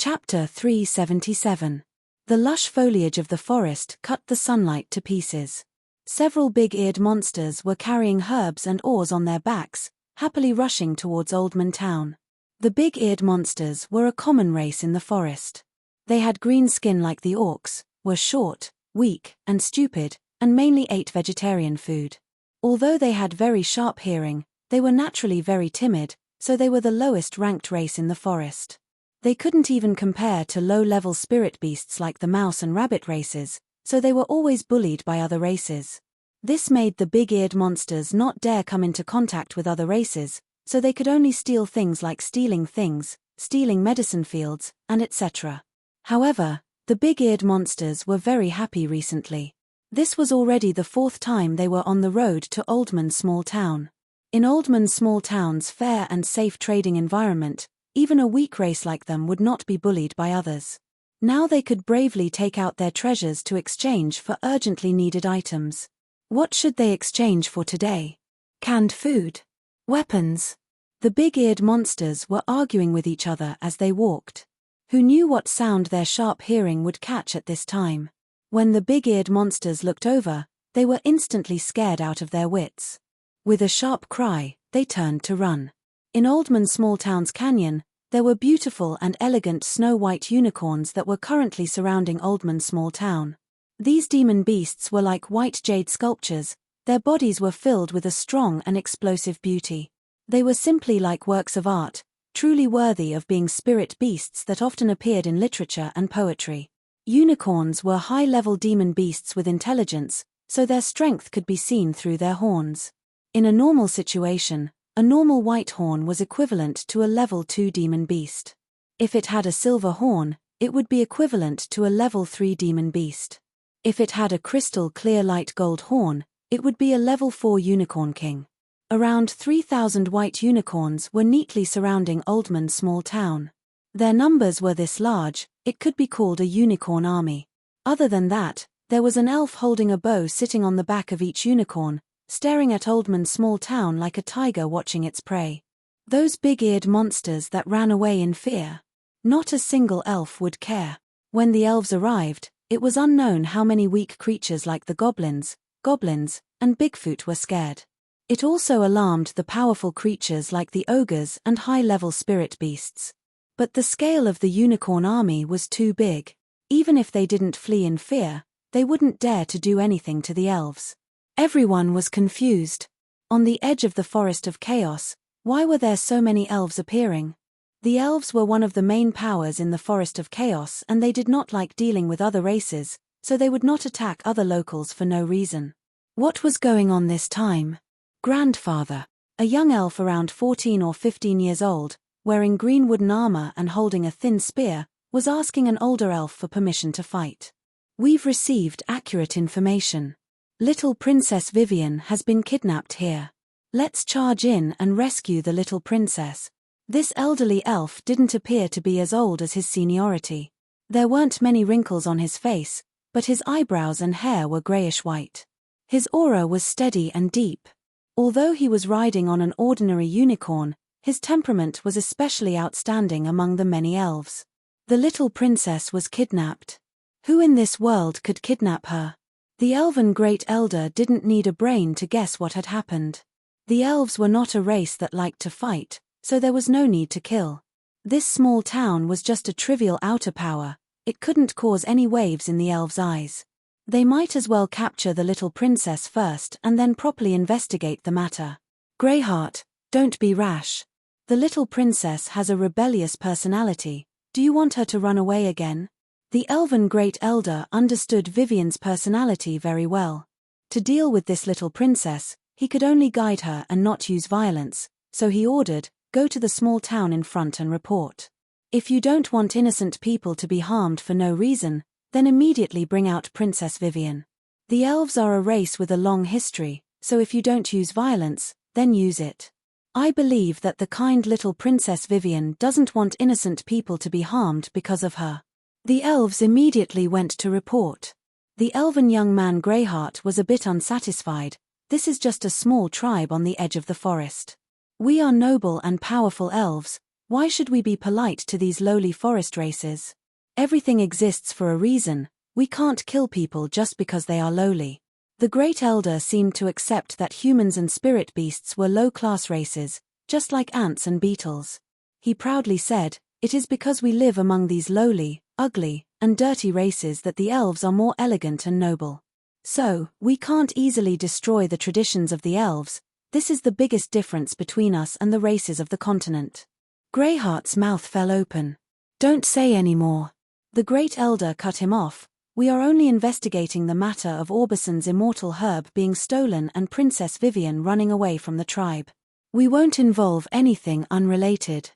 Chapter 377. The lush foliage of the forest cut the sunlight to pieces. Several big-eared monsters were carrying herbs and oars on their backs, happily rushing towards Oldman Town. The big-eared monsters were a common race in the forest. They had green skin like the orcs, were short, weak, and stupid, and mainly ate vegetarian food. Although they had very sharp hearing, they were naturally very timid, so they were the lowest-ranked race in the forest. They couldn't even compare to low-level spirit beasts like the mouse and rabbit races, so they were always bullied by other races. This made the big-eared monsters not dare come into contact with other races, so they could only steal things like stealing things, stealing medicine fields, and etc. However, the big-eared monsters were very happy recently. This was already the fourth time they were on the road to Oldman Small Town. In Oldman Small Town's fair and safe trading environment, even a weak race like them would not be bullied by others. Now they could bravely take out their treasures to exchange for urgently needed items. What should they exchange for today? Canned food? Weapons? The big-eared monsters were arguing with each other as they walked. Who knew what sound their sharp hearing would catch at this time? When the big-eared monsters looked over, they were instantly scared out of their wits. With a sharp cry, they turned to run. In Oldman Small Town's canyon, there were beautiful and elegant snow-white unicorns that were currently surrounding Oldman Small Town. These demon beasts were like white jade sculptures, their bodies were filled with a strong and explosive beauty. They were simply like works of art, truly worthy of being spirit beasts that often appeared in literature and poetry. Unicorns were high-level demon beasts with intelligence, so their strength could be seen through their horns. In a normal situation, a normal white horn was equivalent to a level 2 demon beast. If it had a silver horn, it would be equivalent to a level 3 demon beast. If it had a crystal clear light gold horn, it would be a level 4 unicorn king. Around 3,000 white unicorns were neatly surrounding Oldman Small Town. Their numbers were this large, it could be called a unicorn army. Other than that, there was an elf holding a bow sitting on the back of each unicorn, staring at Oldman Small Town like a tiger watching its prey. Those big-eared monsters that ran away in fear. Not a single elf would care. When the elves arrived, it was unknown how many weak creatures like the goblins, and Bigfoot were scared. It also alarmed the powerful creatures like the ogres and high-level spirit beasts. But the scale of the unicorn army was too big. Even if they didn't flee in fear, they wouldn't dare to do anything to the elves. Everyone was confused. On the edge of the Forest of Chaos, why were there so many elves appearing? The elves were one of the main powers in the Forest of Chaos and they did not like dealing with other races, so they would not attack other locals for no reason. What was going on this time? Grandfather, a young elf around 14 or 15 years old, wearing green wooden armor and holding a thin spear, was asking an older elf for permission to fight. We've received accurate information. Little Princess Vivian has been kidnapped here. Let's charge in and rescue the little princess. This elderly elf didn't appear to be as old as his seniority. There weren't many wrinkles on his face, but his eyebrows and hair were grayish-white. His aura was steady and deep. Although he was riding on an ordinary unicorn, his temperament was especially outstanding among the many elves. The little princess was kidnapped. Who in this world could kidnap her? The elven great elder didn't need a brain to guess what had happened. The elves were not a race that liked to fight, so there was no need to kill. This small town was just a trivial outer power, it couldn't cause any waves in the elves' eyes. They might as well capture the little princess first and then properly investigate the matter. Greyheart, don't be rash. The little princess has a rebellious personality, do you want her to run away again? The elven great elder understood Vivian's personality very well. To deal with this little princess, he could only guide her and not use violence, so he ordered, go to the small town in front and report. If you don't want innocent people to be harmed for no reason, then immediately bring out Princess Vivian. The elves are a race with a long history, so if you don't use violence, then use it. I believe that the kind little Princess Vivian doesn't want innocent people to be harmed because of her. The elves immediately went to report. The elven young man Greyheart was a bit unsatisfied. This is just a small tribe on the edge of the forest. We are noble and powerful elves, Why should we be polite to these lowly forest races? Everything exists for a reason. We can't kill people just because they are lowly. The Great Elder seemed to accept that humans and spirit beasts were low-class races, just like ants and beetles. He proudly said, "It is because we live among these lowly, ugly, and dirty races that the elves are more elegant and noble. So, we can't easily destroy the traditions of the elves. This is the biggest difference between us and the races of the continent." Greyheart's mouth fell open. "Don't say any more." The Great Elder cut him off. "We are only investigating the matter of Orbison's immortal herb being stolen and Princess Vivian running away from the tribe. We won't involve anything unrelated."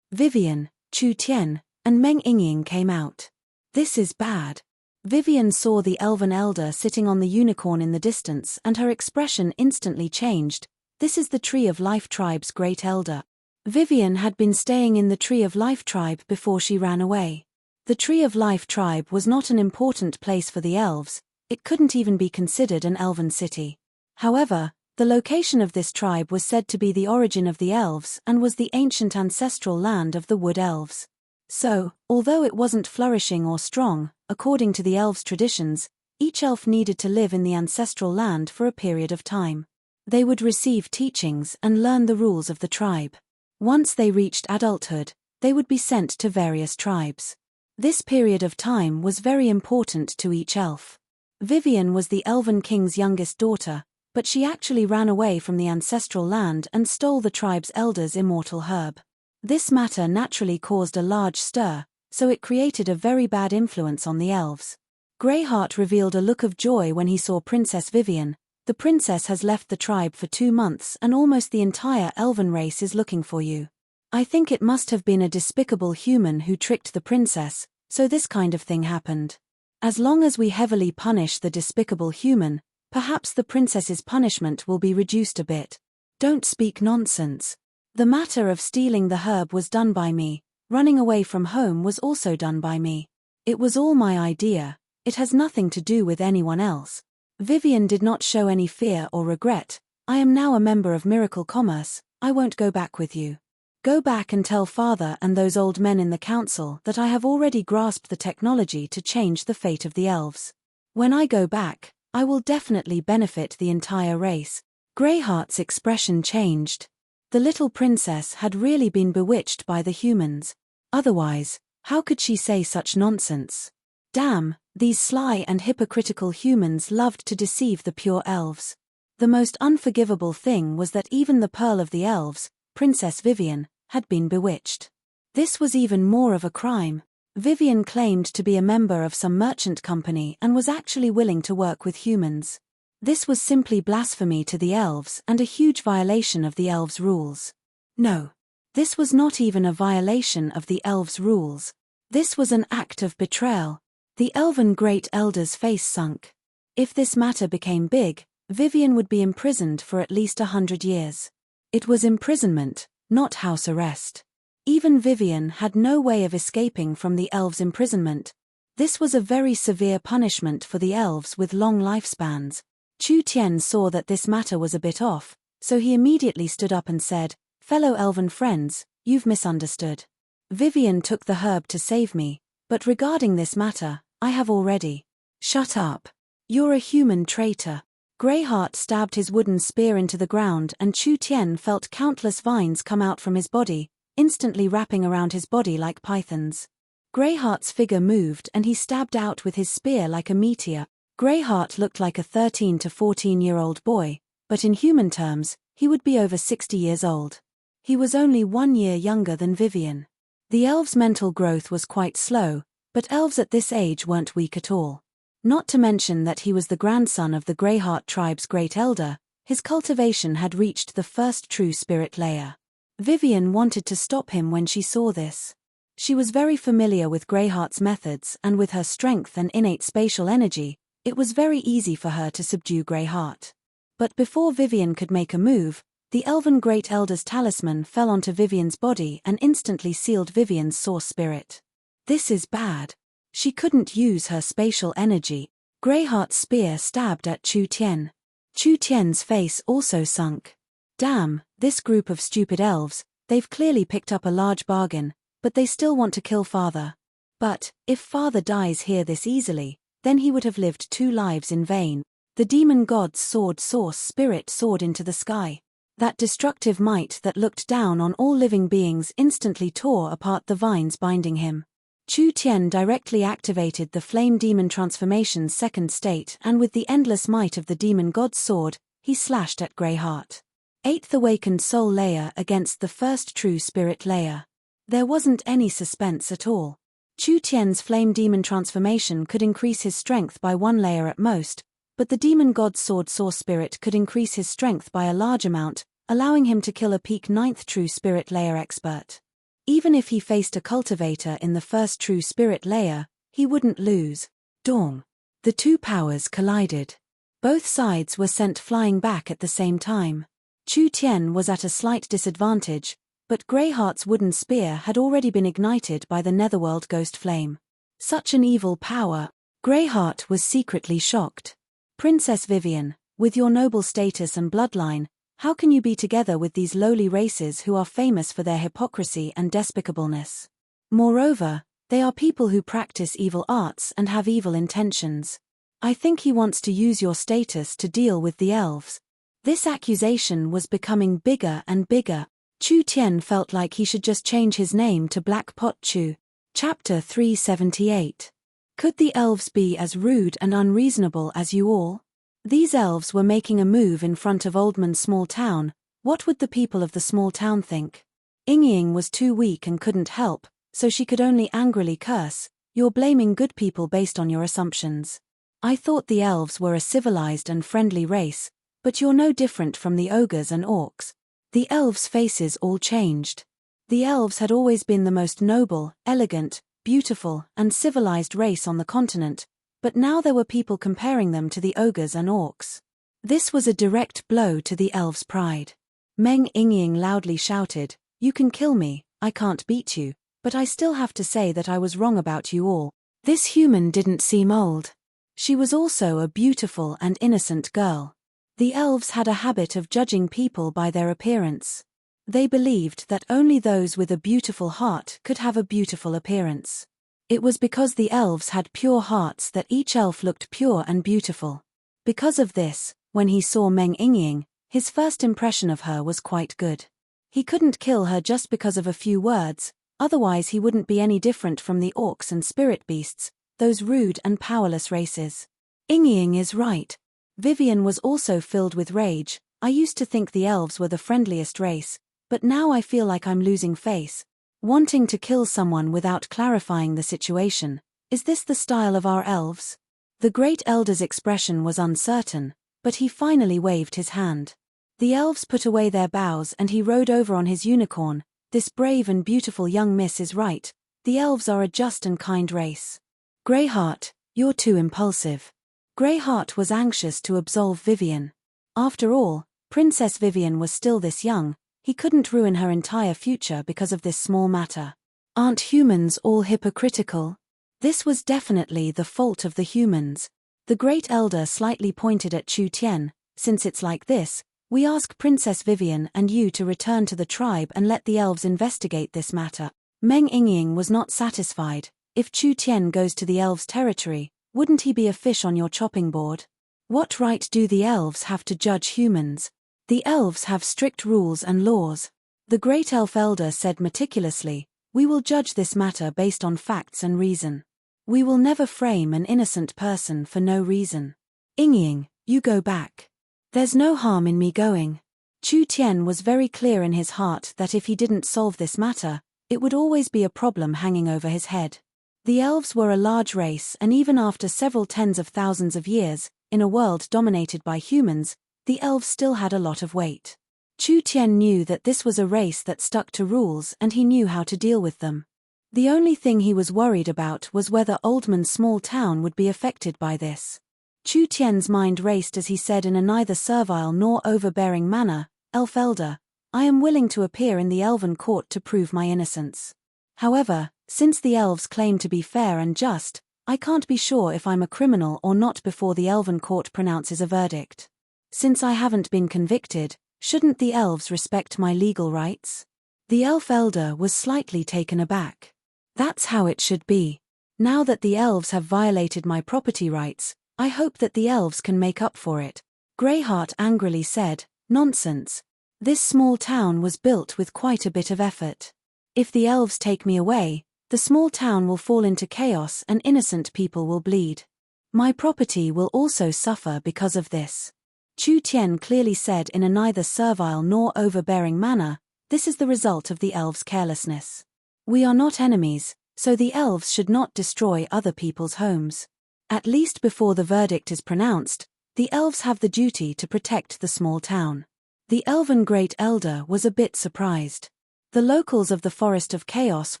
Vivian, Chu Tian, and Meng Yingying came out. "This is bad." Vivian saw the elven elder sitting on the unicorn in the distance and her expression instantly changed. "This is the Tree of Life tribe's Great Elder." Vivian had been staying in the Tree of Life tribe before she ran away. The Tree of Life tribe was not an important place for the elves. It couldn't even be considered an elven city. However, the location of this tribe was said to be the origin of the elves and was the ancient ancestral land of the wood elves. So, although it wasn't flourishing or strong, according to the elves' traditions, each elf needed to live in the ancestral land for a period of time. They would receive teachings and learn the rules of the tribe. Once they reached adulthood, they would be sent to various tribes. This period of time was very important to each elf. Vivian was the Elven King's youngest daughter, but she actually ran away from the ancestral land and stole the tribe's elder's immortal herb. This matter naturally caused a large stir, so it created a very bad influence on the elves. Greyheart revealed a look of joy when he saw Princess Vivian. "The princess has left the tribe for 2 months and almost the entire elven race is looking for you. I think it must have been a despicable human who tricked the princess, so this kind of thing happened. As long as we heavily punish the despicable human, perhaps the princess's punishment will be reduced a bit." "Don't speak nonsense. The matter of stealing the herb was done by me. Running away from home was also done by me. It was all my idea. It has nothing to do with anyone else." Vivian did not show any fear or regret. "I am now a member of Miracle Commerce. I won't go back with you. Go back and tell father and those old men in the council that I have already grasped the technology to change the fate of the elves. When I go back, I will definitely benefit the entire race." Greyheart's expression changed. The little princess had really been bewitched by the humans. Otherwise, how could she say such nonsense? Damn, these sly and hypocritical humans loved to deceive the pure elves. The most unforgivable thing was that even the Pearl of the Elves, Princess Vivian, had been bewitched. This was even more of a crime. Vivian claimed to be a member of some merchant company and was actually willing to work with humans. This was simply blasphemy to the elves and a huge violation of the elves' rules. No. This was not even a violation of the elves' rules. This was an act of betrayal. The elven Great Elder's face sunk. If this matter became big, Vivian would be imprisoned for at least 100 years. It was imprisonment, not house arrest. Even Vivian had no way of escaping from the elves' imprisonment. This was a very severe punishment for the elves with long lifespans. Chu Tian saw that this matter was a bit off, so he immediately stood up and said, "Fellow elven friends, you've misunderstood. Vivian took the herb to save me, but regarding this matter, I have already." "Shut up. You're a human traitor." Greyheart stabbed his wooden spear into the ground and Chu Tian felt countless vines come out from his body, instantly wrapping around his body like pythons. Greyheart's figure moved and he stabbed out with his spear like a meteor. Greyheart looked like a 13 to 14-year-old boy, but in human terms, he would be over 60 years old. He was only 1 year younger than Vivian. The elves' mental growth was quite slow, but elves at this age weren't weak at all. Not to mention that he was the grandson of the Greyheart tribe's Great Elder, his cultivation had reached the first true spirit layer. Vivian wanted to stop him when she saw this. She was very familiar with Greyheart's methods and with her strength and innate spatial energy, it was very easy for her to subdue Greyheart. But before Vivian could make a move, the elven Great Elder's talisman fell onto Vivian's body and instantly sealed Vivian's source spirit. This is bad. She couldn't use her spatial energy. Greyheart's spear stabbed at Chu Tian. Chu Tian's face also sunk. Damn, this group of stupid elves, They've clearly picked up a large bargain, but they still want to kill father. But, if father dies here this easily, then he would have lived 2 lives in vain. The demon god's sword source spirit soared into the sky. That destructive might that looked down on all living beings instantly tore apart the vines binding him. Chu Tian directly activated the flame demon transformation's second state, and with the endless might of the demon god's sword, he slashed at Greyheart. 8th awakened soul layer against the first true spirit layer. There wasn't any suspense at all. Chu Tian's flame demon transformation could increase his strength by 1 layer at most, but the demon god's sword source spirit could increase his strength by a large amount, allowing him to kill a peak 9th true spirit layer expert. Even if he faced a cultivator in the first true spirit layer, he wouldn't lose. Dong. The 2 powers collided. Both sides were sent flying back at the same time. Chu Tian was at a slight disadvantage, but Greyheart's wooden spear had already been ignited by the netherworld ghost flame. Such an evil power. Greyheart was secretly shocked. Princess Vivian, with your noble status and bloodline, how can you be together with these lowly races who are famous for their hypocrisy and despicableness? Moreover, they are people who practice evil arts and have evil intentions. I think he wants to use your status to deal with the elves. This accusation was becoming bigger and bigger. Chu Tian felt like he should just change his name to Black Pot Chu. Chapter 378. Could the elves be as rude and unreasonable as you all? These elves were making a move in front of Oldman's small town. What would the people of the small town think? Ying was too weak and couldn't help, so she could only angrily curse. You're blaming good people based on your assumptions. I thought the elves were a civilized and friendly race, but you're no different from the ogres and orcs. The elves' faces all changed. The elves had always been the most noble, elegant, beautiful, and civilized race on the continent, but now there were people comparing them to the ogres and orcs. This was a direct blow to the elves' pride. Meng Ying loudly shouted, "You can kill me, I can't beat you, but I still have to say that I was wrong about you all." This human didn't seem old. She was also a beautiful and innocent girl. The elves had a habit of judging people by their appearance. They believed that only those with a beautiful heart could have a beautiful appearance. It was because the elves had pure hearts that each elf looked pure and beautiful. Because of this, when he saw Meng Ying, his first impression of her was quite good. He couldn't kill her just because of a few words, otherwise he wouldn't be any different from the orcs and spirit beasts, those rude and powerless races. Ying is right. Vivian was also filled with rage. I used to think the elves were the friendliest race, but now I feel like I'm losing face. Wanting to kill someone without clarifying the situation, is this the style of our elves? The great elder's expression was uncertain, but he finally waved his hand. The elves put away their bows and he rode over on his unicorn. This brave and beautiful young miss is right. The elves are a just and kind race. Greyheart, you're too impulsive. Greyheart was anxious to absolve Vivian. After all, Princess Vivian was still this young. He couldn't ruin her entire future because of this small matter. Aren't humans all hypocritical? This was definitely the fault of the humans. The great elder slightly pointed at Chu Tian. Since it's like this, we ask Princess Vivian and you to return to the tribe and let the elves investigate this matter. Meng Ying was not satisfied. If Chu Tian goes to the elves' territory, wouldn't he be a fish on your chopping board? What right do the elves have to judge humans? The elves have strict rules and laws. The great elf elder said meticulously, we will judge this matter based on facts and reason. We will never frame an innocent person for no reason. Ying, you go back. There's no harm in me going. Chu Tian was very clear in his heart that if he didn't solve this matter, it would always be a problem hanging over his head. The elves were a large race, and even after several tens of thousands of years, in a world dominated by humans, the elves still had a lot of weight. Chu Tian knew that this was a race that stuck to rules and he knew how to deal with them. The only thing he was worried about was whether Oldman's small town would be affected by this. Chu Tian's mind raced as he said in a neither servile nor overbearing manner, Elf Elder, I am willing to appear in the elven court to prove my innocence. However, since the elves claim to be fair and just, I can't be sure if I'm a criminal or not before the elven court pronounces a verdict. Since I haven't been convicted, shouldn't the elves respect my legal rights? The elf elder was slightly taken aback. That's how it should be. Now that the elves have violated my property rights, I hope that the elves can make up for it. Greyheart angrily said, "Nonsense. This small town was built with quite a bit of effort. If the elves take me away, the small town will fall into chaos and innocent people will bleed. My property will also suffer because of this." Chu Tian clearly said in a neither servile nor overbearing manner, "This is the result of the elves' carelessness. We are not enemies, so the elves should not destroy other people's homes. At least before the verdict is pronounced, the elves have the duty to protect the small town." The elven great elder was a bit surprised. The locals of the Forest of Chaos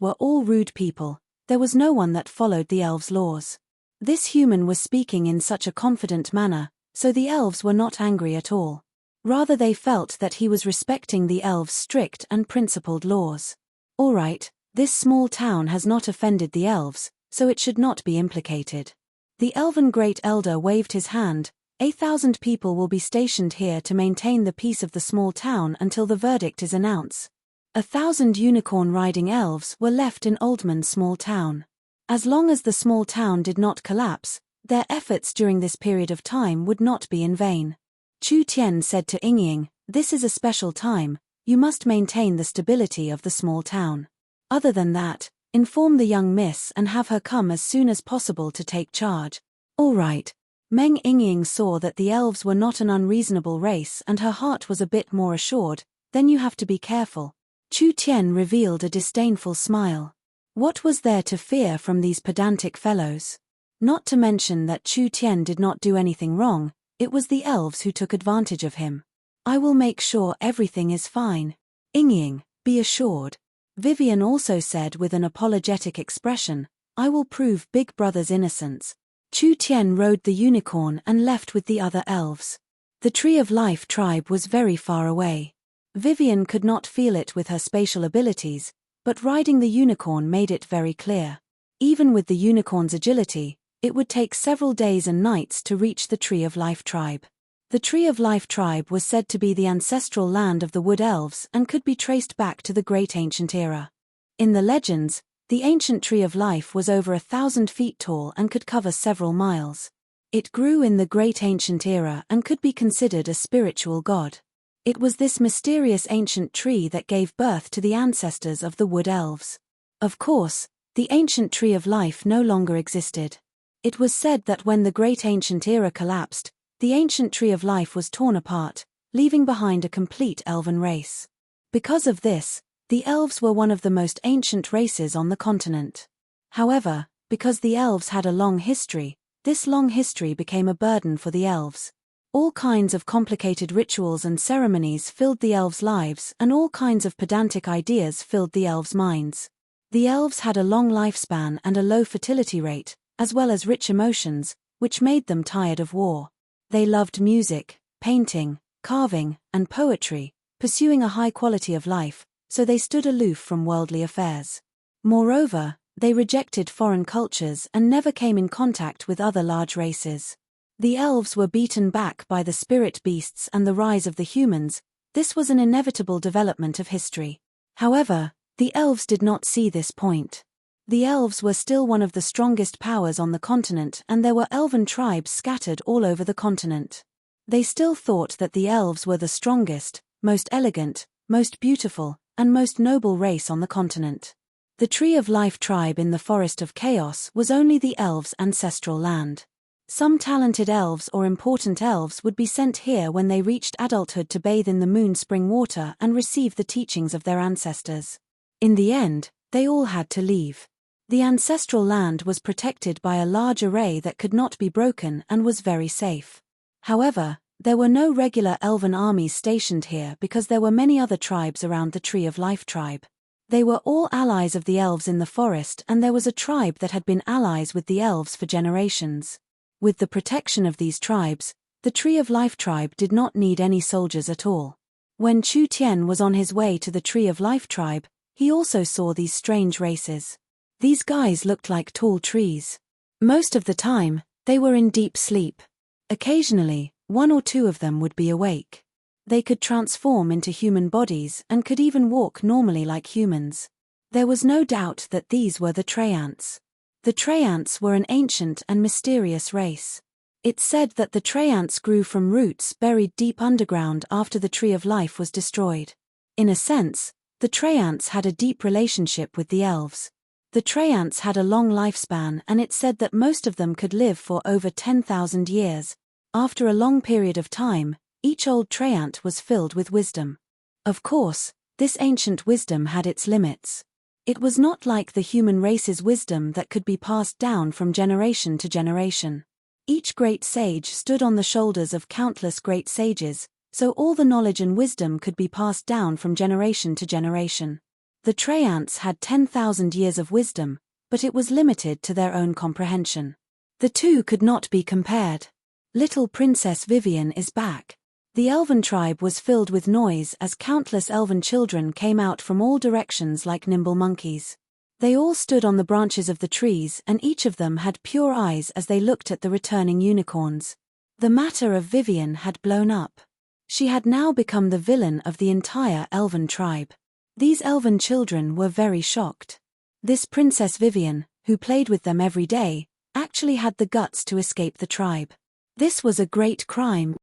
were all rude people. There was no one that followed the elves' laws. This human was speaking in such a confident manner, so the elves were not angry at all. Rather, they felt that he was respecting the elves' strict and principled laws. All right, this small town has not offended the elves, so it should not be implicated. The elven great elder waved his hand. 1,000 people will be stationed here to maintain the peace of the small town until the verdict is announced. 1,000 unicorn-riding elves were left in Oldman's small town. As long as the small town did not collapse, their efforts during this period of time would not be in vain. Chu Tian said to Yingying, "This is a special time, you must maintain the stability of the small town. Other than that, inform the young miss and have her come as soon as possible to take charge." "All right." Meng Yingying saw that the elves were not an unreasonable race and her heart was a bit more assured. "Then you have to be careful." Chu Tian revealed a disdainful smile. What was there to fear from these pedantic fellows? Not to mention that Chu Tian did not do anything wrong, it was the elves who took advantage of him. "I will make sure everything is fine. Yingying, be assured." Vivian also said with an apologetic expression, "I will prove Big Brother's innocence." Chu Tian rode the unicorn and left with the other elves. The Tree of Life tribe was very far away. Vivian could not feel it with her spatial abilities, but riding the unicorn made it very clear. Even with the unicorn's agility, it would take several days and nights to reach the Tree of Life tribe. The Tree of Life tribe was said to be the ancestral land of the Wood Elves and could be traced back to the Great Ancient Era. In the legends, the ancient Tree of Life was over 1,000 feet tall and could cover several miles. It grew in the Great Ancient Era and could be considered a spiritual god. It was this mysterious ancient tree that gave birth to the ancestors of the Wood Elves. Of course, the ancient Tree of Life no longer existed. It was said that when the Great Ancient Era collapsed, the ancient Tree of Life was torn apart, leaving behind a complete elven race. Because of this, the elves were one of the most ancient races on the continent. However, because the elves had a long history, this long history became a burden for the elves. All kinds of complicated rituals and ceremonies filled the elves' lives and all kinds of pedantic ideas filled the elves' minds. The elves had a long lifespan and a low fertility rate, as well as rich emotions, which made them tired of war. They loved music, painting, carving, and poetry, pursuing a high quality of life, so they stood aloof from worldly affairs. Moreover, they rejected foreign cultures and never came in contact with other large races. The elves were beaten back by the spirit beasts and the rise of the humans. This was an inevitable development of history. However, the elves did not see this point. The elves were still one of the strongest powers on the continent and there were elven tribes scattered all over the continent. They still thought that the elves were the strongest, most elegant, most beautiful, and most noble race on the continent. The Tree of Life tribe in the Forest of Chaos was only the elves' ancestral land. Some talented elves or important elves would be sent here when they reached adulthood to bathe in the moon spring water and receive the teachings of their ancestors. In the end, they all had to leave. The ancestral land was protected by a large array that could not be broken and was very safe. However, there were no regular elven armies stationed here because there were many other tribes around the Tree of Life tribe. They were all allies of the elves in the forest and there was a tribe that had been allies with the elves for generations. With the protection of these tribes, the Tree of Life tribe did not need any soldiers at all. When Chu Tian was on his way to the Tree of Life tribe, he also saw these strange races. These guys looked like tall trees. Most of the time, they were in deep sleep. Occasionally, one or two of them would be awake. They could transform into human bodies and could even walk normally like humans. There was no doubt that these were the Treants. The Treants were an ancient and mysterious race. It's said that the Treants grew from roots buried deep underground after the Tree of Life was destroyed. In a sense, the Treants had a deep relationship with the elves. The Treants had a long lifespan, and it's said that most of them could live for over 10,000 years. After a long period of time, each old Treant was filled with wisdom. Of course, this ancient wisdom had its limits. It was not like the human race's wisdom that could be passed down from generation to generation. Each great sage stood on the shoulders of countless great sages, so all the knowledge and wisdom could be passed down from generation to generation. The Treants had 10,000 years of wisdom, but it was limited to their own comprehension. The two could not be compared. Little Princess Vivian is back. The elven tribe was filled with noise as countless elven children came out from all directions like nimble monkeys. They all stood on the branches of the trees, and each of them had pure eyes as they looked at the returning unicorns. The matter of Vivian had blown up. She had now become the villain of the entire elven tribe. These elven children were very shocked. This Princess Vivian, who played with them every day, actually had the guts to escape the tribe. This was a great crime.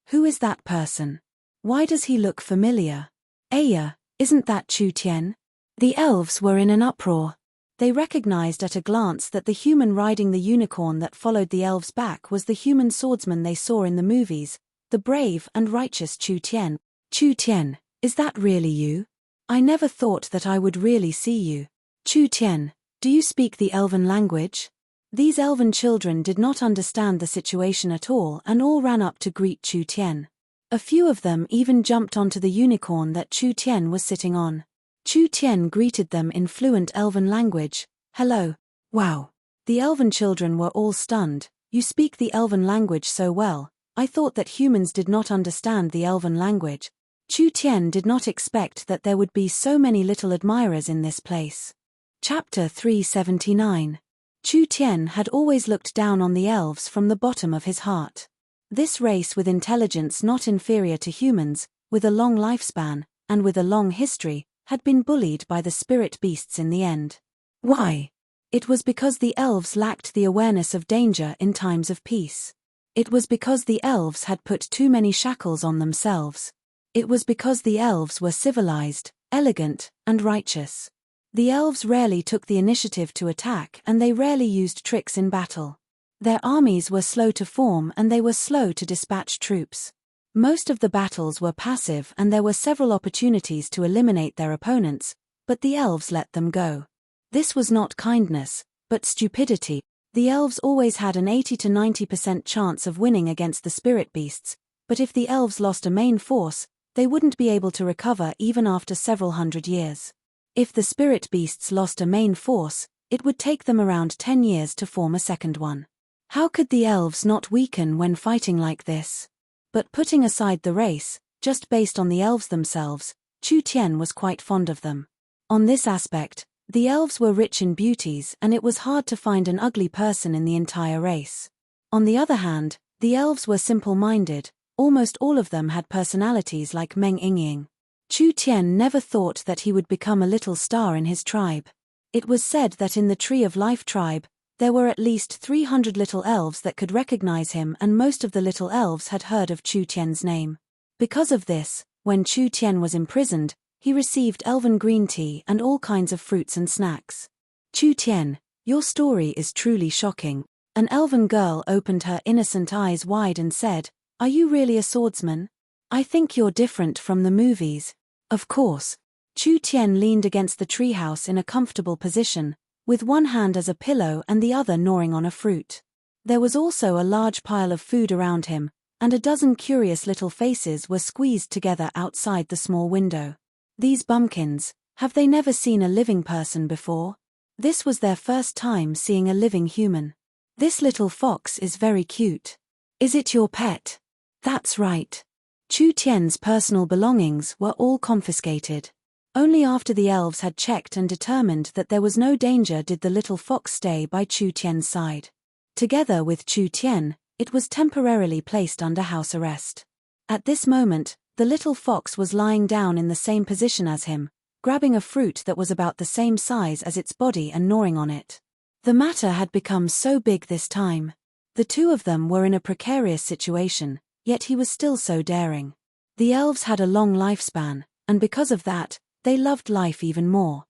Who is that person? Why does he look familiar? Isn't that Chu Tien? The elves were in an uproar. They recognized at a glance that the human riding the unicorn that followed the elves back was the human swordsman they saw in the movies, the brave and righteous Chu Tien. Chu Tien, is that really you? I never thought that I would really see you. Chu Tien, do you speak the elven language? These elven children did not understand the situation at all and all ran up to greet Chu Tien. A few of them even jumped onto the unicorn that Chu Tien was sitting on. Chu Tien greeted them in fluent elven language. Hello. Wow. The elven children were all stunned. You speak the elven language so well. I thought that humans did not understand the elven language. Chu Tien did not expect that there would be so many little admirers in this place. Chapter 379. Chu Tien had always looked down on the elves from the bottom of his heart. This race with intelligence not inferior to humans, with a long lifespan, and with a long history, had been bullied by the spirit beasts in the end. Why? It was because the elves lacked the awareness of danger in times of peace. It was because the elves had put too many shackles on themselves. It was because the elves were civilized, elegant, and righteous. The elves rarely took the initiative to attack, and they rarely used tricks in battle. Their armies were slow to form, and they were slow to dispatch troops. Most of the battles were passive, and there were several opportunities to eliminate their opponents, but the elves let them go. This was not kindness, but stupidity. The elves always had an 80 to 90% chance of winning against the spirit beasts, but if the elves lost a main force, they wouldn't be able to recover even after several hundred years. If the spirit beasts lost a main force, it would take them around 10 years to form a second one. How could the elves not weaken when fighting like this? But putting aside the race, just based on the elves themselves, Chu Tien was quite fond of them. On this aspect, the elves were rich in beauties, and it was hard to find an ugly person in the entire race. On the other hand, the elves were simple-minded. Almost all of them had personalities like Meng Yingying. Chu Tien never thought that he would become a little star in his tribe. It was said that in the Tree of Life tribe, there were at least 300 little elves that could recognize him, and most of the little elves had heard of Chu Tien's name. Because of this, when Chu Tien was imprisoned, he received elven green tea and all kinds of fruits and snacks. Chu Tien, your story is truly shocking. An elven girl opened her innocent eyes wide and said, "Are you really a swordsman? I think you're different from the movies." Of course. Chu Tien leaned against the treehouse in a comfortable position, with one hand as a pillow and the other gnawing on a fruit. There was also a large pile of food around him, and a dozen curious little faces were squeezed together outside the small window. These bumpkins, have they never seen a living person before? This was their first time seeing a living human. This little fox is very cute. Is it your pet? That's right. Chu Tien's personal belongings were all confiscated. Only after the elves had checked and determined that there was no danger did the little fox stay by Chu Tien's side. Together with Chu Tien, it was temporarily placed under house arrest. At this moment, The little fox was lying down in the same position as him, grabbing a fruit that was about the same size as its body and gnawing on it. The matter had become so big this time. The two of them were in a precarious situation, yet he was still so daring. The elves had a long lifespan, and because of that, they loved life even more.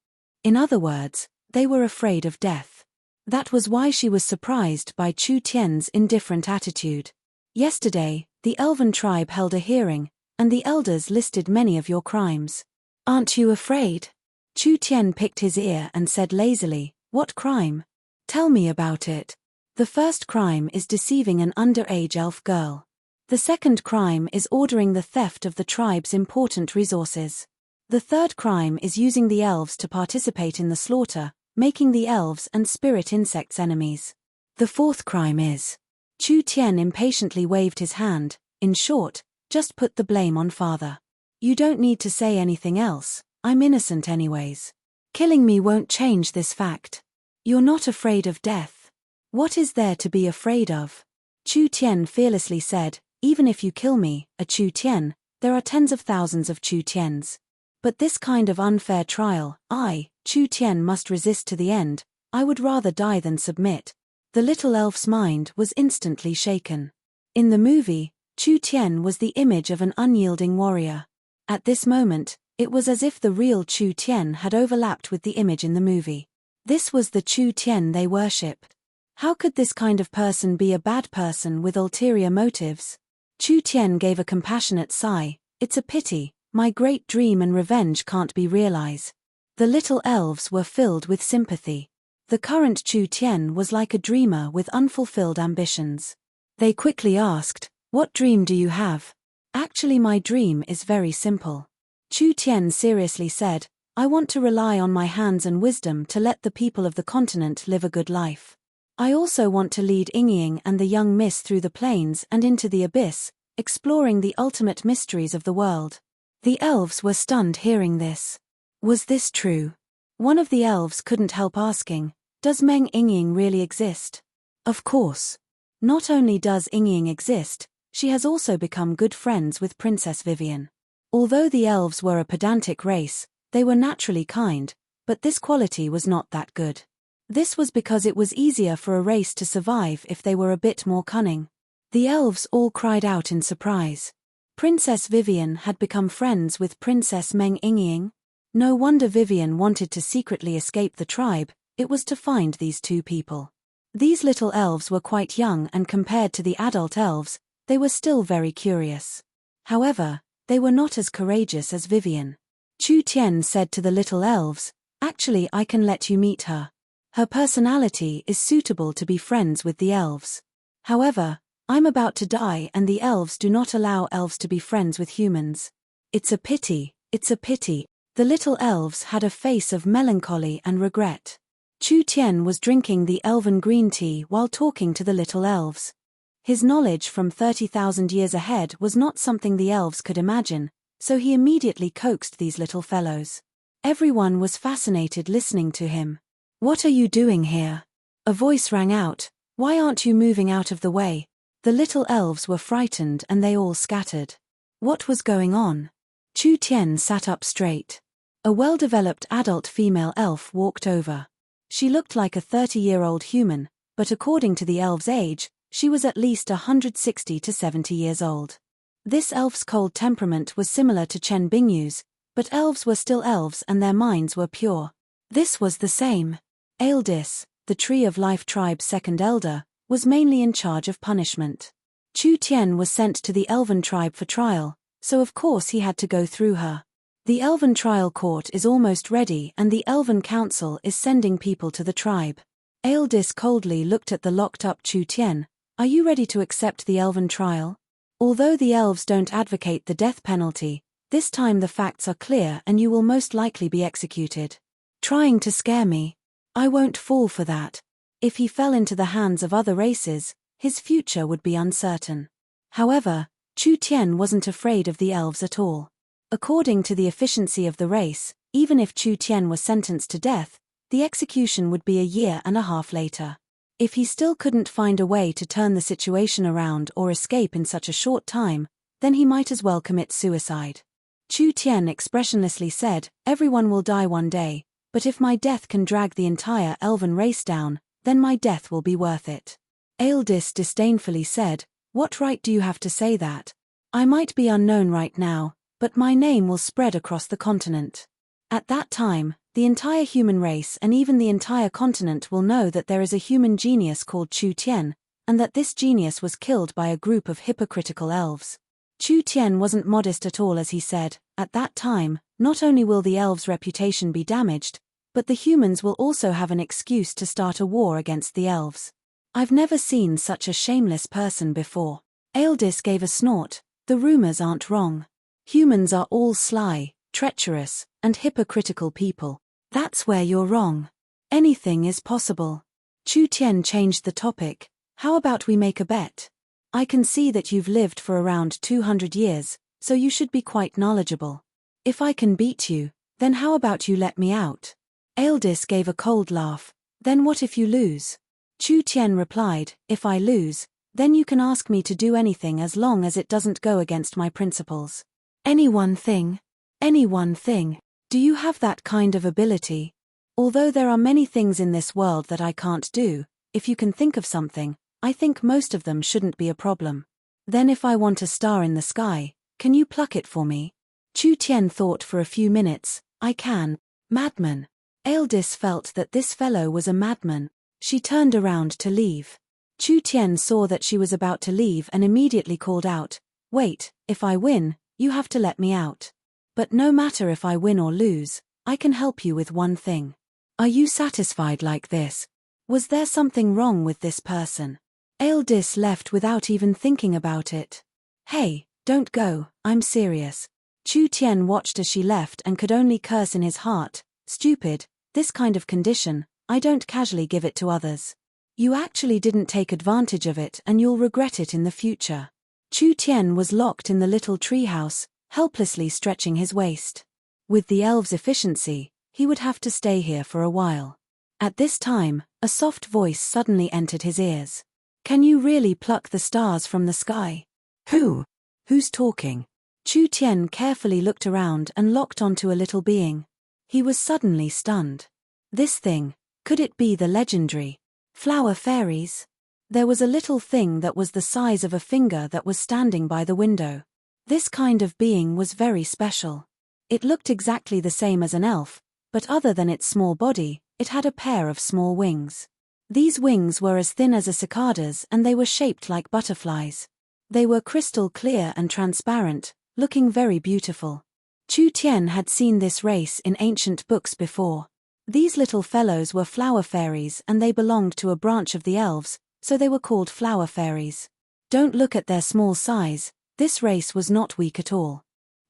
In other words, they were afraid of death. That was why she was surprised by Chu Tian's indifferent attitude. Yesterday, the elven tribe held a hearing, and the elders listed many of your crimes. Aren't you afraid? Chu Tian picked his ear and said lazily, "What crime? Tell me about it." The first crime is deceiving an underage elf girl. The second crime is ordering the theft of the tribe's important resources. The third crime is using the elves to participate in the slaughter, making the elves and spirit insects enemies. The fourth crime is... Chu Tian impatiently waved his hand. In short, just put the blame on father. You don't need to say anything else, I'm innocent anyways. Killing me won't change this fact. You're not afraid of death. What is there to be afraid of? Chu Tian fearlessly said, even if you kill me, a Chu Tian, there are tens of thousands of Chu Tians. But this kind of unfair trial, I, Chu Tian, must resist to the end. I would rather die than submit. The little elf's mind was instantly shaken. In the movie, Chu Tian was the image of an unyielding warrior. At this moment, it was as if the real Chu Tian had overlapped with the image in the movie. This was the Chu Tian they worshipped. How could this kind of person be a bad person with ulterior motives? Chu Tian gave a compassionate sigh. It's a pity, my great dream and revenge can't be realized. The little elves were filled with sympathy. The current Chu Tian was like a dreamer with unfulfilled ambitions. They quickly asked, "What dream do you have?" "Actually, my dream is very simple." Chu Tian seriously said, "I want to rely on my hands and wisdom to let the people of the continent live a good life. I also want to lead Yingying and the young miss through the plains and into the abyss, exploring the ultimate mysteries of the world." The elves were stunned hearing this. Was this true? One of the elves couldn't help asking, "Does Meng Yingying really exist?" Of course. Not only does Yingying exist, she has also become good friends with Princess Vivian. Although the elves were a pedantic race, they were naturally kind, but this quality was not that good. This was because it was easier for a race to survive if they were a bit more cunning. The elves all cried out in surprise. Princess Vivian had become friends with Princess Meng Yingying? No wonder Vivian wanted to secretly escape the tribe, it was to find these two people. These little elves were quite young, and compared to the adult elves, they were still very curious. However, they were not as courageous as Vivian. Chu Tian said to the little elves, "Actually, I can let you meet her. Her personality is suitable to be friends with the elves. However, I'm about to die and the elves do not allow elves to be friends with humans. It's a pity, it's a pity." The little elves had a face of melancholy and regret. Chu Tian was drinking the elven green tea while talking to the little elves. His knowledge from 30,000 years ahead was not something the elves could imagine, so he immediately coaxed these little fellows. Everyone was fascinated listening to him. "What are you doing here?" A voice rang out, "Why aren't you moving out of the way?" The little elves were frightened and they all scattered. What was going on? Chu Tian sat up straight. A well-developed adult female elf walked over. She looked like a 30-year-old human, but according to the elf's age, she was at least 160 to 70 years old. This elf's cold temperament was similar to Chen Bingyu's, but elves were still elves and their minds were pure. This was the same. Aeldis, the Tree of Life tribe's second elder, was mainly in charge of punishment. Chu Tian was sent to the elven tribe for trial, so of course he had to go through her. The elven trial court is almost ready and the elven council is sending people to the tribe. Aeldis coldly looked at the locked-up Chu Tian. "Are you ready to accept the elven trial?" Although the elves don't advocate the death penalty, this time the facts are clear and you will most likely be executed. Trying to scare me? I won't fall for that. If he fell into the hands of other races, his future would be uncertain. However, Chu Tian wasn't afraid of the elves at all. According to the efficiency of the race, even if Chu Tian was sentenced to death, the execution would be a year and a half later. If he still couldn't find a way to turn the situation around or escape in such a short time, then he might as well commit suicide. Chu Tian expressionlessly said, "Everyone will die one day, but if my death can drag the entire elven race down, then my death will be worth it." Aeldis disdainfully said, "What right do you have to say that? I might be unknown right now, but my name will spread across the continent. At that time, the entire human race and even the entire continent will know that there is a human genius called Chu Tian, and that this genius was killed by a group of hypocritical elves." Chu Tian wasn't modest at all as he said, "At that time, not only will the elves' reputation be damaged, but the humans will also have an excuse to start a war against the elves. I've never seen such a shameless person before." Aeldis gave a snort. "The rumors aren't wrong. Humans are all sly, treacherous, and hypocritical people. That's where you're wrong. Anything is possible." Chu Tian changed the topic. "How about we make a bet? I can see that you've lived for around 200 years, so you should be quite knowledgeable. If I can beat you, then how about you let me out?" Aeldis gave a cold laugh. "Then what if you lose?" Chu Tian replied, "If I lose, then you can ask me to do anything as long as it doesn't go against my principles." "Any one thing? Any one thing? Do you have that kind of ability? Although there are many things in this world that I can't do, if you can think of something, I think most of them shouldn't be a problem. Then if I want a star in the sky, can you pluck it for me?" Chu Tian thought for a few minutes. "I can." "Madman." Aeldis felt that this fellow was a madman. She turned around to leave. Chu Tian saw that she was about to leave and immediately called out, "Wait, if I win, you have to let me out. But no matter if I win or lose, I can help you with one thing. Are you satisfied like this? Was there something wrong with this person?" Aeldis left without even thinking about it. "Hey, don't go, I'm serious." Chu Tian watched as she left and could only curse in his heart, "Stupid, this kind of condition, I don't casually give it to others. You actually didn't take advantage of it and you'll regret it in the future." Chu Tian was locked in the little treehouse, helplessly stretching his waist. With the elves' efficiency, he would have to stay here for a while. At this time, a soft voice suddenly entered his ears. "Can you really pluck the stars from the sky?" Who's talking?" Chu Tian carefully looked around and locked onto a little being. He was suddenly stunned. This thing, could it be the legendary flower fairies? There was a little thing that was the size of a finger that was standing by the window. This kind of being was very special. It looked exactly the same as an elf, but other than its small body, it had a pair of small wings. These wings were as thin as a cicada's and they were shaped like butterflies. They were crystal clear and transparent, looking very beautiful. Chu Tian had seen this race in ancient books before. These little fellows were flower fairies and they belonged to a branch of the elves, so they were called flower fairies. Don't look at their small size, this race was not weak at all.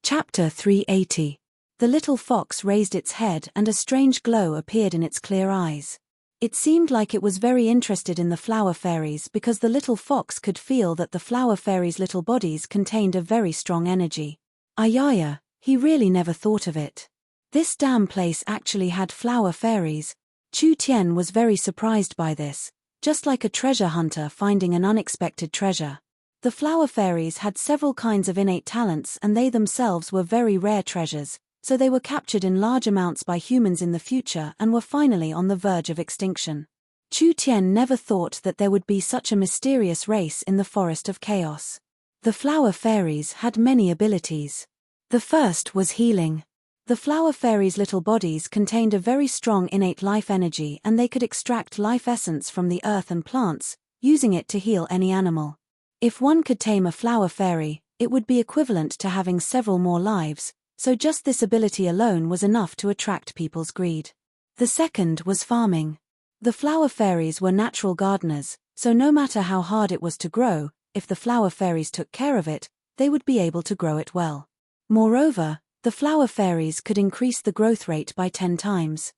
Chapter 380. The little fox raised its head and a strange glow appeared in its clear eyes. It seemed like it was very interested in the flower fairies because the little fox could feel that the flower fairies' little bodies contained a very strong energy. Ayaya, he really never thought of it. This damn place actually had flower fairies. Chu Tian was very surprised by this, just like a treasure hunter finding an unexpected treasure. The flower fairies had several kinds of innate talents and they themselves were very rare treasures, so they were captured in large amounts by humans in the future and were finally on the verge of extinction. Chu Tian never thought that there would be such a mysterious race in the Forest of Chaos. The flower fairies had many abilities. The first was healing. The flower fairies' little bodies contained a very strong innate life energy and they could extract life essence from the earth and plants, using it to heal any animal. If one could tame a flower fairy, it would be equivalent to having several more lives, so just this ability alone was enough to attract people's greed. The second was farming. The flower fairies were natural gardeners, so no matter how hard it was to grow, if the flower fairies took care of it, they would be able to grow it well. Moreover, the flower fairies could increase the growth rate by 10 times.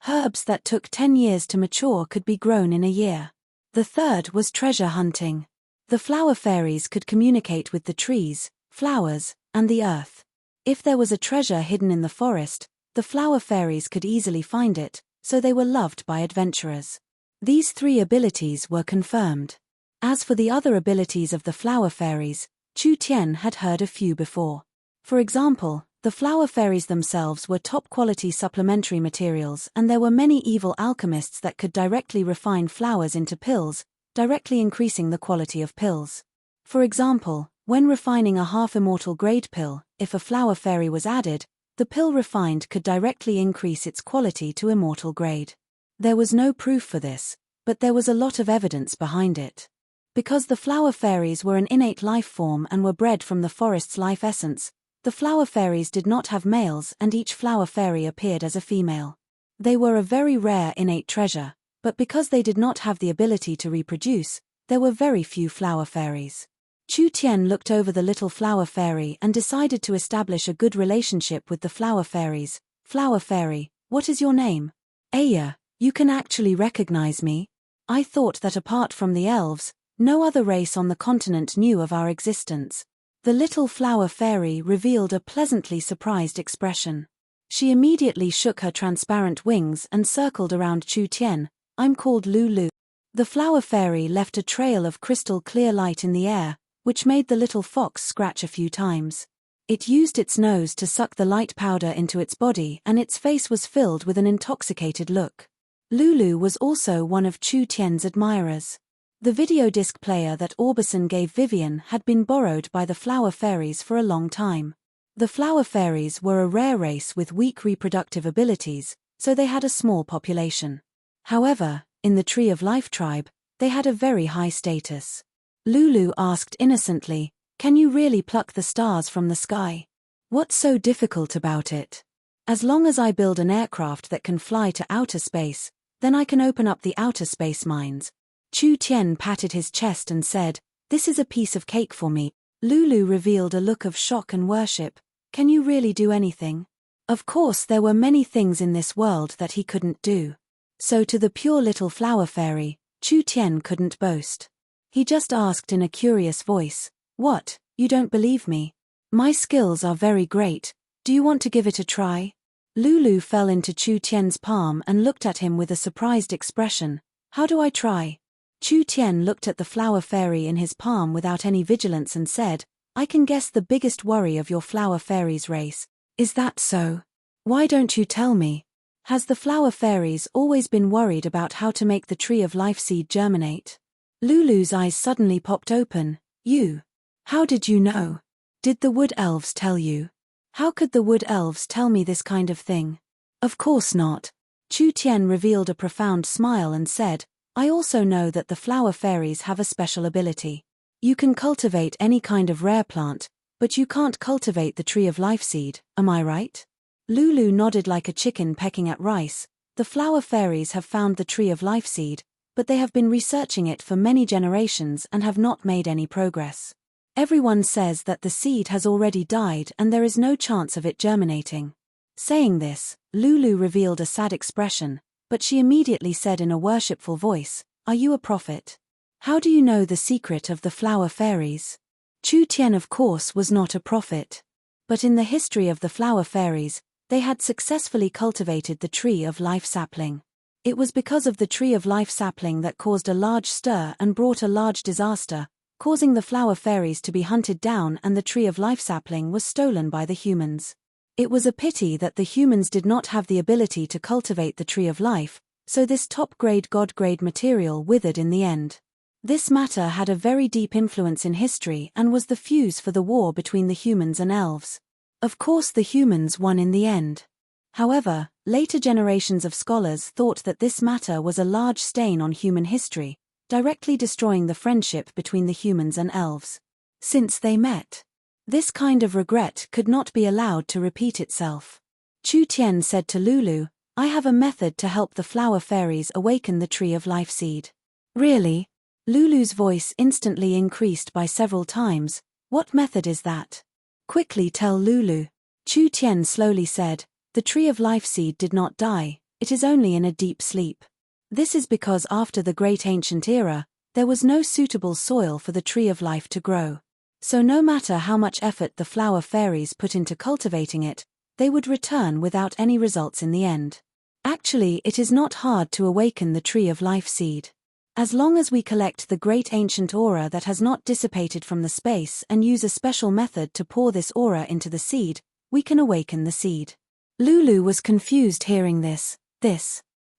Herbs that took 10 years to mature could be grown in a year. The third was treasure hunting. The flower fairies could communicate with the trees, flowers, and the earth. If there was a treasure hidden in the forest, the flower fairies could easily find it, so they were loved by adventurers. These 3 abilities were confirmed. As for the other abilities of the flower fairies, Chu Tian had heard a few before. For example, the flower fairies themselves were top-quality supplementary materials, and there were many evil alchemists that could directly refine flowers into pills, directly increasing the quality of pills. For example, when refining a half-immortal grade pill, if a flower fairy was added, the pill refined could directly increase its quality to immortal grade. There was no proof for this, but there was a lot of evidence behind it. Because the flower fairies were an innate life form and were bred from the forest's life essence, the flower fairies did not have males and each flower fairy appeared as a female. They were a very rare innate treasure, but because they did not have the ability to reproduce, there were very few flower fairies. Chu Tian looked over the little flower fairy and decided to establish a good relationship with the flower fairies. Flower fairy, what is your name? Aya, you can actually recognize me? I thought that apart from the elves, no other race on the continent knew of our existence. The little flower fairy revealed a pleasantly surprised expression. She immediately shook her transparent wings and circled around Chu Tian. I'm called Lulu. The flower fairy left a trail of crystal clear light in the air, which made the little fox scratch a few times. It used its nose to suck the light powder into its body and its face was filled with an intoxicated look. Lulu was also one of Chu Tian's admirers. The video disc player that Orbison gave Vivian had been borrowed by the flower fairies for a long time. The flower fairies were a rare race with weak reproductive abilities, so they had a small population. However, in the Tree of Life tribe, they had a very high status. Lulu asked innocently, "Can you really pluck the stars from the sky? What's so difficult about it? As long as I build an aircraft that can fly to outer space, then I can open up the outer space mines." Chu Tian patted his chest and said, "This is a piece of cake for me." Lulu revealed a look of shock and worship. "Can you really do anything?" Of course there were many things in this world that he couldn't do. So to the pure little flower fairy, Chu Tian couldn't boast. He just asked in a curious voice, "What, you don't believe me? My skills are very great, do you want to give it a try?" Lulu fell into Chu Tian's palm and looked at him with a surprised expression. "How do I try?" Chu Tian looked at the flower fairy in his palm without any vigilance and said, "I can guess the biggest worry of your flower fairies race. Is that so? Why don't you tell me? Has the flower fairies always been worried about how to make the Tree of Life seed germinate?" Lulu's eyes suddenly popped open. "You? How did you know? Did the wood elves tell you? How could the wood elves tell me this kind of thing?" "Of course not." Chu Tian revealed a profound smile and said, "I also know that the flower fairies have a special ability. You can cultivate any kind of rare plant, but you can't cultivate the Tree of Life seed, am I right?" Lulu nodded like a chicken pecking at rice. The flower fairies have found the Tree of Life seed, but they have been researching it for many generations and have not made any progress. Everyone says that the seed has already died and there is no chance of it germinating. Saying this, Lulu revealed a sad expression, but she immediately said in a worshipful voice, "Are you a prophet? How do you know the secret of the flower fairies?" Chu Tian of course was not a prophet. But in the history of the flower fairies, they had successfully cultivated the Tree of Life sapling. It was because of the Tree of Life sapling that caused a large stir and brought a large disaster, causing the flower fairies to be hunted down and the Tree of Life sapling was stolen by the humans. It was a pity that the humans did not have the ability to cultivate the Tree of Life, so this top-grade God-grade material withered in the end. This matter had a very deep influence in history and was the fuse for the war between the humans and elves. Of course the humans won in the end. However, later generations of scholars thought that this matter was a large stain on human history, directly destroying the friendship between the humans and elves. Since they met, this kind of regret could not be allowed to repeat itself. Chu Tian said to Lulu, "I have a method to help the flower fairies awaken the Tree of Life seed." "Really?" Lulu's voice instantly increased by several times. "What method is that? Quickly tell Lulu." Chu Tian slowly said, "The Tree of Life seed did not die, it is only in a deep sleep. This is because after the Great Ancient Era, there was no suitable soil for the Tree of Life to grow. So no matter how much effort the flower fairies put into cultivating it, they would return without any results in the end. Actually, it is not hard to awaken the Tree of Life seed. As long as we collect the great ancient aura that has not dissipated from the space and use a special method to pour this aura into the seed, we can awaken the seed. Lulu was confused hearing this.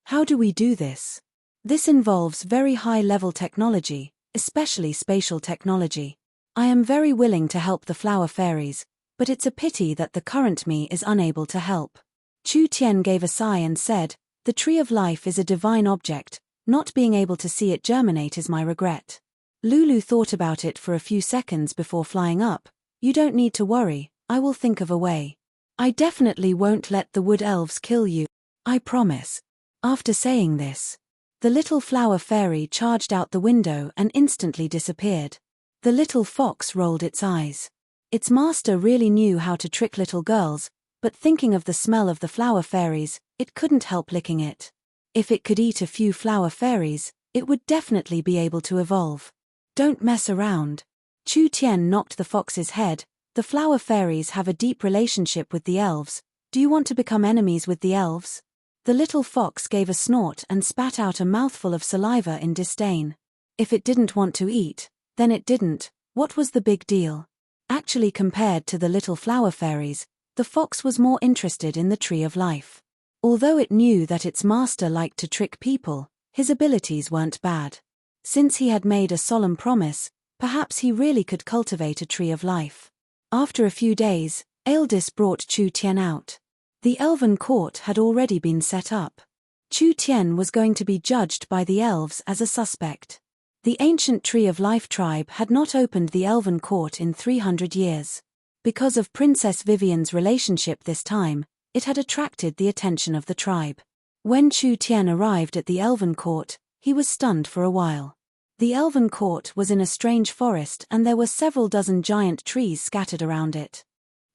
How do we do this? This involves very high-level technology, especially spatial technology. I am very willing to help the flower fairies, but it's a pity that the current me is unable to help. Chu Tian gave a sigh and said, "The tree of life is a divine object. Not being able to see it germinate is my regret." Lulu thought about it for a few seconds before flying up. "You don't need to worry, I will think of a way. I definitely won't let the wood elves kill you. I promise." After saying this, the little flower fairy charged out the window and instantly disappeared. The little fox rolled its eyes. Its master really knew how to trick little girls, but thinking of the smell of the flower fairies, it couldn't help licking it. If it could eat a few flower fairies, it would definitely be able to evolve. "Don't mess around." Chu Tian knocked the fox's head. "The flower fairies have a deep relationship with the elves. Do you want to become enemies with the elves?" The little fox gave a snort and spat out a mouthful of saliva in disdain. If it didn't want to eat, then it didn't. What was the big deal? Actually, compared to the little flower fairies, the fox was more interested in the tree of life. Although it knew that its master liked to trick people, his abilities weren't bad. Since he had made a solemn promise, perhaps he really could cultivate a tree of life. After a few days, Aildis brought Chu Tian out. The elven court had already been set up. Chu Tian was going to be judged by the elves as a suspect. The ancient Tree of Life tribe had not opened the elven court in 300 years. Because of Princess Vivian's relationship this time, it had attracted the attention of the tribe. When Chu Tian arrived at the elven court, he was stunned for a while. The elven court was in a strange forest and there were several dozen giant trees scattered around it.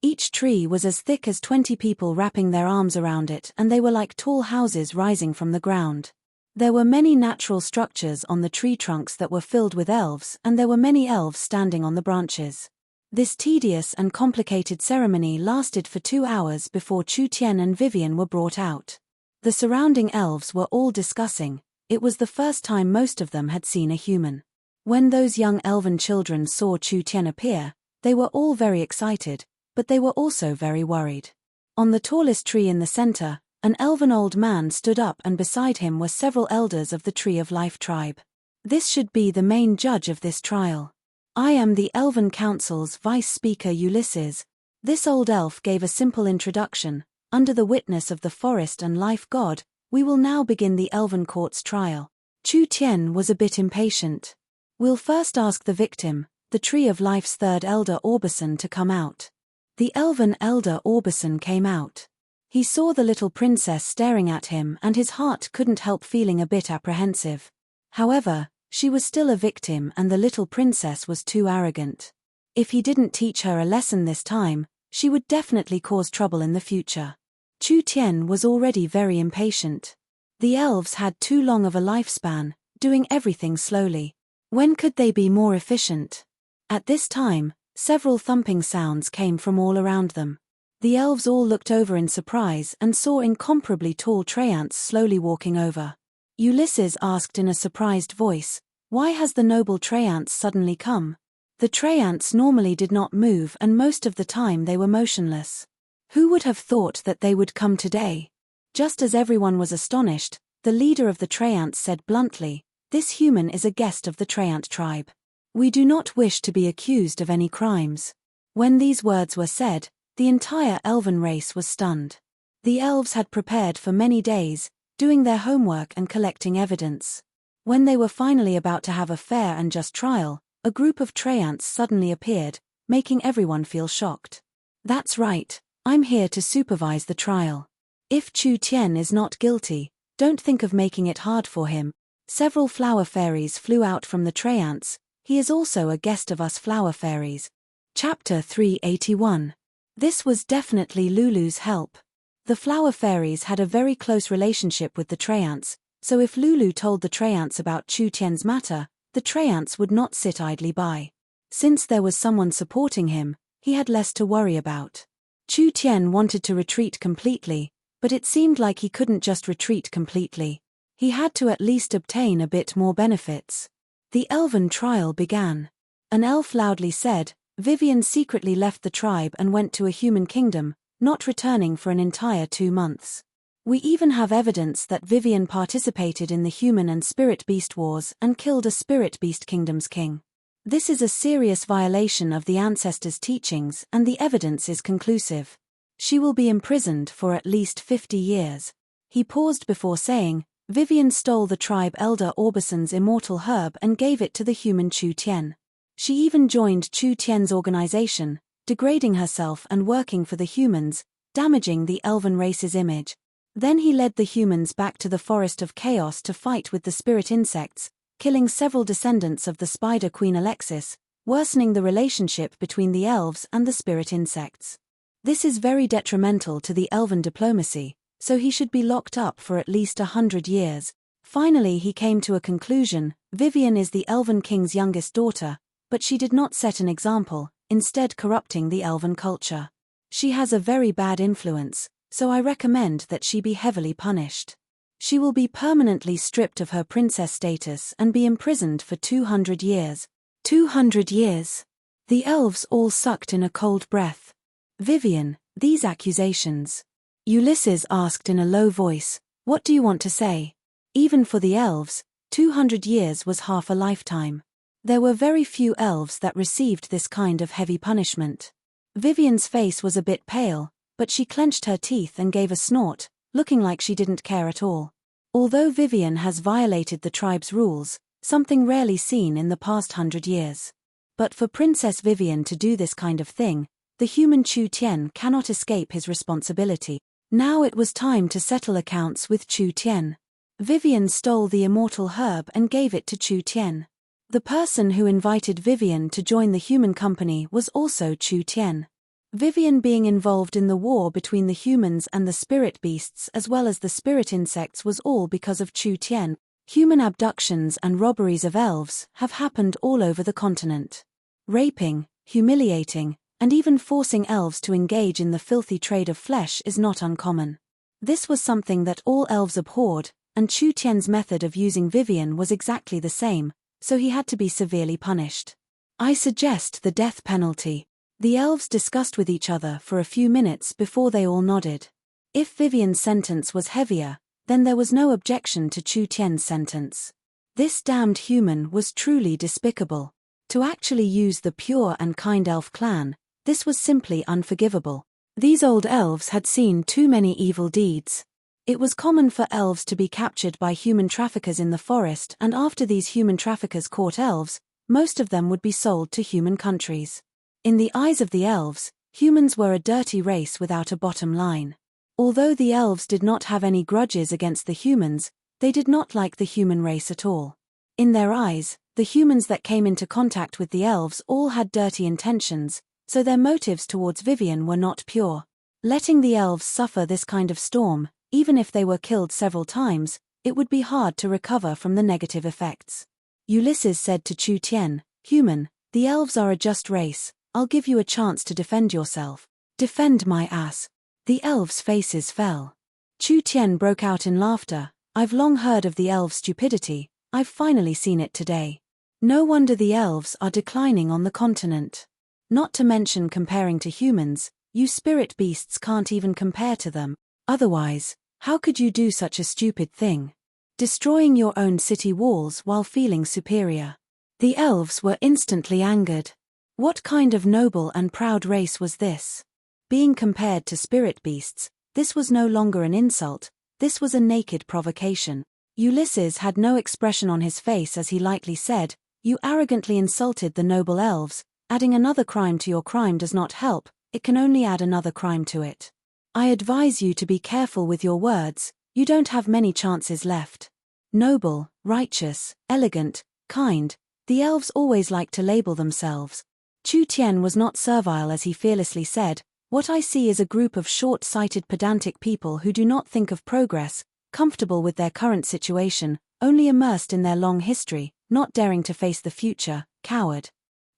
Each tree was as thick as 20 people wrapping their arms around it, and they were like tall houses rising from the ground. There were many natural structures on the tree trunks that were filled with elves, and there were many elves standing on the branches. This tedious and complicated ceremony lasted for 2 hours before Chu Tian and Vivian were brought out. The surrounding elves were all discussing. It was the first time most of them had seen a human. When those young elven children saw Chu Tian appear, they were all very excited, but they were also very worried. On the tallest tree in the center, an elven old man stood up, and beside him were several elders of the Tree of Life tribe. "This should be the main judge of this trial. I am the Elven Council's Vice Speaker Ulysses." This old elf gave a simple introduction. "Under the witness of the forest and life god, we will now begin the Elven Court's trial." Chu Tian was a bit impatient. "We'll first ask the victim, the Tree of Life's third elder Orbison, to come out." The elven elder Orbison came out. He saw the little princess staring at him and his heart couldn't help feeling a bit apprehensive. However, she was still a victim and the little princess was too arrogant. If he didn't teach her a lesson this time, she would definitely cause trouble in the future. Chu Tian was already very impatient. The elves had too long of a lifespan, doing everything slowly. When could they be more efficient? At this time, several thumping sounds came from all around them. The elves all looked over in surprise and saw incomparably tall treants slowly walking over. Ulysses asked in a surprised voice, "Why has the noble treants suddenly come?" The treants normally did not move and most of the time they were motionless. Who would have thought that they would come today? Just as everyone was astonished, the leader of the treants said bluntly, "This human is a guest of the treant tribe. We do not wish to be accused of any crimes." When these words were said, the entire elven race was stunned. The elves had prepared for many days, doing their homework and collecting evidence. When they were finally about to have a fair and just trial, a group of treants suddenly appeared, making everyone feel shocked. "That's right, I'm here to supervise the trial. If Chu Tian is not guilty, don't think of making it hard for him." Several flower fairies flew out from the treants. "He is also a guest of us flower fairies." Chapter 381. This was definitely Lulu's help. The flower fairies had a very close relationship with the treants, so if Lulu told the treants about Chu Tian's matter, the treants would not sit idly by. Since there was someone supporting him, he had less to worry about. Chu Tian wanted to retreat completely, but it seemed like he couldn't just retreat completely. He had to at least obtain a bit more benefits. The elven trial began. An elf loudly said, Vivian secretly left the tribe and went to a human kingdom, not returning for an entire 2 months. We even have evidence that Vivian participated in the human and spirit beast wars and killed a spirit beast kingdom's king. This is a serious violation of the ancestors' teachings, and the evidence is conclusive. She will be imprisoned for at least 50 years. He paused before saying, Vivian stole the tribe elder Orbison's immortal herb and gave it to the human Chu Tien. She even joined Chu Tien's organization, degrading herself and working for the humans, damaging the elven race's image. Then he led the humans back to the Forest of Chaos to fight with the spirit insects, killing several descendants of the Spider Queen Alexis, worsening the relationship between the elves and the spirit insects. This is very detrimental to the elven diplomacy, so he should be locked up for at least 100 years. Finally he came to a conclusion. Vivian is the Elven King's youngest daughter, but she did not set an example, instead corrupting the elven culture. She has a very bad influence, so I recommend that she be heavily punished. She will be permanently stripped of her princess status and be imprisoned for 200 years. 200 years. The elves all sucked in a cold breath. Vivian, these accusations. Ulysses asked in a low voice, what do you want to say? Even for the elves, 200 years was half a lifetime. There were very few elves that received this kind of heavy punishment. Vivian's face was a bit pale, but she clenched her teeth and gave a snort, looking like she didn't care at all. Although Vivian has violated the tribe's rules, something rarely seen in the past 100 years. But for Princess Vivian to do this kind of thing, the human Chu Tien cannot escape his responsibility. Now it was time to settle accounts with Chu Tien. Vivian stole the immortal herb and gave it to Chu Tien. The person who invited Vivian to join the human company was also Chu Tien. Vivian being involved in the war between the humans and the spirit beasts as well as the spirit insects was all because of Chu Tien. Human abductions and robberies of elves have happened all over the continent. Raping, humiliating, and even forcing elves to engage in the filthy trade of flesh is not uncommon. This was something that all elves abhorred, and Chu Tien's method of using Vivian was exactly the same, so he had to be severely punished. I suggest the death penalty. The elves discussed with each other for a few minutes before they all nodded. If Vivian's sentence was heavier, then there was no objection to Chu Tien's sentence. This damned human was truly despicable. To actually use the pure and kind elf clan, this was simply unforgivable. These old elves had seen too many evil deeds. It was common for elves to be captured by human traffickers in the forest, and after these human traffickers caught elves, most of them would be sold to human countries. In the eyes of the elves, humans were a dirty race without a bottom line. Although the elves did not have any grudges against the humans, they did not like the human race at all. In their eyes, the humans that came into contact with the elves all had dirty intentions, so their motives towards Vivian were not pure. Letting the elves suffer this kind of storm, even if they were killed several times, it would be hard to recover from the negative effects. Ulysses said to Chu Tien, Human, the elves are a just race, I'll give you a chance to defend yourself. Defend my ass. The elves' faces fell. Chu Tien broke out in laughter. I've long heard of the elves' stupidity, I've finally seen it today. No wonder the elves are declining on the continent. Not to mention comparing to humans, you spirit beasts can't even compare to them. Otherwise, how could you do such a stupid thing? Destroying your own city walls while feeling superior. The elves were instantly angered. What kind of noble and proud race was this? Being compared to spirit beasts, this was no longer an insult, this was a naked provocation. Ulysses had no expression on his face as he lightly said, You arrogantly insulted the noble elves. Adding another crime to your crime does not help, it can only add another crime to it. I advise you to be careful with your words, you don't have many chances left. Noble, righteous, elegant, kind, the elves always like to label themselves. Chu Tien was not servile as he fearlessly said, What I see is a group of short-sighted pedantic people who do not think of progress, comfortable with their current situation, only immersed in their long history, not daring to face the future, coward.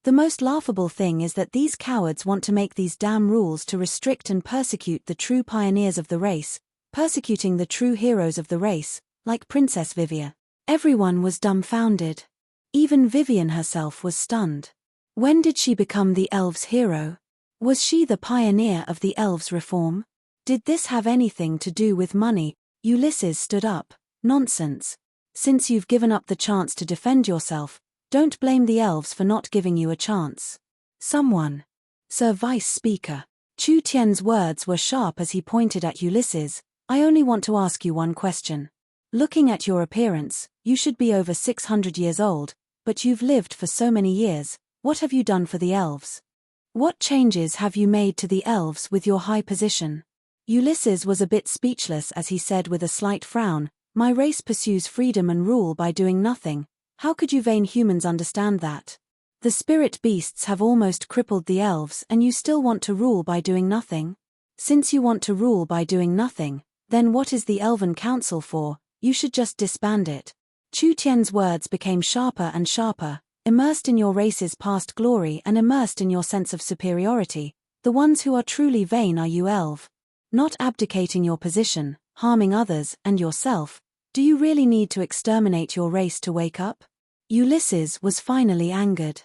The most laughable thing is that these cowards want to make these damn rules to restrict and persecute the true pioneers of the race, persecuting the true heroes of the race, like Princess Vivian. Everyone was dumbfounded. Even Vivian herself was stunned. When did she become the elves' hero? Was she the pioneer of the elves' reform? Did this have anything to do with money? Ulysses stood up. Nonsense. Since you've given up the chance to defend yourself, don't blame the elves for not giving you a chance. Someone. Sir Vice Speaker. Chu Tian's words were sharp as he pointed at Ulysses. I only want to ask you one question. Looking at your appearance, you should be over 600 years old, but you've lived for so many years. What have you done for the elves? What changes have you made to the elves with your high position? Ulysses was a bit speechless as he said with a slight frown, my race pursues freedom and rule by doing nothing. How could you vain humans understand that? The spirit beasts have almost crippled the elves and you still want to rule by doing nothing? Since you want to rule by doing nothing, then what is the Elven Council for? You should just disband it. Chu Tian's words became sharper and sharper, immersed in your race's past glory and immersed in your sense of superiority. The ones who are truly vain are you elf. Not abdicating your position, harming others and yourself. Do you really need to exterminate your race to wake up? Ulysses was finally angered.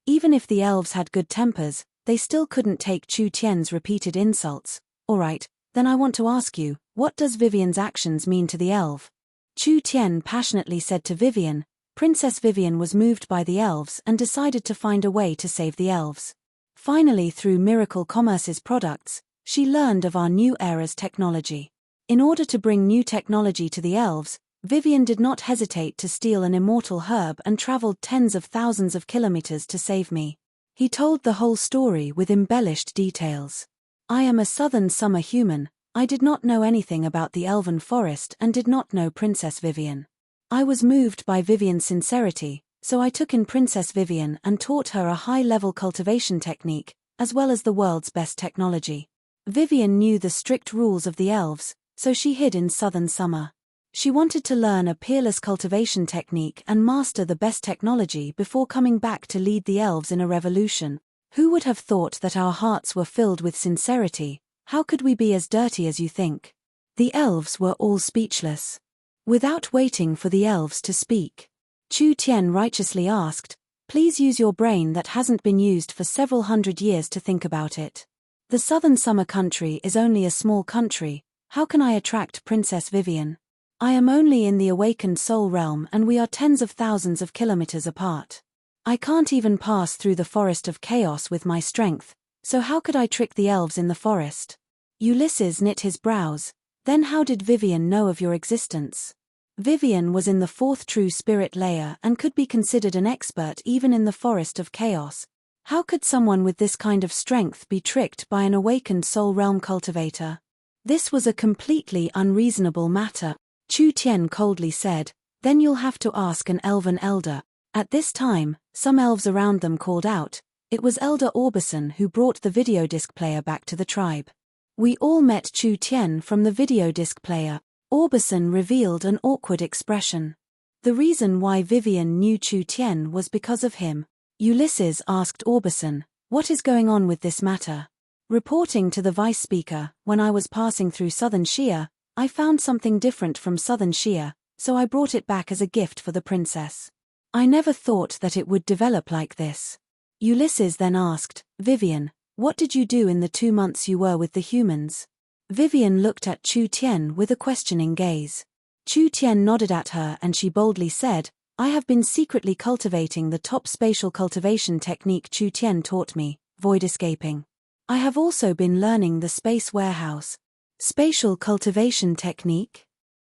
Even if the elves had good tempers, they still couldn't take Chu Tian's repeated insults. Alright, then I want to ask you, what does Vivian's actions mean to the elf? Chu Tian passionately said to Vivian. Princess Vivian was moved by the elves and decided to find a way to save the elves. Finally, through Miracle Commerce's products, she learned of our new era's technology. In order to bring new technology to the elves, Vivian did not hesitate to steal an immortal herb and traveled tens of thousands of kilometers to save me. He told the whole story with embellished details. I am a southern summer human. I did not know anything about the elven forest and did not know Princess Vivian. I was moved by Vivian's sincerity, so I took in Princess Vivian and taught her a high-level cultivation technique, as well as the world's best technology. Vivian knew the strict rules of the elves, so she hid in southern summer. She wanted to learn a peerless cultivation technique and master the best technology before coming back to lead the elves in a revolution. Who would have thought that our hearts were filled with sincerity? How could we be as dirty as you think? The elves were all speechless. Without waiting for the elves to speak, Chu Tian righteously asked, please use your brain that hasn't been used for several hundred years to think about it. The southern summer country is only a small country. How can I attract Princess Vivian? I am only in the awakened soul realm and we are tens of thousands of kilometers apart. I can't even pass through the forest of chaos with my strength, so how could I trick the elves in the forest? Ulysses knit his brows. Then how did Vivian know of your existence? Vivian was in the fourth true spirit layer and could be considered an expert even in the forest of chaos. How could someone with this kind of strength be tricked by an awakened soul realm cultivator? This was a completely unreasonable matter. Chu Tian coldly said, then you'll have to ask an elven elder. At this time, some elves around them called out. It was Elder Orbison who brought the video disc player back to the tribe. We all met Chu Tian from the video disc player. Orbison revealed an awkward expression. The reason why Vivian knew Chu Tian was because of him. Ulysses asked Orbison, what is going on with this matter? Reporting to the vice speaker, when I was passing through southern Shia, I found something different from southern Shia, so I brought it back as a gift for the princess. I never thought that it would develop like this. Ulysses then asked, Vivian, what did you do in the 2 months you were with the humans? Vivian looked at Chu Tian with a questioning gaze. Chu Tian nodded at her and she boldly said, I have been secretly cultivating the top spatial cultivation technique Chu Tian taught me, void escaping. I have also been learning the space warehouse. Spatial cultivation technique?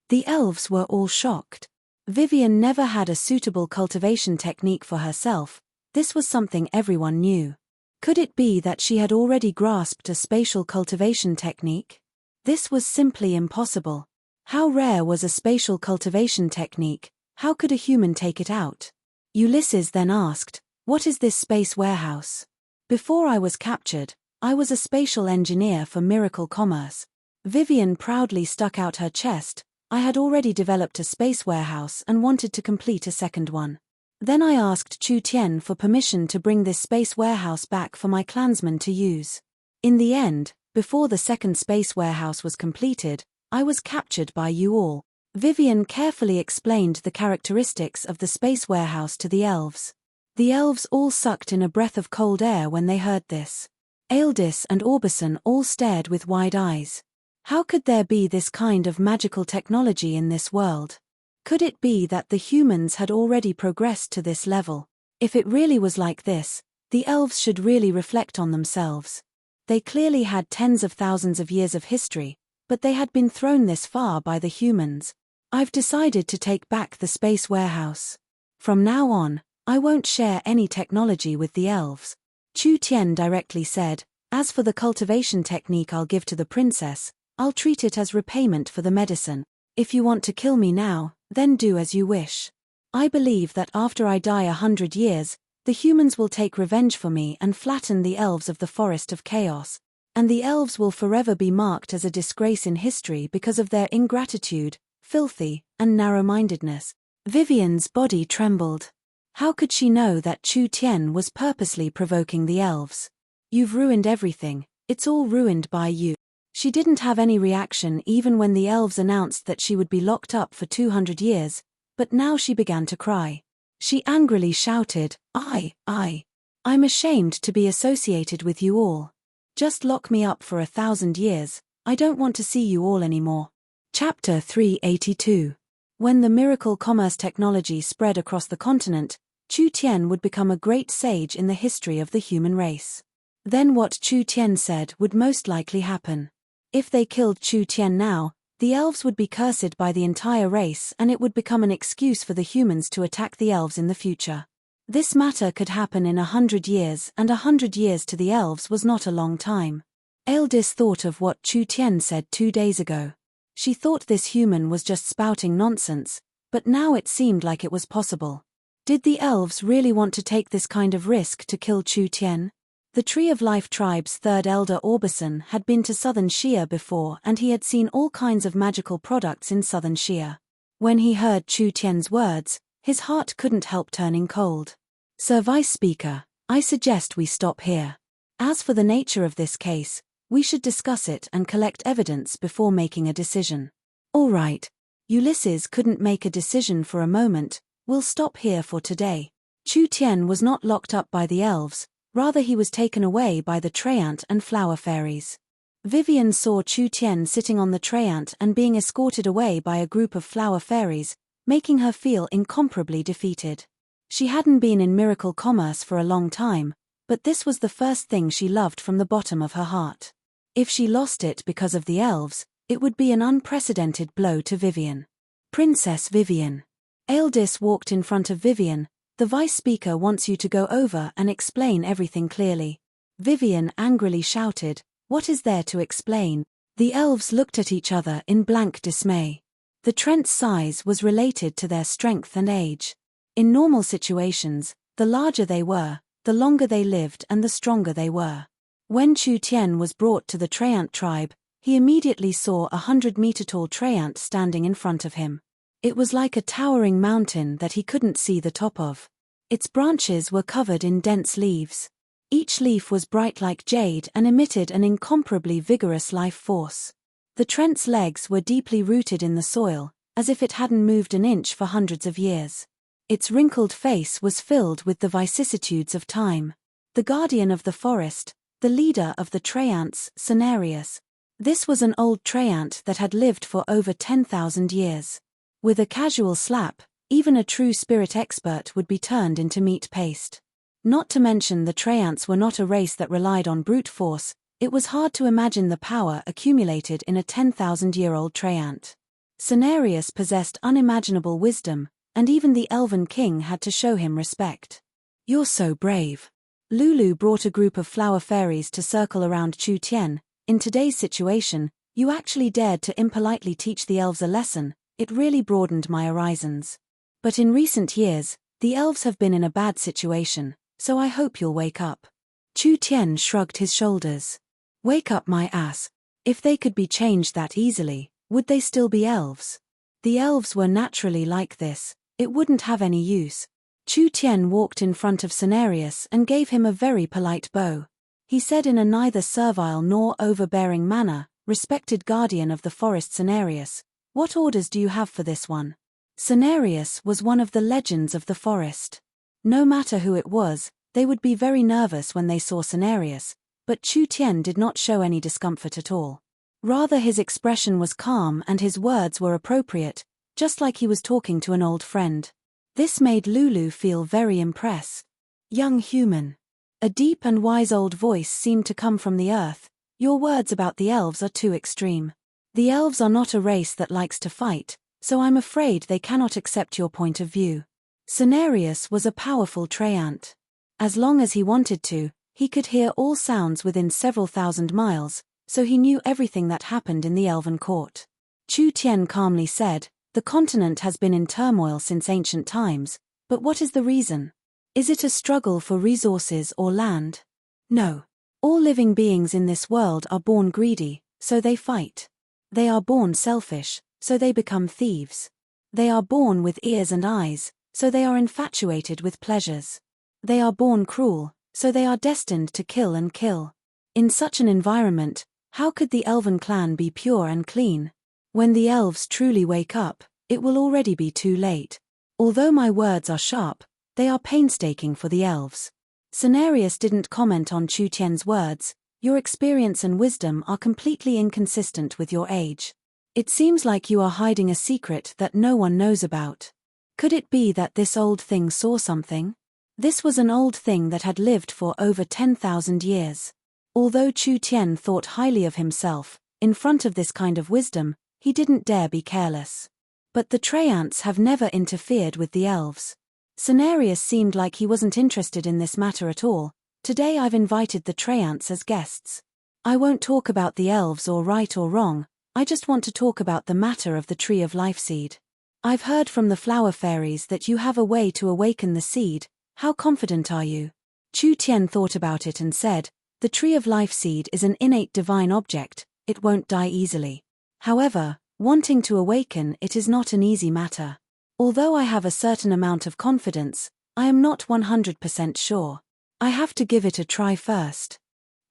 The elves were all shocked. Vivian never had a suitable cultivation technique for herself. This was something everyone knew. Could it be that she had already grasped a spatial cultivation technique? This was simply impossible. How rare was a spatial cultivation technique? How could a human take it out? Ulysses then asked, what is this space warehouse? Before I was captured, I was a spatial engineer for Miracle Commerce. Vivian proudly stuck out her chest. I had already developed a space warehouse and wanted to complete a second one. Then I asked Chu Tian for permission to bring this space warehouse back for my clansmen to use. In the end, before the second space warehouse was completed, I was captured by you all. Vivian carefully explained the characteristics of the space warehouse to the elves. The elves all sucked in a breath of cold air when they heard this. Aeldis and Orbison all stared with wide eyes. How could there be this kind of magical technology in this world? Could it be that the humans had already progressed to this level? If it really was like this, the elves should really reflect on themselves. They clearly had tens of thousands of years of history, but they had been thrown this far by the humans. I've decided to take back the space warehouse. From now on, I won't share any technology with the elves. Chu Tian directly said, as for the cultivation technique I'll give to the princess, I'll treat it as repayment for the medicine. If you want to kill me now, then do as you wish. I believe that after I die 100 years, the humans will take revenge for me and flatten the elves of the Forest of Chaos. And the elves will forever be marked as a disgrace in history because of their ingratitude, filthy, and narrow-mindedness. Vivian's body trembled. How could she know that Chu Tian was purposely provoking the elves? You've ruined everything, it's all ruined by you. She didn't have any reaction even when the elves announced that she would be locked up for 200 years, but now she began to cry. She angrily shouted, I'm ashamed to be associated with you all. Just lock me up for 1,000 years, I don't want to see you all anymore. Chapter 382. When the miracle commerce technology spread across the continent, Chu Tian would become a great sage in the history of the human race. Then what Chu Tian said would most likely happen. If they killed Chu Tian now, the elves would be cursed by the entire race and it would become an excuse for the humans to attack the elves in the future. This matter could happen in 100 years, and 100 years to the elves was not a long time. Aeldis thought of what Chu Tian said 2 days ago. She thought this human was just spouting nonsense, but now it seemed like it was possible. Did the elves really want to take this kind of risk to kill Chu Tian? The Tree of Life tribe's third elder Orbison had been to southern Xia before and he had seen all kinds of magical products in southern Xia. When he heard Chu Tian's words, his heart couldn't help turning cold. Sir Vice Speaker, I suggest we stop here. As for the nature of this case, we should discuss it and collect evidence before making a decision. All right. Ulysses couldn't make a decision for a moment, we'll stop here for today. Chu Tian was not locked up by the elves, rather he was taken away by the Treant and flower fairies. Vivian saw Chu Tian sitting on the Treant and being escorted away by a group of flower fairies, making her feel incomparably defeated. She hadn't been in miracle commerce for a long time, but this was the first thing she loved from the bottom of her heart. If she lost it because of the elves, it would be an unprecedented blow to Vivian. Princess Vivian. Aeldis walked in front of Vivian. The Vice Speaker wants you to go over and explain everything clearly. Vivian angrily shouted, what is there to explain? The elves looked at each other in blank dismay. The Trent's size was related to their strength and age. In normal situations, the larger they were, the longer they lived and the stronger they were. When Chu Tian was brought to the Treant tribe, he immediately saw a 100-meter-tall Treant standing in front of him. It was like a towering mountain that he couldn't see the top of. Its branches were covered in dense leaves. Each leaf was bright like jade and emitted an incomparably vigorous life force. The Trent's legs were deeply rooted in the soil, as if it hadn't moved an inch for hundreds of years. Its wrinkled face was filled with the vicissitudes of time. The guardian of the forest, the leader of the Treants, Cenarius. This was an old Treant that had lived for over 10,000 years. With a casual slap, even a true spirit expert would be turned into meat paste. Not to mention the Treants were not a race that relied on brute force, it was hard to imagine the power accumulated in a 10,000-year-old Treant. Cenarius possessed unimaginable wisdom, and even the Elven King had to show him respect. You're so brave. Lulu brought a group of flower fairies to circle around Chu Tian. In today's situation, you actually dared to impolitely teach the elves a lesson. It really broadened my horizons. But in recent years, the elves have been in a bad situation, so I hope you'll wake up. Chu Tian shrugged his shoulders. Wake up my ass. If they could be changed that easily, would they still be elves? The elves were naturally like this, it wouldn't have any use. Chu Tian walked in front of Cenarius and gave him a very polite bow. He said in a neither servile nor overbearing manner, respected guardian of the forest Cenarius, What orders do you have for this one? Cenarius was one of the legends of the forest. No matter who it was, they would be very nervous when they saw Cenarius, but Chu Tian did not show any discomfort at all. Rather, his expression was calm and his words were appropriate, just like he was talking to an old friend. This made Lulu feel very impressed. Young human. A deep and wise old voice seemed to come from the earth. Your words about the elves are too extreme. The elves are not a race that likes to fight, so I'm afraid they cannot accept your point of view. Cenarius was a powerful treant. As long as he wanted to, he could hear all sounds within several thousand miles, so he knew everything that happened in the elven court. Chu Tian calmly said, "The continent has been in turmoil since ancient times, but what is the reason? Is it a struggle for resources or land? No. All living beings in this world are born greedy, so they fight. They are born selfish, so they become thieves. They are born with ears and eyes, so they are infatuated with pleasures. They are born cruel, so they are destined to kill and kill. In such an environment, how could the elven clan be pure and clean? When the elves truly wake up, it will already be too late. Although my words are sharp, they are painstaking for the elves." Cenarius didn't comment on Chu Tian's words. "Your experience and wisdom are completely inconsistent with your age. It seems like you are hiding a secret that no one knows about. Could it be that this old thing saw something?" This was an old thing that had lived for over 10,000 years. Although Chu Tian thought highly of himself, in front of this kind of wisdom, he didn't dare be careless. But the treants have never interfered with the elves. Cenarius seemed like he wasn't interested in this matter at all. "Today I've invited the treants as guests. I won't talk about the elves or right or wrong, I just want to talk about the matter of the tree of life seed. I've heard from the flower fairies that you have a way to awaken the seed. How confident are you?" Chu Tian thought about it and said, "The tree of life seed is an innate divine object, it won't die easily. However, wanting to awaken it is not an easy matter. Although I have a certain amount of confidence, I am not 100% sure. I have to give it a try first."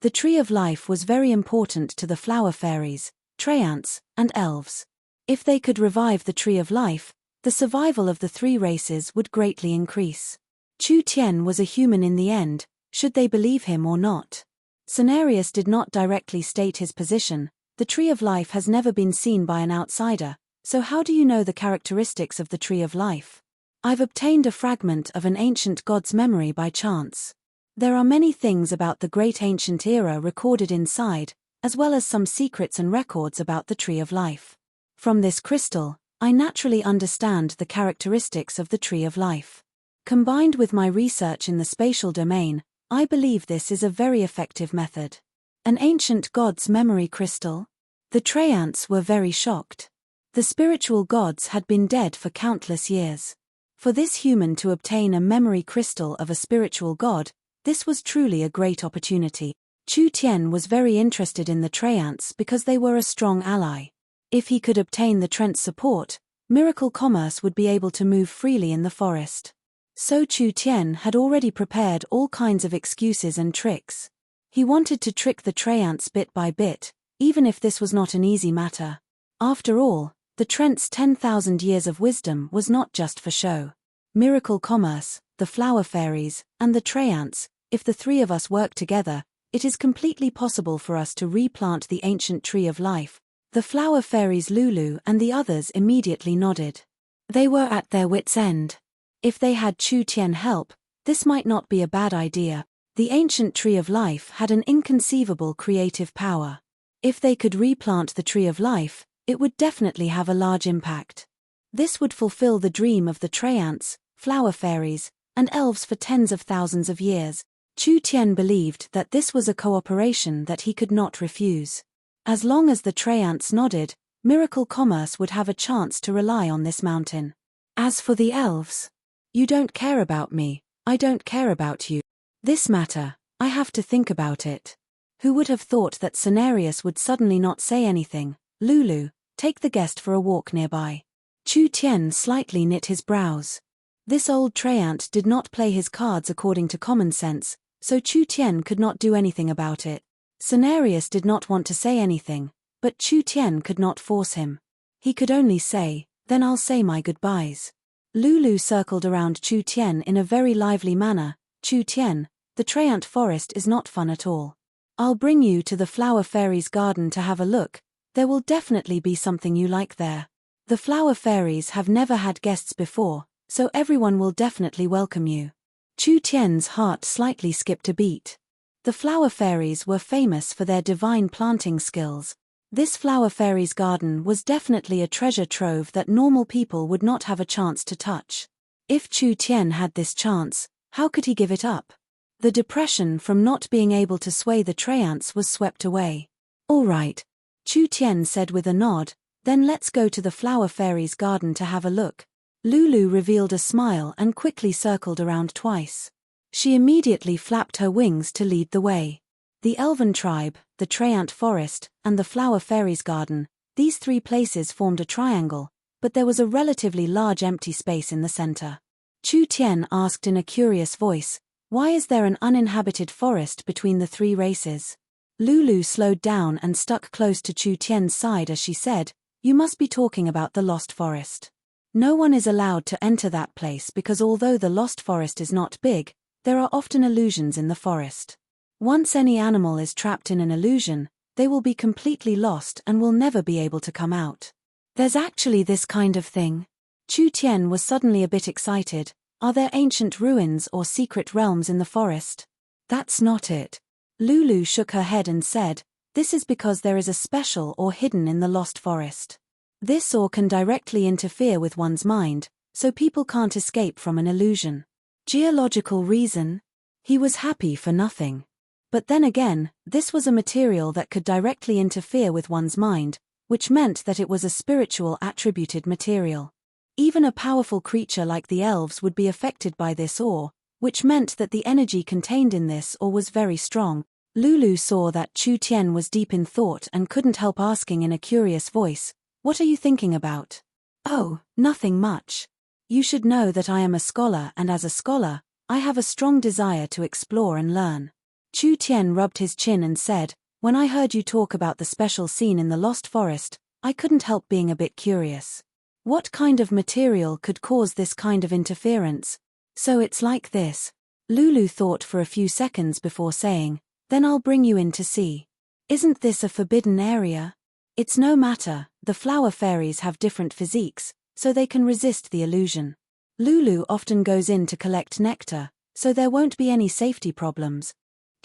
The tree of life was very important to the flower fairies, treants, and elves. If they could revive the tree of life, the survival of the three races would greatly increase. Chu Tian was a human in the end, should they believe him or not? Cenarius did not directly state his position. The tree of life has never been seen by an outsider, so how do you know the characteristics of the tree of life? I've obtained a fragment of an ancient god's memory by chance. There are many things about the great ancient era recorded inside, as well as some secrets and records about the tree of life. From this crystal, I naturally understand the characteristics of the tree of life. Combined with my research in the spatial domain, I believe this is a very effective method. An ancient god's memory crystal? The treants were very shocked. The spiritual gods had been dead for countless years. For this human to obtain a memory crystal of a spiritual god, this was truly a great opportunity. Chu Tian was very interested in the treants because they were a strong ally. If he could obtain the Trent's support, miracle commerce would be able to move freely in the forest. So Chu Tian had already prepared all kinds of excuses and tricks. He wanted to trick the treants bit by bit, even if this was not an easy matter. After all, the Trent's 10,000 years of wisdom was not just for show. Miracle commerce, the flower fairies, and the treants, if the three of us work together, it is completely possible for us to replant the ancient tree of life. The flower fairies Lulu and the others immediately nodded. They were at their wits' end. If they had Chu Tian help, this might not be a bad idea. The ancient tree of life had an inconceivable creative power. If they could replant the tree of life, it would definitely have a large impact. This would fulfill the dream of the treants, flower fairies, and elves for tens of thousands of years. Chu Tian believed that this was a cooperation that he could not refuse. As long as the treants nodded, miracle commerce would have a chance to rely on this mountain. As for the elves, "You don't care about me, I don't care about you. This matter, I have to think about it." Who would have thought that Cenarius would suddenly not say anything? "Lulu, take the guest for a walk nearby." Chu Tian slightly knit his brows. This old treant did not play his cards according to common sense, so Chu Tian could not do anything about it. Cenarius did not want to say anything, but Chu Tian could not force him. He could only say, "Then I'll say my goodbyes." Lulu circled around Chu Tian in a very lively manner. "Chu Tian, the Treant forest is not fun at all. I'll bring you to the Flower Fairies' garden to have a look. There will definitely be something you like there. The Flower Fairies have never had guests before, so everyone will definitely welcome you." Chu Tian's heart slightly skipped a beat. The Flower Fairies were famous for their divine planting skills. This Flower Fairies' garden was definitely a treasure trove that normal people would not have a chance to touch. If Chu Tian had this chance, how could he give it up? The depression from not being able to sway the Treants was swept away. "All right," Chu Tian said with a nod, "then let's go to the Flower Fairies' garden to have a look." Lulu revealed a smile and quickly circled around twice. She immediately flapped her wings to lead the way. The Elven tribe, the Treant forest, and the Flower Fairies' garden, these three places formed a triangle, but there was a relatively large empty space in the center. Chu Tian asked in a curious voice, "Why is there an uninhabited forest between the three races?" Lulu slowed down and stuck close to Chu Tian's side as she said, "You must be talking about the Lost Forest. No one is allowed to enter that place because although the Lost Forest is not big, there are often illusions in the forest. Once any animal is trapped in an illusion, they will be completely lost and will never be able to come out." "There's actually this kind of thing?" Chu Tian was suddenly a bit excited. "Are there ancient ruins or secret realms in the forest?" "That's not it." Lulu shook her head and said, "This is because there is a special or hidden in the Lost Forest. This or can directly interfere with one's mind, so people can't escape from an illusion." Geological reason? He was happy for nothing. But then again, this was a material that could directly interfere with one's mind, which meant that it was a spiritual attributed material. Even a powerful creature like the elves would be affected by this ore, which meant that the energy contained in this ore was very strong. Lulu saw that Chu Tian was deep in thought and couldn't help asking in a curious voice, "What are you thinking about?" "Oh, nothing much. You should know that I am a scholar and as a scholar, I have a strong desire to explore and learn." Chu Tian rubbed his chin and said, "When I heard you talk about the special scene in the Lost Forest, I couldn't help being a bit curious. What kind of material could cause this kind of interference? So it's like this." Lulu thought for a few seconds before saying, "Then I'll bring you in to see. Isn't this a forbidden area?" "It's no matter, the Flower Fairies have different physiques, so they can resist the illusion. Lulu often goes in to collect nectar, so there won't be any safety problems."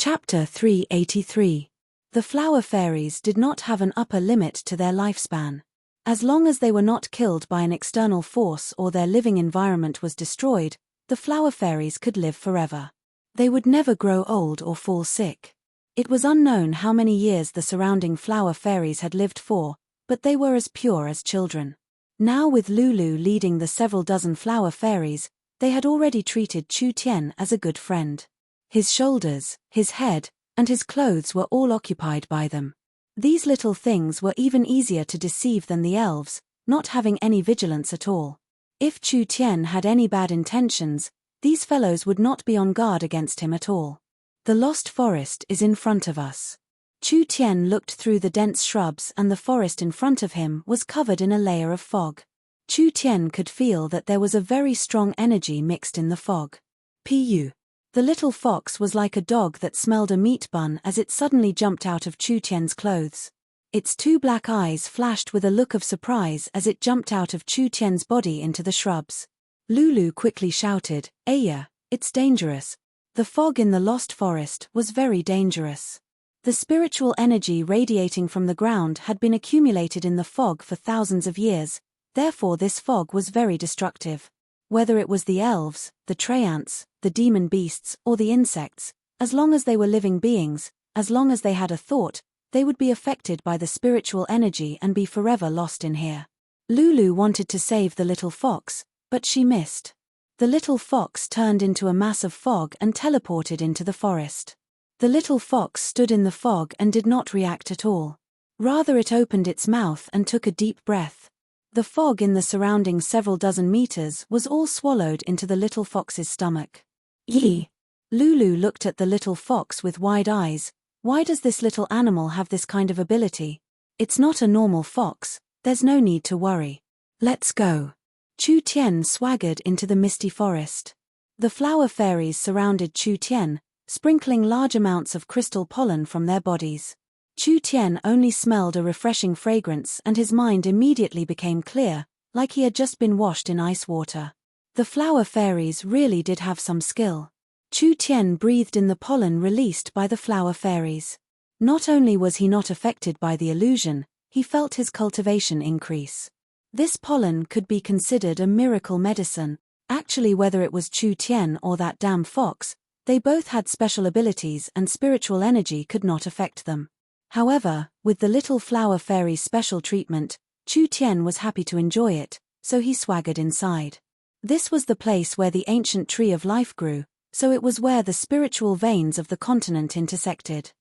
Chapter 383. The Flower Fairies did not have an upper limit to their lifespan. As long as they were not killed by an external force or their living environment was destroyed, the Flower Fairies could live forever. They would never grow old or fall sick. It was unknown how many years the surrounding Flower Fairies had lived for, but they were as pure as children. Now with Lulu leading the several dozen Flower Fairies, they had already treated Chu Tian as a good friend. His shoulders, his head, and his clothes were all occupied by them. These little things were even easier to deceive than the elves, not having any vigilance at all. If Chu Tian had any bad intentions, these fellows would not be on guard against him at all. "The Lost Forest is in front of us." Chu Tian looked through the dense shrubs and the forest in front of him was covered in a layer of fog. Chu Tian could feel that there was a very strong energy mixed in the fog. Pu. The little fox was like a dog that smelled a meat bun as it suddenly jumped out of Chu Tian's clothes. Its two black eyes flashed with a look of surprise as it jumped out of Chu Tian's body into the shrubs. Lulu quickly shouted, "Aya, it's dangerous." The fog in the Lost Forest was very dangerous. The spiritual energy radiating from the ground had been accumulated in the fog for thousands of years, therefore this fog was very destructive. Whether it was the elves, the Treants, the demon beasts, or the insects, as long as they were living beings, as long as they had a thought, they would be affected by the spiritual energy and be forever lost in here. Lulu wanted to save the little fox, but she missed. The little fox turned into a mass of fog and teleported into the forest. The little fox stood in the fog and did not react at all. Rather it opened its mouth and took a deep breath. The fog in the surrounding several dozen meters was all swallowed into the little fox's stomach. Yee! Lulu looked at the little fox with wide eyes. Why does this little animal have this kind of ability? It's not a normal fox, There's no need to worry. Let's go. Chu Tian swaggered into the misty forest. The flower fairies surrounded Chu Tian, sprinkling large amounts of crystal pollen from their bodies. Chu Tian only smelled a refreshing fragrance and his mind immediately became clear, like he had just been washed in ice water. The flower fairies really did have some skill. Chu Tian breathed in the pollen released by the flower fairies. Not only was he not affected by the illusion, he felt his cultivation increase. This pollen could be considered a miracle medicine. Actually, whether it was Chu Tian or that damn fox, they both had special abilities and spiritual energy could not affect them. However, with the little flower fairy's special treatment, Chu Tian was happy to enjoy it, so he swaggered inside. This was the place where the ancient tree of life grew, so it was where the spiritual veins of the continent intersected.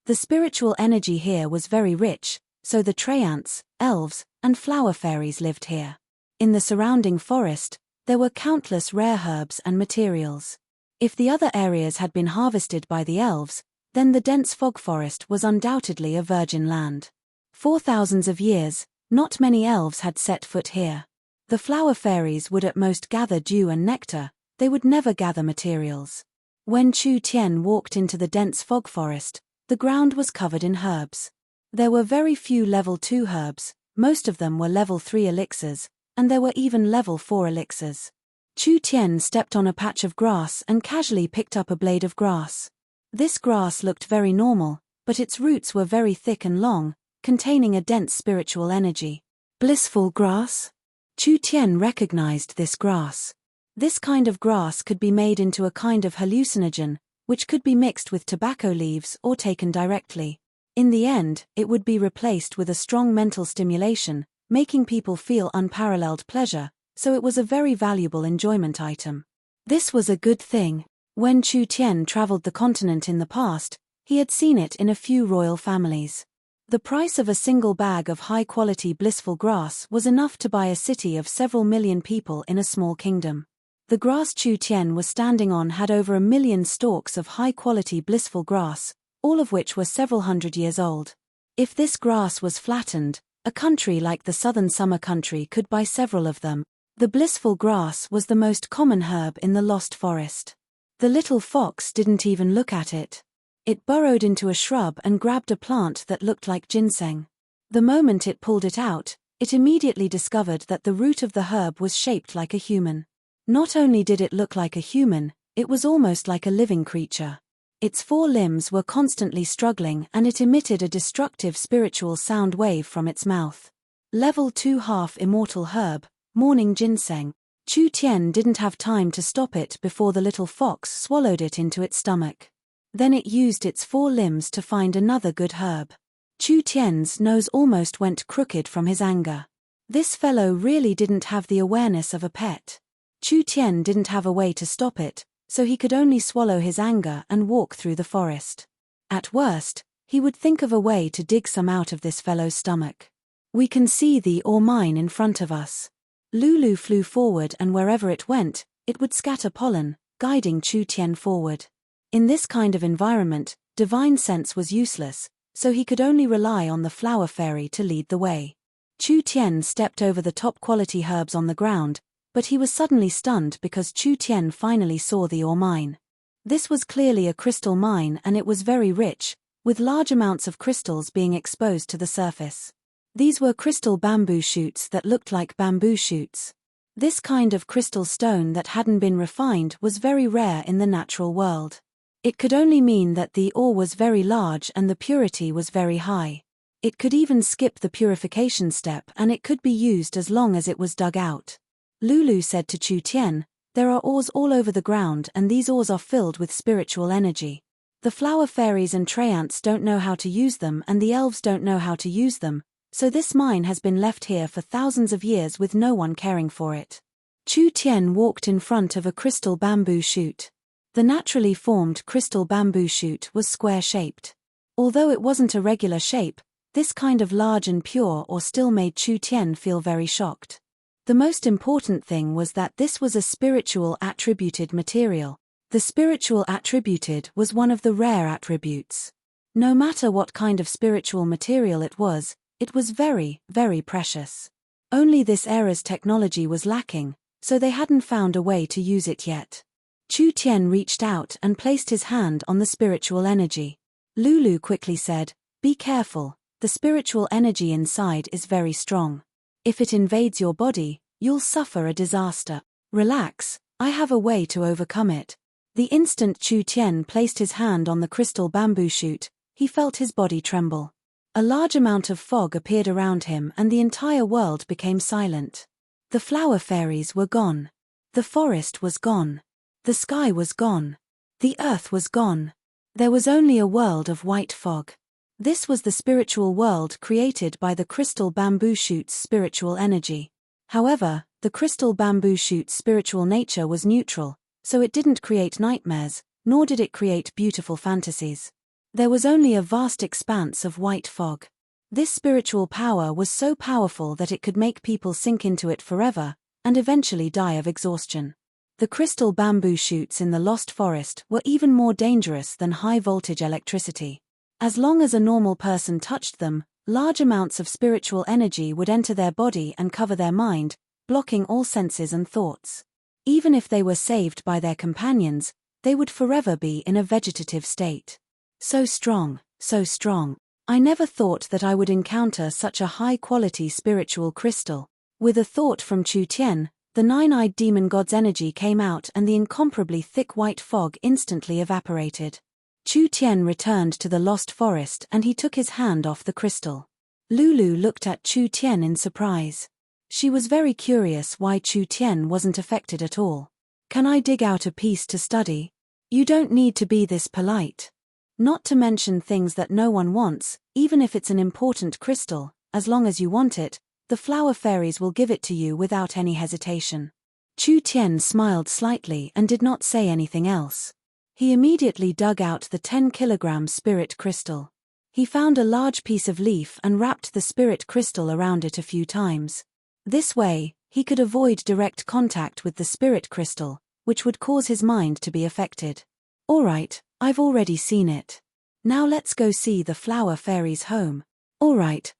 The spiritual energy here was very rich, so the Treants, elves, and flower fairies lived here. In the surrounding forest, there were countless rare herbs and materials. If the other areas had been harvested by the elves, then the dense fog forest was undoubtedly a virgin land. For thousands of years, not many elves had set foot here. The flower fairies would at most gather dew and nectar, they would never gather materials. When Chu Tian walked into the dense fog forest, the ground was covered in herbs. There were very few level 2 herbs, most of them were level 3 elixirs, and there were even level 4 elixirs. Chu Tian stepped on a patch of grass and casually picked up a blade of grass. This grass looked very normal, but its roots were very thick and long, containing a dense spiritual energy. Blissful grass? Chu Tian recognized this grass. This kind of grass could be made into a kind of hallucinogen, which could be mixed with tobacco leaves or taken directly. In the end, it would be replaced with a strong mental stimulation, making people feel unparalleled pleasure, so it was a very valuable enjoyment item. This was a good thing. When Chu Tian traveled the continent in the past, he had seen it in a few royal families. The price of a single bag of high-quality blissful grass was enough to buy a city of several million people in a small kingdom. The grass Chu Tian was standing on had over 1 million stalks of high-quality blissful grass, all of which were several hundred years old. If this grass was flattened, a country like the southern summer country could buy several of them. The blissful grass was the most common herb in the lost forest. The little fox didn't even look at it. It burrowed into a shrub and grabbed a plant that looked like ginseng. The moment it pulled it out, it immediately discovered that the root of the herb was shaped like a human. Not only did it look like a human, it was almost like a living creature. Its 4 limbs were constantly struggling and it emitted a destructive spiritual sound wave from its mouth. Level 2 half-immortal herb, morning ginseng. Chu Tian didn't have time to stop it before the little fox swallowed it into its stomach. Then it used its 4 limbs to find another good herb. Chu Tian's nose almost went crooked from his anger. This fellow really didn't have the awareness of a pet. Chu Tian didn't have a way to stop it, so he could only swallow his anger and walk through the forest. At worst, he would think of a way to dig some out of this fellow's stomach. We can see the or mine in front of us. Lulu flew forward and wherever it went, it would scatter pollen, guiding Chu Tian forward. In this kind of environment, divine sense was useless, so he could only rely on the flower fairy to lead the way. Chu Tian stepped over the top-quality herbs on the ground, but he was suddenly stunned because Chu Tian finally saw the ore mine. This was clearly a crystal mine and it was very rich, with large amounts of crystals being exposed to the surface. These were crystal bamboo shoots that looked like bamboo shoots. This kind of crystal stone that hadn't been refined was very rare in the natural world. It could only mean that the ore was very large and the purity was very high. It could even skip the purification step and it could be used as long as it was dug out. Lulu said to Chu Tian, "There are ores all over the ground and these ores are filled with spiritual energy. The flower fairies and Treants don't know how to use them and the elves don't know how to use them, so this mine has been left here for thousands of years with no one caring for it." Chu Tian walked in front of a crystal bamboo shoot. The naturally formed crystal bamboo shoot was square-shaped. Although it wasn't a regular shape, this kind of large and pure ore still made Chu Tian feel very shocked. The most important thing was that this was a spiritual attributed material. The spiritual attributed was one of the rare attributes. No matter what kind of spiritual material it was It was very, very precious. Only this era's technology was lacking, so they hadn't found a way to use it yet. Chu Tian reached out and placed his hand on the spiritual energy. Lulu quickly said, "Be careful, the spiritual energy inside is very strong. If it invades your body, you'll suffer a disaster. Relax, I have a way to overcome it." The instant Chu Tian placed his hand on the crystal bamboo shoot, he felt his body tremble. A large amount of fog appeared around him and the entire world became silent. The flower fairies were gone. The forest was gone. The sky was gone. The earth was gone. There was only a world of white fog. This was the spiritual world created by the crystal bamboo shoot's spiritual energy. However, the crystal bamboo shoot's spiritual nature was neutral, so it didn't create nightmares, nor did it create beautiful fantasies. There was only a vast expanse of white fog. This spiritual power was so powerful that it could make people sink into it forever, and eventually die of exhaustion. The crystal bamboo shoots in the Lost Forest were even more dangerous than high-voltage electricity. As long as a normal person touched them, large amounts of spiritual energy would enter their body and cover their mind, blocking all senses and thoughts. Even if they were saved by their companions, they would forever be in a vegetative state. So strong, so strong. I never thought that I would encounter such a high-quality spiritual crystal. With a thought from Chu Tian, the nine-eyed demon god's energy came out and the incomparably thick white fog instantly evaporated. Chu Tian returned to the Lost Forest and he took his hand off the crystal. Lulu looked at Chu Tian in surprise. She was very curious why Chu Tian wasn't affected at all. "Can I dig out a piece to study? You don't need to be this polite. Not to mention things that no one wants, even if it's an important crystal, as long as you want it, the flower fairies will give it to you without any hesitation." Chu Tian smiled slightly and did not say anything else. He immediately dug out the 10-kilogram spirit crystal. He found a large piece of leaf and wrapped the spirit crystal around it a few times. This way, he could avoid direct contact with the spirit crystal, which would cause his mind to be affected. "All right, I've already seen it. Now let's go see the flower fairies' home." All right.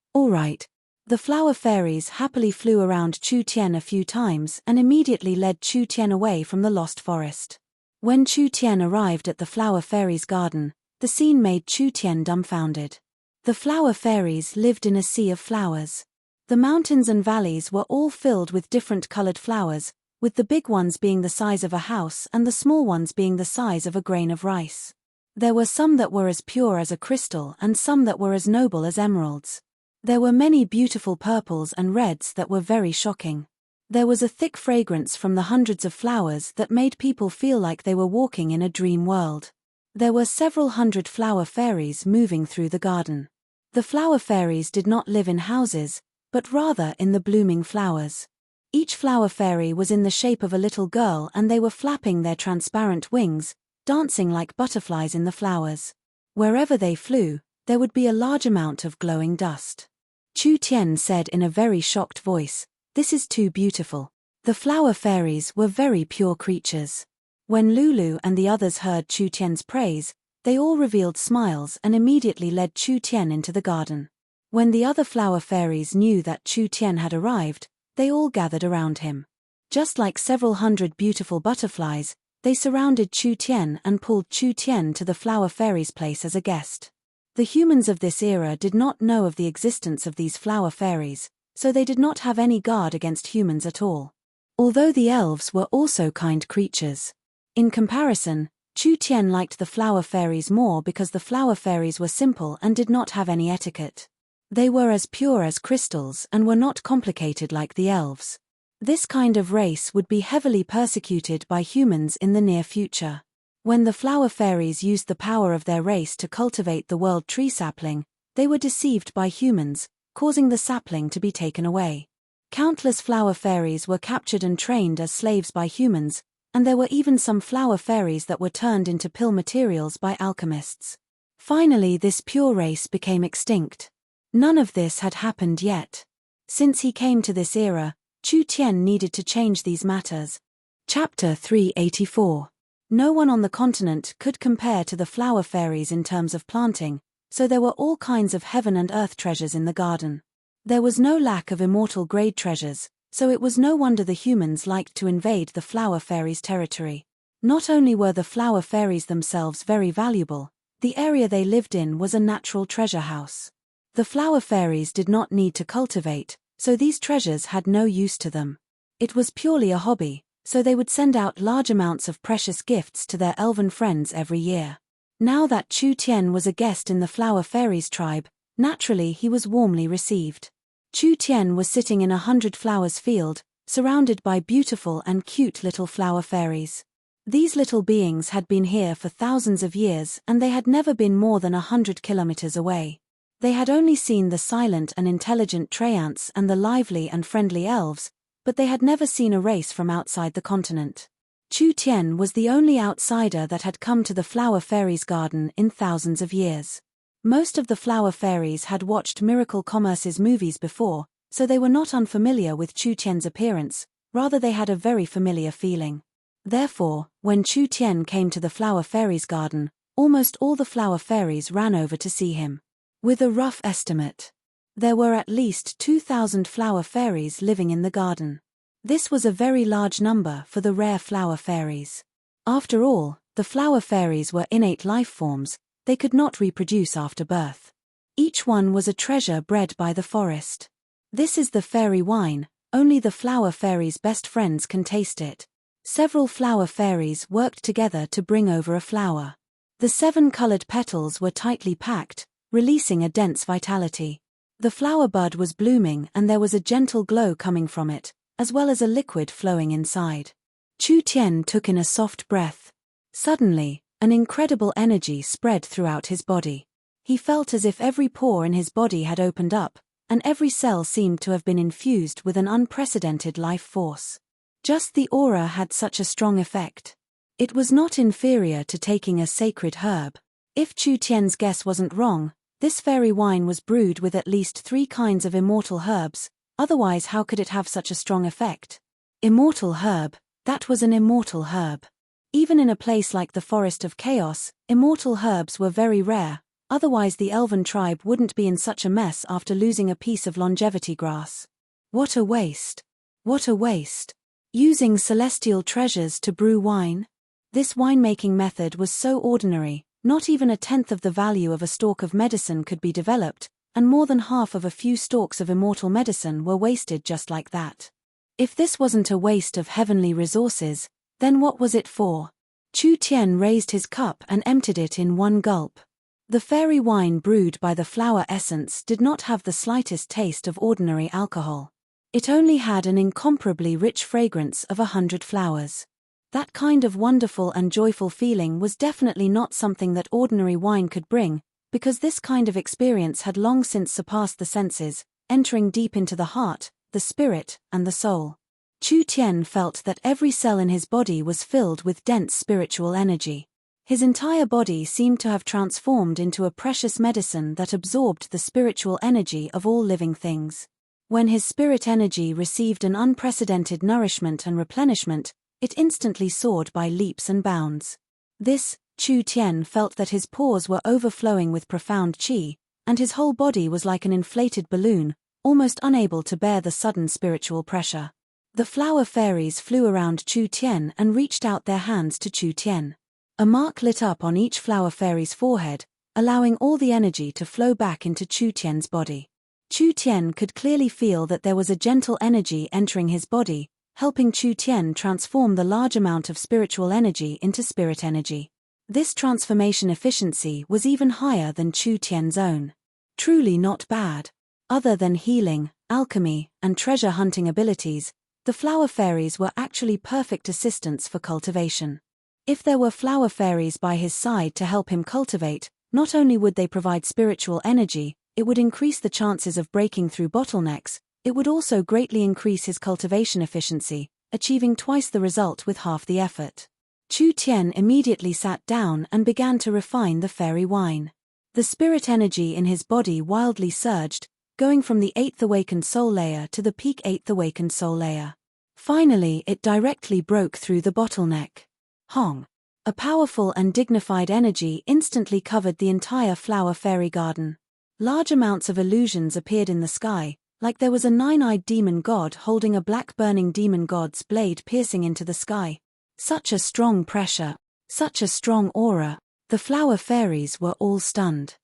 The flower fairies happily flew around Chu Tian a few times and immediately led Chu Tian away from the Lost Forest. When Chu Tian arrived at the flower fairies' garden, the scene made Chu Tian dumbfounded. The flower fairies lived in a sea of flowers. The mountains and valleys were all filled with different colored flowers, with the big ones being the size of a house and the small ones being the size of a grain of rice. There were some that were as pure as a crystal and some that were as noble as emeralds. There were many beautiful purples and reds that were very shocking. There was a thick fragrance from the hundreds of flowers that made people feel like they were walking in a dream world. There were several hundred flower fairies moving through the garden. The flower fairies did not live in houses, but rather in the blooming flowers. Each flower fairy was in the shape of a little girl and they were flapping their transparent wings, dancing like butterflies in the flowers. Wherever they flew, there would be a large amount of glowing dust. Chu Tian said in a very shocked voice, "This is too beautiful." The flower fairies were very pure creatures. When Lulu and the others heard Chu Tian's praise, they all revealed smiles and immediately led Chu Tian into the garden. When the other flower fairies knew that Chu Tian had arrived, they all gathered around him. Just like several hundred beautiful butterflies, they surrounded Chu Tian and pulled Chu Tian to the flower fairies' place as a guest. The humans of this era did not know of the existence of these flower fairies, so they did not have any guard against humans at all. Although the elves were also kind creatures. In comparison, Chu Tian liked the flower fairies more because the flower fairies were simple and did not have any etiquette. They were as pure as crystals and were not complicated like the elves. This kind of race would be heavily persecuted by humans in the near future. When the flower fairies used the power of their race to cultivate the world tree sapling, they were deceived by humans, causing the sapling to be taken away. Countless flower fairies were captured and trained as slaves by humans, and there were even some flower fairies that were turned into pill materials by alchemists. Finally, this pure race became extinct. None of this had happened yet. Since he came to this era, Chu Tian needed to change these matters. Chapter 384. No one on the continent could compare to the flower fairies in terms of planting, so there were all kinds of heaven and earth treasures in the garden. There was no lack of immortal-grade treasures, so it was no wonder the humans liked to invade the flower fairies' territory. Not only were the flower fairies themselves very valuable, the area they lived in was a natural treasure house. The flower fairies did not need to cultivate, so these treasures had no use to them. It was purely a hobby, so they would send out large amounts of precious gifts to their elven friends every year. Now that Chu Tian was a guest in the flower fairies tribe, naturally he was warmly received. Chu Tian was sitting in a 100 flowers field, surrounded by beautiful and cute little flower fairies. These little beings had been here for thousands of years and they had never been more than 100 kilometers away. They had only seen the silent and intelligent Treants and the lively and friendly elves, but they had never seen a race from outside the continent. Chu Tian was the only outsider that had come to the flower fairies' garden in thousands of years. Most of the flower fairies had watched Miracle Commerce's movies before, so they were not unfamiliar with Chu Tian's appearance, rather they had a very familiar feeling. Therefore, when Chu Tian came to the flower fairies' garden, almost all the flower fairies ran over to see him. With a rough estimate, there were at least 2,000 flower fairies living in the garden. This was a very large number for the rare flower fairies. After all, the flower fairies were innate life forms, they could not reproduce after birth. Each one was a treasure bred by the forest. This is the fairy wine, only the flower fairies' best friends can taste it. Several flower fairies worked together to bring over a flower. The 7 colored petals were tightly packed, releasing a dense vitality. The flower bud was blooming and there was a gentle glow coming from it, as well as a liquid flowing inside. Chu Tian took in a soft breath. Suddenly, an incredible energy spread throughout his body. He felt as if every pore in his body had opened up, and every cell seemed to have been infused with an unprecedented life force. Just the aura had such a strong effect. It was not inferior to taking a sacred herb. If Chu Tian's guess wasn't wrong, this fairy wine was brewed with at least 3 kinds of immortal herbs, otherwise how could it have such a strong effect? Immortal herb, that was an immortal herb. Even in a place like the Forest of Chaos, immortal herbs were very rare, otherwise the elven tribe wouldn't be in such a mess after losing a piece of longevity grass. What a waste! What a waste! Using celestial treasures to brew wine? This winemaking method was so ordinary. Not even a tenth of the value of a stalk of medicine could be developed, and more than half of a few stalks of immortal medicine were wasted just like that. If this wasn't a waste of heavenly resources, then what was it for? Chu Tian raised his cup and emptied it in one gulp. The fairy wine brewed by the flower essence did not have the slightest taste of ordinary alcohol. It only had an incomparably rich fragrance of 100 flowers. That kind of wonderful and joyful feeling was definitely not something that ordinary wine could bring, because this kind of experience had long since surpassed the senses, entering deep into the heart, the spirit, and the soul. Chu Tian felt that every cell in his body was filled with dense spiritual energy. His entire body seemed to have transformed into a precious medicine that absorbed the spiritual energy of all living things. When his spirit energy received an unprecedented nourishment and replenishment, it instantly soared by leaps and bounds. This, Chu Tian felt that his pores were overflowing with profound qi, and his whole body was like an inflated balloon, almost unable to bear the sudden spiritual pressure. The flower fairies flew around Chu Tian and reached out their hands to Chu Tian. A mark lit up on each flower fairy's forehead, allowing all the energy to flow back into Chu Tian's body. Chu Tian could clearly feel that there was a gentle energy entering his body, helping Chu Tian transform the large amount of spiritual energy into spirit energy. This transformation efficiency was even higher than Chu Tian's own. Truly not bad. Other than healing, alchemy, and treasure hunting abilities, the flower fairies were actually perfect assistants for cultivation. If there were flower fairies by his side to help him cultivate, not only would they provide spiritual energy, it would increase the chances of breaking through bottlenecks, it would also greatly increase his cultivation efficiency, achieving twice the result with half the effort. Chu Tian immediately sat down and began to refine the fairy wine. The spirit energy in his body wildly surged, going from the 8th awakened soul layer to the peak 8th awakened soul layer. Finally, it directly broke through the bottleneck. Hong! A powerful and dignified energy instantly covered the entire flower fairy garden. Large amounts of illusions appeared in the sky, like there was a nine-eyed demon god holding a black burning demon god's blade piercing into the sky. Such a strong pressure, such a strong aura, the flower fairies were all stunned.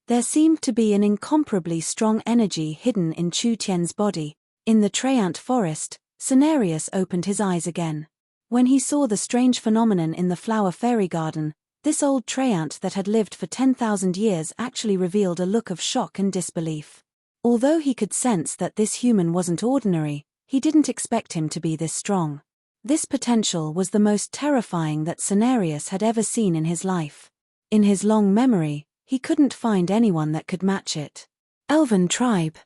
There seemed to be an incomparably strong energy hidden in Chu Tian's body. In the Treant forest, Cenarius opened his eyes again. When he saw the strange phenomenon in the flower fairy garden, this old Treant that had lived for 10,000 years actually revealed a look of shock and disbelief. Although he could sense that this human wasn't ordinary, he didn't expect him to be this strong. This potential was the most terrifying that Cenarius had ever seen in his life. In his long memory, he couldn't find anyone that could match it. Elven tribe.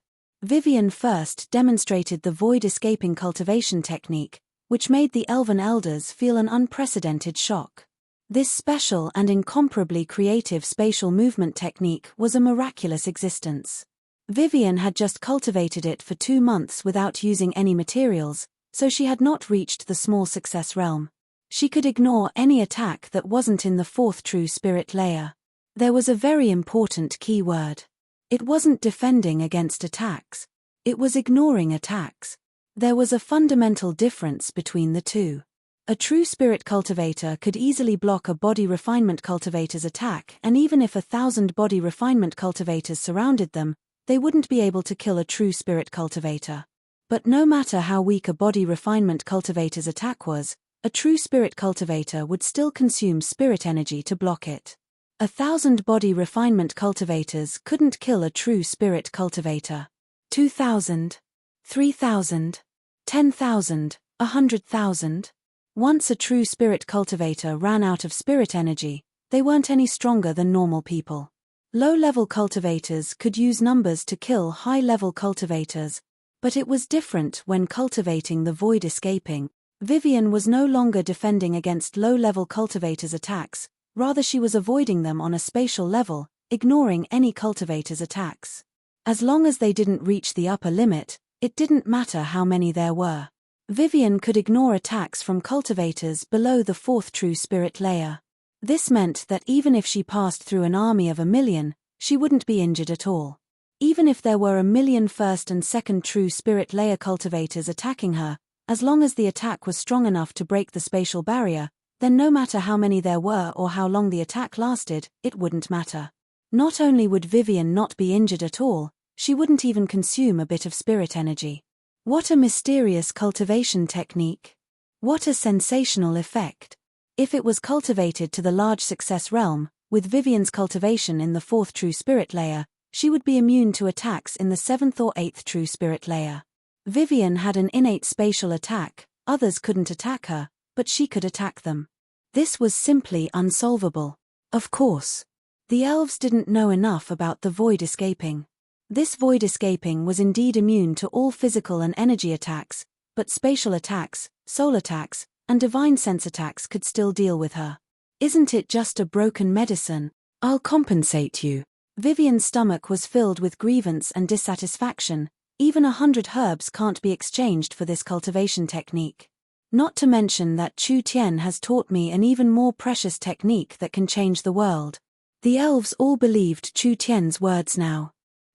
Vivian first demonstrated the void-escaping cultivation technique, which made the elven elders feel an unprecedented shock. This special and incomparably creative spatial movement technique was a miraculous existence. Vivian had just cultivated it for 2 months without using any materials, so she had not reached the small success realm. She could ignore any attack that wasn't in the 4th true spirit layer. There was a very important key word. It wasn't defending against attacks. It was ignoring attacks. There was a fundamental difference between the two. A true spirit cultivator could easily block a body refinement cultivator's attack, and even if 1,000 body refinement cultivators surrounded them, they wouldn't be able to kill a true spirit cultivator. But no matter how weak a body refinement cultivator's attack was, a true spirit cultivator would still consume spirit energy to block it. 1,000 body refinement cultivators couldn't kill a true spirit cultivator. 2,000, 3,000, 10,000, 100,000. Once a true spirit cultivator ran out of spirit energy, they weren't any stronger than normal people. Low-level cultivators could use numbers to kill high-level cultivators, but it was different when cultivating the void escaping. Vivian was no longer defending against low-level cultivators' attacks, rather she was avoiding them on a spatial level, ignoring any cultivator's attacks. As long as they didn't reach the upper limit, it didn't matter how many there were. Vivian could ignore attacks from cultivators below the 4th true spirit layer. This meant that even if she passed through an army of 1,000,000, she wouldn't be injured at all. Even if there were 1,000,000 first and second true spirit layer cultivators attacking her, as long as the attack was strong enough to break the spatial barrier, then no matter how many there were or how long the attack lasted, it wouldn't matter. Not only would Vivian not be injured at all, she wouldn't even consume a bit of spirit energy. What a mysterious cultivation technique. What a sensational effect. If it was cultivated to the large success realm, with Vivian's cultivation in the 4th true spirit layer, she would be immune to attacks in the 7th or 8th true spirit layer. Vivian had an innate spatial attack, others couldn't attack her, but she could attack them. This was simply unsolvable. Of course. The elves didn't know enough about the void escaping. This void escaping was indeed immune to all physical and energy attacks, but spatial attacks, soul attacks, and divine sense attacks could still deal with her. Isn't it just a broken medicine? I'll compensate you. Vivian's stomach was filled with grievance and dissatisfaction. Even 100 herbs can't be exchanged for this cultivation technique. Not to mention that Chu Tian has taught me an even more precious technique that can change the world. The elves all believed Chu Tian's words now.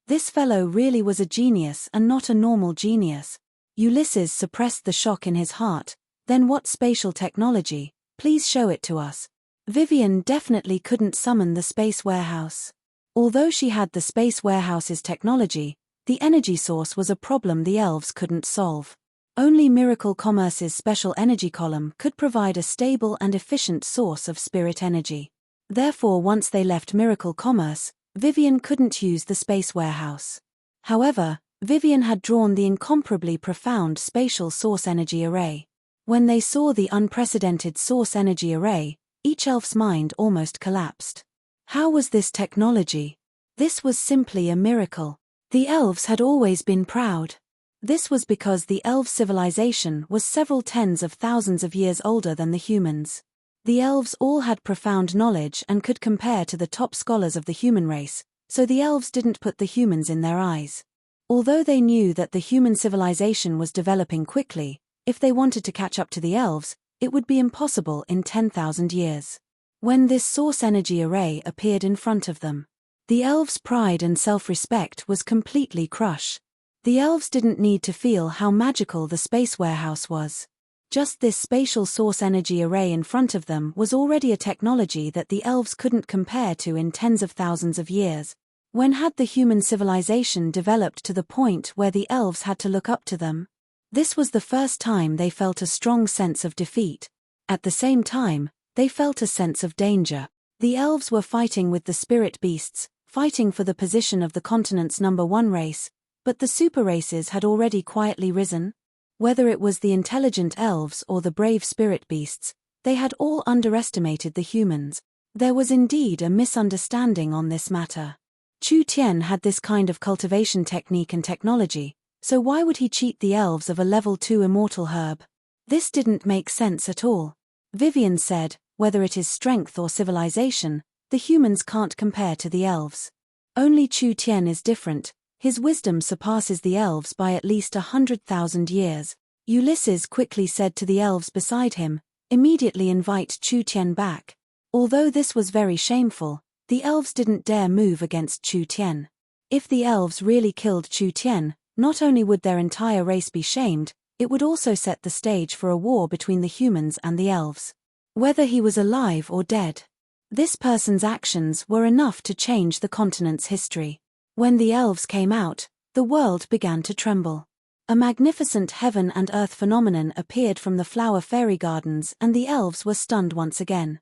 This fellow really was a genius and not a normal genius. Ulysses suppressed the shock in his heart. Then what spatial technology? Please show it to us. Vivian definitely couldn't summon the space warehouse. Although she had the space warehouse's technology, the energy source was a problem the elves couldn't solve. Only Miracle Commerce's special energy column could provide a stable and efficient source of spirit energy. Therefore, once they left Miracle Commerce, Vivian couldn't use the space warehouse. However, Vivian had drawn the incomparably profound spatial source energy array. When they saw the unprecedented source energy array, each elf's mind almost collapsed. How was this technology? This was simply a miracle. The elves had always been proud. This was because the elf civilization was several tens of thousands of years older than the humans. The elves all had profound knowledge and could compare to the top scholars of the human race, so the elves didn't put the humans in their eyes. Although they knew that the human civilization was developing quickly, if they wanted to catch up to the elves, it would be impossible in 10,000 years. When this source energy array appeared in front of them, the elves' pride and self-respect was completely crushed. The elves didn't need to feel how magical the space warehouse was. Just this spatial source energy array in front of them was already a technology that the elves couldn't compare to in tens of thousands of years. When had the human civilization developed to the point where the elves had to look up to them? This was the first time they felt a strong sense of defeat. At the same time, they felt a sense of danger. The elves were fighting with the spirit beasts, fighting for the position of the continent's #1 race, but the super races had already quietly risen. Whether it was the intelligent elves or the brave spirit beasts, they had all underestimated the humans. There was indeed a misunderstanding on this matter. Chu Tian had this kind of cultivation technique and technology, so why would he cheat the elves of a level 2 immortal herb? This didn't make sense at all. Vivian said, whether it is strength or civilization, the humans can't compare to the elves. Only Chu Tian is different. His wisdom surpasses the elves by at least 100,000 years. Ulysses quickly said to the elves beside him, "Immediately invite Chu Tian back." Although this was very shameful, the elves didn't dare move against Chu Tian. If the elves really killed Chu Tian, not only would their entire race be shamed, it would also set the stage for a war between the humans and the elves. Whether he was alive or dead, this person's actions were enough to change the continent's history. When the elves came out, the world began to tremble. A magnificent heaven and earth phenomenon appeared from the flower fairy gardens and the elves were stunned once again.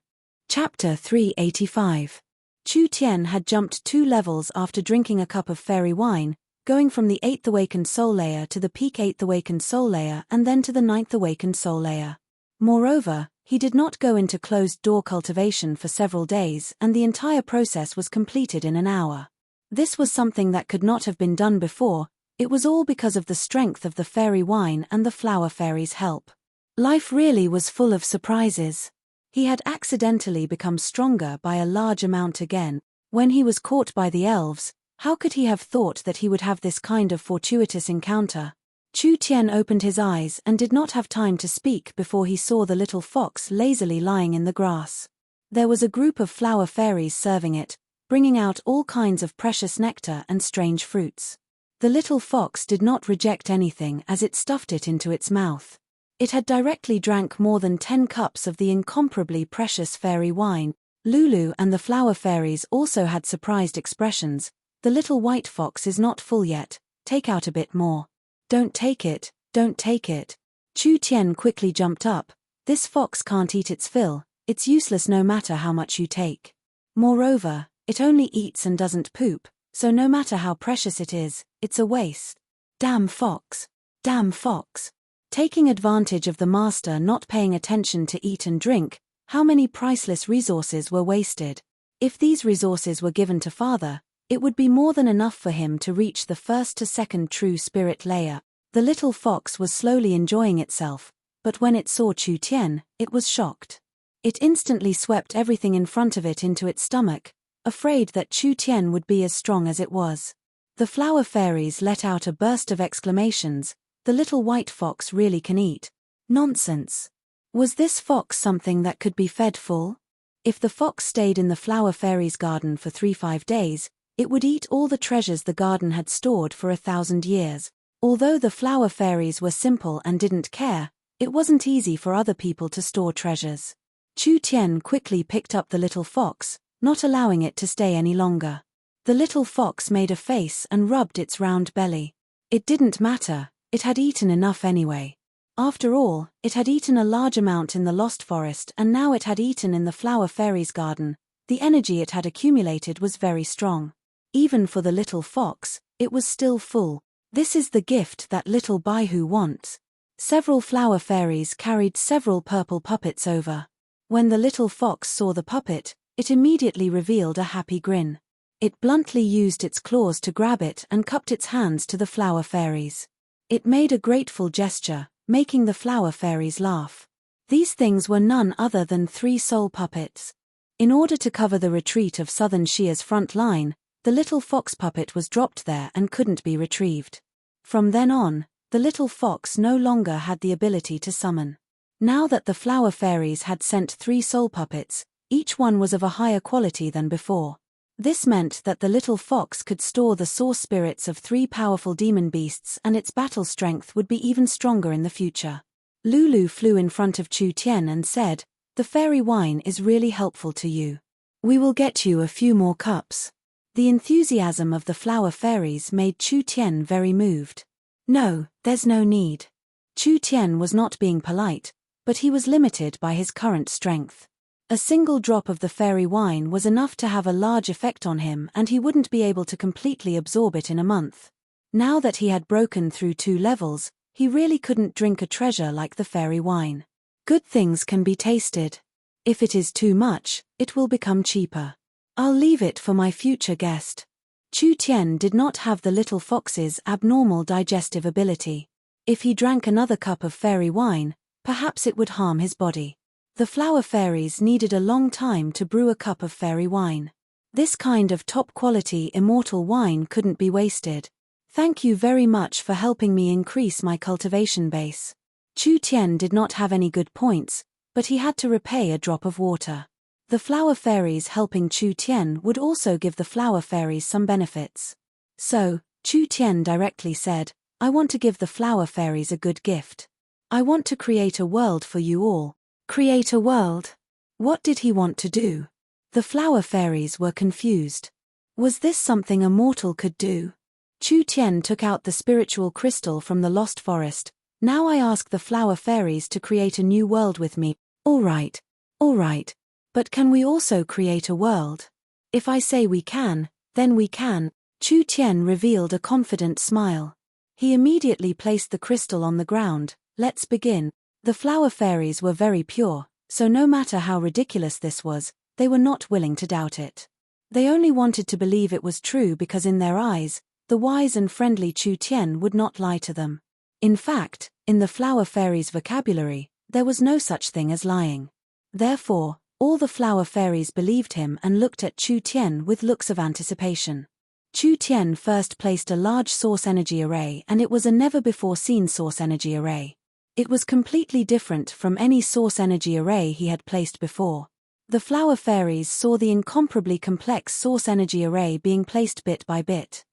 Chapter 385. Chu Tian had jumped 2 levels after drinking a cup of fairy wine, going from the 8th awakened soul layer to the peak 8th awakened soul layer and then to the 9th awakened soul layer. Moreover, he did not go into closed-door cultivation for several days and the entire process was completed in an hour. This was something that could not have been done before. It was all because of the strength of the fairy wine and the flower fairy's help. Life really was full of surprises. He had accidentally become stronger by a large amount again. When he was caught by the elves, how could he have thought that he would have this kind of fortuitous encounter? Chu Tian opened his eyes and did not have time to speak before he saw the little fox lazily lying in the grass. There was a group of flower fairies serving it, bringing out all kinds of precious nectar and strange fruits. The little fox did not reject anything as it stuffed it into its mouth. It had directly drank more than 10 cups of the incomparably precious fairy wine. Lulu and the flower fairies also had surprised expressions. "The little white fox is not full yet, take out a bit more." "Don't take it, don't take it." Chu Tian quickly jumped up. "This fox can't eat its fill, it's useless no matter how much you take. Moreover, it only eats and doesn't poop, so no matter how precious it is, it's a waste. Damn fox. Damn fox." Taking advantage of the master not paying attention to eat and drink, how many priceless resources were wasted. If these resources were given to Father, it would be more than enough for him to reach the 1st to 2nd true spirit layer. The little fox was slowly enjoying itself, but when it saw Chu Tian, it was shocked. It instantly swept everything in front of it into its stomach, afraid that Chu Tian would be as strong as it was. The flower fairies let out a burst of exclamations. "The little white fox really can eat." Nonsense. Was this fox something that could be fed full? If the fox stayed in the flower fairy's garden for 3-5 days, it would eat all the treasures the garden had stored for 1,000 years. Although the flower fairies were simple and didn't care, it wasn't easy for other people to store treasures. Chu Tian quickly picked up the little fox, not allowing it to stay any longer. The little fox made a face and rubbed its round belly. It didn't matter, it had eaten enough anyway. After all, it had eaten a large amount in the Lost Forest and now it had eaten in the flower fairy's garden. The energy it had accumulated was very strong. Even for the little fox, it was still full. This is the gift that little Baihu wants. Several flower fairies carried several purple puppets over. When the little fox saw the puppet, it immediately revealed a happy grin. It bluntly used its claws to grab it and cupped its hands to the flower fairies. It made a grateful gesture, making the flower fairies laugh. These things were none other than 3 soul puppets. In order to cover the retreat of Southern Shia's front line, the little fox puppet was dropped there and couldn't be retrieved. From then on, the little fox no longer had the ability to summon. Now that the flower fairies had sent 3 soul puppets, each one was of a higher quality than before. This meant that the little fox could store the source spirits of 3 powerful demon beasts, and its battle strength would be even stronger in the future. Lulu flew in front of Chu Tian and said, "The fairy wine is really helpful to you. We will get you a few more cups." The enthusiasm of the flower fairies made Chu Tian very moved. "No, there's no need." Chu Tian was not being polite, but he was limited by his current strength. A single drop of the fairy wine was enough to have a large effect on him, and he wouldn't be able to completely absorb it in a month. Now that he had broken through 2 levels, he really couldn't drink a treasure like the fairy wine. Good things can be tasted. If it is too much, it will become cheaper. I'll leave it for my future guest. Chu Tian did not have the little fox's abnormal digestive ability. If he drank another cup of fairy wine, perhaps it would harm his body. The flower fairies needed a long time to brew a cup of fairy wine. This kind of top-quality immortal wine couldn't be wasted. "Thank you very much for helping me increase my cultivation base." Chu Tian did not have any good points, but he had to repay a drop of water. The flower fairies helping Chu Tian would also give the flower fairies some benefits. So, Chu Tian directly said, "I want to give the flower fairies a good gift. I want to create a world for you all." Create a world? What did he want to do? The flower fairies were confused. Was this something a mortal could do? Chu Tian took out the spiritual crystal from the lost forest. "Now I ask the flower fairies to create a new world with me." All right. But can we also create a world? If I say we can, then we can. Chu Tian revealed a confident smile. He immediately placed the crystal on the ground. "Let's begin." The flower fairies were very pure, so no matter how ridiculous this was, they were not willing to doubt it. They only wanted to believe it was true because in their eyes, the wise and friendly Chu Tian would not lie to them. In fact, in the flower fairies' vocabulary, there was no such thing as lying. Therefore, all the flower fairies believed him and looked at Chu Tian with looks of anticipation. Chu Tian first placed a large source energy array, and it was a never-before-seen source energy array. It was completely different from any source energy array he had placed before. The flower fairies saw the incomparably complex source energy array being placed bit by bit.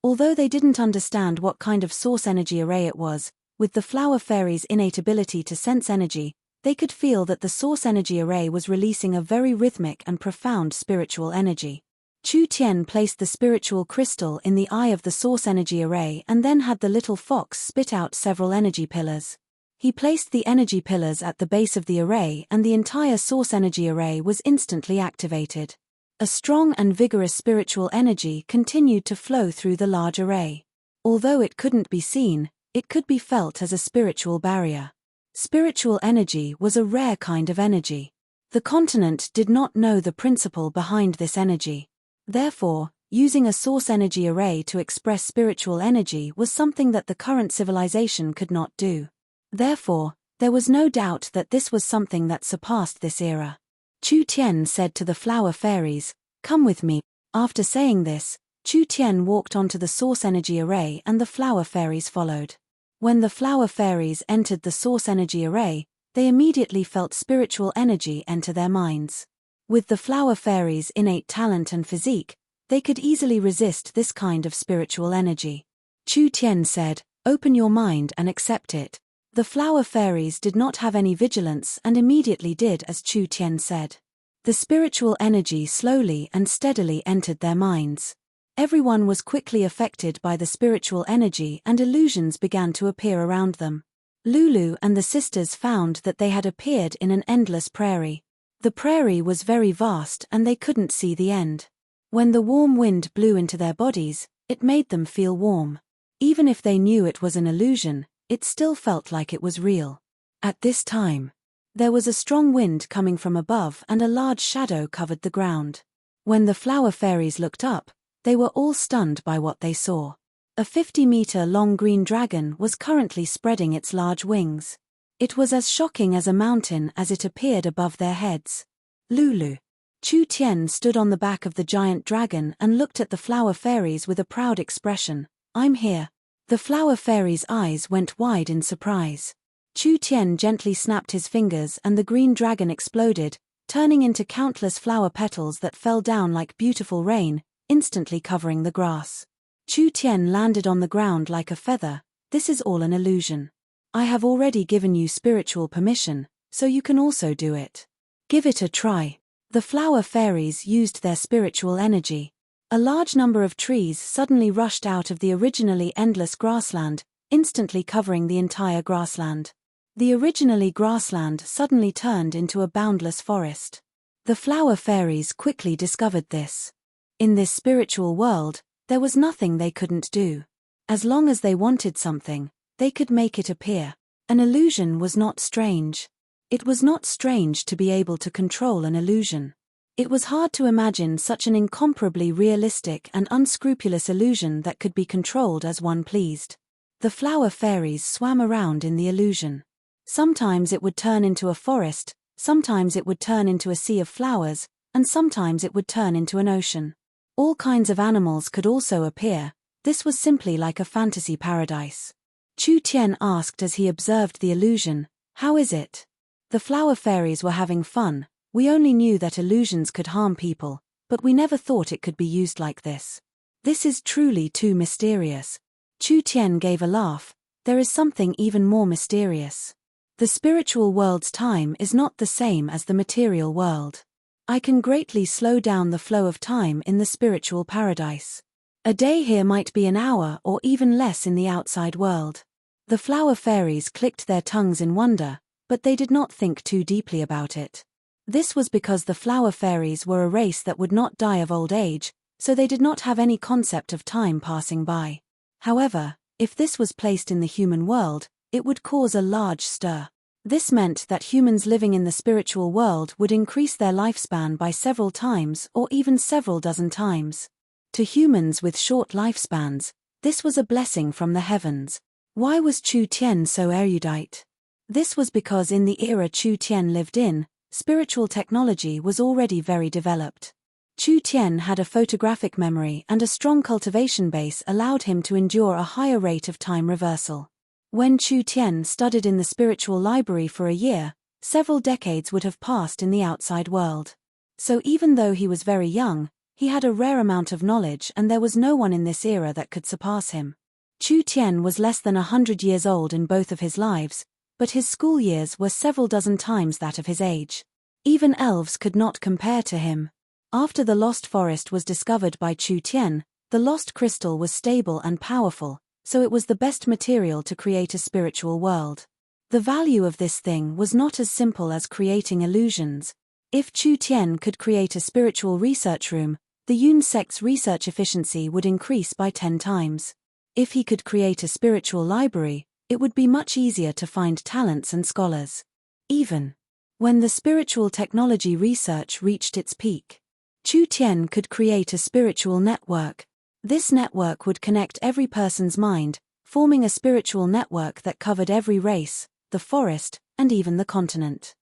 Although they didn't understand what kind of source energy array it was, with the flower fairies' innate ability to sense energy, they could feel that the source energy array was releasing a very rhythmic and profound spiritual energy. Chu Tian placed the spiritual crystal in the eye of the source energy array and then had the little fox spit out several energy pillars. He placed the energy pillars at the base of the array and the entire source energy array was instantly activated. A strong and vigorous spiritual energy continued to flow through the large array. Although it couldn't be seen, it could be felt as a spiritual barrier. Spiritual energy was a rare kind of energy. The continent did not know the principle behind this energy. Therefore, using a source energy array to express spiritual energy was something that the current civilization could not do. Therefore, there was no doubt that this was something that surpassed this era. Chu Tian said to the flower fairies, "Come with me." After saying this, Chu Tian walked onto the source energy array and the flower fairies followed. When the flower fairies entered the source energy array, they immediately felt spiritual energy enter their minds. With the flower fairies' innate talent and physique, they could easily resist this kind of spiritual energy. Chu Tian said, "Open your mind and accept it." The flower fairies did not have any vigilance and immediately did as Chu Tian said. The spiritual energy slowly and steadily entered their minds. Everyone was quickly affected by the spiritual energy and illusions began to appear around them. Lulu and the sisters found that they had appeared in an endless prairie. The prairie was very vast and they couldn't see the end. When the warm wind blew into their bodies, it made them feel warm. Even if they knew it was an illusion, it still felt like it was real. At this time, there was a strong wind coming from above and a large shadow covered the ground. When the flower fairies looked up, they were all stunned by what they saw. A 50-meter-long green dragon was currently spreading its large wings. It was as shocking as a mountain as it appeared above their heads. Lulu. Chu Tian stood on the back of the giant dragon and looked at the flower fairies with a proud expression. "I'm here." The flower fairy's eyes went wide in surprise. Chu Tian gently snapped his fingers and the green dragon exploded, turning into countless flower petals that fell down like beautiful rain, instantly covering the grass. Chu Tian landed on the ground like a feather. This is all an illusion. I have already given you spiritual permission, so you can also do it. Give it a try. The flower fairies used their spiritual energy. A large number of trees suddenly rushed out of the originally endless grassland, instantly covering the entire grassland. The originally grassland suddenly turned into a boundless forest. The flower fairies quickly discovered this. In this spiritual world, there was nothing they couldn't do. As long as they wanted something, they could make it appear. An illusion was not strange. It was not strange to be able to control an illusion. It was hard to imagine such an incomparably realistic and unscrupulous illusion that could be controlled as one pleased. The flower fairies swam around in the illusion. Sometimes it would turn into a forest, sometimes it would turn into a sea of flowers, and sometimes it would turn into an ocean. All kinds of animals could also appear. This was simply like a fantasy paradise. Chu Tian asked as he observed the illusion, "How is it?" The flower fairies were having fun. We only knew that illusions could harm people, but we never thought it could be used like this. This is truly too mysterious. Chu Tian gave a laugh. There is something even more mysterious. The spiritual world's time is not the same as the material world. I can greatly slow down the flow of time in the spiritual paradise. A day here might be an hour or even less in the outside world. The flower fairies clicked their tongues in wonder, but they did not think too deeply about it. This was because the flower fairies were a race that would not die of old age, so they did not have any concept of time passing by. However, if this was placed in the human world, it would cause a large stir. This meant that humans living in the spiritual world would increase their lifespan by several times or even several dozen times. To humans with short lifespans, this was a blessing from the heavens. Why was Chu Tian so erudite? This was because in the era Chu Tian lived in, spiritual technology was already very developed. Chu Tian had a photographic memory and a strong cultivation base allowed him to endure a higher rate of time reversal. When Chu Tian studied in the spiritual library for a year, several decades would have passed in the outside world. So even though he was very young, he had a rare amount of knowledge and there was no one in this era that could surpass him. Chu Tian was less than 100 years old in both of his lives, but his school years were several dozen times that of his age. Even elves could not compare to him. After the lost forest was discovered by Chu Tian, the lost crystal was stable and powerful, so it was the best material to create a spiritual world. The value of this thing was not as simple as creating illusions. If Chu Tian could create a spiritual research room, the Yun sect's research efficiency would increase by 10 times. If he could create a spiritual library, it would be much easier to find talents and scholars. Even when the spiritual technology research reached its peak, Chu Tian could create a spiritual network. This network would connect every person's mind, forming a spiritual network that covered every race, the forest, and even the continent.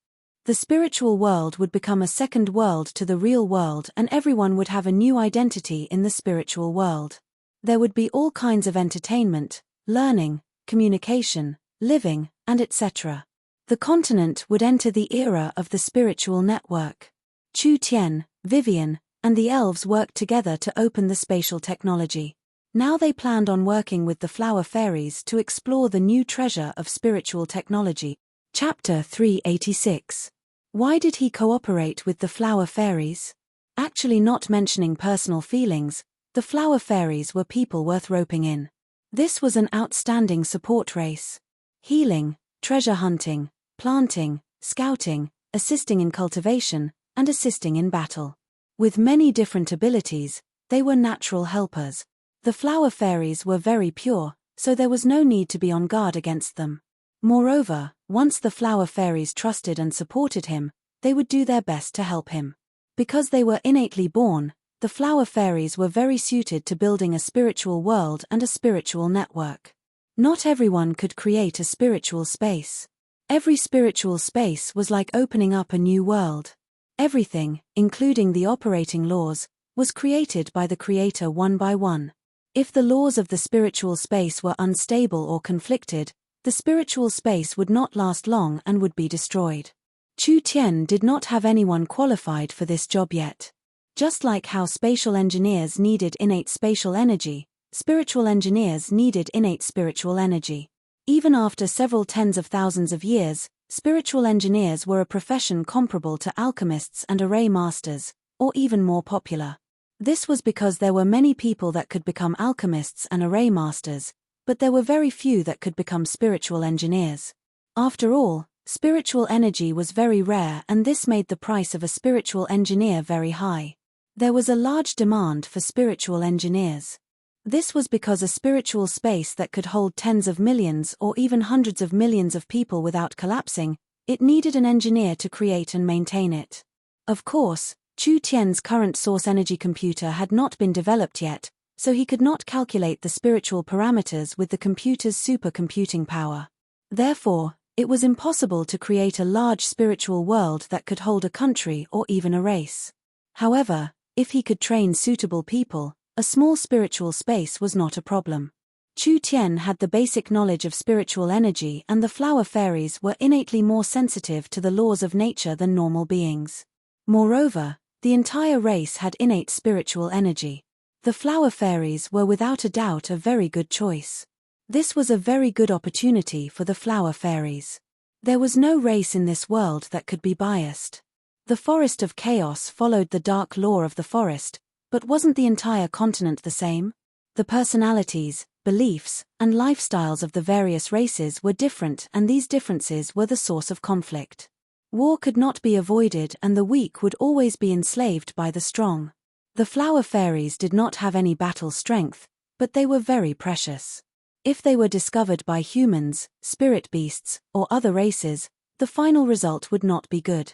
The spiritual world would become a second world to the real world and everyone would have a new identity in the spiritual world. There would be all kinds of entertainment, learning, communication, living, and etc. The continent would enter the era of the spiritual network. Chu Tian, Vivian, and the elves worked together to open the spatial technology. Now they planned on working with the flower fairies to explore the new treasure of spiritual technology. Chapter 386. Why did he cooperate with the flower fairies? Actually, not mentioning personal feelings, the flower fairies were people worth roping in. This was an outstanding support race. Healing, treasure hunting, planting, scouting, assisting in cultivation, and assisting in battle. With many different abilities, they were natural helpers. The flower fairies were very pure, so there was no need to be on guard against them. Moreover, once the flower fairies trusted and supported him, they would do their best to help him. Because they were innately born, the flower fairies were very suited to building a spiritual world and a spiritual network. Not everyone could create a spiritual space. Every spiritual space was like opening up a new world. Everything, including the operating laws, was created by the Creator one by one. If the laws of the spiritual space were unstable or conflicted, the spiritual space would not last long and would be destroyed. Chu Tian did not have anyone qualified for this job yet. Just like how spatial engineers needed innate spatial energy, spiritual engineers needed innate spiritual energy. Even after several tens of thousands of years, spiritual engineers were a profession comparable to alchemists and array masters, or even more popular. This was because there were many people that could become alchemists and array masters, but there were very few that could become spiritual engineers. After all, spiritual energy was very rare, and this made the price of a spiritual engineer very high. There was a large demand for spiritual engineers. This was because a spiritual space that could hold tens of millions or even hundreds of millions of people without collapsing, it needed an engineer to create and maintain it. Of course, Chu Tian's current source energy computer had not been developed yet, so he could not calculate the spiritual parameters with the computer's supercomputing power. Therefore, it was impossible to create a large spiritual world that could hold a country or even a race. However, if he could train suitable people, a small spiritual space was not a problem. Chu Tian had the basic knowledge of spiritual energy, and the flower fairies were innately more sensitive to the laws of nature than normal beings. Moreover, the entire race had innate spiritual energy. The flower fairies were without a doubt a very good choice. This was a very good opportunity for the flower fairies. There was no race in this world that could be biased. The forest of chaos followed the dark law of the forest, but wasn't the entire continent the same? The personalities, beliefs, and lifestyles of the various races were different, and these differences were the source of conflict. War could not be avoided, and the weak would always be enslaved by the strong. The flower fairies did not have any battle strength, but they were very precious. If they were discovered by humans, spirit beasts, or other races, the final result would not be good.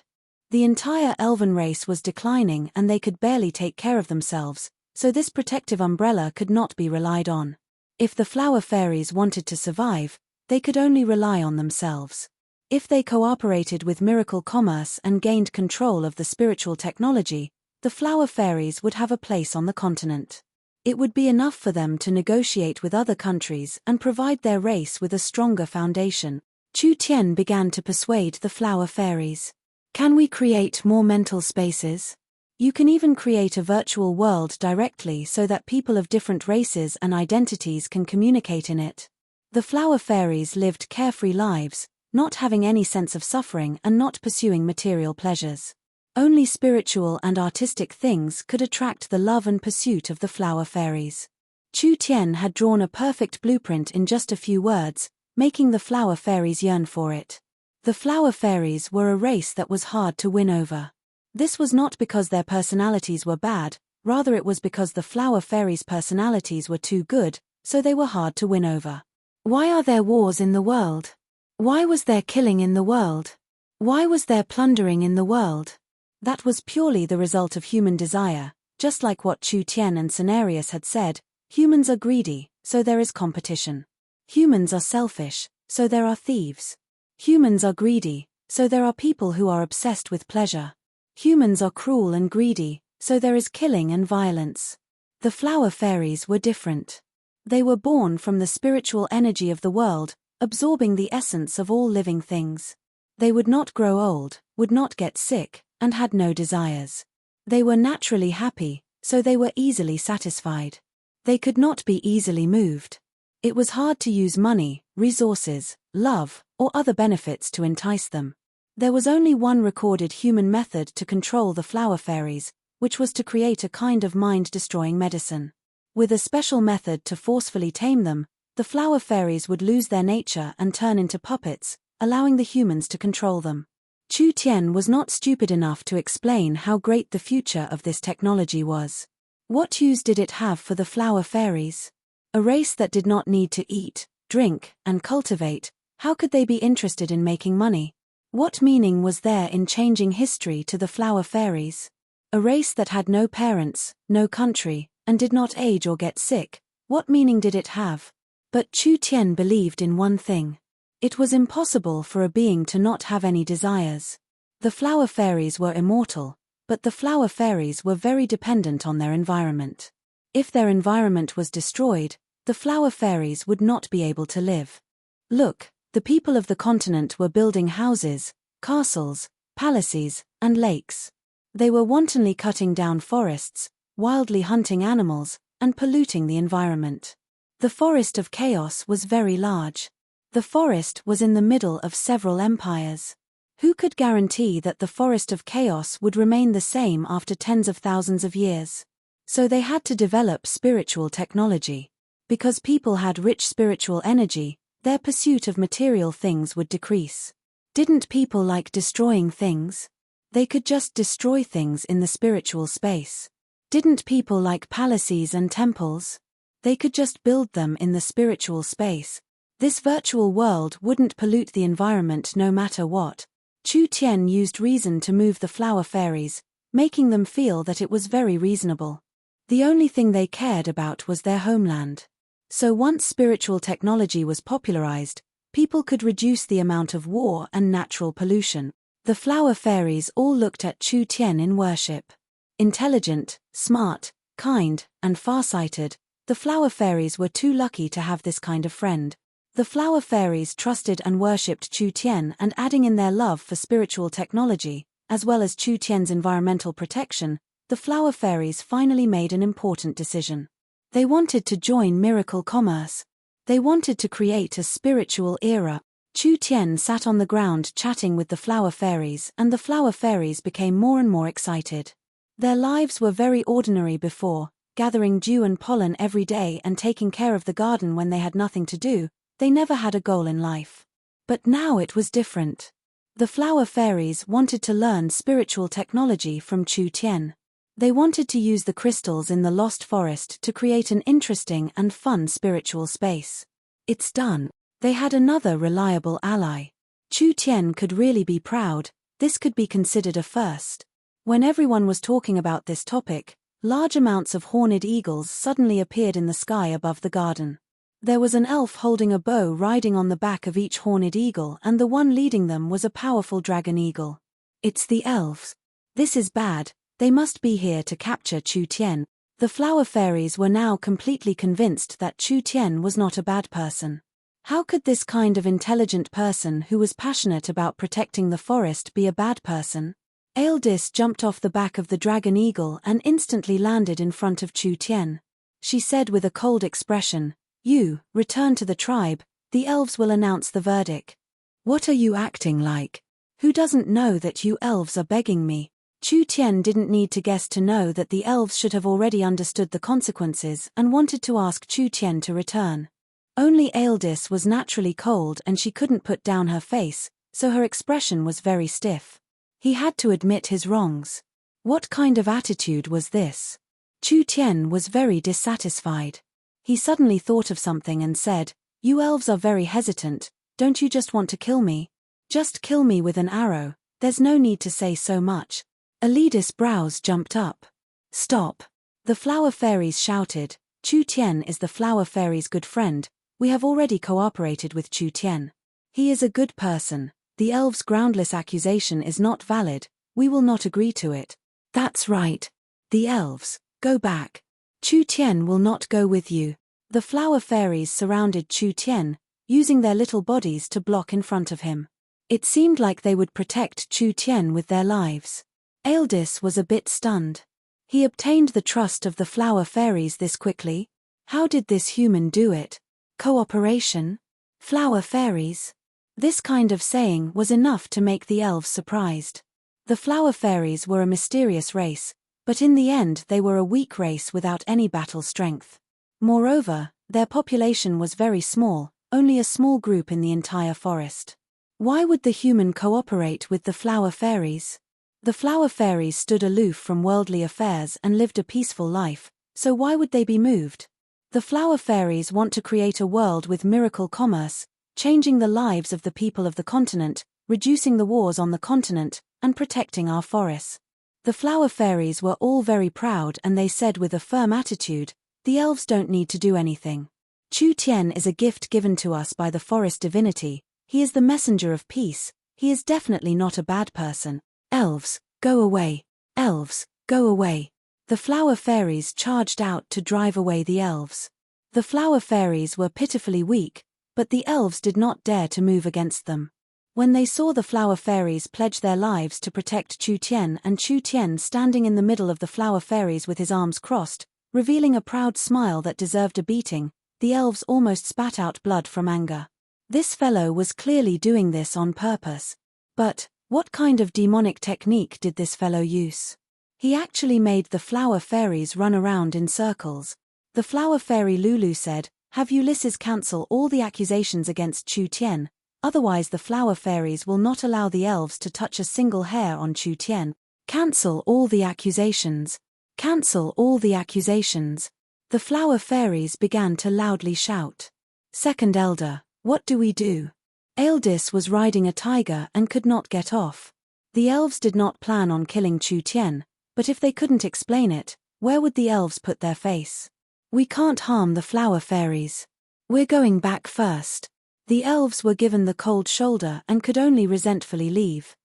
The entire elven race was declining, and they could barely take care of themselves, so this protective umbrella could not be relied on. If the flower fairies wanted to survive, they could only rely on themselves. If they cooperated with miracle commerce and gained control of the spiritual technology, the flower fairies would have a place on the continent. It would be enough for them to negotiate with other countries and provide their race with a stronger foundation. Chu Tian began to persuade the flower fairies. Can we create more mental spaces? You can even create a virtual world directly so that people of different races and identities can communicate in it. The flower fairies lived carefree lives, not having any sense of suffering and not pursuing material pleasures. Only spiritual and artistic things could attract the love and pursuit of the flower fairies. Chu Tian had drawn a perfect blueprint in just a few words, making the flower fairies yearn for it. The flower fairies were a race that was hard to win over. This was not because their personalities were bad, rather it was because the flower fairies' personalities were too good, so they were hard to win over. Why are there wars in the world? Why was there killing in the world? Why was there plundering in the world? That was purely the result of human desire. Just like what Chu Tian and Cenarius had said, humans are greedy, so there is competition. Humans are selfish, so there are thieves. Humans are greedy, so there are people who are obsessed with pleasure. Humans are cruel and greedy, so there is killing and violence. The flower fairies were different. They were born from the spiritual energy of the world, absorbing the essence of all living things. They would not grow old, would not get sick, and had no desires. They were naturally happy, so they were easily satisfied. They could not be easily moved. It was hard to use money, resources, love, or other benefits to entice them. There was only one recorded human method to control the flower fairies, which was to create a kind of mind-destroying medicine. With a special method to forcefully tame them, the flower fairies would lose their nature and turn into puppets, allowing the humans to control them. Chu Tian was not stupid enough to explain how great the future of this technology was. What use did it have for the flower fairies? A race that did not need to eat, drink, and cultivate, how could they be interested in making money? What meaning was there in changing history to the flower fairies? A race that had no parents, no country, and did not age or get sick, what meaning did it have? But Chu Tian believed in one thing. It was impossible for a being to not have any desires. The flower fairies were immortal, but the flower fairies were very dependent on their environment. If their environment was destroyed, the flower fairies would not be able to live. Look, the people of the continent were building houses, castles, palaces, and lakes. They were wantonly cutting down forests, wildly hunting animals, and polluting the environment. The Forest of Chaos was very large. The forest was in the middle of several empires. Who could guarantee that the Forest of Chaos would remain the same after tens of thousands of years? So they had to develop spiritual technology. Because people had rich spiritual energy, their pursuit of material things would decrease. Didn't people like destroying things? They could just destroy things in the spiritual space. Didn't people like palaces and temples? They could just build them in the spiritual space. This virtual world wouldn't pollute the environment no matter what. Chu Tian used reason to move the flower fairies, making them feel that it was very reasonable. The only thing they cared about was their homeland. So once spiritual technology was popularized, people could reduce the amount of war and natural pollution. The flower fairies all looked at Chu Tian in worship. Intelligent, smart, kind, and far-sighted, the flower fairies were too lucky to have this kind of friend. The flower fairies trusted and worshipped Chu Tian, and adding in their love for spiritual technology, as well as Chu Tian's environmental protection, the flower fairies finally made an important decision. They wanted to join miracle commerce. They wanted to create a spiritual era. Chu Tian sat on the ground chatting with the flower fairies, and the flower fairies became more and more excited. Their lives were very ordinary before, gathering dew and pollen every day and taking care of the garden when they had nothing to do. They never had a goal in life. But now it was different. The flower fairies wanted to learn spiritual technology from Chu Tian. They wanted to use the crystals in the Lost Forest to create an interesting and fun spiritual space. It's done. They had another reliable ally. Chu Tian could really be proud. This could be considered a first. When everyone was talking about this topic, large amounts of horned eagles suddenly appeared in the sky above the garden. There was an elf holding a bow riding on the back of each horned eagle, and the one leading them was a powerful dragon eagle. It's the elves. This is bad. They must be here to capture Chu Tian. The flower fairies were now completely convinced that Chu Tian was not a bad person. How could this kind of intelligent person who was passionate about protecting the forest be a bad person? Aildis jumped off the back of the dragon eagle and instantly landed in front of Chu Tian. She said with a cold expression, "You, return to the tribe, the elves will announce the verdict." "What are you acting like? Who doesn't know that you elves are begging me?" Chu Tian didn't need to guess to know that the elves should have already understood the consequences and wanted to ask Chu Tian to return. Only Aildis was naturally cold and she couldn't put down her face, so her expression was very stiff. He had to admit his wrongs. What kind of attitude was this? Chu Tian was very dissatisfied. He suddenly thought of something and said, "You elves are very hesitant, don't you just want to kill me? Just kill me with an arrow, there's no need to say so much." Aildis' brows jumped up. "Stop!" The flower fairies shouted, "Chu Tian is the flower fairies' good friend, we have already cooperated with Chu Tian. He is a good person, the elves' groundless accusation is not valid, we will not agree to it." "That's right. The elves, go back. Chu Tian will not go with you." The flower fairies surrounded Chu Tian, using their little bodies to block in front of him. It seemed like they would protect Chu Tian with their lives. Aildis was a bit stunned. He obtained the trust of the flower fairies this quickly? How did this human do it? Cooperation? Flower fairies? This kind of saying was enough to make the elves surprised. The flower fairies were a mysterious race, but in the end they were a weak race without any battle strength. Moreover, their population was very small, only a small group in the entire forest. Why would the human cooperate with the flower fairies? The flower fairies stood aloof from worldly affairs and lived a peaceful life, so why would they be moved? The flower fairies want to create a world with miracle commerce, changing the lives of the people of the continent, reducing the wars on the continent, and protecting our forests. The flower fairies were all very proud and they said with a firm attitude, "The elves don't need to do anything. Chu Tian is a gift given to us by the forest divinity, he is the messenger of peace, he is definitely not a bad person. Elves, go away. Elves, go away." The flower fairies charged out to drive away the elves. The flower fairies were pitifully weak, but the elves did not dare to move against them. When they saw the flower fairies pledge their lives to protect Chu Tian and Chu Tian standing in the middle of the flower fairies with his arms crossed, revealing a proud smile that deserved a beating, the elves almost spat out blood from anger. This fellow was clearly doing this on purpose. But, what kind of demonic technique did this fellow use? He actually made the flower fairies run around in circles. The flower fairy Lulu said, "Have Ulysses cancel all the accusations against Chu Tian, otherwise the flower fairies will not allow the elves to touch a single hair on Chu Tian. Cancel all the accusations. Cancel all the accusations." The flower fairies began to loudly shout. Second Elder, what do we do? Aeldis was riding a tiger and could not get off. The elves did not plan on killing Chu Tian, but if they couldn't explain it, where would the elves put their face? We can't harm the flower fairies. We're going back first. The elves were given the cold shoulder and could only resentfully leave.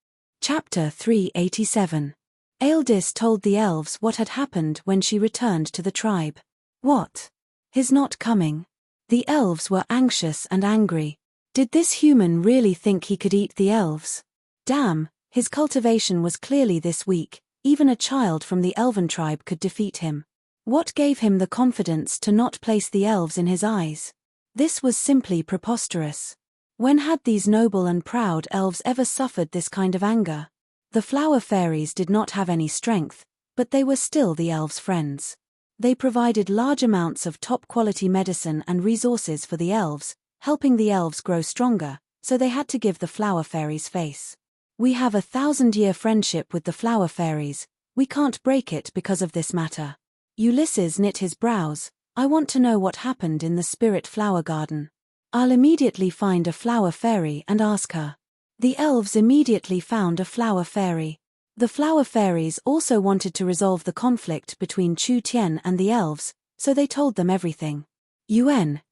Chapter 387. Aeldis told the elves what had happened when she returned to the tribe. What? He's not coming. The elves were anxious and angry. Did this human really think he could eat the elves? Damn, his cultivation was clearly this weak, even a child from the elven tribe could defeat him. What gave him the confidence to not place the elves in his eyes? This was simply preposterous. When had these noble and proud elves ever suffered this kind of anger? The flower fairies did not have any strength, but they were still the elves' friends. They provided large amounts of top-quality medicine and resources for the elves, helping the elves grow stronger, so they had to give the flower fairies face. We have a 1,000-year friendship with the flower fairies, we can't break it because of this matter. Ulysses knit his brows. I want to know what happened in the spirit flower garden. I'll immediately find a flower fairy and ask her. The elves immediately found a flower fairy. The flower fairies also wanted to resolve the conflict between Chu Tian and the elves, so they told them everything.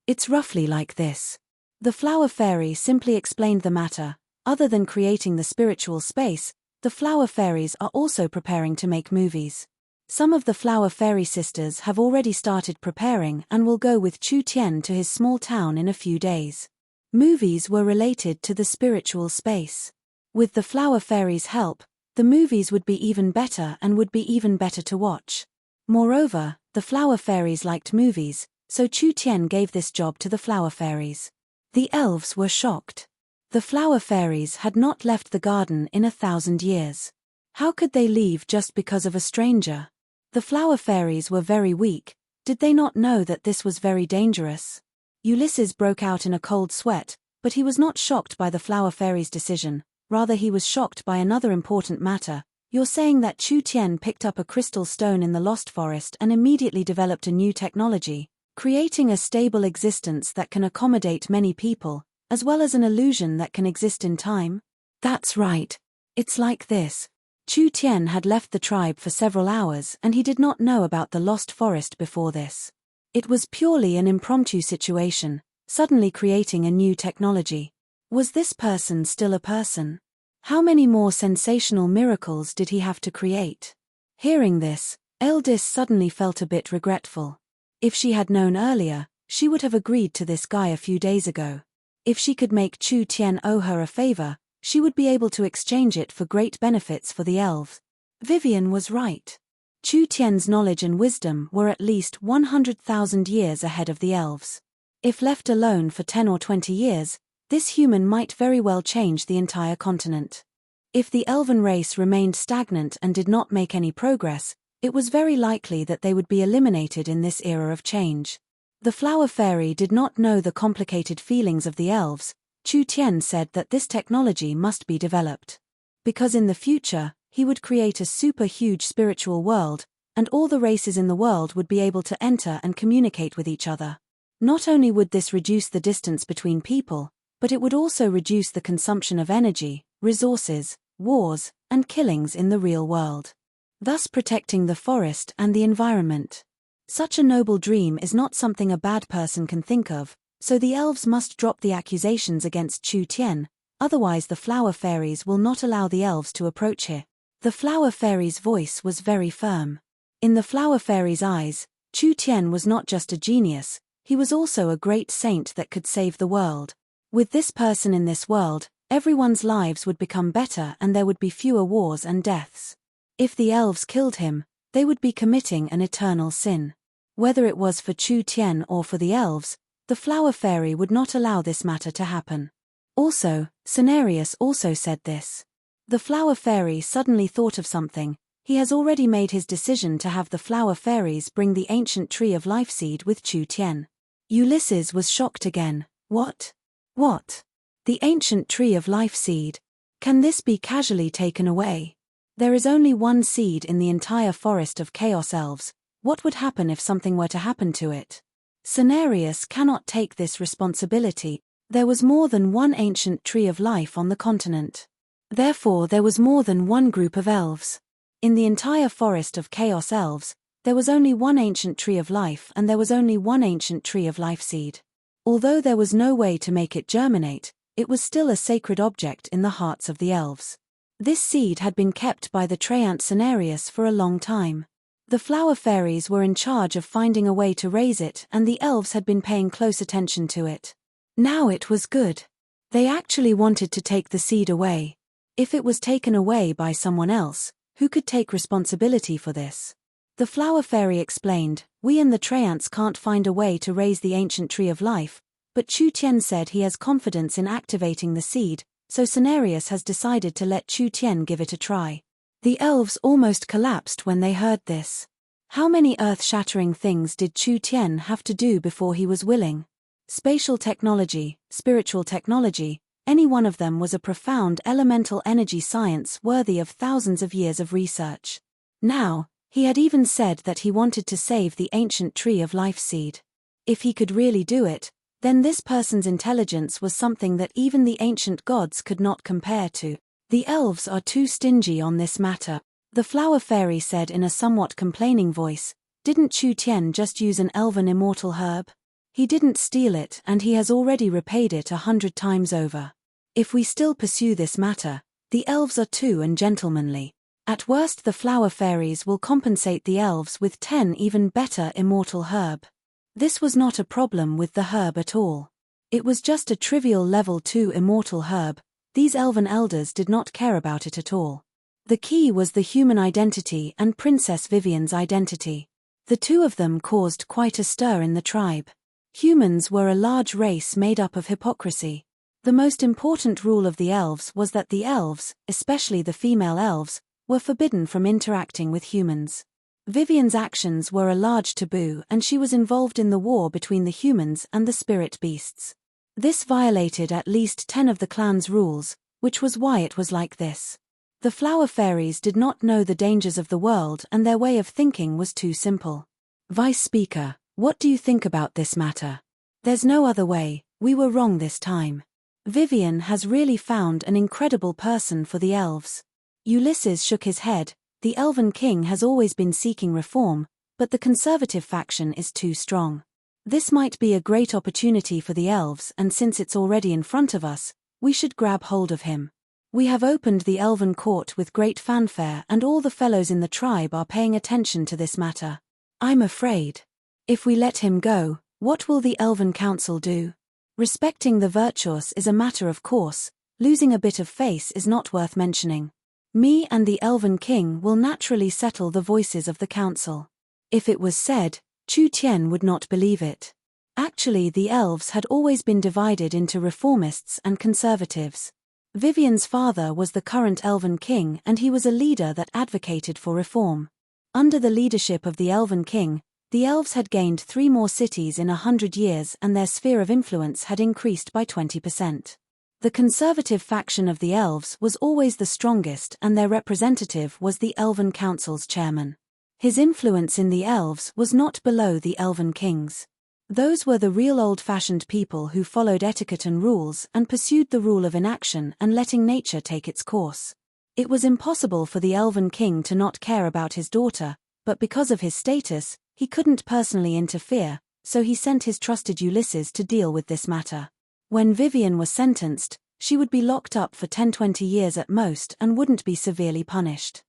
It's roughly like this. The flower fairy simply explained the matter. Other than creating the spiritual space, the flower fairies are also preparing to make movies. Some of the flower fairy sisters have already started preparing and will go with Chu Tian to his small town in a few days. Movies were related to the spiritual space. With the flower fairies' help, the movies would be even better and would be even better to watch. Moreover, the flower fairies liked movies, so Chu Tian gave this job to the flower fairies. The elves were shocked. The flower fairies had not left the garden in 1,000 years. How could they leave just because of a stranger? The flower fairies were very weak. Did they not know that this was very dangerous? Ulysses broke out in a cold sweat, but he was not shocked by the flower fairies' decision. Rather, he was shocked by another important matter. You're saying that Chu Tian picked up a crystal stone in the Lost Forest and immediately developed a new technology, creating a stable existence that can accommodate many people, as well as an illusion that can exist in time? That's right. It's like this. Chu Tian had left the tribe for several hours and he did not know about the Lost Forest before this. It was purely an impromptu situation, suddenly creating a new technology. Was this person still a person? How many more sensational miracles did he have to create? Hearing this, Aeldis suddenly felt a bit regretful. If she had known earlier, she would have agreed to this guy a few days ago. If she could make Chu Tian owe her a favor, she would be able to exchange it for great benefits for the elves. Vivian was right. Chu Tian's knowledge and wisdom were at least 100,000 years ahead of the elves. If left alone for 10 or 20 years, this human might very well change the entire continent. If the elven race remained stagnant and did not make any progress, it was very likely that they would be eliminated in this era of change. The flower fairy did not know the complicated feelings of the elves. Chu Tian said that this technology must be developed. Because in the future, he would create a super huge spiritual world, and all the races in the world would be able to enter and communicate with each other. Not only would this reduce the distance between people, but it would also reduce the consumption of energy, resources, wars, and killings in the real world, thus protecting the forest and the environment. Such a noble dream is not something a bad person can think of, so the elves must drop the accusations against Chu Tian, otherwise the flower fairies will not allow the elves to approach her. The flower fairy's voice was very firm. In the flower fairy's eyes, Chu Tian was not just a genius, he was also a great saint that could save the world. With this person in this world, Everyone's lives would become better and there would be fewer wars and deaths. If the elves killed him, they would be committing an eternal sin. Whether it was for Chu Tian or for the elves, the flower fairy would not allow this matter to happen. Also, Cenarius also said this. The flower fairy suddenly thought of something. He has already made his decision to have the flower fairies bring the ancient tree of life seed with Chu Tian. Ulysses was shocked again. What? What? The ancient tree of life seed? Can this be casually taken away? There is only one seed in the entire forest of Chaos Elves. What would happen if something were to happen to it? Cenarius cannot take this responsibility. There was more than one ancient tree of life on the continent. Therefore there was more than one group of elves. In the entire forest of Chaos Elves, there was only one ancient tree of life and there was only one ancient tree of life seed. Although there was no way to make it germinate, it was still a sacred object in the hearts of the elves. This seed had been kept by the treant Cenarius for a long time. The flower fairies were in charge of finding a way to raise it and the elves had been paying close attention to it. Now it was good. They actually wanted to take the seed away. If it was taken away by someone else, who could take responsibility for this? The flower fairy explained, we and the treants can't find a way to raise the ancient tree of life, but Chu Tian said he has confidence in activating the seed, so Cenarius has decided to let Chu Tian give it a try. The elves almost collapsed when they heard this. How many earth-shattering things did Chu Tian have to do before he was willing? Spatial technology, spiritual technology, any one of them was a profound elemental energy science worthy of thousands of years of research. Now, he had even said that he wanted to save the ancient tree of life seed. If he could really do it, then this person's intelligence was something that even the ancient gods could not compare to. The elves are too stingy on this matter, the flower fairy said in a somewhat complaining voice. Didn't Chu Tian just use an elven immortal herb? He didn't steal it and he has already repaid it 100 times over. If we still pursue this matter, the elves are too ungentlemanly. At worst the flower fairies will compensate the elves with 10 even better immortal herb. This was not a problem with the herb at all. It was just a trivial level 2 immortal herb. These elven elders did not care about it at all. The key was the human identity and Princess Vivian's identity. The two of them caused quite a stir in the tribe. Humans were a large race made up of hypocrisy. The most important rule of the elves was that the elves, especially the female elves, were forbidden from interacting with humans. Vivian's actions were a large taboo and she was involved in the war between the humans and the spirit beasts. This violated at least 10 of the clan's rules, which was why it was like this. The flower fairies did not know the dangers of the world and their way of thinking was too simple. Vice Speaker, what do you think about this matter? There's no other way, we were wrong this time. Vivian has really found an incredible person for the elves. Ulysses shook his head. The Elven King has always been seeking reform, but the conservative faction is too strong. This might be a great opportunity for the elves and since it's already in front of us, we should grab hold of him. We have opened the Elven Court with great fanfare and all the fellows in the tribe are paying attention to this matter. I'm afraid. If we let him go, what will the Elven Council do? Respecting the virtuous is a matter of course, losing a bit of face is not worth mentioning. Me and the Elven King will naturally settle the voices of the council. If it was said, Chu Tian would not believe it. Actually the elves had always been divided into reformists and conservatives. Vivian's father was the current Elven King and he was a leader that advocated for reform. Under the leadership of the Elven King, the elves had gained 3 more cities in 100 years and their sphere of influence had increased by 20%. The conservative faction of the elves was always the strongest and their representative was the Elven Council's chairman. His influence in the elves was not below the Elven King's. Those were the real old-fashioned people who followed etiquette and rules and pursued the rule of inaction and letting nature take its course. It was impossible for the Elven King to not care about his daughter, but because of his status, he couldn't personally interfere, so he sent his trusted Ulysses to deal with this matter. When Vivian was sentenced, she would be locked up for 10-20 years at most and wouldn't be severely punished.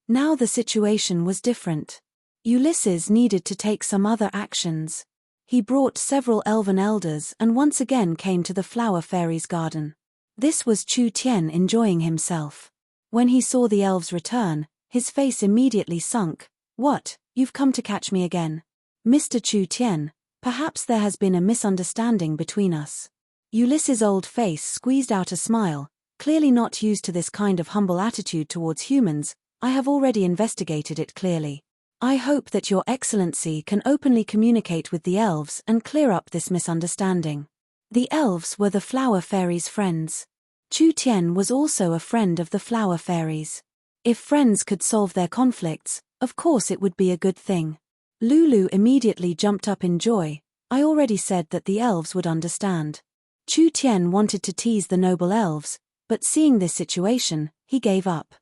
Now the situation was different. Ulysses needed to take some other actions. He brought several elven elders and once again came to the flower fairy's garden. This was Chu Tian enjoying himself. When he saw the elves return, his face immediately sunk. What, you've come to catch me again? Mr. Chu Tian, perhaps there has been a misunderstanding between us. Ulysses' old face squeezed out a smile, clearly not used to this kind of humble attitude towards humans. I have already investigated it clearly. I hope that Your Excellency can openly communicate with the elves and clear up this misunderstanding. The elves were the flower fairies' friends. Chu Tian was also a friend of the flower fairies. If friends could solve their conflicts, of course it would be a good thing. Lulu immediately jumped up in joy. I already said that the elves would understand. Chu Tian wanted to tease the noble elves, but seeing this situation, he gave up.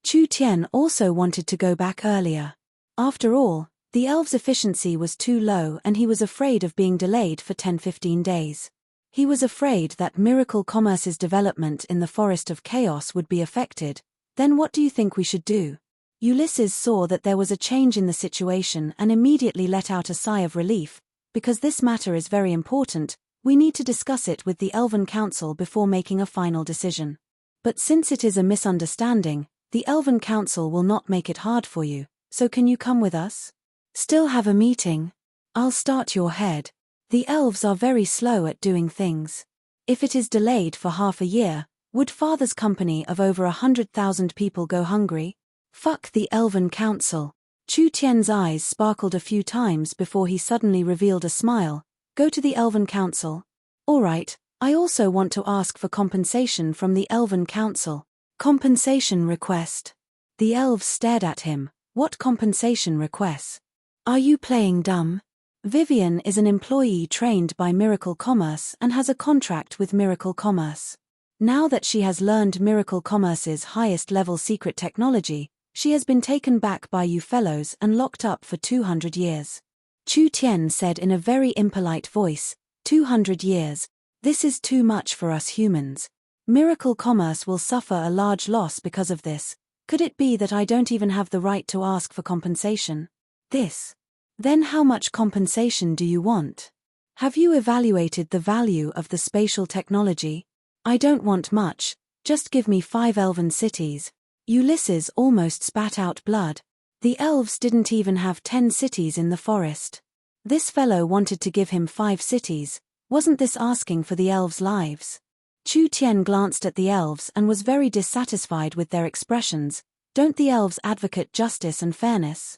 Chu Tian also wanted to go back earlier. After all, the elves' efficiency was too low and he was afraid of being delayed for 10-15 days. He was afraid that Miracle Commerce's development in the Forest of Chaos would be affected. Then what do you think we should do? Ulysses saw that there was a change in the situation and immediately let out a sigh of relief. Because this matter is very important, we need to discuss it with the Elven Council before making a final decision. But since it is a misunderstanding, the Elven Council will not make it hard for you, so can you come with us? Still have a meeting? I'll start your head. The elves are very slow at doing things. If it is delayed for half a year, would Father's company of over 100,000 people go hungry? Fuck the Elven Council. Chu Tian's eyes sparkled a few times before he suddenly revealed a smile. Go to the Elven Council. Alright, I also want to ask for compensation from the Elven Council. Compensation request. The elves stared at him. What compensation requests? Are you playing dumb? Vivian is an employee trained by Miracle Commerce and has a contract with Miracle Commerce. Now that she has learned Miracle Commerce's highest-level secret technology, she has been taken back by you fellows and locked up for 200 years. Chu Tian said in a very impolite voice, 200 years. This is too much for us humans. Miracle Commerce will suffer a large loss because of this. Could it be that I don't even have the right to ask for compensation? This. Then how much compensation do you want? Have you evaluated the value of the spatial technology? I don't want much, just give me 5 elven cities. Ulysses almost spat out blood. The elves didn't even have 10 cities in the forest. This fellow wanted to give him 5 cities. Wasn't this asking for the elves' lives? Chu Tian glanced at the elves and was very dissatisfied with their expressions. Don't the elves advocate justice and fairness?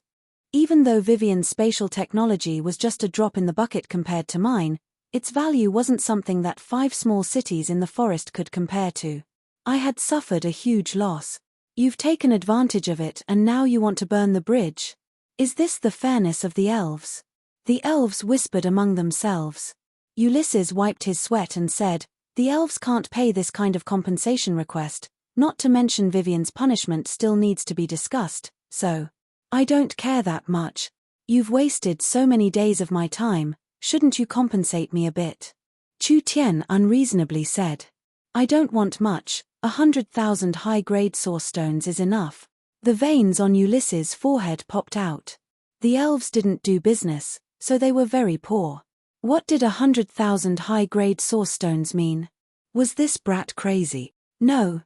Even though Vivian's spatial technology was just a drop in the bucket compared to mine, its value wasn't something that 5 small cities in the forest could compare to. I had suffered a huge loss. You've taken advantage of it and now you want to burn the bridge. Is this the fairness of the elves? The elves whispered among themselves. Ulysses wiped his sweat and said, the elves can't pay this kind of compensation request, not to mention Vivian's punishment still needs to be discussed, so. I don't care that much. You've wasted so many days of my time, shouldn't you compensate me a bit? Chu Tian unreasonably said. I don't want much, 100,000 high-grade source stones is enough. The veins on Ulysses' forehead popped out. The elves didn't do business, so they were very poor. What did 100,000 high-grade source stones mean? Was this brat crazy? No,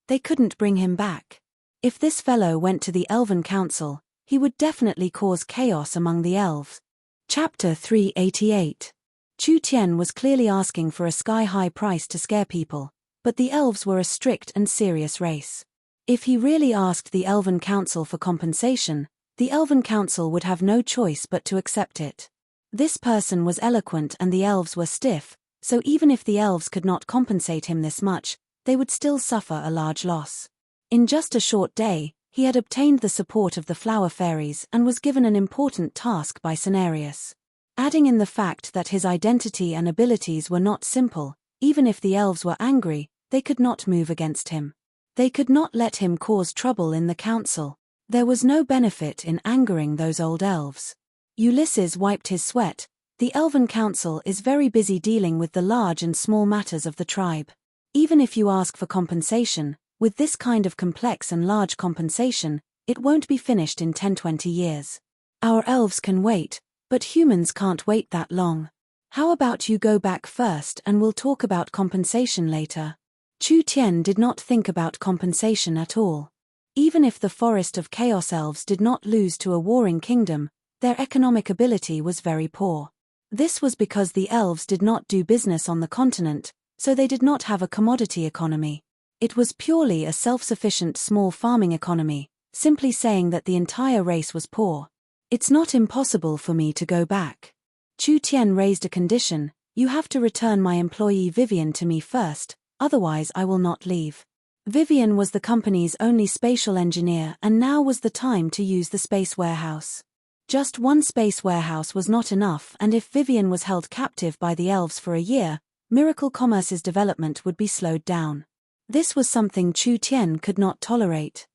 they couldn't bring him back. If this fellow went to the Elven Council, he would definitely cause chaos among the elves. Chapter 388. Chu Tian was clearly asking for a sky-high price to scare people, but the elves were a strict and serious race. If he really asked the Elven Council for compensation, the Elven Council would have no choice but to accept it. This person was eloquent and the elves were stiff, so even if the elves could not compensate him this much, they would still suffer a large loss. In just a short day, he had obtained the support of the flower fairies and was given an important task by Cenarius. Adding in the fact that his identity and abilities were not simple, even if the elves were angry, they could not move against him. They could not let him cause trouble in the council. There was no benefit in angering those old elves. Ulysses wiped his sweat. The Elven Council is very busy dealing with the large and small matters of the tribe. Even if you ask for compensation, with this kind of complex and large compensation, it won't be finished in 10-20 years. Our elves can wait, but humans can't wait that long. How about you go back first and we'll talk about compensation later? Chu Tian did not think about compensation at all. Even if the Forest of Chaos elves did not lose to a warring kingdom, their economic ability was very poor. This was because the elves did not do business on the continent, so they did not have a commodity economy. It was purely a self-sufficient small farming economy, simply saying that the entire race was poor. It's not impossible for me to go back. Chu Tian raised a condition: you have to return my employee Vivian to me first, otherwise I will not leave. Vivian was the company's only spatial engineer, and now was the time to use the space warehouse. Just one space warehouse was not enough, and if Vivian was held captive by the elves for a year, Miracle Commerce's development would be slowed down. This was something Chu Tian could not tolerate.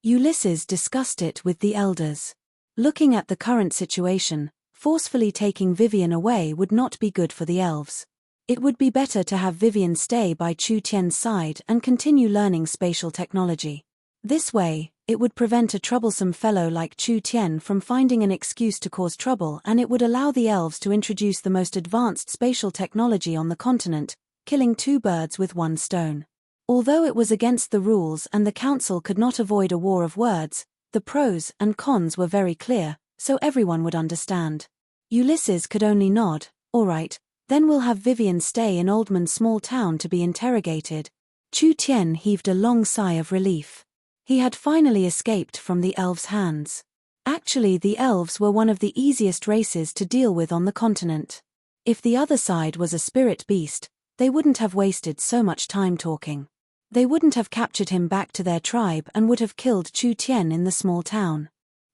Ulysses discussed it with the elders. Looking at the current situation, forcefully taking Vivian away would not be good for the elves. It would be better to have Vivian stay by Chu Tian's side and continue learning spatial technology. This way, it would prevent a troublesome fellow like Chu Tian from finding an excuse to cause trouble, and it would allow the elves to introduce the most advanced spatial technology on the continent, killing two birds with one stone. Although it was against the rules and the council could not avoid a war of words, the pros and cons were very clear, so everyone would understand. Ulysses could only nod. All right, then we'll have Vivian stay in Oldman's small town to be interrogated. Chu Tian heaved a long sigh of relief. He had finally escaped from the elves' hands. Actually, the elves were one of the easiest races to deal with on the continent. If the other side was a spirit beast, they wouldn't have wasted so much time talking. They wouldn't have captured him back to their tribe and would have killed Chu Tian in the small town.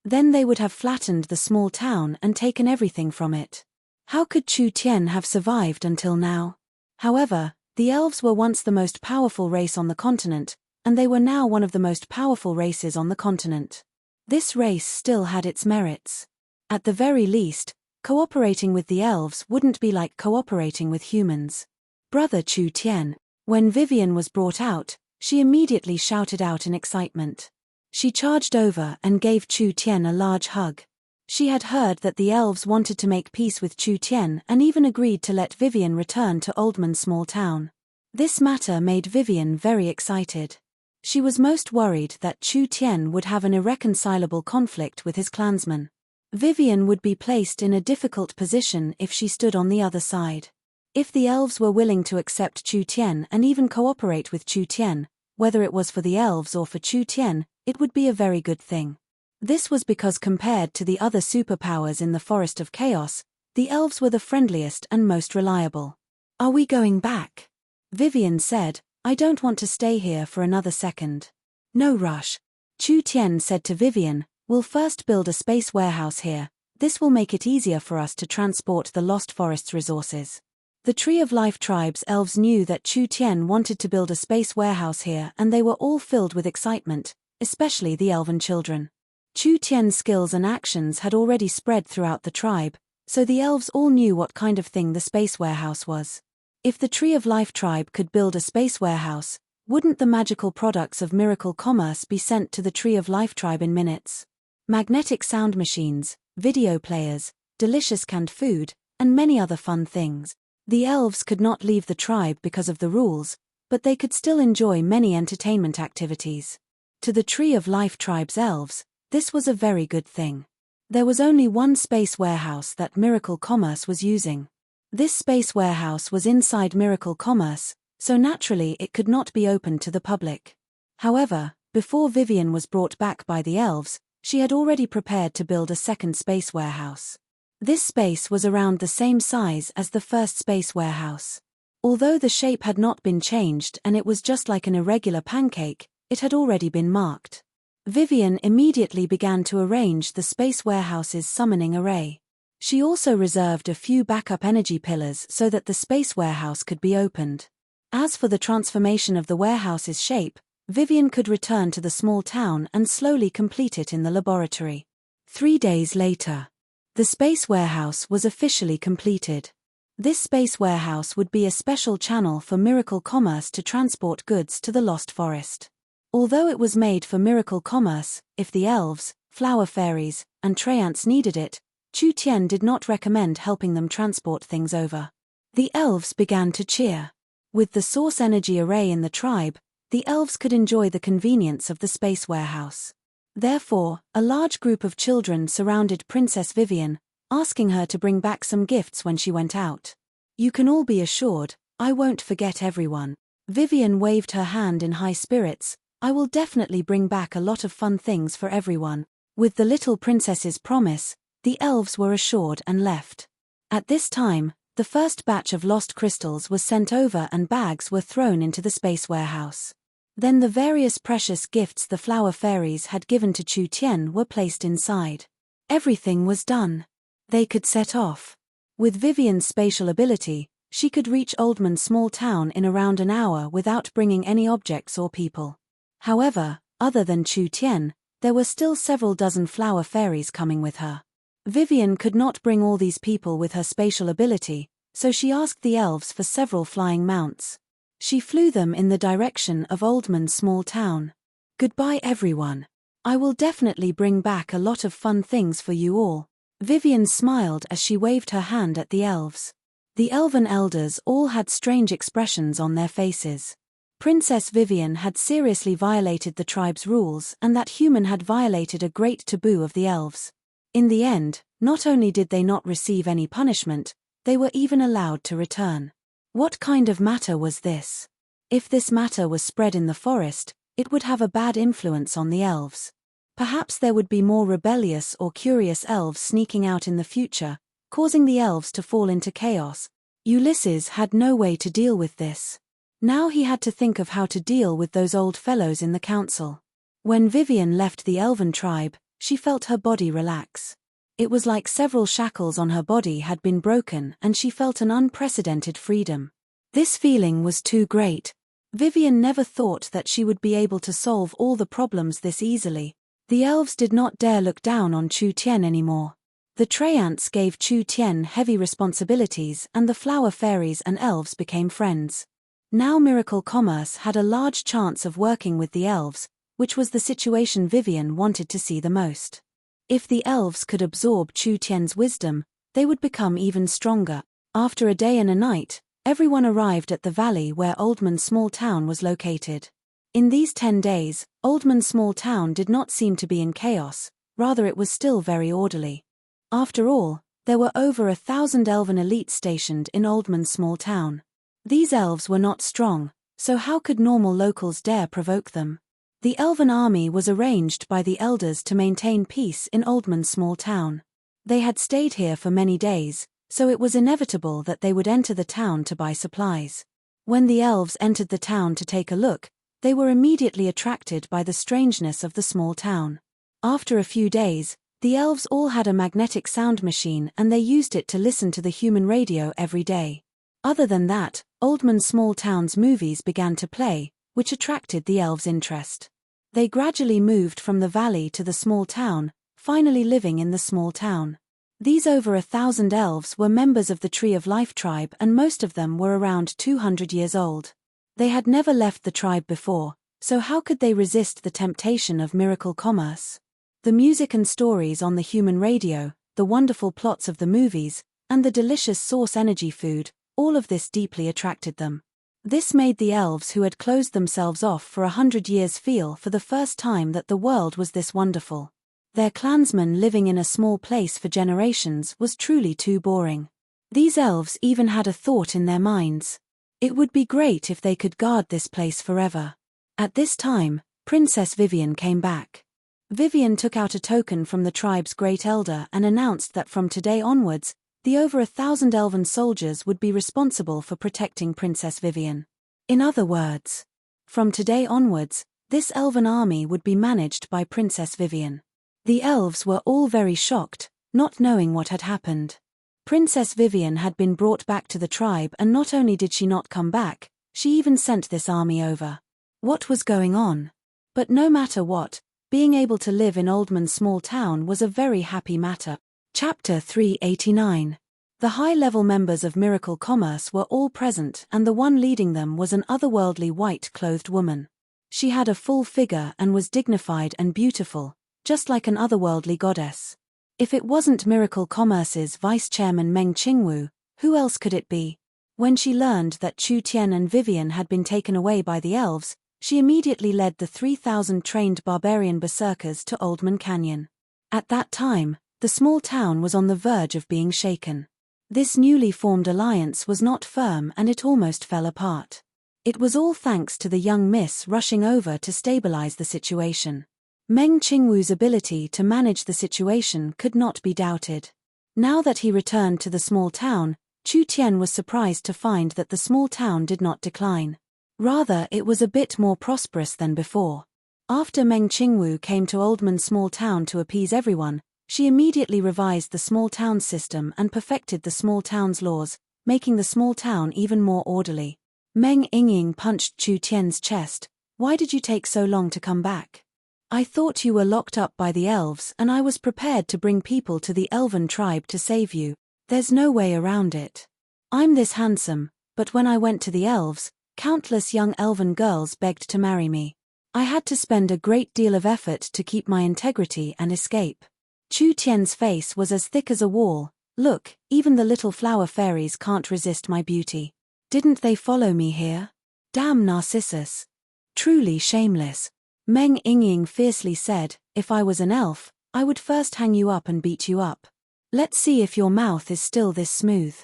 Then they would have flattened the small town and taken everything from it. How could Chu Tian have survived until now? However, the elves were once the most powerful race on the continent, and they were now one of the most powerful races on the continent. This race still had its merits. At the very least, cooperating with the elves wouldn't be like cooperating with humans. Brother Chu Tian. When Vivian was brought out, she immediately shouted out in excitement. She charged over and gave Chu Tian a large hug. She had heard that the elves wanted to make peace with Chu Tian and even agreed to let Vivian return to Oldman's small town. This matter made Vivian very excited. She was most worried that Chu Tian would have an irreconcilable conflict with his clansmen. Vivian would be placed in a difficult position if she stood on the other side. If the elves were willing to accept Chu Tian and even cooperate with Chu Tian, whether it was for the elves or for Chu Tian, it would be a very good thing. This was because compared to the other superpowers in the Forest of Chaos, the elves were the friendliest and most reliable. Are we going back? Vivian said, I don't want to stay here for another second. No rush. Chu Tian said to Vivian, we'll first build a space warehouse here. This will make it easier for us to transport the Lost Forest's resources. The Tree of Life tribe's elves knew that Chu Tian wanted to build a space warehouse here, and they were all filled with excitement, especially the elven children. Chu Tian's skills and actions had already spread throughout the tribe, so the elves all knew what kind of thing the space warehouse was. If the Tree of Life tribe could build a space warehouse, wouldn't the magical products of Miracle Commerce be sent to the Tree of Life tribe in minutes? Magnetic sound machines, video players, delicious canned food, and many other fun things. The elves could not leave the tribe because of the rules, but they could still enjoy many entertainment activities. To the Tree of Life tribe's elves, this was a very good thing. There was only one space warehouse that Miracle Commerce was using. This space warehouse was inside Miracle Commerce, so naturally it could not be opened to the public. However, before Vivian was brought back by the elves, she had already prepared to build a second space warehouse. This space was around the same size as the first space warehouse. Although the shape had not been changed and it was just like an irregular pancake, it had already been marked. Vivian immediately began to arrange the space warehouse's summoning array. She also reserved a few backup energy pillars so that the space warehouse could be opened. As for the transformation of the warehouse's shape, Vivian could return to the small town and slowly complete it in the laboratory. 3 days later, the space warehouse was officially completed. This space warehouse would be a special channel for Miracle Commerce to transport goods to the Lost Forest. Although it was made for Miracle Commerce, if the elves, flower fairies, and treants needed it, Chu Tian did not recommend helping them transport things over. The elves began to cheer. With the source energy array in the tribe, the elves could enjoy the convenience of the space warehouse. Therefore, a large group of children surrounded Princess Vivian, asking her to bring back some gifts when she went out. "You can all be assured, I won't forget everyone." Vivian waved her hand in high spirits. "I will definitely bring back a lot of fun things for everyone." With the little princess's promise, the elves were assured and left. At this time, the first batch of lost crystals was sent over and bags were thrown into the space warehouse. Then the various precious gifts the flower fairies had given to Chu Tian were placed inside. Everything was done. They could set off. With Vivian's spatial ability, she could reach Oldman's small town in around an hour without bringing any objects or people. However, other than Chu Tian, there were still several dozen flower fairies coming with her. Vivian could not bring all these people with her spatial ability, so she asked the elves for several flying mounts. She flew them in the direction of Oldman's small town. "Goodbye everyone. I will definitely bring back a lot of fun things for you all." Vivian smiled as she waved her hand at the elves. The elven elders all had strange expressions on their faces. Princess Vivian had seriously violated the tribe's rules, and that human had violated a great taboo of the elves. In the end, not only did they not receive any punishment, they were even allowed to return. What kind of matter was this? If this matter was spread in the forest, it would have a bad influence on the elves. Perhaps there would be more rebellious or curious elves sneaking out in the future, causing the elves to fall into chaos. Ulysses had no way to deal with this. Now he had to think of how to deal with those old fellows in the council. When Vivian left the elven tribe, she felt her body relax. It was like several shackles on her body had been broken and she felt an unprecedented freedom. This feeling was too great. Vivian never thought that she would be able to solve all the problems this easily. The elves did not dare look down on Chu Tian anymore. The Treants gave Chu Tian heavy responsibilities and the flower fairies and elves became friends. Now Miracle Commerce had a large chance of working with the elves, which was the situation Vivian wanted to see the most. If the elves could absorb Chu Tian's wisdom, they would become even stronger. After a day and a night, everyone arrived at the valley where Oldman's small town was located. In these 10 days, Oldman's small town did not seem to be in chaos, rather it was still very orderly. After all, there were over 1,000 elven elites stationed in Oldman's small town. These elves were not strong, so how could normal locals dare provoke them? The elven army was arranged by the elders to maintain peace in Oldman's small town. They had stayed here for many days, so it was inevitable that they would enter the town to buy supplies. When the elves entered the town to take a look, they were immediately attracted by the strangeness of the small town. After a few days, the elves all had a magnetic sound machine and they used it to listen to the human radio every day. Other than that, Oldman's small town's movies began to play, which attracted the elves' interest. They gradually moved from the valley to the small town, finally living in the small town. These over 1,000 elves were members of the Tree of Life tribe and most of them were around 200 years old. They had never left the tribe before, so how could they resist the temptation of miracle commerce? The music and stories on the human radio, the wonderful plots of the movies, and the delicious source energy food, all of this deeply attracted them. This made the elves who had closed themselves off for 100 years feel for the first time that the world was this wonderful. Their clansmen living in a small place for generations was truly too boring. These elves even had a thought in their minds. It would be great if they could guard this place forever. At this time, Princess Vivian came back. Vivian took out a token from the tribe's great elder and announced that from today onwards, the over 1,000 elven soldiers would be responsible for protecting Princess Vivian. In other words, from today onwards, this elven army would be managed by Princess Vivian. The elves were all very shocked, not knowing what had happened. Princess Vivian had been brought back to the tribe and not only did she not come back, she even sent this army over. What was going on? But no matter what, being able to live in Oldman's small town was a very happy matter. Chapter 389. The high-level members of Miracle Commerce were all present and the one leading them was an otherworldly white-clothed woman. She had a full figure and was dignified and beautiful, just like an otherworldly goddess. If it wasn't Miracle Commerce's vice-chairman Meng Qingwu, who else could it be? When she learned that Chu Tian and Vivian had been taken away by the elves, she immediately led the 3,000 trained barbarian berserkers to Oldman Canyon. At that time, the small town was on the verge of being shaken. This newly formed alliance was not firm and it almost fell apart. It was all thanks to the young miss rushing over to stabilize the situation. Meng Qingwu's ability to manage the situation could not be doubted. Now that he returned to the small town, Chu Tian was surprised to find that the small town did not decline. Rather, it was a bit more prosperous than before. After Meng Qingwu came to Oldman's small town to appease everyone, she immediately revised the small town system and perfected the small town's laws, making the small town even more orderly. Meng Yingying punched Chu Tian's chest. "Why did you take so long to come back? I thought you were locked up by the elves and I was prepared to bring people to the elven tribe to save you. There's no way around it. I'm this handsome, but when I went to the elves, countless young elven girls begged to marry me. I had to spend a great deal of effort to keep my integrity and escape." Chu Tian's face was as thick as a wall. "Look, even the little flower fairies can't resist my beauty. Didn't they follow me here? Damn Narcissus. Truly shameless." Meng Yingying fiercely said, "If I was an elf, I would first hang you up and beat you up. Let's see if your mouth is still this smooth.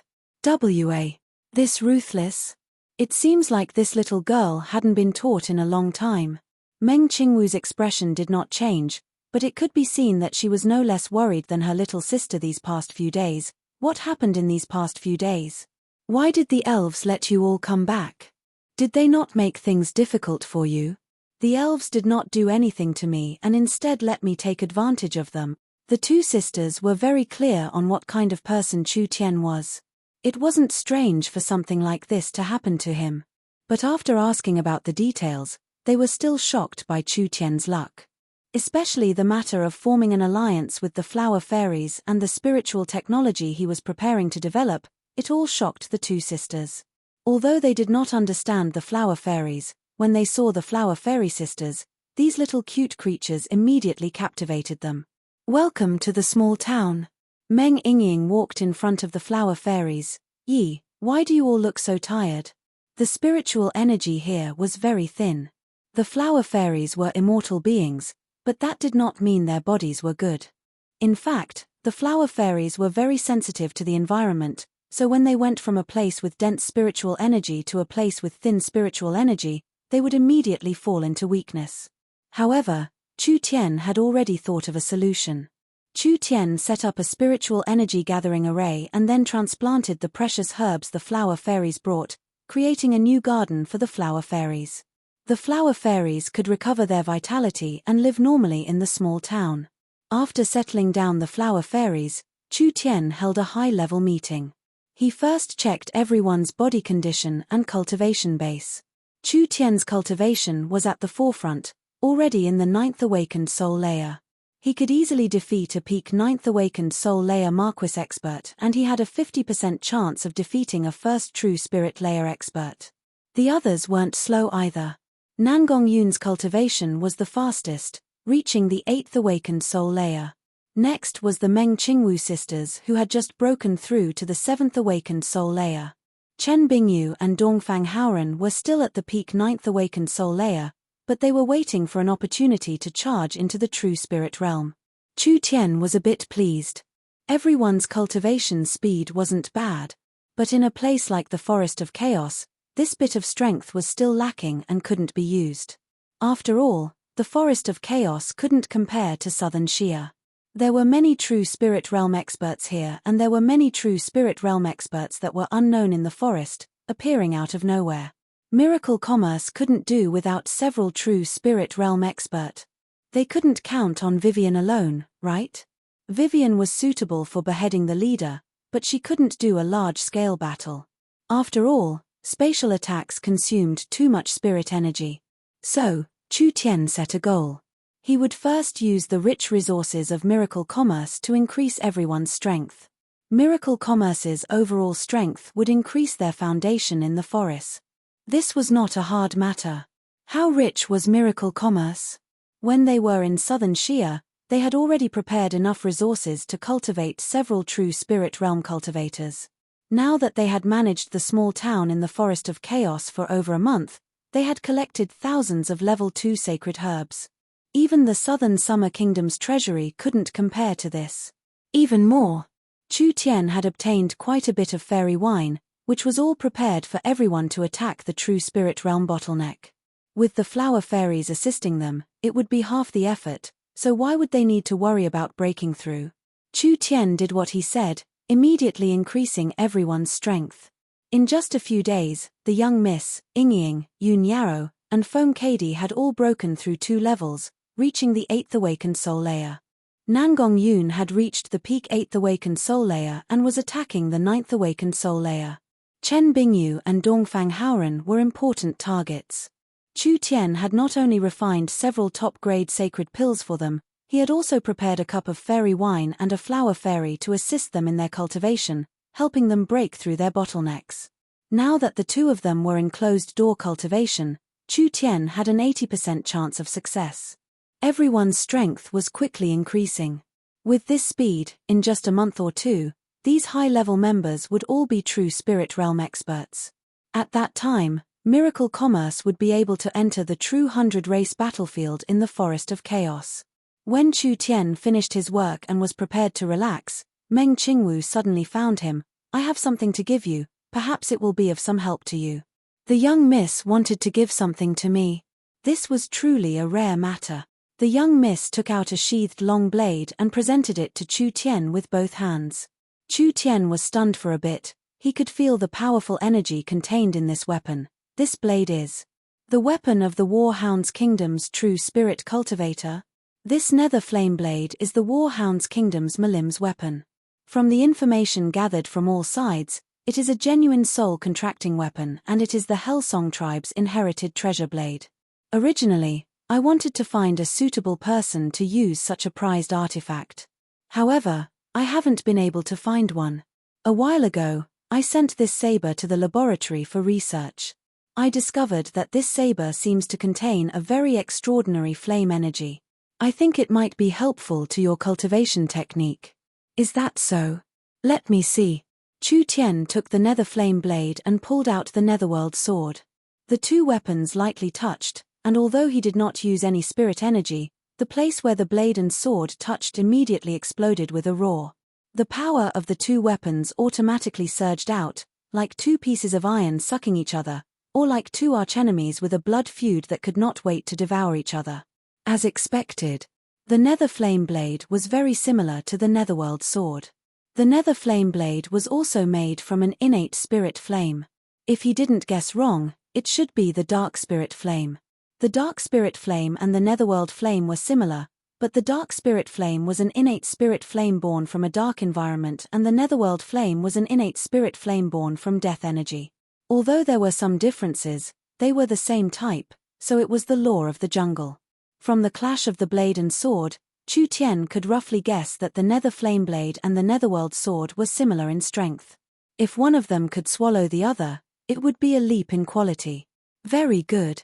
This ruthless? It seems like this little girl hadn't been taught in a long time." Meng Qingwu's expression did not change, but it could be seen that she was no less worried than her little sister these past few days. What happened in these past few days? Why did the elves let you all come back? Did they not make things difficult for you? The elves did not do anything to me and instead let me take advantage of them. The two sisters were very clear on what kind of person Chu Tian was. It wasn't strange for something like this to happen to him. But after asking about the details, they were still shocked by Chu Tian's luck. Especially the matter of forming an alliance with the flower fairies and the spiritual technology he was preparing to develop. It all shocked the two sisters. Although they did not understand the flower fairies, when they saw the flower fairy sisters, these little cute creatures immediately captivated them. "Welcome to the small town." Meng Yingying walked in front of the flower fairies. "Yi, why do you all look so tired?" The spiritual energy here was very thin. The flower fairies were immortal beings, but that did not mean their bodies were good. In fact, the flower fairies were very sensitive to the environment, so when they went from a place with dense spiritual energy to a place with thin spiritual energy, they would immediately fall into weakness. However, Chu Tian had already thought of a solution. Chu Tian set up a spiritual energy gathering array and then transplanted the precious herbs the flower fairies brought, creating a new garden for the flower fairies. The flower fairies could recover their vitality and live normally in the small town. After settling down the flower fairies, Chu Tian held a high-level meeting. He first checked everyone's body condition and cultivation base. Chu Tian's cultivation was at the forefront, already in the 9th awakened soul layer. He could easily defeat a peak 9th awakened soul layer Marquis expert and he had a 50% chance of defeating a first true spirit layer expert. The others weren't slow either. Nangong Yun's cultivation was the fastest, reaching the 8th awakened soul layer. Next was the Meng Qingwu sisters who had just broken through to the 7th awakened soul layer. Chen Bingyu and Dongfang Haoran were still at the peak 9th awakened soul layer, but they were waiting for an opportunity to charge into the true spirit realm. Chu Tian was a bit pleased. Everyone's cultivation speed wasn't bad, but in a place like the Forest of Chaos, this bit of strength was still lacking and couldn't be used. After all, the Forest of Chaos couldn't compare to Southern Xia. There were many true spirit realm experts here and there were many true spirit realm experts that were unknown in the forest, appearing out of nowhere. Miracle Commerce couldn't do without several true spirit realm expert. They couldn't count on Vivian alone, right? Vivian was suitable for beheading the leader, but she couldn't do a large-scale battle. After all, spatial attacks consumed too much spirit energy. So, Chu Tian set a goal. He would first use the rich resources of Miracle Commerce to increase everyone's strength. Miracle Commerce's overall strength would increase their foundation in the forest. This was not a hard matter. How rich was Miracle Commerce? When they were in Southern Xia, they had already prepared enough resources to cultivate several true spirit realm cultivators. Now that they had managed the small town in the Forest of Chaos for over a month, they had collected thousands of level 2 sacred herbs. Even the Southern Summer Kingdom's treasury couldn't compare to this. Even more, Chu Tian had obtained quite a bit of fairy wine, which was all prepared for everyone to attack the true spirit realm bottleneck. With the flower fairies assisting them, it would be half the effort, so why would they need to worry about breaking through? Chu Tian did what he said, immediately increasing everyone's strength. In just a few days, the young Miss, Yingying, Yun Yarrow, and Foam Cady had all broken through 2 levels, reaching the 8th awakened soul layer. Nangong Yun had reached the peak 8th awakened soul layer and was attacking the 9th awakened soul layer. Chen Bingyu and Dongfang Haoran were important targets. Chu Tian had not only refined several top-grade sacred pills for them, he had also prepared a cup of fairy wine and a flower fairy to assist them in their cultivation, helping them break through their bottlenecks. Now that the 2 of them were in closed-door cultivation, Chu Tian had an 80% chance of success. Everyone's strength was quickly increasing. With this speed, in just a month or 2, these high-level members would all be true spirit realm experts. At that time, Miracle Commerce would be able to enter the true 100-race battlefield in the Forest of Chaos. When Chu Tian finished his work and was prepared to relax, Meng Qingwu suddenly found him. "I have something to give you, perhaps it will be of some help to you." The young miss wanted to give something to me. This was truly a rare matter. The young miss took out a sheathed long blade and presented it to Chu Tian with both hands. Chu Tian was stunned for a bit. He could feel the powerful energy contained in this weapon. This blade is the weapon of the Warhound's Kingdom's true spirit cultivator. This nether flame blade is the Warhound's Kingdom's Malim's weapon. From the information gathered from all sides, it is a genuine soul-contracting weapon and it is the Hellsong tribe's inherited treasure blade. Originally, I wanted to find a suitable person to use such a prized artifact. However, I haven't been able to find one. A while ago, I sent this saber to the laboratory for research. I discovered that this saber seems to contain a very extraordinary flame energy. I think it might be helpful to your cultivation technique. Is that so? Let me see. Chu Tian took the nether flame blade and pulled out the netherworld sword. The 2 weapons lightly touched, and although he did not use any spirit energy, the place where the blade and sword touched immediately exploded with a roar. The power of the 2 weapons automatically surged out, like 2 pieces of iron sucking each other, or like 2 archenemies with a blood feud that could not wait to devour each other. As expected, the nether flame blade was very similar to the netherworld sword. The nether flame blade was also made from an innate spirit flame. If he didn't guess wrong, it should be the dark spirit flame. The dark spirit flame and the netherworld flame were similar, but the dark spirit flame was an innate spirit flame born from a dark environment and the netherworld flame was an innate spirit flame born from death energy. Although there were some differences, they were the same type, so it was the law of the jungle. From the clash of the blade and sword, Chu Tian could roughly guess that the nether flame blade and the netherworld sword were similar in strength. If one of them could swallow the other, it would be a leap in quality. Very good.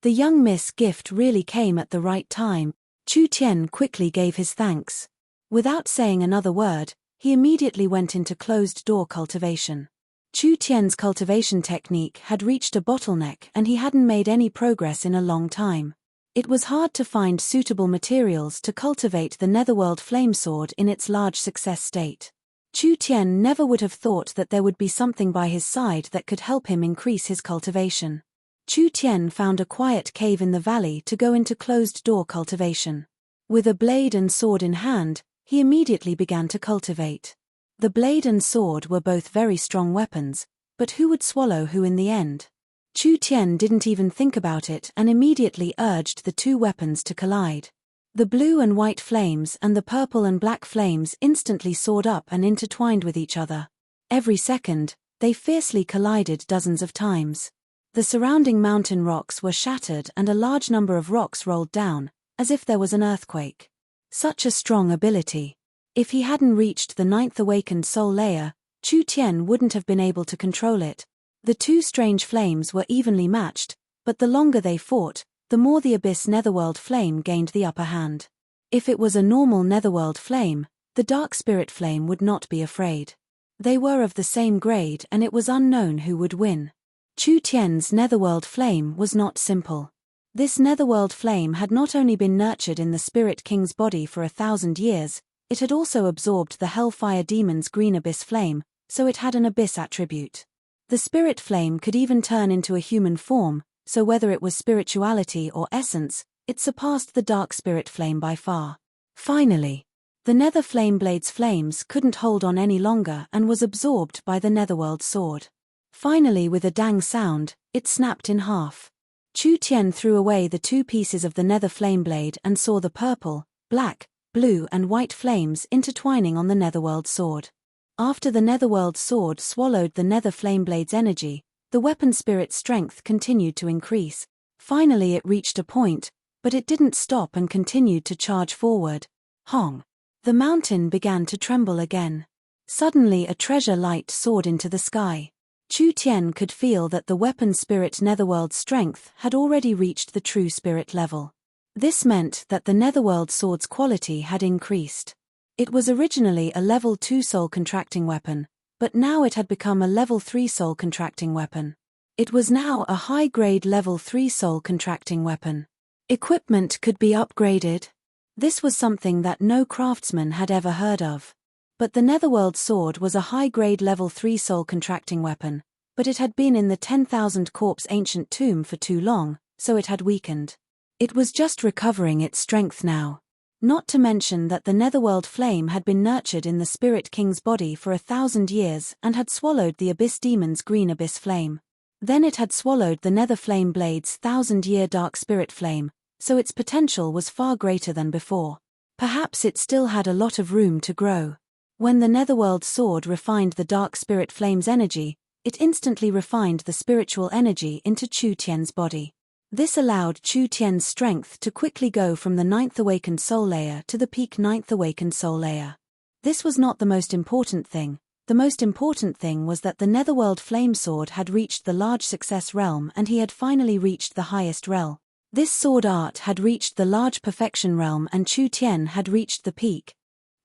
The young miss gift really came at the right time. Chu Tian quickly gave his thanks. Without saying another word, he immediately went into closed-door cultivation. Chu Tian's cultivation technique had reached a bottleneck and he hadn't made any progress in a long time. It was hard to find suitable materials to cultivate the netherworld flame sword in its large success state. Chu Tian never would have thought that there would be something by his side that could help him increase his cultivation. Chu Tian found a quiet cave in the valley to go into closed-door cultivation. With a blade and sword in hand, he immediately began to cultivate. The blade and sword were both very strong weapons, but who would swallow who in the end? Chu Tian didn't even think about it and immediately urged the 2 weapons to collide. The blue and white flames and the purple and black flames instantly soared up and intertwined with each other. Every second, they fiercely collided dozens of times. The surrounding mountain rocks were shattered and a large number of rocks rolled down, as if there was an earthquake. Such a strong ability. If he hadn't reached the 9th awakened soul layer, Chu Tian wouldn't have been able to control it. The 2 strange flames were evenly matched, but the longer they fought, the more the abyss netherworld flame gained the upper hand. If it was a normal netherworld flame, the dark spirit flame would not be afraid. They were of the same grade and it was unknown who would win. Chu Tian's netherworld flame was not simple. This netherworld flame had not only been nurtured in the Spirit King's body for 1,000 years, it had also absorbed the Hellfire Demon's green abyss flame, so it had an abyss attribute. The spirit flame could even turn into a human form, so whether it was spirituality or essence, it surpassed the dark spirit flame by far. Finally, the nether flame blade's flames couldn't hold on any longer and was absorbed by the netherworld sword. Finally, with a dang sound, it snapped in half. Chu Tian threw away the 2 pieces of the nether flame blade and saw the purple, black, blue and white flames intertwining on the netherworld sword. After the netherworld sword swallowed the nether flame blade's energy, the weapon spirit's strength continued to increase. Finally it reached a point, but it didn't stop and continued to charge forward. Hong! The mountain began to tremble again. Suddenly a treasure light soared into the sky. Chu Tian could feel that the weapon spirit netherworld strength had already reached the true spirit level. This meant that the netherworld sword's quality had increased. It was originally a level 2 soul contracting weapon, but now it had become a level 3 soul contracting weapon. It was now a high-grade level 3 soul contracting weapon. Equipment could be upgraded. This was something that no craftsman had ever heard of. But the netherworld sword was a high-grade level 3 soul contracting weapon, but it had been in the 10,000 corpse ancient tomb for too long, so it had weakened. It was just recovering its strength now. Not to mention that the netherworld flame had been nurtured in the Spirit King's body for 1,000 years and had swallowed the Abyss Demon's green abyss flame. Then it had swallowed the nether flame blade's 1,000-year dark spirit flame, so its potential was far greater than before. Perhaps it still had a lot of room to grow. When the netherworld sword refined the dark spirit flame's energy, it instantly refined the spiritual energy into Chu Tian's body. This allowed Chu Tian's strength to quickly go from the 9th awakened soul layer to the peak 9th awakened soul layer. This was not the most important thing. The most important thing was that the netherworld flame sword had reached the large success realm and he had finally reached the highest realm. This sword art had reached the large perfection realm and Chu Tian had reached the peak.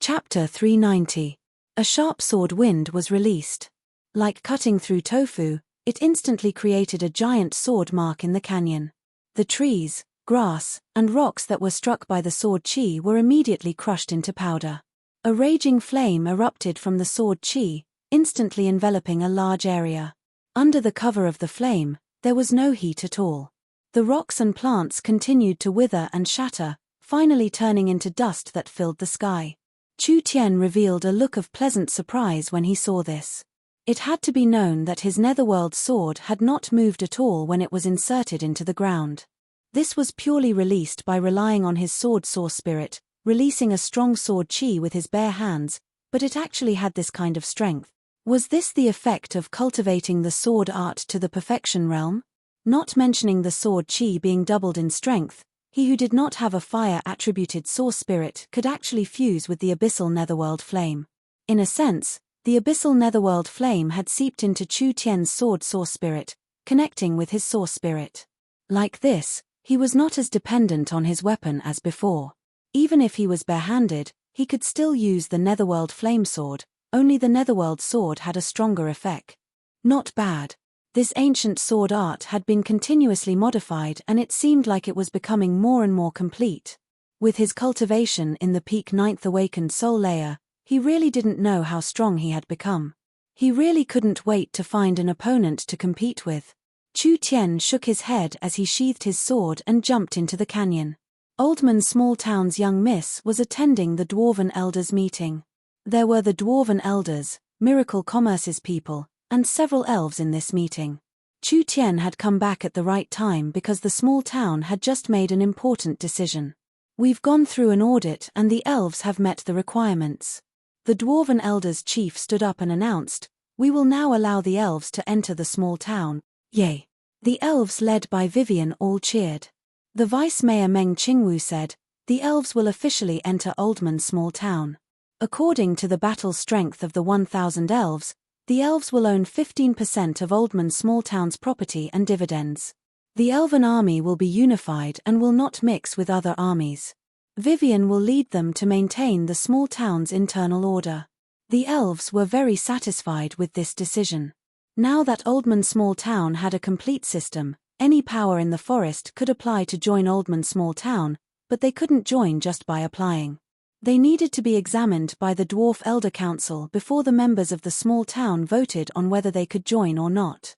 Chapter 390. A sharp sword wind was released. Like cutting through tofu, it instantly created a giant sword mark in the canyon. The trees, grass, and rocks that were struck by the sword chi were immediately crushed into powder. A raging flame erupted from the sword chi, instantly enveloping a large area. Under the cover of the flame, there was no heat at all. The rocks and plants continued to wither and shatter, finally turning into dust that filled the sky. Chu Tian revealed a look of pleasant surprise when he saw this. It had to be known that his netherworld sword had not moved at all when it was inserted into the ground. This was purely released by relying on his sword source spirit, releasing a strong sword chi with his bare hands, but it actually had this kind of strength. Was this the effect of cultivating the sword art to the perfection realm? Not mentioning the sword chi being doubled in strength, he who did not have a fire-attributed source spirit could actually fuse with the abyssal netherworld flame. In a sense, the abyssal netherworld flame had seeped into Chu Tian's sword source spirit, connecting with his source spirit. Like this, he was not as dependent on his weapon as before. Even if he was barehanded, he could still use the netherworld flame sword, only the netherworld sword had a stronger effect. Not bad. This ancient sword art had been continuously modified and it seemed like it was becoming more and more complete. With his cultivation in the peak 9th awakened soul layer, he really didn't know how strong he had become. He really couldn't wait to find an opponent to compete with. Chu Tian shook his head as he sheathed his sword and jumped into the canyon. Oldman Small Town's young miss was attending the Dwarven Elders meeting. There were the Dwarven Elders, Miracle Commerce's people, and several elves in this meeting. Chu Tian had come back at the right time because the small town had just made an important decision. We've gone through an audit and the elves have met the requirements. The Dwarven Elders chief stood up and announced, "We will now allow the elves to enter the small town." Yay! The elves led by Vivian all cheered. The Vice Mayor Meng Qingwu said, "The elves will officially enter Oldman Small Town. According to the battle strength of the 1,000 elves, the elves will own 15% of Oldman Small Town's property and dividends. The elven army will be unified and will not mix with other armies. Vivian will lead them to maintain the small town's internal order. The elves were very satisfied with this decision. Now that Oldman Small Town had a complete system, any power in the forest could apply to join Oldman Small Town, but they couldn't join just by applying. They needed to be examined by the Dwarf Elder Council before the members of the small town voted on whether they could join or not.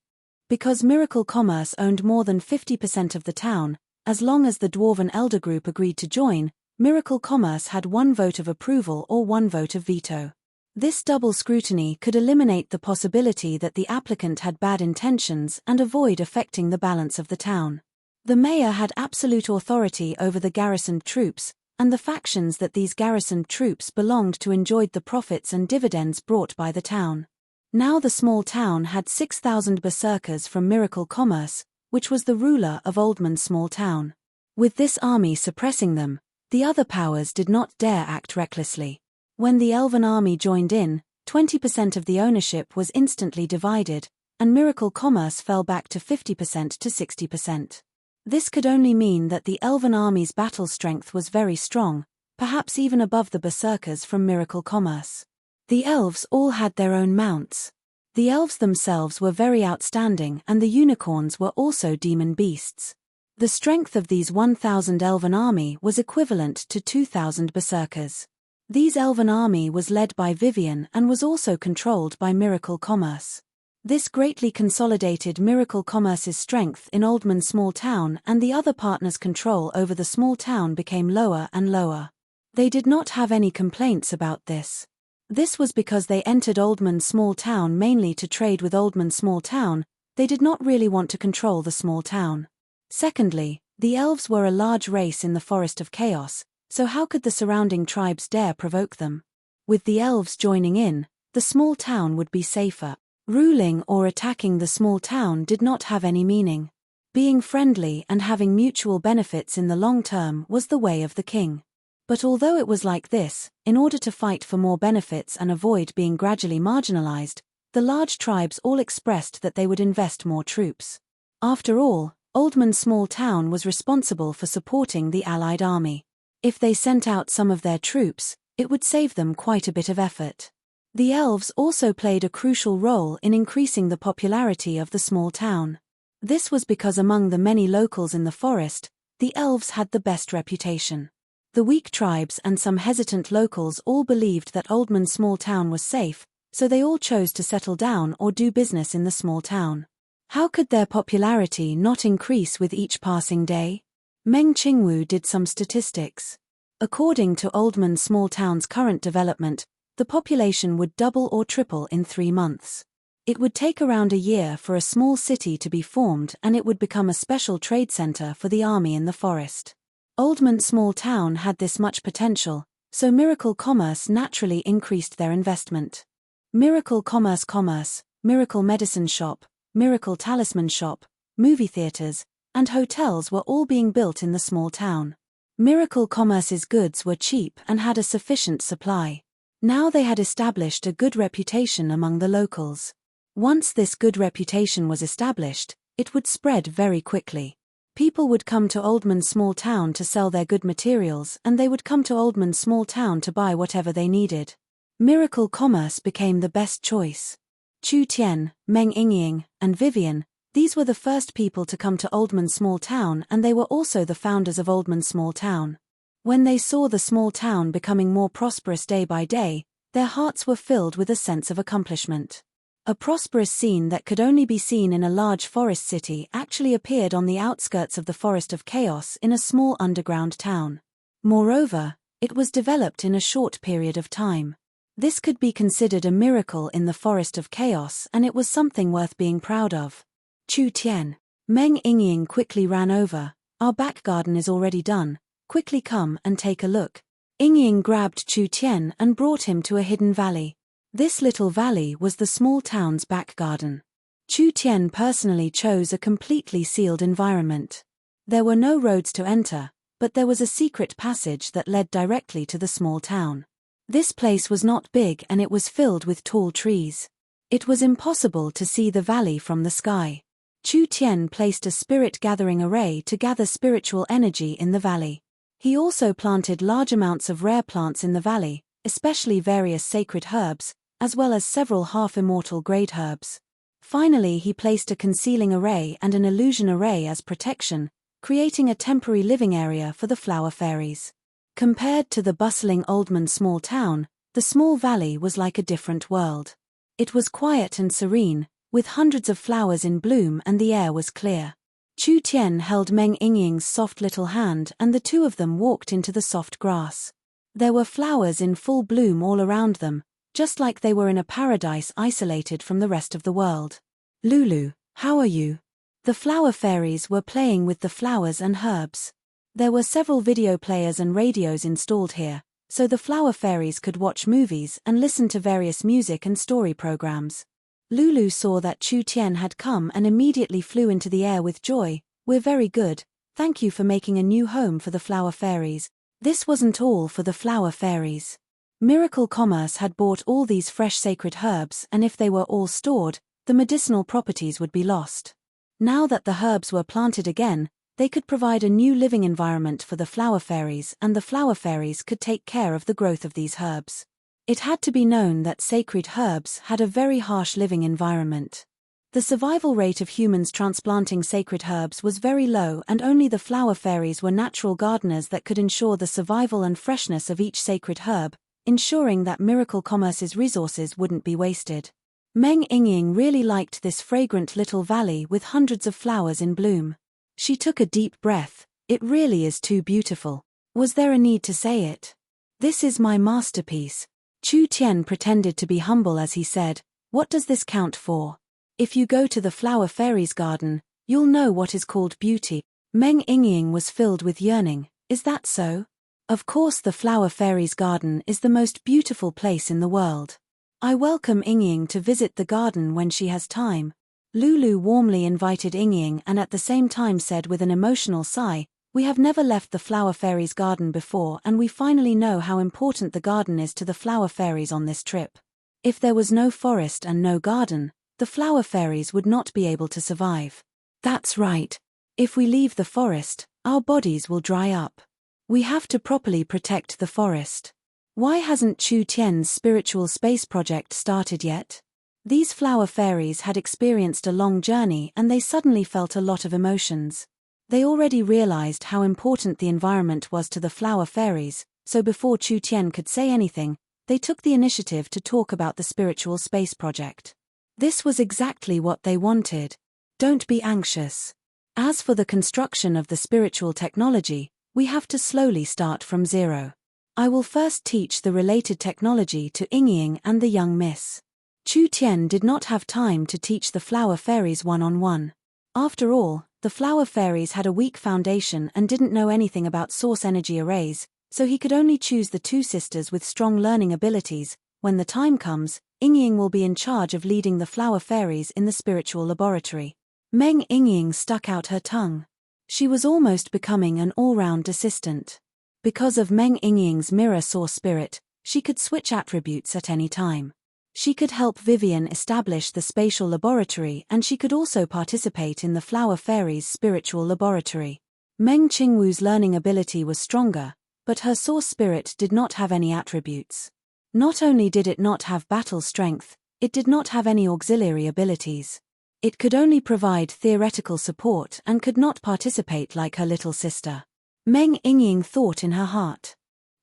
Because Miracle Commerce owned more than 50% of the town, as long as the Dwarven Elder Group agreed to join, Miracle Commerce had one vote of approval or one vote of veto. This double scrutiny could eliminate the possibility that the applicant had bad intentions and avoid affecting the balance of the town. The mayor had absolute authority over the garrisoned troops, and the factions that these garrisoned troops belonged to enjoyed the profits and dividends brought by the town. Now the small town had 6,000 berserkers from Miracle Commerce, which was the ruler of Oldman Small Town. With this army suppressing them, the other powers did not dare act recklessly. When the Elven army joined in, 20% of the ownership was instantly divided, and Miracle Commerce fell back to 50% to 60%. This could only mean that the Elven army's battle strength was very strong, perhaps even above the berserkers from Miracle Commerce. The elves all had their own mounts. The elves themselves were very outstanding, and the unicorns were also demon beasts. The strength of these 1,000 Elven army was equivalent to 2,000 berserkers. These Elven army was led by Vivian and was also controlled by Miracle Commerce. This greatly consolidated Miracle Commerce's strength in Oldman Small Town, and the other partners' control over the small town became lower and lower. They did not have any complaints about this. This was because they entered Oldman Small Town mainly to trade with Oldman Small Town. They did not really want to control the small town. Secondly, the elves were a large race in the Forest of Chaos, so how could the surrounding tribes dare provoke them? With the elves joining in, the small town would be safer. Ruling or attacking the small town did not have any meaning. Being friendly and having mutual benefits in the long term was the way of the king. But although it was like this, in order to fight for more benefits and avoid being gradually marginalized, the large tribes all expressed that they would invest more troops. After all, Oldman Small Town was responsible for supporting the Allied army. If they sent out some of their troops, it would save them quite a bit of effort. The elves also played a crucial role in increasing the popularity of the small town. This was because among the many locals in the forest, the elves had the best reputation. The weak tribes and some hesitant locals all believed that Oldman Small Town was safe, so they all chose to settle down or do business in the small town. How could their popularity not increase with each passing day? Meng Qingwu did some statistics. According to Oldman Small Town's current development, the population would double or triple in 3 months. It would take around a year for a small city to be formed, and it would become a special trade center for the army in the forest. Oldman Small Town had this much potential, so Miracle Commerce naturally increased their investment. Miracle Commerce, Miracle Medicine Shop, Miracle Talisman Shop, movie theaters, and hotels were all being built in the small town. Miracle Commerce's goods were cheap and had a sufficient supply. Now they had established a good reputation among the locals. Once this good reputation was established, it would spread very quickly. People would come to Oldman Small Town to sell their good materials, and they would come to Oldman Small Town to buy whatever they needed. Miracle Commerce became the best choice. Chu Tian, Meng Yingying, and Vivian, these were the first people to come to Oldman Small Town, and they were also the founders of Oldman Small Town. When they saw the small town becoming more prosperous day by day, their hearts were filled with a sense of accomplishment. A prosperous scene that could only be seen in a large forest city actually appeared on the outskirts of the Forest of Chaos in a small underground town. Moreover, it was developed in a short period of time. This could be considered a miracle in the Forest of Chaos, and it was something worth being proud of. Chu Tian. Meng Yingying quickly ran over. Our back garden is already done. Quickly come and take a look. Yingying grabbed Chu Tian and brought him to a hidden valley. This little valley was the small town's back garden. Chu Tian personally chose a completely sealed environment. There were no roads to enter, but there was a secret passage that led directly to the small town. This place was not big, and it was filled with tall trees. It was impossible to see the valley from the sky. Chu Tian placed a spirit-gathering array to gather spiritual energy in the valley. He also planted large amounts of rare plants in the valley, especially various sacred herbs, as well as several half-immortal grade herbs. Finally, he placed a concealing array and an illusion array as protection, creating a temporary living area for the flower fairies. Compared to the bustling Oldman small town, the small valley was like a different world. It was quiet and serene, with hundreds of flowers in bloom, and the air was clear. Chu Tian held Meng Yingying's soft little hand, and the two of them walked into the soft grass. There were flowers in full bloom all around them, just like they were in a paradise isolated from the rest of the world. "Lulu, how are you?" The flower fairies were playing with the flowers and herbs. There were several video players and radios installed here, so the flower fairies could watch movies and listen to various music and story programs. Lulu saw that Chu Tian had come and immediately flew into the air with joy. "We're very good, thank you for making a new home for the flower fairies." This wasn't all for the flower fairies. Miracle Commerce had bought all these fresh sacred herbs, and if they were all stored, the medicinal properties would be lost. Now that the herbs were planted again, they could provide a new living environment for the flower fairies, and the flower fairies could take care of the growth of these herbs. It had to be known that sacred herbs had a very harsh living environment. The survival rate of humans transplanting sacred herbs was very low, and only the flower fairies were natural gardeners that could ensure the survival and freshness of each sacred herb, ensuring that Miracle Commerce's resources wouldn't be wasted. Meng Yingying really liked this fragrant little valley with hundreds of flowers in bloom. She took a deep breath. "It really is too beautiful. Was there a need to say it? This is my masterpiece." Chu Tian pretended to be humble as he said, "What does this count for? If you go to the flower fairies' garden, you'll know what is called beauty." Meng Yingying was filled with yearning. "Is that so? Of course the flower fairies' garden is the most beautiful place in the world. I welcome Yingying to visit the garden when she has time." Lulu warmly invited Yingying and at the same time said with an emotional sigh, "We have never left the flower fairies' garden before, and we finally know how important the garden is to the flower fairies on this trip. If there was no forest and no garden, the flower fairies would not be able to survive." "That's right. If we leave the forest, our bodies will dry up. We have to properly protect the forest." Why hasn't Chu Tian's spiritual space project started yet? These flower fairies had experienced a long journey, and they suddenly felt a lot of emotions. They already realized how important the environment was to the flower fairies, so before Chu Tian could say anything, they took the initiative to talk about the spiritual space project. This was exactly what they wanted. "Don't be anxious. As for the construction of the spiritual technology, we have to slowly start from zero. I will first teach the related technology to Yingying and the young miss." Chu Tian did not have time to teach the flower fairies one-on-one. After all, the flower fairies had a weak foundation and didn't know anything about source energy arrays, so he could only choose the two sisters with strong learning abilities. When the time comes, Yingying will be in charge of leading the flower fairies in the spiritual laboratory. Meng Yingying stuck out her tongue. She was almost becoming an all-round assistant. Because of Meng Yingying's mirror source spirit, she could switch attributes at any time. She could help Vivian establish the spatial laboratory, and she could also participate in the flower fairies' spiritual laboratory. Meng Qingwu's learning ability was stronger, but her source spirit did not have any attributes. Not only did it not have battle strength, it did not have any auxiliary abilities. It could only provide theoretical support and could not participate like her little sister. Meng Yingying thought in her heart,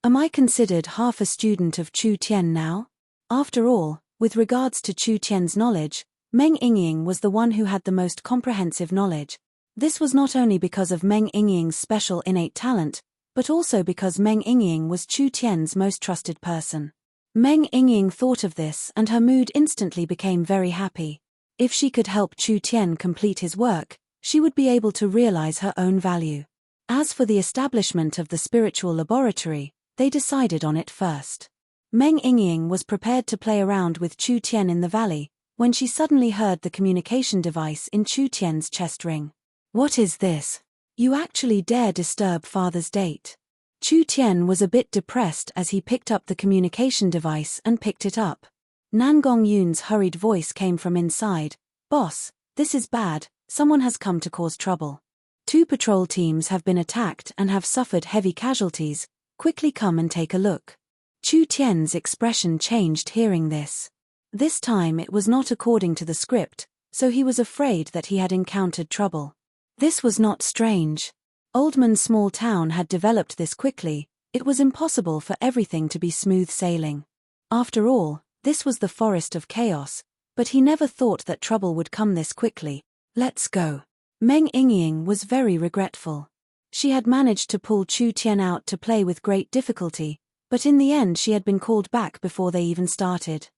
"Am I considered half a student of Chu Tian now?" After all, with regards to Chu Tian's knowledge, Meng Yingying was the one who had the most comprehensive knowledge. This was not only because of Meng Yingying's special innate talent, but also because Meng Yingying was Chu Tian's most trusted person. Meng Yingying thought of this and her mood instantly became very happy. If she could help Chu Tian complete his work, she would be able to realize her own value. As for the establishment of the spiritual laboratory, they decided on it first. Meng Yingying was prepared to play around with Chu Tian in the valley, when she suddenly heard the communication device in Chu Tian's chest ring. "What is this? You actually dare disturb father's date?" Chu Tian was a bit depressed as he picked up the communication device and picked it up. Nangong Yun's hurried voice came from inside. "Boss, this is bad, someone has come to cause trouble. 2 patrol teams have been attacked and have suffered heavy casualties, quickly come and take a look." Chu Tian's expression changed hearing this. This time it was not according to the script, so he was afraid that he had encountered trouble. This was not strange. Oldman's small town had developed this quickly. It was impossible for everything to be smooth sailing. After all, this was the forest of chaos, but he never thought that trouble would come this quickly. Let's go. Meng Yingying was very regretful. She had managed to pull Chu Tian out to play with great difficulty, but in the end she had been called back before they even started.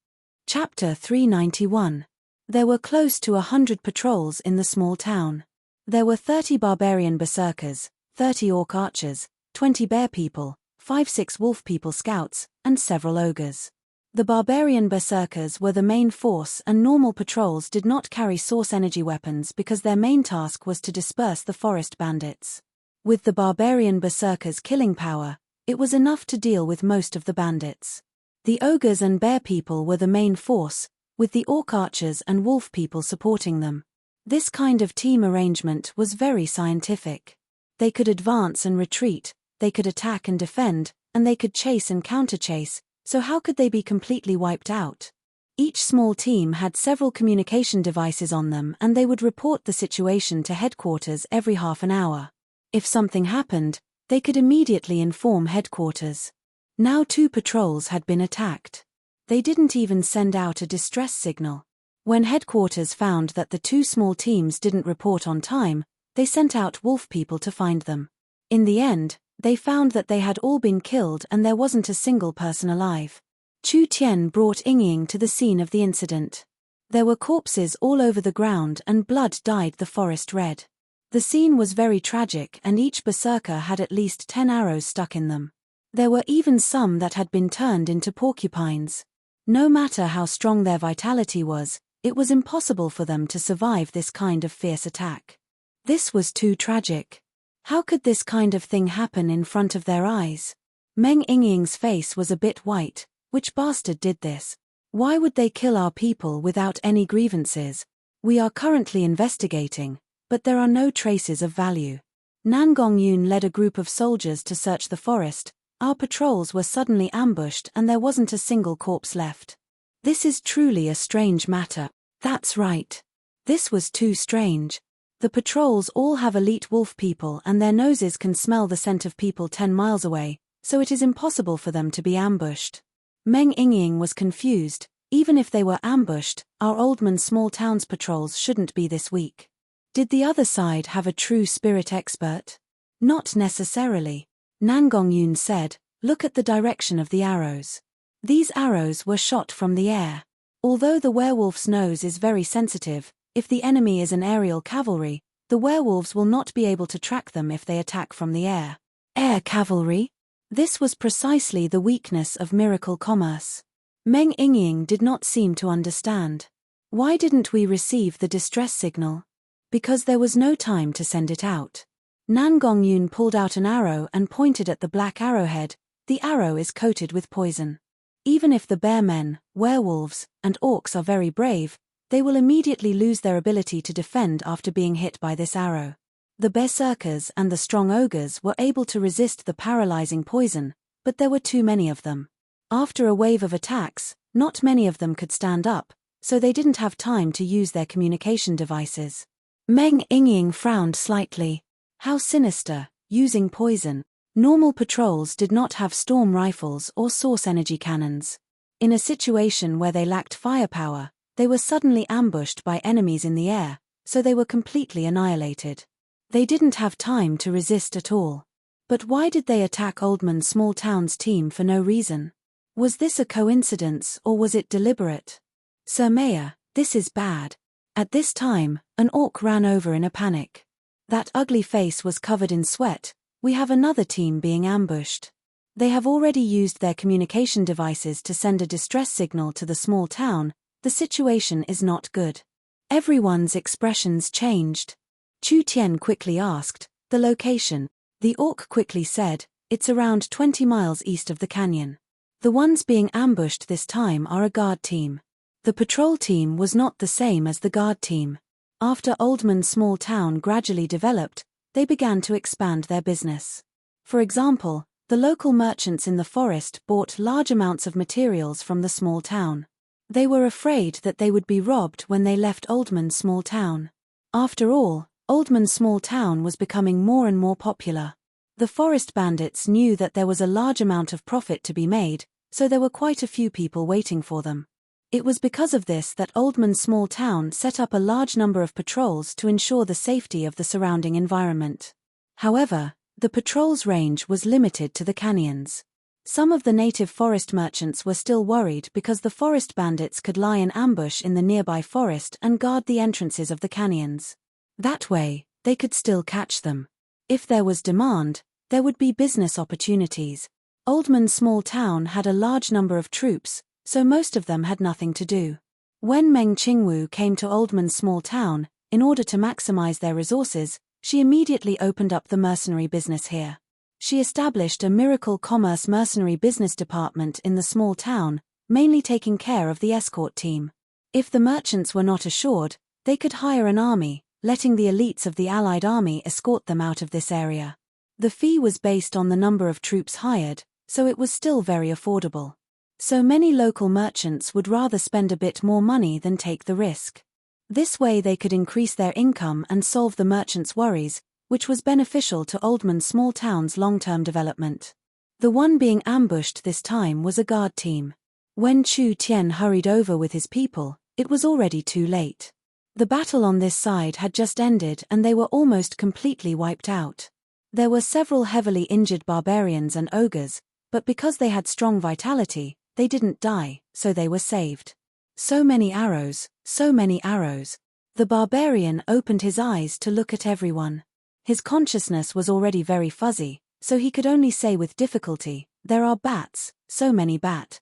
Chapter 391. There were close to 100 patrols in the small town. There were 30 barbarian berserkers, 30 orc archers, 20 bear people, 5-6 wolf people scouts, and several ogres. The barbarian berserkers were the main force, and normal patrols did not carry source energy weapons because their main task was to disperse the forest bandits. With the barbarian berserkers' killing power, it was enough to deal with most of the bandits. The ogres and bear people were the main force, with the orc archers and wolf people supporting them. This kind of team arrangement was very scientific. They could advance and retreat, they could attack and defend, and they could chase and counterchase, so how could they be completely wiped out? Each small team had several communication devices on them, and they would report the situation to headquarters every half an hour. If something happened, they could immediately inform headquarters. Now 2 patrols had been attacked. They didn't even send out a distress signal. When headquarters found that the 2 small teams didn't report on time, they sent out wolf people to find them. In the end, they found that they had all been killed and there wasn't a single person alive. Chu Tian brought Yingying to the scene of the incident. There were corpses all over the ground and blood dyed the forest red. The scene was very tragic and each berserker had at least 10 arrows stuck in them. There were even some that had been turned into porcupines. No matter how strong their vitality was, it was impossible for them to survive this kind of fierce attack. This was too tragic. How could this kind of thing happen in front of their eyes? Meng Yingying's face was a bit white. Which bastard did this? Why would they kill our people without any grievances? We are currently investigating, but there are no traces of value. Nan Gongyun led a group of soldiers to search the forest. Our patrols were suddenly ambushed and there wasn't a single corpse left. This is truly a strange matter. That's right. This was too strange. The patrols all have elite wolf people and their noses can smell the scent of people 10 miles away, so it is impossible for them to be ambushed. Meng Yingying was confused. Even if they were ambushed, our Oldman small towns patrols shouldn't be this weak. Did the other side have a true spirit expert? Not necessarily. Nan Gongyun said, look at the direction of the arrows. These arrows were shot from the air. Although the werewolf's nose is very sensitive, if the enemy is an aerial cavalry, the werewolves will not be able to track them if they attack from the air. Air cavalry? This was precisely the weakness of miracle commerce. Meng Yingying did not seem to understand. Why didn't we receive the distress signal? Because there was no time to send it out. Nan Gongyun pulled out an arrow and pointed at the black arrowhead. The arrow is coated with poison. Even if the bear men, werewolves, and orcs are very brave, they will immediately lose their ability to defend after being hit by this arrow. The berserkers and the strong ogres were able to resist the paralyzing poison, but there were too many of them. After a wave of attacks, not many of them could stand up, so they didn't have time to use their communication devices. Meng Yingying frowned slightly. How sinister, using poison. Normal patrols did not have storm rifles or source energy cannons. In a situation where they lacked firepower, they were suddenly ambushed by enemies in the air, so they were completely annihilated. They didn't have time to resist at all. But why did they attack Oldman's small town's team for no reason? Was this a coincidence or was it deliberate? Sir Mayor, this is bad. At this time, an orc ran over in a panic. That ugly face was covered in sweat. We have another team being ambushed. They have already used their communication devices to send a distress signal to the small town. The situation is not good. Everyone's expressions changed. Chu Tian quickly asked, the location. The orc quickly said, it's around 20 miles east of the canyon. The ones being ambushed this time are a guard team. The patrol team was not the same as the guard team. After Oldman's small town gradually developed, they began to expand their business. For example, The local merchants in the forest bought large amounts of materials from the small town. They were afraid that they would be robbed when they left Oldman's small town. After all, Oldman's small town was becoming more and more popular. The forest bandits knew that there was a large amount of profit to be made, so there were quite a few people waiting for them. It was because of this that Oldman's small town set up a large number of patrols to ensure the safety of the surrounding environment. However, the patrol's range was limited to the canyons. Some of the native forest merchants were still worried because the forest bandits could lie in ambush in the nearby forest and guard the entrances of the canyons. That way, they could still catch them. If there was demand, there would be business opportunities. Oldman's small town had a large number of troops, so most of them had nothing to do. When Meng Qingwu came to Oldman's small town, in order to maximize their resources, she immediately opened up the mercenary business here. She established a miracle commerce mercenary business department in the small town, mainly taking care of the escort team. If the merchants were not assured, they could hire an army, letting the elites of the Allied army escort them out of this area. The fee was based on the number of troops hired, so it was still very affordable. So many local merchants would rather spend a bit more money than take the risk. This way they could increase their income and solve the merchants' worries, which was beneficial to Oldman's small town's long-term development. The one being ambushed this time was a guard team. When Chu Tian hurried over with his people, it was already too late. The battle on this side had just ended and they were almost completely wiped out. There were several heavily injured barbarians and ogres, but because they had strong vitality, they didn't die, so they were saved. So many arrows, so many arrows. The barbarian opened his eyes to look at everyone. His consciousness was already very fuzzy, so he could only say with difficulty, "There are bats, so many bats."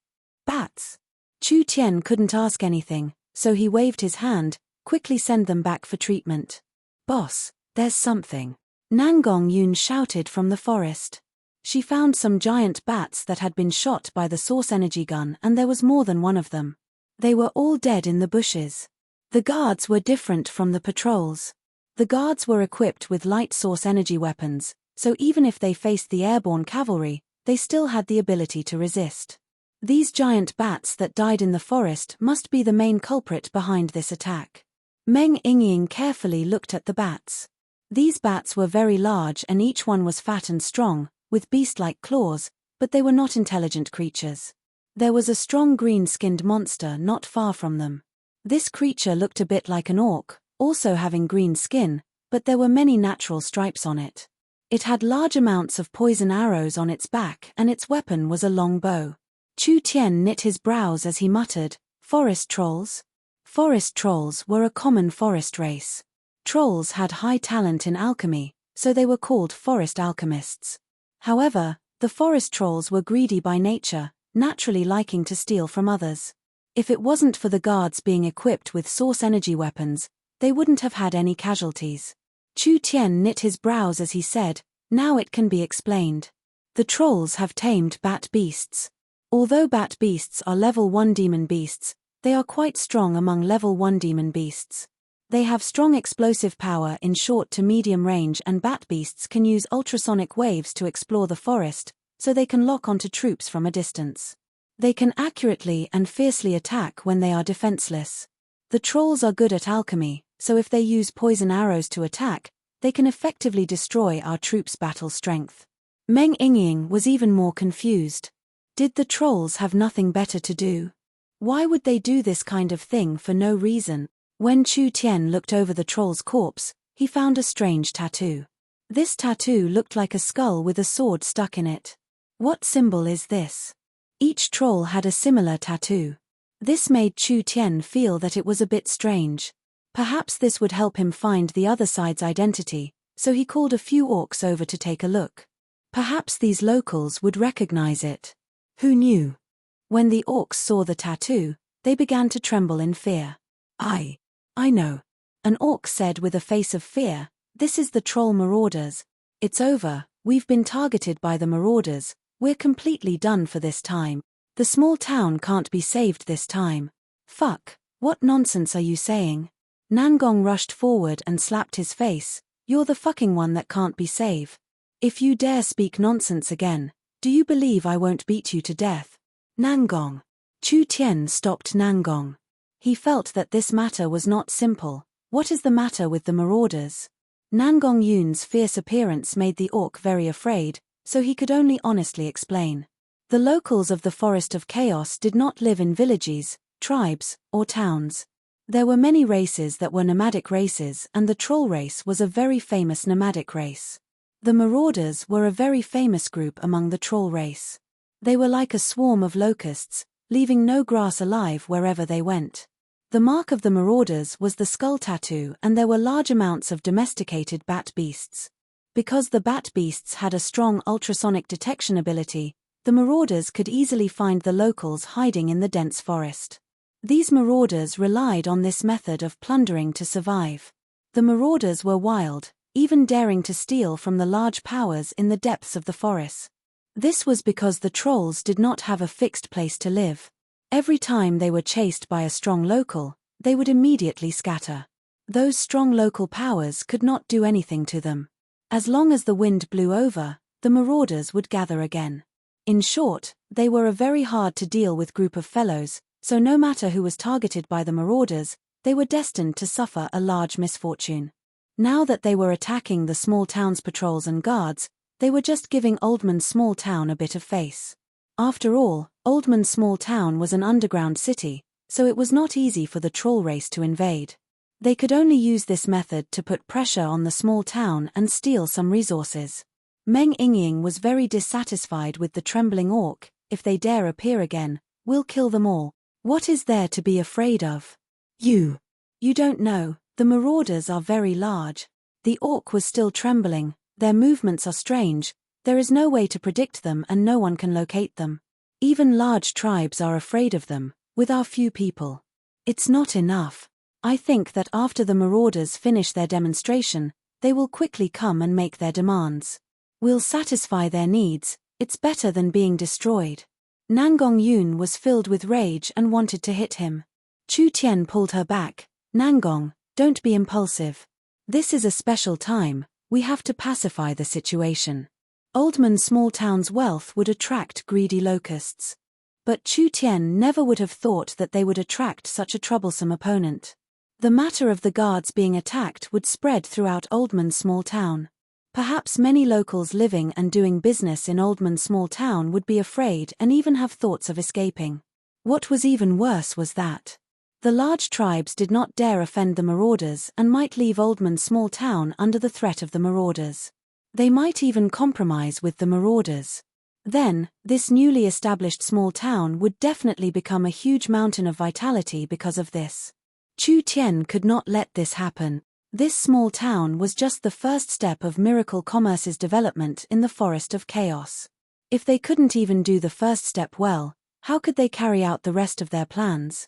Chu Tian couldn't ask anything, so he waved his hand, "Quickly send them back for treatment." "Boss, there's something," Nangong Yun shouted from the forest. She found some giant bats that had been shot by the source energy gun and there was more than one of them. They were all dead in the bushes. The guards were different from the patrols. The guards were equipped with light source energy weapons, so even if they faced the airborne cavalry, they still had the ability to resist. These giant bats that died in the forest must be the main culprit behind this attack. Meng Yingying carefully looked at the bats. These bats were very large and each one was fat and strong, with beast-like claws, but they were not intelligent creatures. There was a strong green-skinned monster not far from them. This creature looked a bit like an orc, also having green skin, but there were many natural stripes on it. It had large amounts of poison arrows on its back and its weapon was a long bow. Chu Tian knit his brows as he muttered, "Forest trolls?" Forest trolls were a common forest race. Trolls had high talent in alchemy, so they were called forest alchemists. However, the forest trolls were greedy by nature, naturally liking to steal from others. If it wasn't for the guards being equipped with source energy weapons, they wouldn't have had any casualties. Chu Tian knit his brows as he said, "Now it can be explained. The trolls have tamed bat beasts. Although bat beasts are level 1 demon beasts, they are quite strong among level 1 demon beasts. They have strong explosive power in short to medium range and bat beasts can use ultrasonic waves to explore the forest, so they can lock onto troops from a distance. They can accurately and fiercely attack when they are defenseless. The trolls are good at alchemy, so if they use poison arrows to attack, they can effectively destroy our troops' battle strength." Meng Yingying was even more confused. Did the trolls have nothing better to do? Why would they do this kind of thing for no reason? When Chu Tian looked over the troll's corpse, he found a strange tattoo. This tattoo looked like a skull with a sword stuck in it. What symbol is this? Each troll had a similar tattoo. This made Chu Tian feel that it was a bit strange. Perhaps this would help him find the other side's identity, so he called a few orcs over to take a look. Perhaps these locals would recognize it. Who knew? When the orcs saw the tattoo, they began to tremble in fear. I know. An orc said with a face of fear, "This is the troll marauders. It's over, we've been targeted by the marauders, we're completely done for this time. The small town can't be saved this time." "Fuck, what nonsense are you saying?" Nangong rushed forward and slapped his face. "You're the fucking one that can't be saved. If you dare speak nonsense again, Do you believe I won't beat you to death? Nangong. Chu Tian stopped Nangong. He felt that this matter was not simple. What is the matter with the marauders? Nangong Yun's fierce appearance made the orc very afraid, so he could only honestly explain. The locals of the Forest of Chaos did not live in villages, tribes, or towns. There were many races that were nomadic races, and the troll race was a very famous nomadic race. The marauders were a very famous group among the troll race. They were like a swarm of locusts, leaving no grass alive wherever they went. The mark of the marauders was the skull tattoo, and there were large amounts of domesticated bat beasts. Because the bat beasts had a strong ultrasonic detection ability, the marauders could easily find the locals hiding in the dense forest. These marauders relied on this method of plundering to survive. The marauders were wild, even daring to steal from the large powers in the depths of the forest. This was because the trolls did not have a fixed place to live. Every time they were chased by a strong local, they would immediately scatter. Those strong local powers could not do anything to them. As long as the wind blew over, the marauders would gather again. In short, they were a very hard to deal with group of fellows, so no matter who was targeted by the marauders, they were destined to suffer a large misfortune. Now that they were attacking the small town's patrols and guards, they were just giving Oldman's small town a bit of face. After all, Oldman's small town was an underground city, so it was not easy for the troll race to invade. They could only use this method to put pressure on the small town and steal some resources. Meng Yingying was very dissatisfied with the trembling orc. If they dare appear again, we'll kill them all. What is there to be afraid of? You don't know, the marauders are very large. The orc was still trembling. Their movements are strange. There is no way to predict them and no one can locate them. Even large tribes are afraid of them, with our few people. It's not enough. I think that after the marauders finish their demonstration, they will quickly come and make their demands. We'll satisfy their needs. It's better than being destroyed. Nangong Yun was filled with rage and wanted to hit him. Chu Tian pulled her back. Nangong, don't be impulsive. This is a special time. We have to pacify the situation. Oldman's small town's wealth would attract greedy locusts. But Chu Tian never would have thought that they would attract such a troublesome opponent. The matter of the guards being attacked would spread throughout Oldman's small town. Perhaps many locals living and doing business in Oldman's small town would be afraid and even have thoughts of escaping. What was even worse was that the large tribes did not dare offend the marauders and might leave Oldman's small town under the threat of the marauders. They might even compromise with the marauders. Then, this newly established small town would definitely become a huge mountain of vitality because of this. Chu Tian could not let this happen. This small town was just the first step of Miracle Commerce's development in the Forest of Chaos. If they couldn't even do the first step well, how could they carry out the rest of their plans?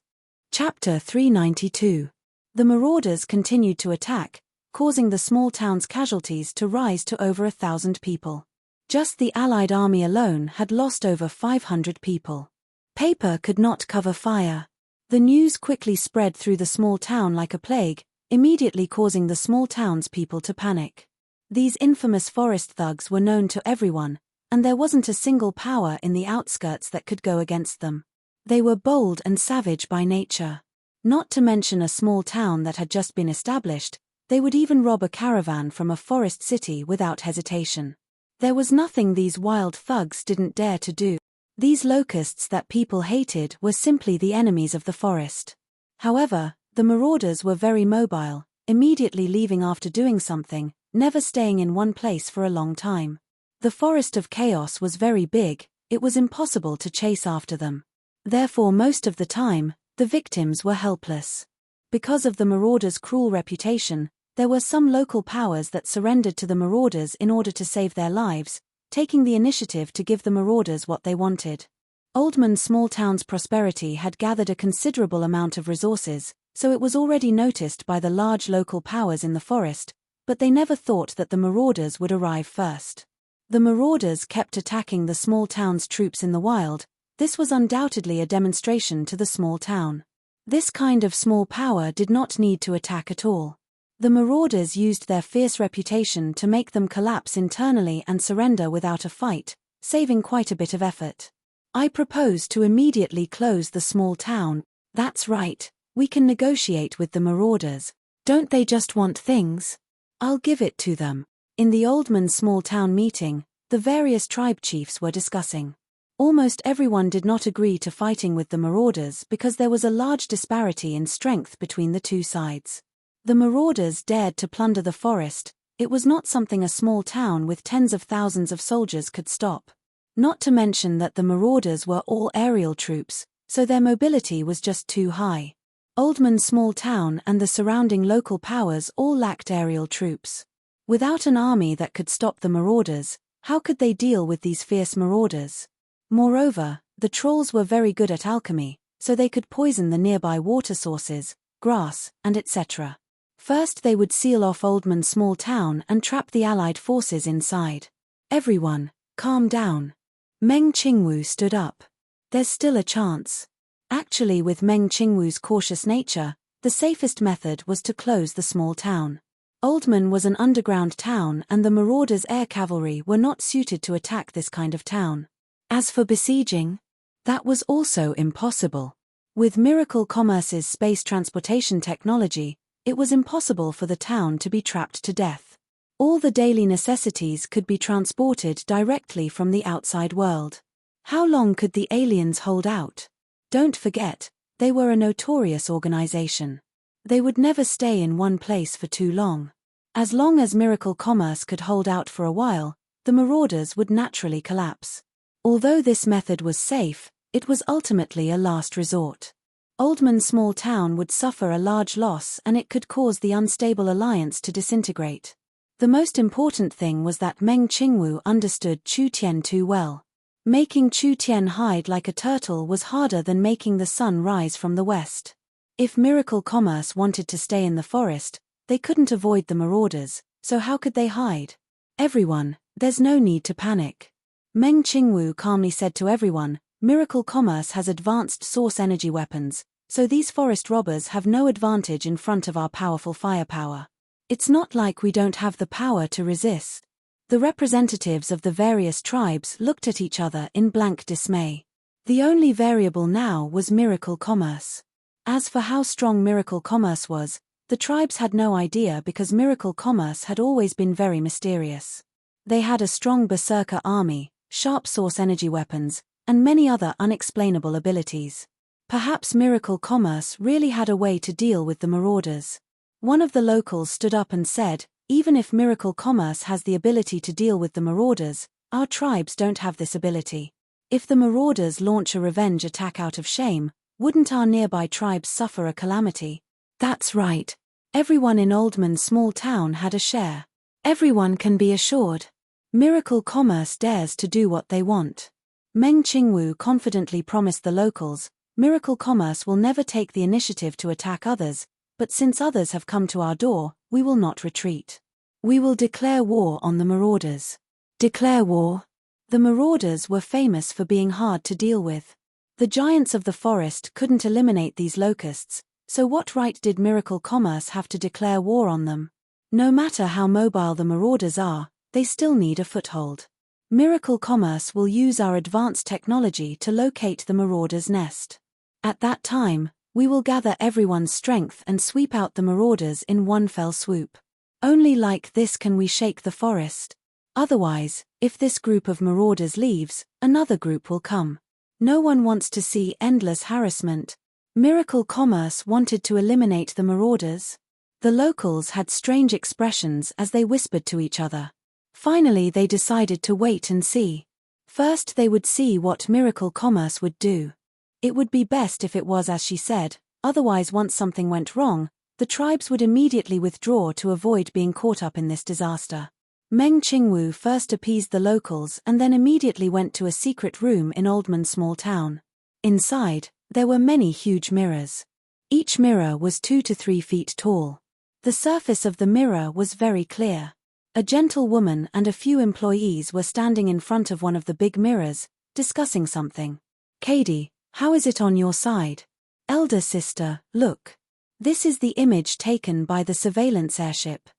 Chapter 392. The marauders continued to attack, causing the small town's casualties to rise to over 1,000 people. Just the Allied army alone had lost over 500 people. Paper could not cover fire. The news quickly spread through the small town like a plague, immediately causing the small town's people to panic. These infamous forest thugs were known to everyone, and there wasn't a single power in the outskirts that could go against them. They were bold and savage by nature. Not to mention a small town that had just been established, they would even rob a caravan from a forest city without hesitation. There was nothing these wild thugs didn't dare to do. These locusts that people hated were simply the enemies of the forest. However, the marauders were very mobile, immediately leaving after doing something, never staying in one place for a long time. The Forest of Chaos was very big, it was impossible to chase after them. Therefore most of the time, the victims were helpless. Because of the marauders' cruel reputation, there were some local powers that surrendered to the marauders in order to save their lives, taking the initiative to give the marauders what they wanted. Oldman's small town's prosperity had gathered a considerable amount of resources, so it was already noticed by the large local powers in the forest, but they never thought that the marauders would arrive first. The marauders kept attacking the small town's troops in the wild. This was undoubtedly a demonstration to the small town. This kind of small power did not need to attack at all. The marauders used their fierce reputation to make them collapse internally and surrender without a fight, saving quite a bit of effort. I propose to immediately close the small town. That's right, we can negotiate with the marauders. Don't they just want things? I'll give it to them. In the Oldman small town meeting, the various tribe chiefs were discussing. Almost everyone did not agree to fighting with the marauders because there was a large disparity in strength between the two sides. The marauders dared to plunder the forest. It was not something a small town with tens of thousands of soldiers could stop. Not to mention that the marauders were all aerial troops, so their mobility was just too high. Oldman's small town and the surrounding local powers all lacked aerial troops. Without an army that could stop the marauders, how could they deal with these fierce marauders? Moreover, the trolls were very good at alchemy, so they could poison the nearby water sources, grass, and etc. First they would seal off Oldman's small town and trap the allied forces inside. Everyone, calm down. Meng Qingwu stood up. There's still a chance. Actually, with Meng Qingwu's cautious nature, the safest method was to close the small town. Oldman was an underground town and the marauders' air cavalry were not suited to attack this kind of town. As for besieging, that was also impossible. With Miracle Commerce's space transportation technology, it was impossible for the town to be trapped to death. All the daily necessities could be transported directly from the outside world. How long could the aliens hold out? Don't forget, they were a notorious organization. They would never stay in one place for too long. As long as Miracle Commerce could hold out for a while, the marauders would naturally collapse. Although this method was safe, it was ultimately a last resort. Oldman's small town would suffer a large loss and it could cause the unstable alliance to disintegrate. The most important thing was that Meng Qingwu understood Chu Tian too well. Making Chu Tian hide like a turtle was harder than making the sun rise from the west. If Miracle Commerce wanted to stay in the forest, they couldn't avoid the marauders, so how could they hide? Everyone, there's no need to panic. Meng Qingwu calmly said to everyone, Miracle Commerce has advanced source energy weapons, so these forest robbers have no advantage in front of our powerful firepower. It's not like we don't have the power to resist. The representatives of the various tribes looked at each other in blank dismay. The only variable now was Miracle Commerce. As for how strong Miracle Commerce was, the tribes had no idea because Miracle Commerce had always been very mysterious. They had a strong berserker army, sharp source energy weapons, and many other unexplainable abilities. Perhaps Miracle Commerce really had a way to deal with the marauders. One of the locals stood up and said, even if Miracle Commerce has the ability to deal with the marauders, our tribes don't have this ability. If the marauders launch a revenge attack out of shame, wouldn't our nearby tribes suffer a calamity? That's right. Everyone in Oldman's small town had a share. Everyone can be assured. Miracle Commerce dares to do what they want. Meng Qingwu confidently promised the locals, Miracle Commerce will never take the initiative to attack others, but since others have come to our door, we will not retreat. We will declare war on the marauders. Declare war? The marauders were famous for being hard to deal with. The giants of the forest couldn't eliminate these locusts, so what right did Miracle Commerce have to declare war on them? No matter how mobile the marauders are, they still need a foothold. Miracle Commerce will use our advanced technology to locate the marauders' nest. At that time, we will gather everyone's strength and sweep out the marauders in one fell swoop. Only like this can we shake the forest. Otherwise, if this group of marauders leaves, another group will come. No one wants to see endless harassment. Miracle Commerce wanted to eliminate the marauders. The locals had strange expressions as they whispered to each other. Finally they decided to wait and see. First they would see what Miracle Commerce would do. It would be best if it was as she said, otherwise once something went wrong, the tribes would immediately withdraw to avoid being caught up in this disaster. Meng Qingwu first appeased the locals and then immediately went to a secret room in Oldman's small town. Inside, there were many huge mirrors. Each mirror was 2 to 3 feet tall. The surface of the mirror was very clear. A gentle woman and a few employees were standing in front of one of the big mirrors, discussing something. Katie, how is it on your side? Elder sister, look. This is the image taken by the surveillance airship.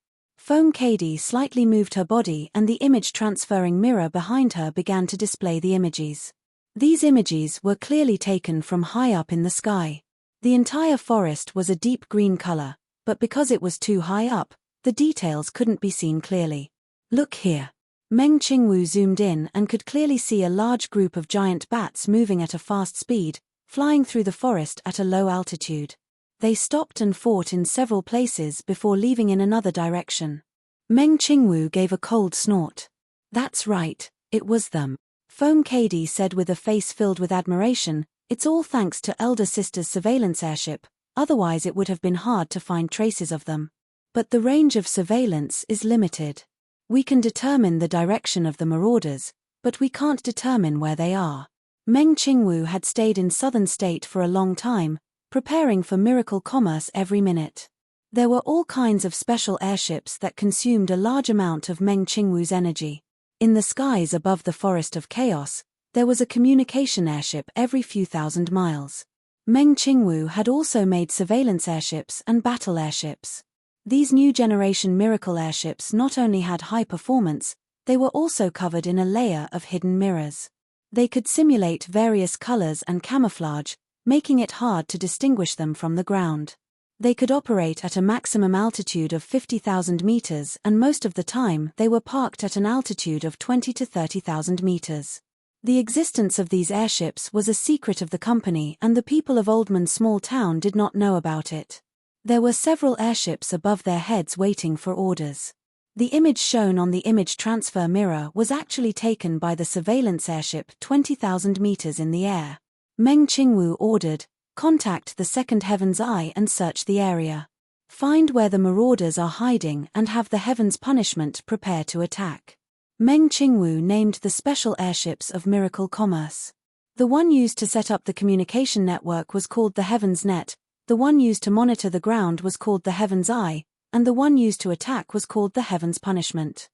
Foam Cady slightly moved her body and the image-transferring mirror behind her began to display the images. These images were clearly taken from high up in the sky. The entire forest was a deep green color, but because it was too high up, the details couldn't be seen clearly. Look here. Meng Qingwu zoomed in and could clearly see a large group of giant bats moving at a fast speed, flying through the forest at a low altitude. They stopped and fought in several places before leaving in another direction. Meng Qingwu gave a cold snort. That's right, it was them. Foam Cady said with a face filled with admiration, it's all thanks to Elder Sister's surveillance airship, otherwise it would have been hard to find traces of them. But the range of surveillance is limited. We can determine the direction of the marauders, but we can't determine where they are. Meng Qingwu had stayed in southern state for a long time, preparing for miracle commerce every minute. There were all kinds of special airships that consumed a large amount of Meng Qingwu's energy. In the skies above the Forest of Chaos, there was a communication airship every few thousand miles. Meng Qingwu had also made surveillance airships and battle airships. These new generation miracle airships not only had high performance, they were also covered in a layer of hidden mirrors. They could simulate various colors and camouflage, making it hard to distinguish them from the ground. They could operate at a maximum altitude of 50,000 meters and most of the time they were parked at an altitude of 20 to 30,000 meters. The existence of these airships was a secret of the company and the people of Oldman's small town did not know about it. There were several airships above their heads waiting for orders. The image shown on the image transfer mirror was actually taken by the surveillance airship 20,000 meters in the air. Meng Qingwu ordered, contact the second Heaven's Eye and search the area. Find where the marauders are hiding and have the Heaven's Punishment prepare to attack. Meng Qingwu named the special airships of Miracle Commerce. The one used to set up the communication network was called the Heaven's Net, the one used to monitor the ground was called the Heaven's Eye, and the one used to attack was called the Heaven's Punishment.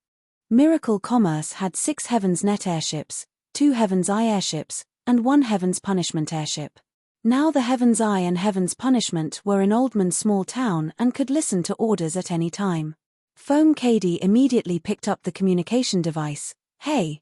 Miracle Commerce had 6 Heaven's Net airships, 2 Heaven's Eye airships, and 1 Heaven's Punishment airship. Now the Heaven's Eye and Heaven's Punishment were in Oldman's small town and could listen to orders at any time. Foam Cady immediately picked up the communication device. Hey,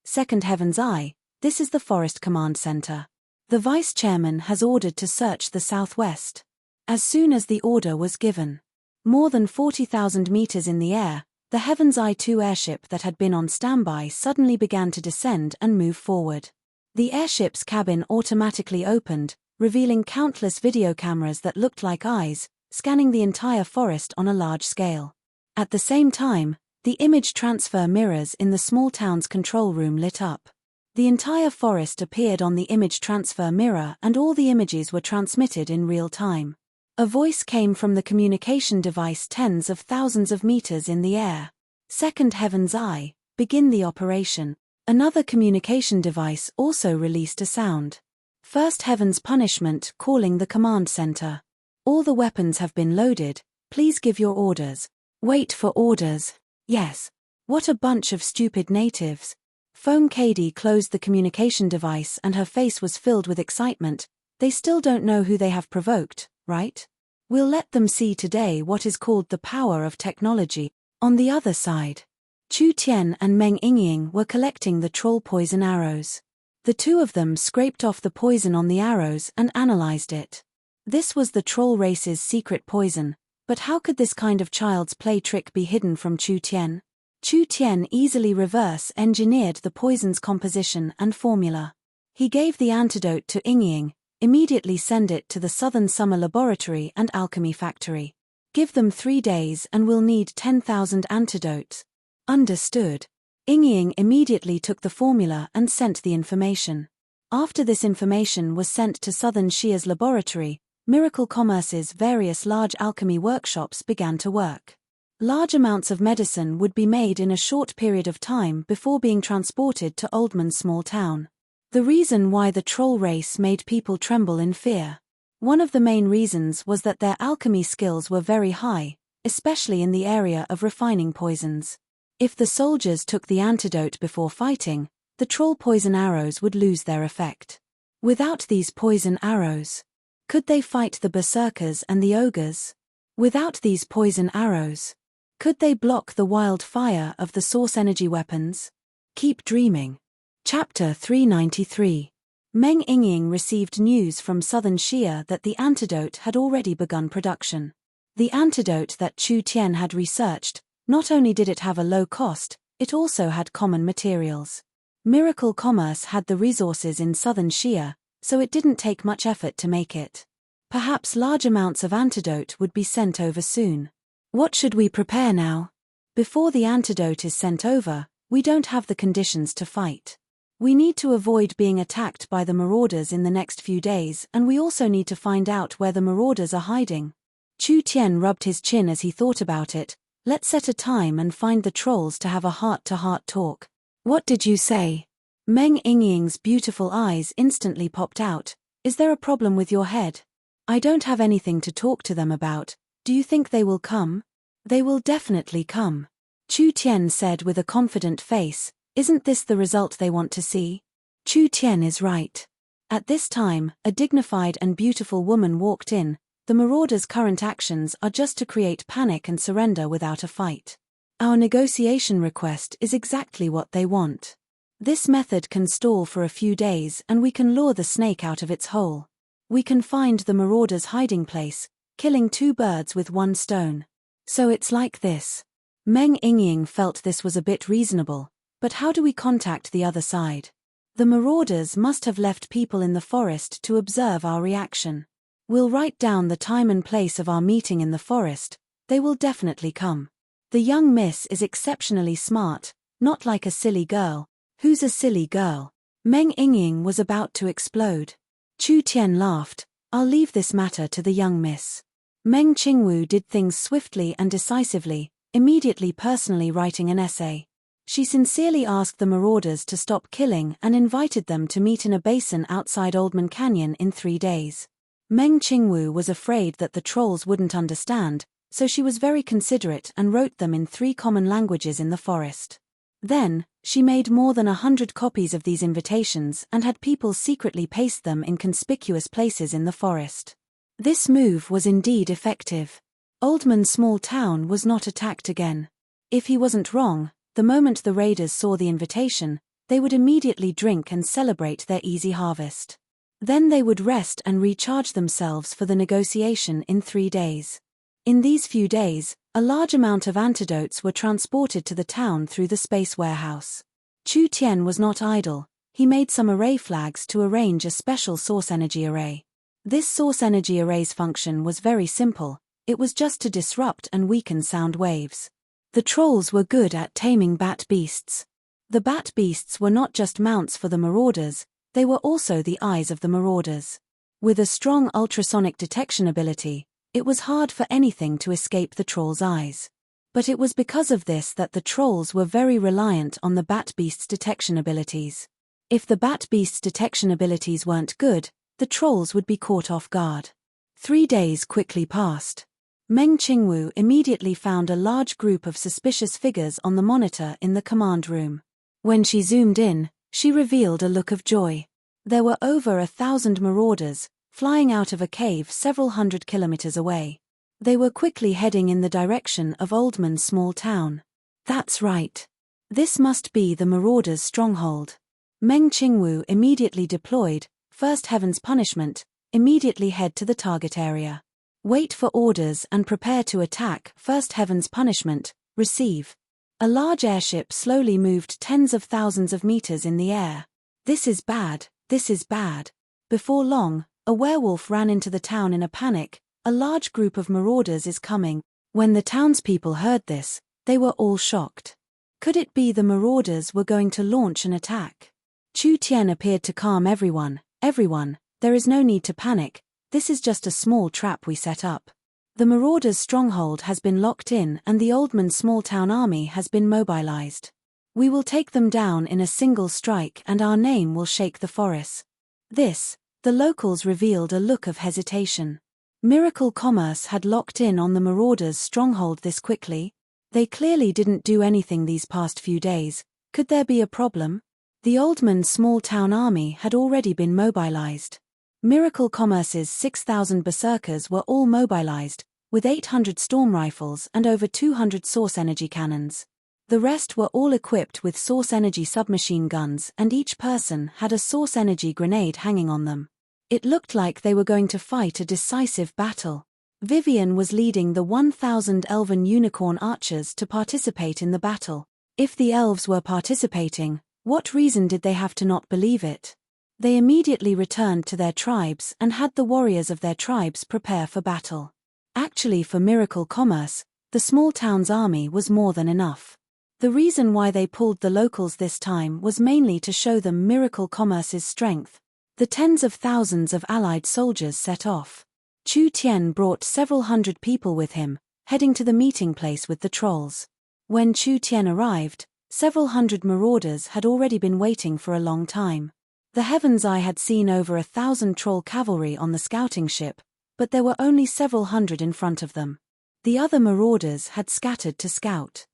second Heaven's Eye, this is the Forest Command Center. The Vice Chairman has ordered to search the southwest. As soon as the order was given, more than 40,000 meters in the air, the Heaven's Eye 2 airship that had been on standby suddenly began to descend and move forward. The airship's cabin automatically opened, revealing countless video cameras that looked like eyes, scanning the entire forest on a large scale. At the same time, the image transfer mirrors in the small town's control room lit up. The entire forest appeared on the image transfer mirror and all the images were transmitted in real time. A voice came from the communication device tens of thousands of meters in the air. Second Heaven's Eye, begin the operation. Another communication device also released a sound. First Heaven's Punishment calling the command center. All the weapons have been loaded, please give your orders. Wait for orders. Yes. What a bunch of stupid natives. Foam Cady closed the communication device and her face was filled with excitement. They still don't know who they have provoked, right? We'll let them see today what is called the power of technology. On the other side, Chu Tian and Meng Yingying were collecting the troll poison arrows. The two of them scraped off the poison on the arrows and analyzed it. This was the troll race's secret poison, but how could this kind of child's play trick be hidden from Chu Tian? Chu Tian easily reverse-engineered the poison's composition and formula. He gave the antidote to Yingying, immediately send it to the Southern Summer Laboratory and Alchemy Factory. Give them 3 days and we'll need 10,000 antidotes. Understood. Yingying immediately took the formula and sent the information. After this information was sent to Southern Shia's laboratory, Miracle Commerce's various large alchemy workshops began to work. Large amounts of medicine would be made in a short period of time before being transported to Oldman's small town. The reason why the troll race made people tremble in fear. One of the main reasons was that their alchemy skills were very high, especially in the area of refining poisons. If the soldiers took the antidote before fighting, the troll poison arrows would lose their effect. Without these poison arrows, could they fight the berserkers and the ogres? Without these poison arrows, Could they block the wildfire of the source energy weapons? Keep dreaming. Chapter 393. Meng Yingying received news from southern Xia that the antidote had already begun production. The antidote that Chu Tian had researched, not only did it have a low cost, it also had common materials. Miracle Commerce had the resources in southern Xia, so it didn't take much effort to make it. Perhaps large amounts of antidote would be sent over soon. What should we prepare now? Before the antidote is sent over, we don't have the conditions to fight. We need to avoid being attacked by the marauders in the next few days, and we also need to find out where the marauders are hiding. Chu Tian rubbed his chin as he thought about it. Let's set a time and find the trolls to have a heart-to-heart talk. What did you say? Meng Yingying's beautiful eyes instantly popped out. Is there a problem with your head? I don't have anything to talk to them about. Do you think they will come? They will definitely come. Chu Tian said with a confident face. Isn't this the result they want to see? Chu Tian is right. At this time, a dignified and beautiful woman walked in. The marauders' current actions are just to create panic and surrender without a fight. Our negotiation request is exactly what they want. This method can stall for a few days and we can lure the snake out of its hole. We can find the marauders' hiding place, killing 2 birds with 1 stone. So it's like this. Meng Yingying felt this was a bit reasonable. But how do we contact the other side? The marauders must have left people in the forest to observe our reaction. We'll write down the time and place of our meeting in the forest. They will definitely come. The young miss is exceptionally smart, not like a silly girl. Who's a silly girl? Meng Yingying was about to explode. Chu Tian laughed. I'll leave this matter to the young miss. Meng Qingwu did things swiftly and decisively, immediately personally writing an essay. She sincerely asked the marauders to stop killing and invited them to meet in a basin outside Oldman Canyon in 3 days. Meng Qingwu was afraid that the trolls wouldn't understand, so she was very considerate and wrote them in 3 common languages in the forest. Then, she made more than 100 copies of these invitations and had people secretly paste them in conspicuous places in the forest. This move was indeed effective. Oldman's small town was not attacked again. If he wasn't wrong, the moment the raiders saw the invitation, they would immediately drink and celebrate their easy harvest. Then they would rest and recharge themselves for the negotiation in 3 days. In these few days, a large amount of antidotes were transported to the town through the space warehouse. Chu Tian was not idle. He made some array flags to arrange a special source energy array. This source energy array's function was very simple. It was just to disrupt and weaken sound waves. The trolls were good at taming bat beasts. The bat beasts were not just mounts for the marauders, they were also the eyes of the marauders. With a strong ultrasonic detection ability, it was hard for anything to escape the trolls' eyes. But it was because of this that the trolls were very reliant on the bat beast's detection abilities. If the bat beast's detection abilities weren't good, the trolls would be caught off guard. 3 days quickly passed. Meng Qingwu immediately found a large group of suspicious figures on the monitor in the command room. When she zoomed in, she revealed a look of joy. There were over 1,000 marauders, flying out of a cave several hundred kilometers away. They were quickly heading in the direction of Oldman's small town. That's right. This must be the marauders' stronghold. Meng Qingwu immediately deployed, First Heaven's Punishment, immediately head to the target area. Wait for orders and prepare to attack. First Heaven's Punishment, receive. A large airship slowly moved tens of thousands of meters in the air. This is bad, this is bad. Before long, a werewolf ran into the town in a panic. A large group of marauders is coming. When the townspeople heard this, they were all shocked. Could it be the marauders were going to launch an attack? Chu Tian appeared to calm everyone. Everyone, there is no need to panic. This is just a small trap we set up. The marauders' stronghold has been locked in and the Oldman small town army has been mobilized. We will take them down in a single strike and our name will shake the forest. The locals revealed a look of hesitation. Miracle Commerce had locked in on the marauders' stronghold this quickly. They clearly didn't do anything these past few days. Could there be a problem? The Oldman small town army had already been mobilized. Miracle Commerce's 6,000 berserkers were all mobilized, with 800 storm rifles and over 200 source energy cannons. The rest were all equipped with source energy submachine guns, and each person had a source energy grenade hanging on them. It looked like they were going to fight a decisive battle. Vivian was leading the 1,000 elven unicorn archers to participate in the battle. If the elves were participating, what reason did they have to not believe it? They immediately returned to their tribes and had the warriors of their tribes prepare for battle. Actually, for miracle commerce, the small town's army was more than enough. The reason why they pulled the locals this time was mainly to show them miracle commerce's strength. The tens of thousands of allied soldiers set off. Chu Tian brought several hundred people with him, heading to the meeting place with the trolls. When Chu Tian arrived, several hundred marauders had already been waiting for a long time. The Heaven's Eye had seen over 1,000 troll cavalry on the scouting ship, but there were only several hundred in front of them. The other marauders had scattered to scout.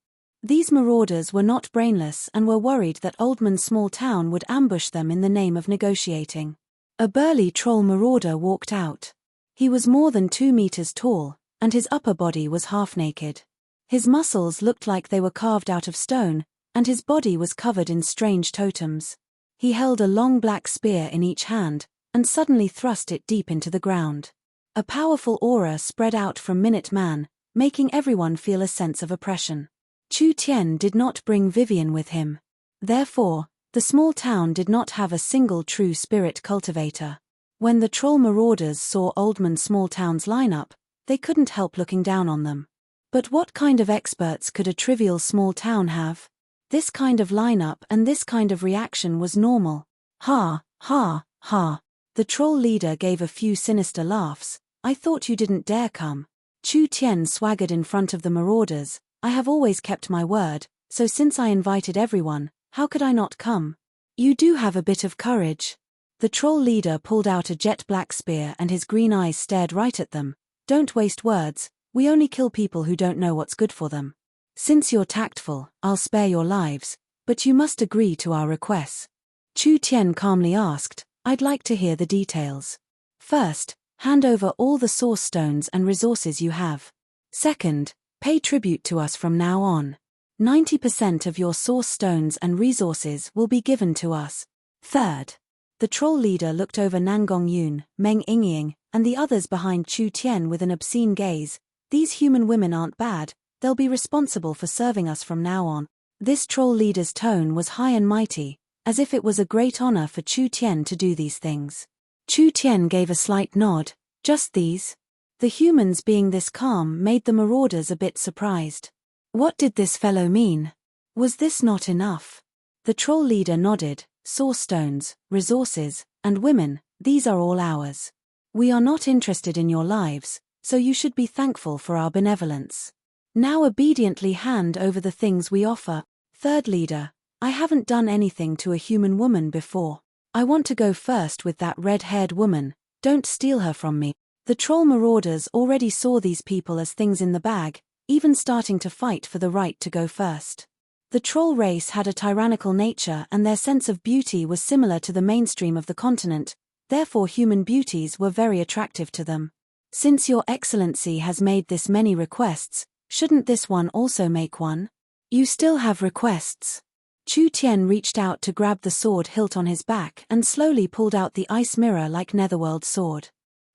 These marauders were not brainless and were worried that Oldman's small town would ambush them in the name of negotiating. A burly troll marauder walked out. He was more than 2 meters tall, and his upper body was half naked. His muscles looked like they were carved out of stone, and his body was covered in strange totems. He held a long black spear in each hand, and suddenly thrust it deep into the ground. A powerful aura spread out from Minuteman, making everyone feel a sense of oppression. Chu Tian did not bring Vivian with him. Therefore, the small town did not have a single true spirit cultivator. When the troll marauders saw Oldman's small town's lineup, they couldn't help looking down on them. But what kind of experts could a trivial small town have? This kind of lineup and this kind of reaction was normal. Ha, ha, ha. The troll leader gave a few sinister laughs. I thought you didn't dare come. Chu Tian swaggered in front of the marauders. I have always kept my word, so since I invited everyone, how could I not come? You do have a bit of courage. The troll leader pulled out a jet black spear and his green eyes stared right at them. Don't waste words, we only kill people who don't know what's good for them. Since you're tactful, I'll spare your lives, but you must agree to our requests. Chu Tian calmly asked, I'd like to hear the details. First, hand over all the source stones and resources you have. Second, pay tribute to us from now on. 90% of your source stones and resources will be given to us. Third, the troll leader looked over Nangong Yun, Meng Yingying, and the others behind Chu Tian with an obscene gaze. These human women aren't bad, they'll be responsible for serving us from now on. This troll leader's tone was high and mighty, as if it was a great honor for Chu Tian to do these things. Chu Tian gave a slight nod. Just these? The humans being this calm made the marauders a bit surprised. What did this fellow mean? Was this not enough? The troll leader nodded. Source stones, resources, and women, these are all ours. We are not interested in your lives, so you should be thankful for our benevolence. Now obediently hand over the things we offer. Third leader, I haven't done anything to a human woman before. I want to go first with that red-haired woman, don't steal her from me. The troll marauders already saw these people as things in the bag, even starting to fight for the right to go first. The troll race had a tyrannical nature and their sense of beauty was similar to the mainstream of the continent, therefore human beauties were very attractive to them. Since your excellency has made this many requests, shouldn't this one also make one? You still have requests. Chu Tian reached out to grab the sword hilt on his back and slowly pulled out the ice mirror like Netherworld sword.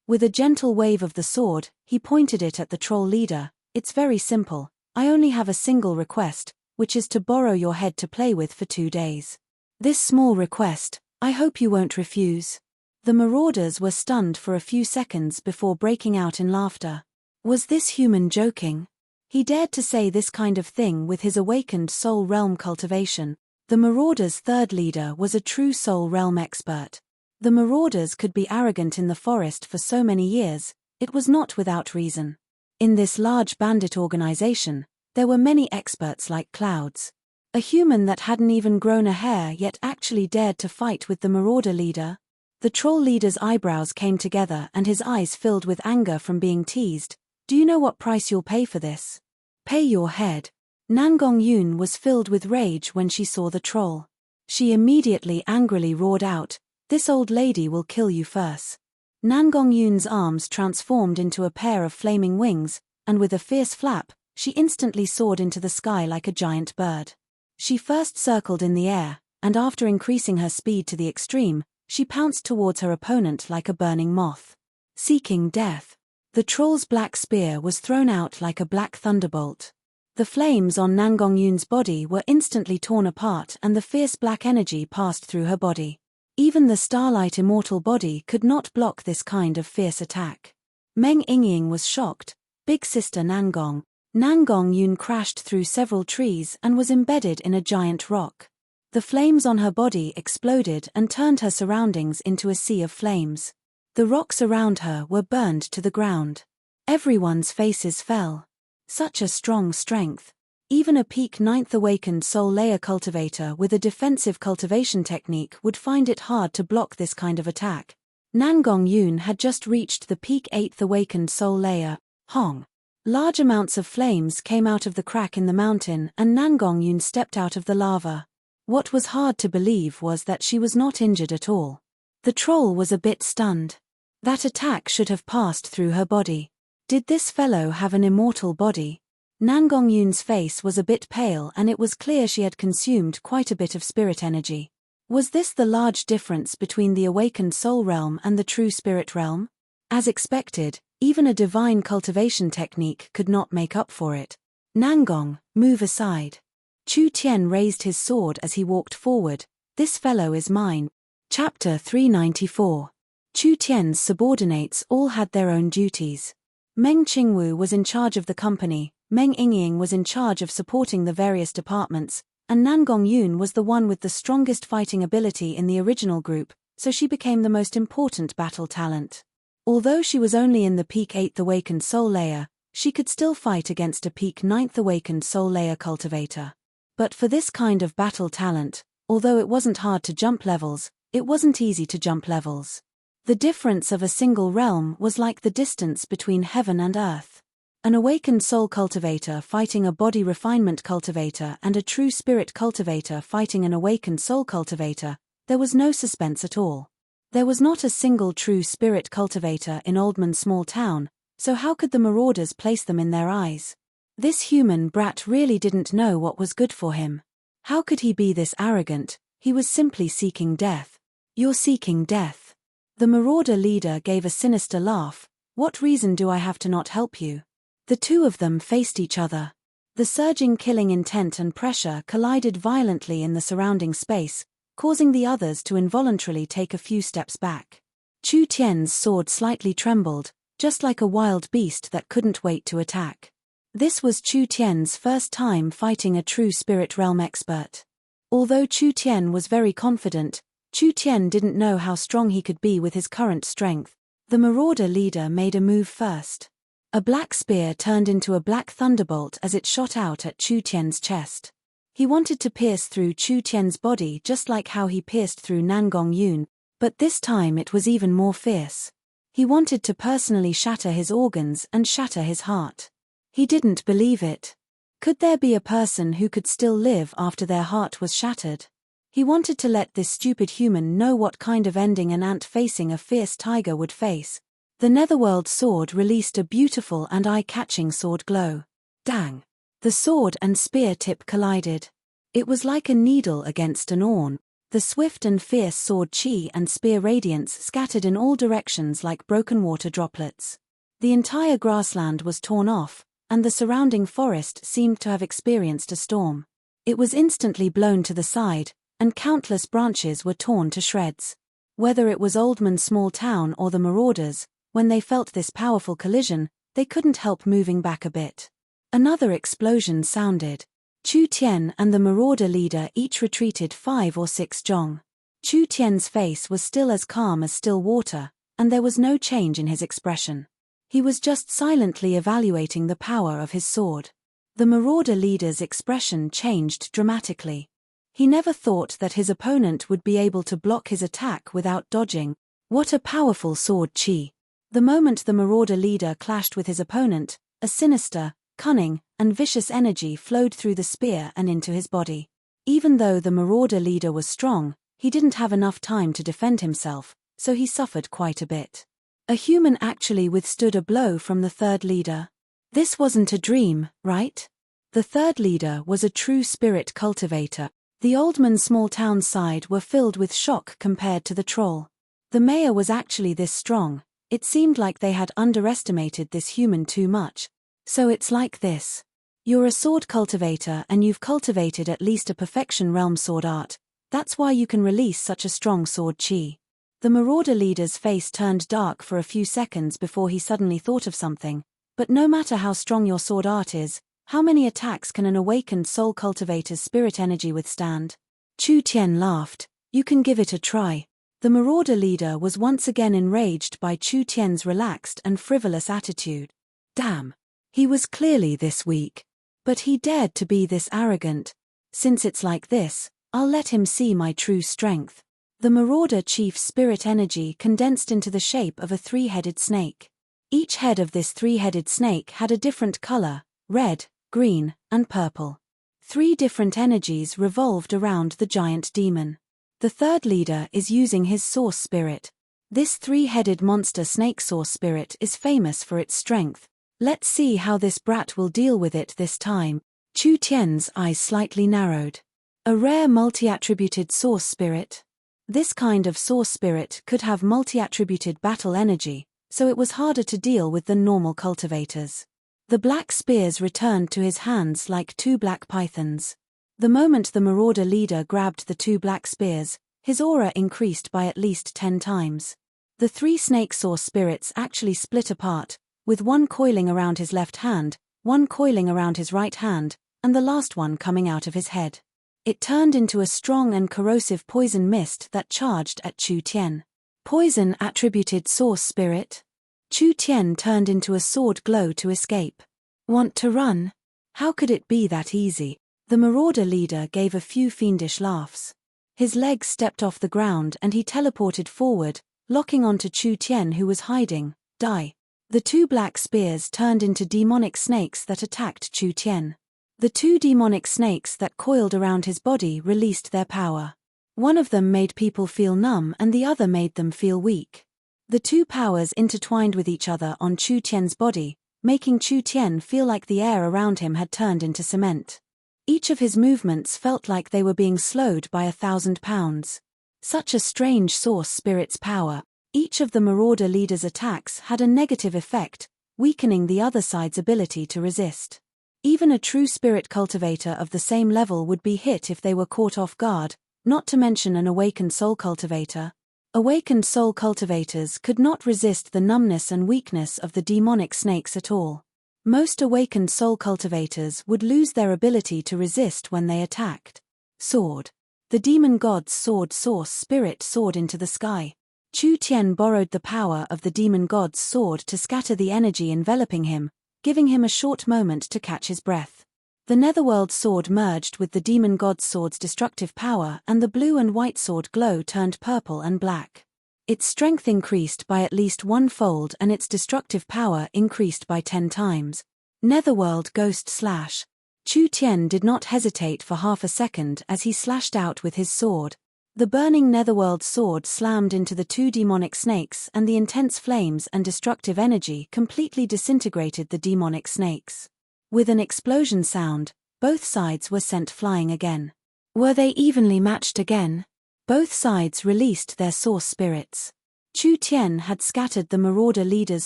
With a gentle wave of the sword, he pointed it at the troll leader. It's very simple, I only have a single request, which is to borrow your head to play with for 2 days. This small request, I hope you won't refuse. The marauders were stunned for a few seconds before breaking out in laughter. Was this human joking? He dared to say this kind of thing with his awakened soul realm cultivation. The marauders' third leader was a true soul realm expert. The marauders could be arrogant in the forest for so many years, it was not without reason. In this large bandit organization, there were many experts like clouds. A human that hadn't even grown a hair yet actually dared to fight with the marauder leader. The troll leader's eyebrows came together and his eyes filled with anger from being teased. Do you know what price you'll pay for this? Pay your head. Nangong Yun was filled with rage when she saw the troll. She immediately angrily roared out, this old lady will kill you first. Nangong Yun's arms transformed into a pair of flaming wings, and with a fierce flap, she instantly soared into the sky like a giant bird. She first circled in the air, and after increasing her speed to the extreme, she pounced towards her opponent like a burning moth. Seeking death. The troll's black spear was thrown out like a black thunderbolt. The flames on Nangongyun's body were instantly torn apart and the fierce black energy passed through her body. Even the starlight immortal body could not block this kind of fierce attack. Meng Yingying was shocked. Big sister Nangongyun crashed through several trees and was embedded in a giant rock. The flames on her body exploded and turned her surroundings into a sea of flames. The rocks around her were burned to the ground. Everyone's faces fell. Such a strong strength. Even a peak 9th awakened soul layer cultivator with a defensive cultivation technique would find it hard to block this kind of attack. Nangongyun had just reached the peak 8th awakened soul layer, Hong. Large amounts of flames came out of the crack in the mountain and Nangongyun stepped out of the lava. What was hard to believe was that she was not injured at all. The troll was a bit stunned. That attack should have passed through her body. Did this fellow have an immortal body? Nangongyun's face was a bit pale and it was clear she had consumed quite a bit of spirit energy. Was this the large difference between the awakened soul realm and the true spirit realm? As expected, even a divine cultivation technique could not make up for it. Nangong, move aside. Chu Tian raised his sword as he walked forward. This fellow is mine. Chapter 394. Chu Tian's subordinates all had their own duties. Meng Qingwu was in charge of the company, Meng Yingying was in charge of supporting the various departments, and Nangongyun was the one with the strongest fighting ability in the original group, so she became the most important battle talent. Although she was only in the peak 8th awakened soul layer, she could still fight against a peak 9th awakened soul layer cultivator. But for this kind of battle talent, although it wasn't hard to jump levels, it wasn't easy to jump levels. The difference of a single realm was like the distance between heaven and earth. An awakened soul cultivator fighting a body refinement cultivator and a true spirit cultivator fighting an awakened soul cultivator, there was no suspense at all. There was not a single true spirit cultivator in Oldman's small town, so how could the marauders place them in their eyes? This human brat really didn't know what was good for him. How could he be this arrogant? He was simply seeking death. You're seeking death. The marauder leader gave a sinister laugh. What reason do I have to not help you? The two of them faced each other. The surging killing intent and pressure collided violently in the surrounding space, causing the others to involuntarily take a few steps back. Chu Tian's sword slightly trembled, just like a wild beast that couldn't wait to attack. This was Chu Tian's first time fighting a true spirit realm expert. Although Chu Tian was very confident, Chu Tian didn't know how strong he could be with his current strength. The marauder leader made a move first. A black spear turned into a black thunderbolt as it shot out at Chu Tian's chest. He wanted to pierce through Chu Tian's body just like how he pierced through Nangongyun, but this time it was even more fierce. He wanted to personally shatter his organs and shatter his heart. He didn't believe it. Could there be a person who could still live after their heart was shattered? He wanted to let this stupid human know what kind of ending an ant facing a fierce tiger would face. The Netherworld sword released a beautiful and eye-catching sword glow. Dang! The sword and spear tip collided. It was like a needle against an awn. The swift and fierce sword chi and spear radiance scattered in all directions like broken water droplets. The entire grassland was torn off, and the surrounding forest seemed to have experienced a storm. It was instantly blown to the side, and countless branches were torn to shreds. Whether it was Oldman's small town or the marauders, when they felt this powerful collision, they couldn't help moving back a bit. Another explosion sounded. Chu Tian and the marauder leader each retreated 5 or 6 jong. Chu Tian's face was still as calm as still water, and there was no change in his expression. He was just silently evaluating the power of his sword. The marauder leader's expression changed dramatically. He never thought that his opponent would be able to block his attack without dodging. What a powerful sword chi! The moment the marauder leader clashed with his opponent, a sinister, cunning, and vicious energy flowed through the spear and into his body. Even though the marauder leader was strong, he didn't have enough time to defend himself, so he suffered quite a bit. A human actually withstood a blow from the third leader. This wasn't a dream, right? The third leader was a true spirit cultivator. The Oldman small town side were filled with shock compared to the troll. The mayor was actually this strong. It seemed like they had underestimated this human too much. So it's like this. You're a sword cultivator and you've cultivated at least a perfection realm sword art. That's why you can release such a strong sword chi. The marauder leader's face turned dark for a few seconds before he suddenly thought of something. But no matter how strong your sword art is, how many attacks can an awakened soul cultivator's spirit energy withstand? Chu Tian laughed. You can give it a try. The marauder leader was once again enraged by Chu Tian's relaxed and frivolous attitude. Damn. He was clearly this weak. But he dared to be this arrogant. Since it's like this, I'll let him see my true strength. The marauder chief's spirit energy condensed into the shape of a three-headed snake. Each head of this three-headed snake had a different color, red, green, and purple. 3 different energies revolved around the giant demon. The third leader is using his source spirit. This three-headed monster snake source spirit is famous for its strength. Let's see how this brat will deal with it this time. Chu Tian's eyes slightly narrowed. A rare multi-attributed source spirit. This kind of source spirit could have multi-attributed battle energy, so it was harder to deal with than normal cultivators. The black spears returned to his hands like 2 black pythons. The moment the marauder leader grabbed the 2 black spears, his aura increased by at least 10 times. The 3 snake source spirits actually split apart, with one coiling around his left hand, one coiling around his right hand, and the last one coming out of his head. It turned into a strong and corrosive poison mist that charged at Chu Tian. Poison attributed source spirit. Chu Tian turned into a sword glow to escape. Want to run? How could it be that easy? The marauder leader gave a few fiendish laughs. His legs stepped off the ground and he teleported forward, locking onto Chu Tian who was hiding. Die. The 2 black spears turned into demonic snakes that attacked Chu Tian. The 2 demonic snakes that coiled around his body released their power. One of them made people feel numb and the other made them feel weak. The 2 powers intertwined with each other on Chu Tian's body, making Chu Tian feel like the air around him had turned into cement. Each of his movements felt like they were being slowed by 1,000 pounds. Such a strange source spirit's power. Each of the marauder leader's attacks had a negative effect, weakening the other side's ability to resist. Even a true spirit cultivator of the same level would be hit if they were caught off guard, not to mention an awakened soul cultivator. Awakened soul cultivators could not resist the numbness and weakness of the demonic snakes at all. Most awakened soul cultivators would lose their ability to resist when they attacked. Sword. The demon god's sword source spirit soared into the sky. Chu Tian borrowed the power of the demon god's sword to scatter the energy enveloping him, giving him a short moment to catch his breath. The netherworld sword merged with the demon god's sword's destructive power and the blue and white sword glow turned purple and black. Its strength increased by at least 1-fold and its destructive power increased by 10 times. Netherworld ghost slash. Chu Tian did not hesitate for half a second as he slashed out with his sword. The burning netherworld sword slammed into the 2 demonic snakes and the intense flames and destructive energy completely disintegrated the demonic snakes. With an explosion sound, both sides were sent flying again. Were they evenly matched again? Both sides released their source spirits. Chu Tian had scattered the marauder leader's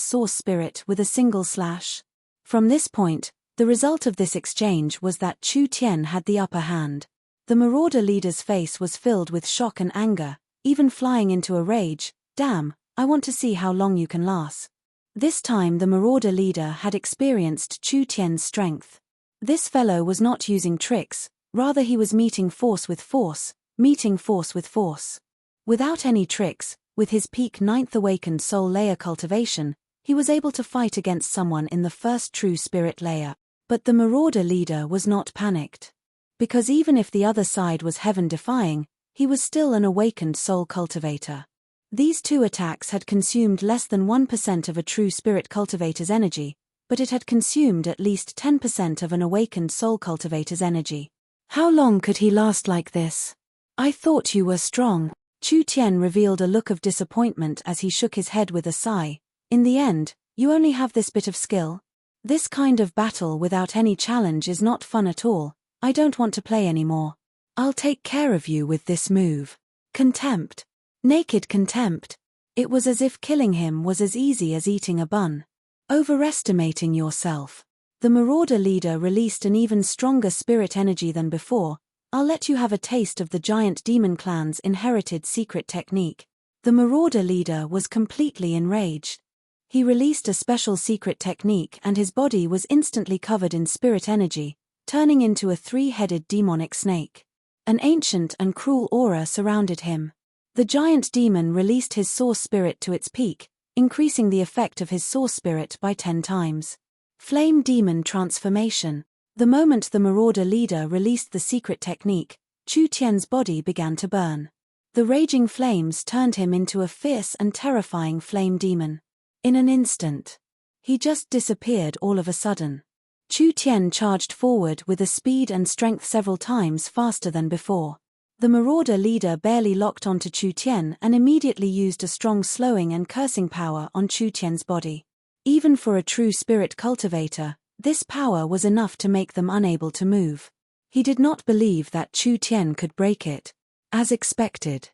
source spirit with a single slash. From this point, the result of this exchange was that Chu Tian had the upper hand. The marauder leader's face was filled with shock and anger, even flying into a rage. Damn, I want to see how long you can last. This time the marauder leader had experienced Chu Tian's strength. This fellow was not using tricks, rather he was meeting force with force, meeting force with force. Without any tricks, with his peak 9th awakened soul layer cultivation, he was able to fight against someone in the first true spirit layer. But the marauder leader was not panicked. Because even if the other side was heaven-defying, he was still an awakened soul cultivator. These 2 attacks had consumed less than 1% of a true spirit cultivator's energy, but it had consumed at least 10% of an awakened soul cultivator's energy. How long could he last like this? I thought you were strong. Chu Tian revealed a look of disappointment as he shook his head with a sigh. In the end, you only have this bit of skill? This kind of battle without any challenge is not fun at all. I don't want to play anymore. I'll take care of you with this move. Contempt. Naked contempt. It was as if killing him was as easy as eating a bun. Overestimating yourself. The marauder leader released an even stronger spirit energy than before. I'll let you have a taste of the giant demon clan's inherited secret technique. The marauder leader was completely enraged. He released a special secret technique and his body was instantly covered in spirit energy, turning into a three-headed demonic snake. An ancient and cruel aura surrounded him. The giant demon released his source spirit to its peak, increasing the effect of his source spirit by 10 times. Flame demon transformation. The moment the marauder leader released the secret technique, Chu Tian's body began to burn. The raging flames turned him into a fierce and terrifying flame demon. In an instant, he just disappeared all of a sudden. Chu Tian charged forward with a speed and strength several times faster than before. The marauder leader barely locked onto Chu Tian and immediately used a strong slowing and cursing power on Chu Tian's body. Even for a true spirit cultivator, this power was enough to make them unable to move. He did not believe that Chu Tian could break it. As expected,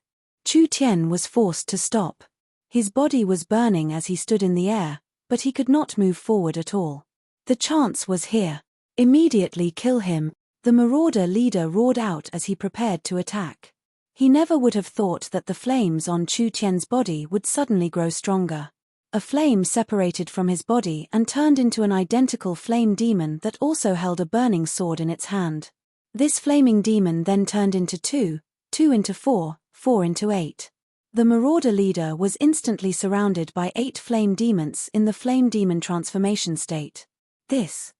Chu Tian was forced to stop. His body was burning as he stood in the air, but he could not move forward at all. The chance was here. Immediately kill him, the marauder leader roared out as he prepared to attack. He never would have thought that the flames on Chu Tian's body would suddenly grow stronger. A flame separated from his body and turned into an identical flame demon that also held a burning sword in its hand. This flaming demon then turned into 2, 2 into 4, 4 into 8. The marauder leader was instantly surrounded by 8 flame demons in the flame demon transformation state. This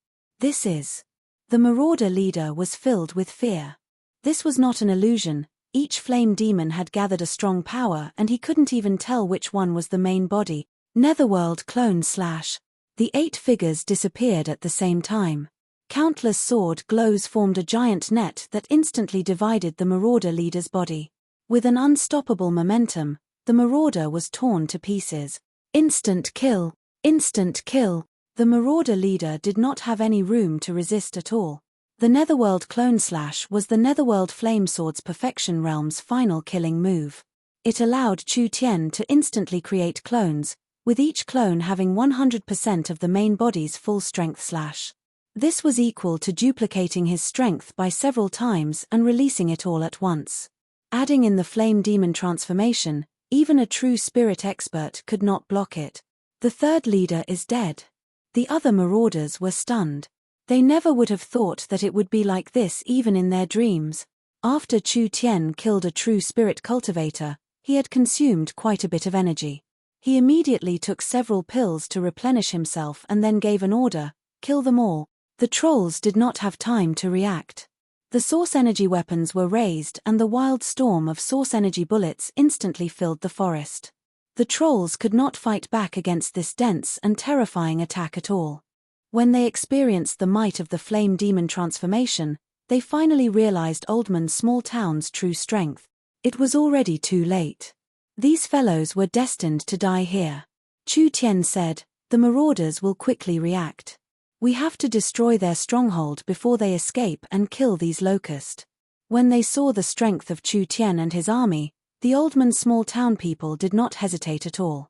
is. The marauder leader was filled with fear. This was not an illusion. Each flame demon had gathered a strong power and he couldn't even tell which one was the main body. Netherworld clone / The 8 figures disappeared at the same time. Countless sword glows formed a giant net that instantly divided the marauder leader's body. With an unstoppable momentum, the marauder was torn to pieces. Instant kill! Instant kill! The marauder leader did not have any room to resist at all. The Netherworld clone / was the Netherworld Flamesword's Perfection Realm's final killing move. It allowed Chu Tian to instantly create clones, with each clone having 100% of the main body's full strength / This was equal to duplicating his strength by several times and releasing it all at once. Adding in the flame demon transformation, even a true spirit expert could not block it. The third leader is dead. The other marauders were stunned. They never would have thought that it would be like this even in their dreams. After Chu Tian killed a true spirit cultivator, he had consumed quite a bit of energy. He immediately took several pills to replenish himself and then gave an order, kill them all. The trolls did not have time to react. The source energy weapons were raised and the wild storm of source energy bullets instantly filled the forest. The trolls could not fight back against this dense and terrifying attack at all. When they experienced the might of the flame demon transformation, they finally realized Oldman's small town's true strength. It was already too late. These fellows were destined to die here. Chu Tian said, the marauders will quickly react. We have to destroy their stronghold before they escape and kill these locusts. When they saw the strength of Chu Tian and his army, the Oldman's small town people did not hesitate at all.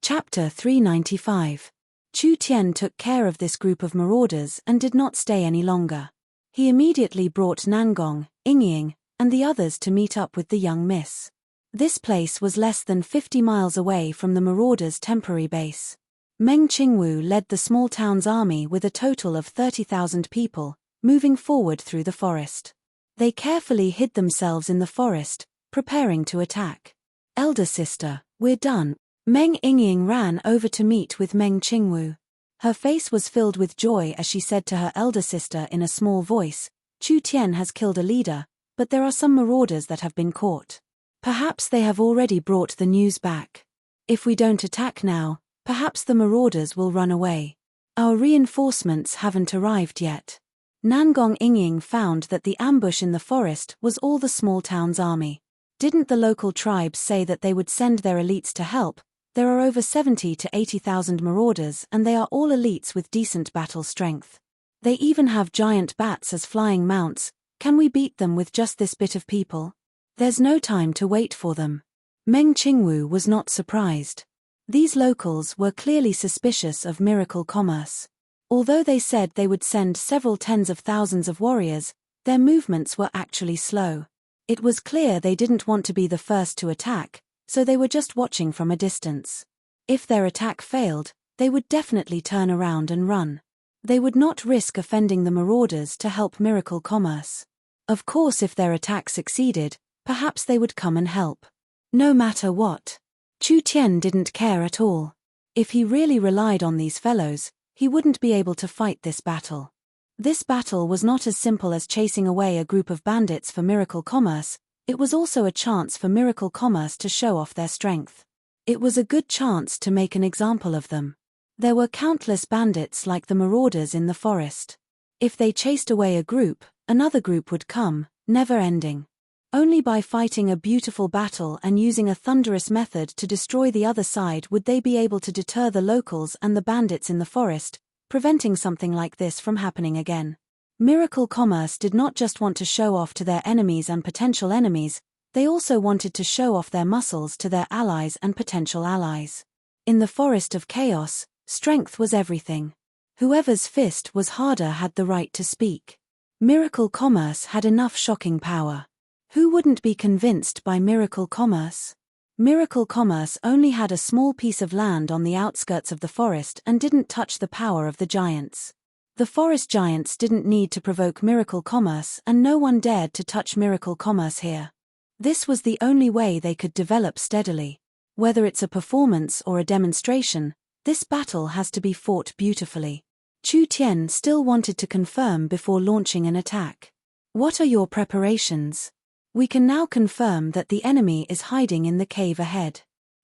Chapter 395. Chu Tian took care of this group of marauders and did not stay any longer. He immediately brought Nangong, Yingying, and the others to meet up with the young miss. This place was less than 50 miles away from the marauders' temporary base. Meng Qingwu led the small town's army with a total of 30,000 people, moving forward through the forest. They carefully hid themselves in the forest, preparing to attack. Elder sister, we're done. Meng Yingying ran over to meet with Meng Qingwu. Her face was filled with joy as she said to her elder sister in a small voice, Chu Tian has killed a leader, but there are some marauders that have been caught. Perhaps they have already brought the news back. If we don't attack now, perhaps the marauders will run away. Our reinforcements haven't arrived yet. Nangong Yingying found that the ambush in the forest was all the small town's army. Didn't the local tribes say that they would send their elites to help, There are over 70 to 80,000 marauders, and they are all elites with decent battle strength. They even have giant bats as flying mounts. Can we beat them with just this bit of people? There's no time to wait for them. Meng Qingwu was not surprised. These locals were clearly suspicious of miracle commerce. Although they said they would send several tens of thousands of warriors, their movements were actually slow. It was clear they didn't want to be the first to attack, so they were just watching from a distance. If their attack failed, they would definitely turn around and run. They would not risk offending the marauders to help miracle commerce. Of course, if their attack succeeded, perhaps they would come and help. No matter what. Chu Tian didn't care at all. If he really relied on these fellows, he wouldn't be able to fight this battle. This battle was not as simple as chasing away a group of bandits for miracle commerce, it was also a chance for miracle commerce to show off their strength. It was a good chance to make an example of them. There were countless bandits like the marauders in the forest. If they chased away a group, another group would come, never ending. Only by fighting a beautiful battle and using a thunderous method to destroy the other side would they be able to deter the locals and the bandits in the forest, preventing something like this from happening again. Miracle Commerce did not just want to show off to their enemies and potential enemies, they also wanted to show off their muscles to their allies and potential allies. In the Forest of Chaos, strength was everything. Whoever's fist was harder had the right to speak. Miracle Commerce had enough shocking power. Who wouldn't be convinced by Miracle Commerce? Miracle Commerce only had a small piece of land on the outskirts of the forest and didn't touch the power of the giants. The forest giants didn't need to provoke Miracle Commerce, and no one dared to touch Miracle Commerce here. This was the only way they could develop steadily. Whether it's a performance or a demonstration, this battle has to be fought beautifully. Chu Tian still wanted to confirm before launching an attack. What are your preparations? We can now confirm that the enemy is hiding in the cave ahead.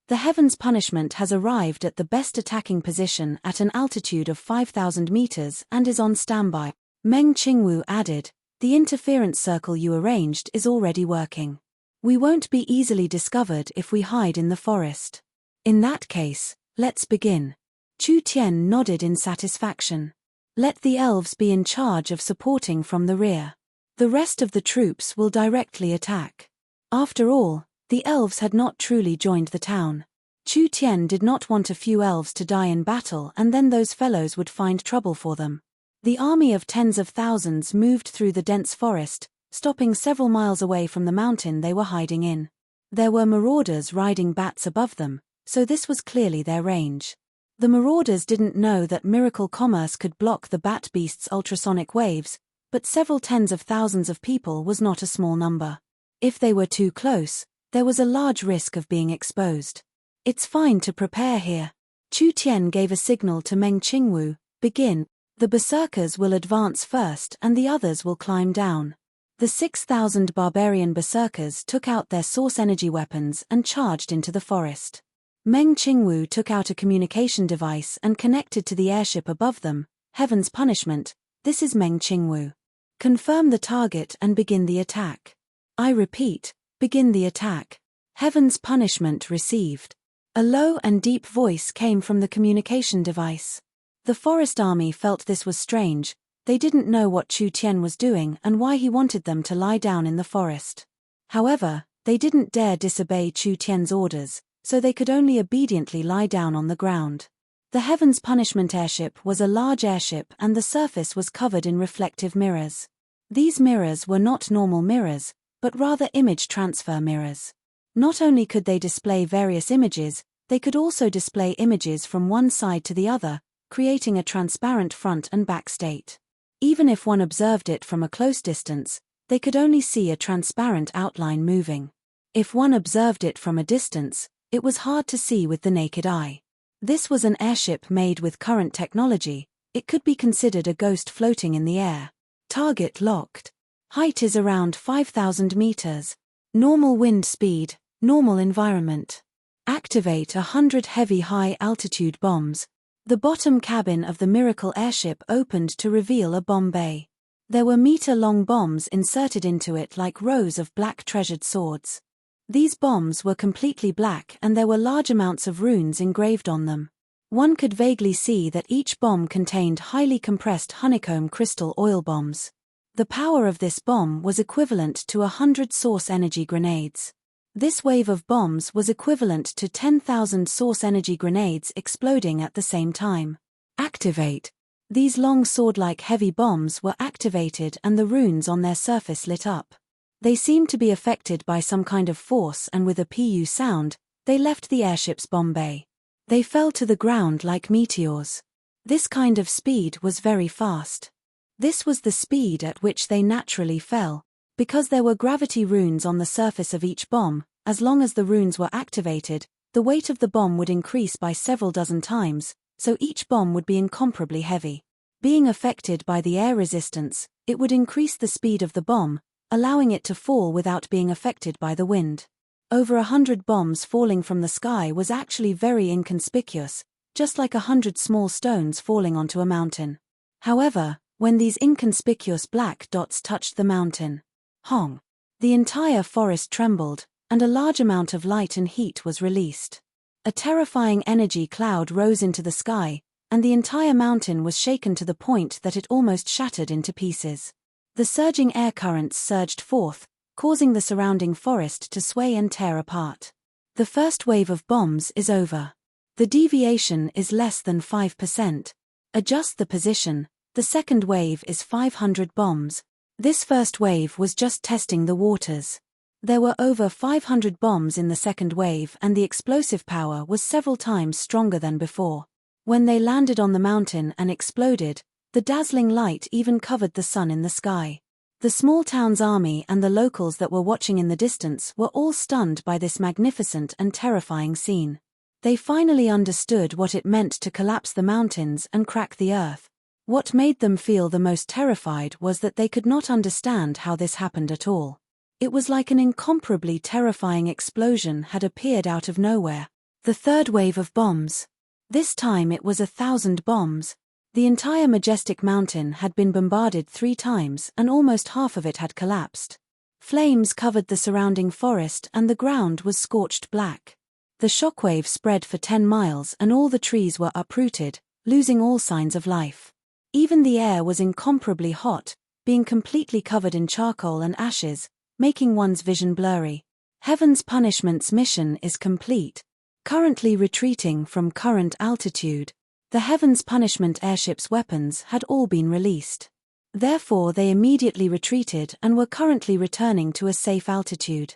The Heaven's Punishment has arrived at the best attacking position at an altitude of 5,000 meters and is on standby. Meng Qingwu added, the interference circle you arranged is already working. We won't be easily discovered if we hide in the forest. In that case, let's begin. Chu Tian nodded in satisfaction. Let the elves be in charge of supporting from the rear. The rest of the troops will directly attack. After all, the elves had not truly joined the town. Chu Tian did not want a few elves to die in battle and then those fellows would find trouble for them. The army of tens of thousands moved through the dense forest, stopping several miles away from the mountain they were hiding in. There were marauders riding bats above them, so this was clearly their range. The marauders didn't know that Miracle Commerce could block the bat beast's ultrasonic waves, but several tens of thousands of people was not a small number. If they were too close, there was a large risk of being exposed. It's fine to prepare here. Chu Tian gave a signal to Meng Qingwu, begin. The berserkers will advance first and the others will climb down. The 6,000 barbarian berserkers took out their source energy weapons and charged into the forest. Meng Qingwu took out a communication device and connected to the airship above them. Heaven's Punishment, this is Meng Qingwu. Confirm the target and begin the attack. I repeat, begin the attack. Heaven's Punishment received. A low and deep voice came from the communication device. The forest army felt this was strange, they didn't know what Chu Tian was doing and why he wanted them to lie down in the forest. However, they didn't dare disobey Chu Tian's orders, so they could only obediently lie down on the ground. The Heaven's Punishment airship was a large airship and the surface was covered in reflective mirrors. These mirrors were not normal mirrors, but rather image transfer mirrors. Not only could they display various images, they could also display images from one side to the other, creating a transparent front and back state. Even if one observed it from a close distance, they could only see a transparent outline moving. If one observed it from a distance, it was hard to see with the naked eye. This was an airship made with current technology, it could be considered a ghost floating in the air. Target locked. Height is around 5,000 meters. Normal wind speed, normal environment. Activate 100 heavy high-altitude bombs. The bottom cabin of the Miracle airship opened to reveal a bomb bay. There were meter-long bombs inserted into it like rows of black treasured swords. These bombs were completely black and there were large amounts of runes engraved on them. One could vaguely see that each bomb contained highly compressed honeycomb crystal oil bombs. The power of this bomb was equivalent to 100 source energy grenades. This wave of bombs was equivalent to 10,000 source energy grenades exploding at the same time. Activate. These long sword-like heavy bombs were activated and the runes on their surface lit up. They seemed to be affected by some kind of force and with a PU sound, they left the airship's bomb bay. They fell to the ground like meteors. This kind of speed was very fast. This was the speed at which they naturally fell. Because there were gravity runes on the surface of each bomb, as long as the runes were activated, the weight of the bomb would increase by several dozen times, so each bomb would be incomparably heavy. Being affected by the air resistance, it would increase the speed of the bomb, allowing it to fall without being affected by the wind. Over 100 bombs falling from the sky was actually very inconspicuous, just like 100 small stones falling onto a mountain. However, when these inconspicuous black dots touched the mountain, Hong! The entire forest trembled, and a large amount of light and heat was released. A terrifying energy cloud rose into the sky, and the entire mountain was shaken to the point that it almost shattered into pieces. The surging air currents surged forth, causing the surrounding forest to sway and tear apart. The first wave of bombs is over. The deviation is less than 5%. Adjust the position. The second wave is 500 bombs. This first wave was just testing the waters. There were over 500 bombs in the second wave and the explosive power was several times stronger than before. When they landed on the mountain and exploded, the dazzling light even covered the sun in the sky. The small town's army and the locals that were watching in the distance were all stunned by this magnificent and terrifying scene. They finally understood what it meant to collapse the mountains and crack the earth. What made them feel the most terrified was that they could not understand how this happened at all. It was like an incomparably terrifying explosion had appeared out of nowhere. The third wave of bombs. This time it was 1,000 bombs. The entire majestic mountain had been bombarded 3 times and almost half of it had collapsed. Flames covered the surrounding forest and the ground was scorched black. The shockwave spread for 10 miles and all the trees were uprooted, losing all signs of life. Even the air was incomparably hot, being completely covered in charcoal and ashes, making one's vision blurry. Heaven's Punishment's mission is complete. Currently retreating from current altitude. The Heaven's Punishment airship's weapons had all been released. Therefore they immediately retreated and were currently returning to a safe altitude.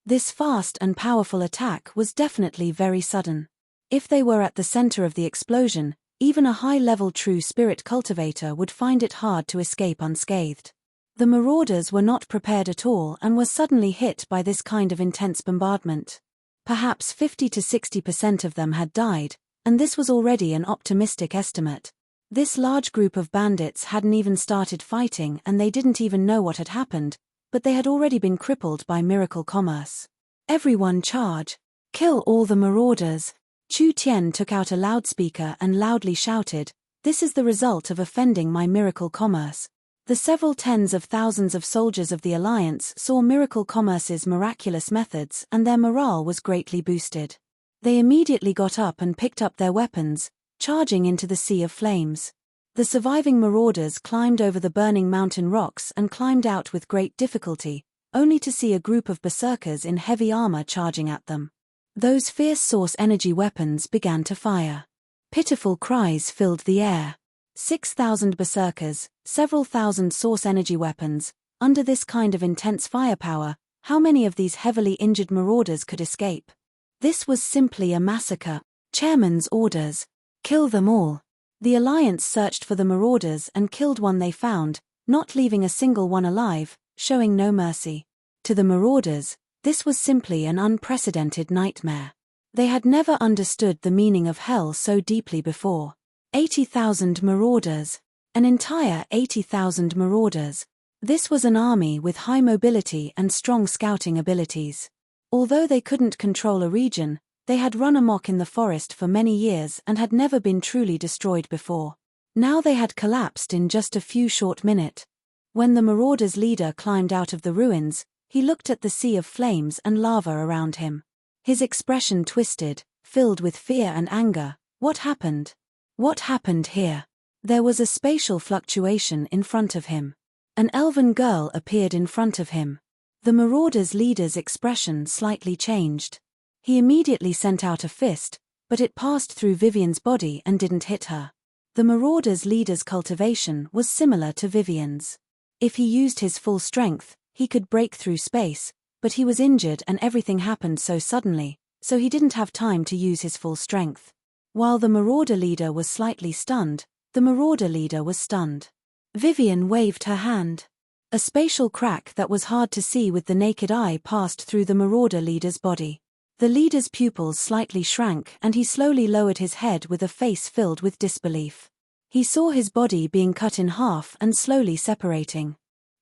This fast and powerful attack was definitely very sudden. If they were at the center of the explosion, even a high-level true spirit cultivator would find it hard to escape unscathed. The marauders were not prepared at all and were suddenly hit by this kind of intense bombardment. Perhaps 50 to 60% of them had died, and this was already an optimistic estimate. This large group of bandits hadn't even started fighting and they didn't even know what had happened, but they had already been crippled by miracle commerce. Everyone charge! Kill all the marauders! Chu Tian took out a loudspeaker and loudly shouted, "This is the result of offending my miracle commerce." The several tens of thousands of soldiers of the Alliance saw Miracle Commerce's miraculous methods and their morale was greatly boosted. They immediately got up and picked up their weapons, charging into the sea of flames. The surviving marauders climbed over the burning mountain rocks and climbed out with great difficulty, only to see a group of berserkers in heavy armor charging at them. Those fierce source energy weapons began to fire. Pitiful cries filled the air. 6,000 berserkers, several thousand source energy weapons. Under this kind of intense firepower, how many of these heavily injured marauders could escape? This was simply a massacre. Chairman's orders. Kill them all. The Alliance searched for the marauders and killed one they found, not leaving a single one alive, showing no mercy. To the marauders, this was simply an unprecedented nightmare. They had never understood the meaning of hell so deeply before. 80,000 marauders. An entire 80,000 marauders. This was an army with high mobility and strong scouting abilities. Although they couldn't control a region, they had run amok in the forest for many years and had never been truly destroyed before. Now they had collapsed in just a few short minutes. When the marauders' leader climbed out of the ruins, He looked at the sea of flames and lava around him. His expression twisted, filled with fear and anger. What happened? What happened here? There was a spatial fluctuation in front of him. An elven girl appeared in front of him. The Marauders' leader's expression slightly changed. He immediately sent out a fist, but it passed through Vivian's body and didn't hit her. The Marauders' leader's cultivation was similar to Vivian's. If he used his full strength, he could break through space, but he was injured and everything happened so suddenly, so he didn't have time to use his full strength. While the Marauder leader was slightly stunned, the Marauder leader was stunned. Vivian waved her hand. A spatial crack that was hard to see with the naked eye passed through the Marauder leader's body. The leader's pupils slightly shrank and he slowly lowered his head with a face filled with disbelief. He saw his body being cut in half and slowly separating.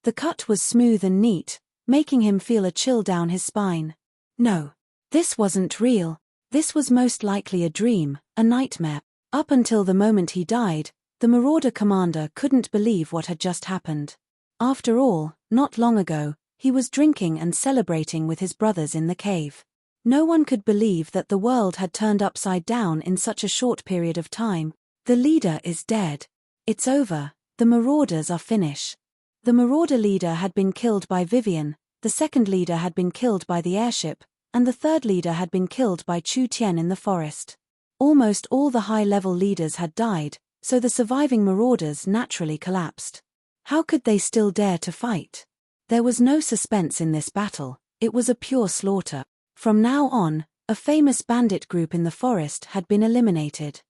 The cut was smooth and neat, making him feel a chill down his spine. No. This wasn't real. This was most likely a dream, a nightmare. Up until the moment he died, the Marauder commander couldn't believe what had just happened. After all, not long ago, he was drinking and celebrating with his brothers in the cave. No one could believe that the world had turned upside down in such a short period of time. The leader is dead. It's over. The Marauders are finished. The Marauder leader had been killed by Vivian, the second leader had been killed by the airship, and the third leader had been killed by Chu Tian in the forest. Almost all the high-level leaders had died, so the surviving Marauders naturally collapsed. How could they still dare to fight? There was no suspense in this battle, it was a pure slaughter. From now on, a famous bandit group in the forest had been eliminated.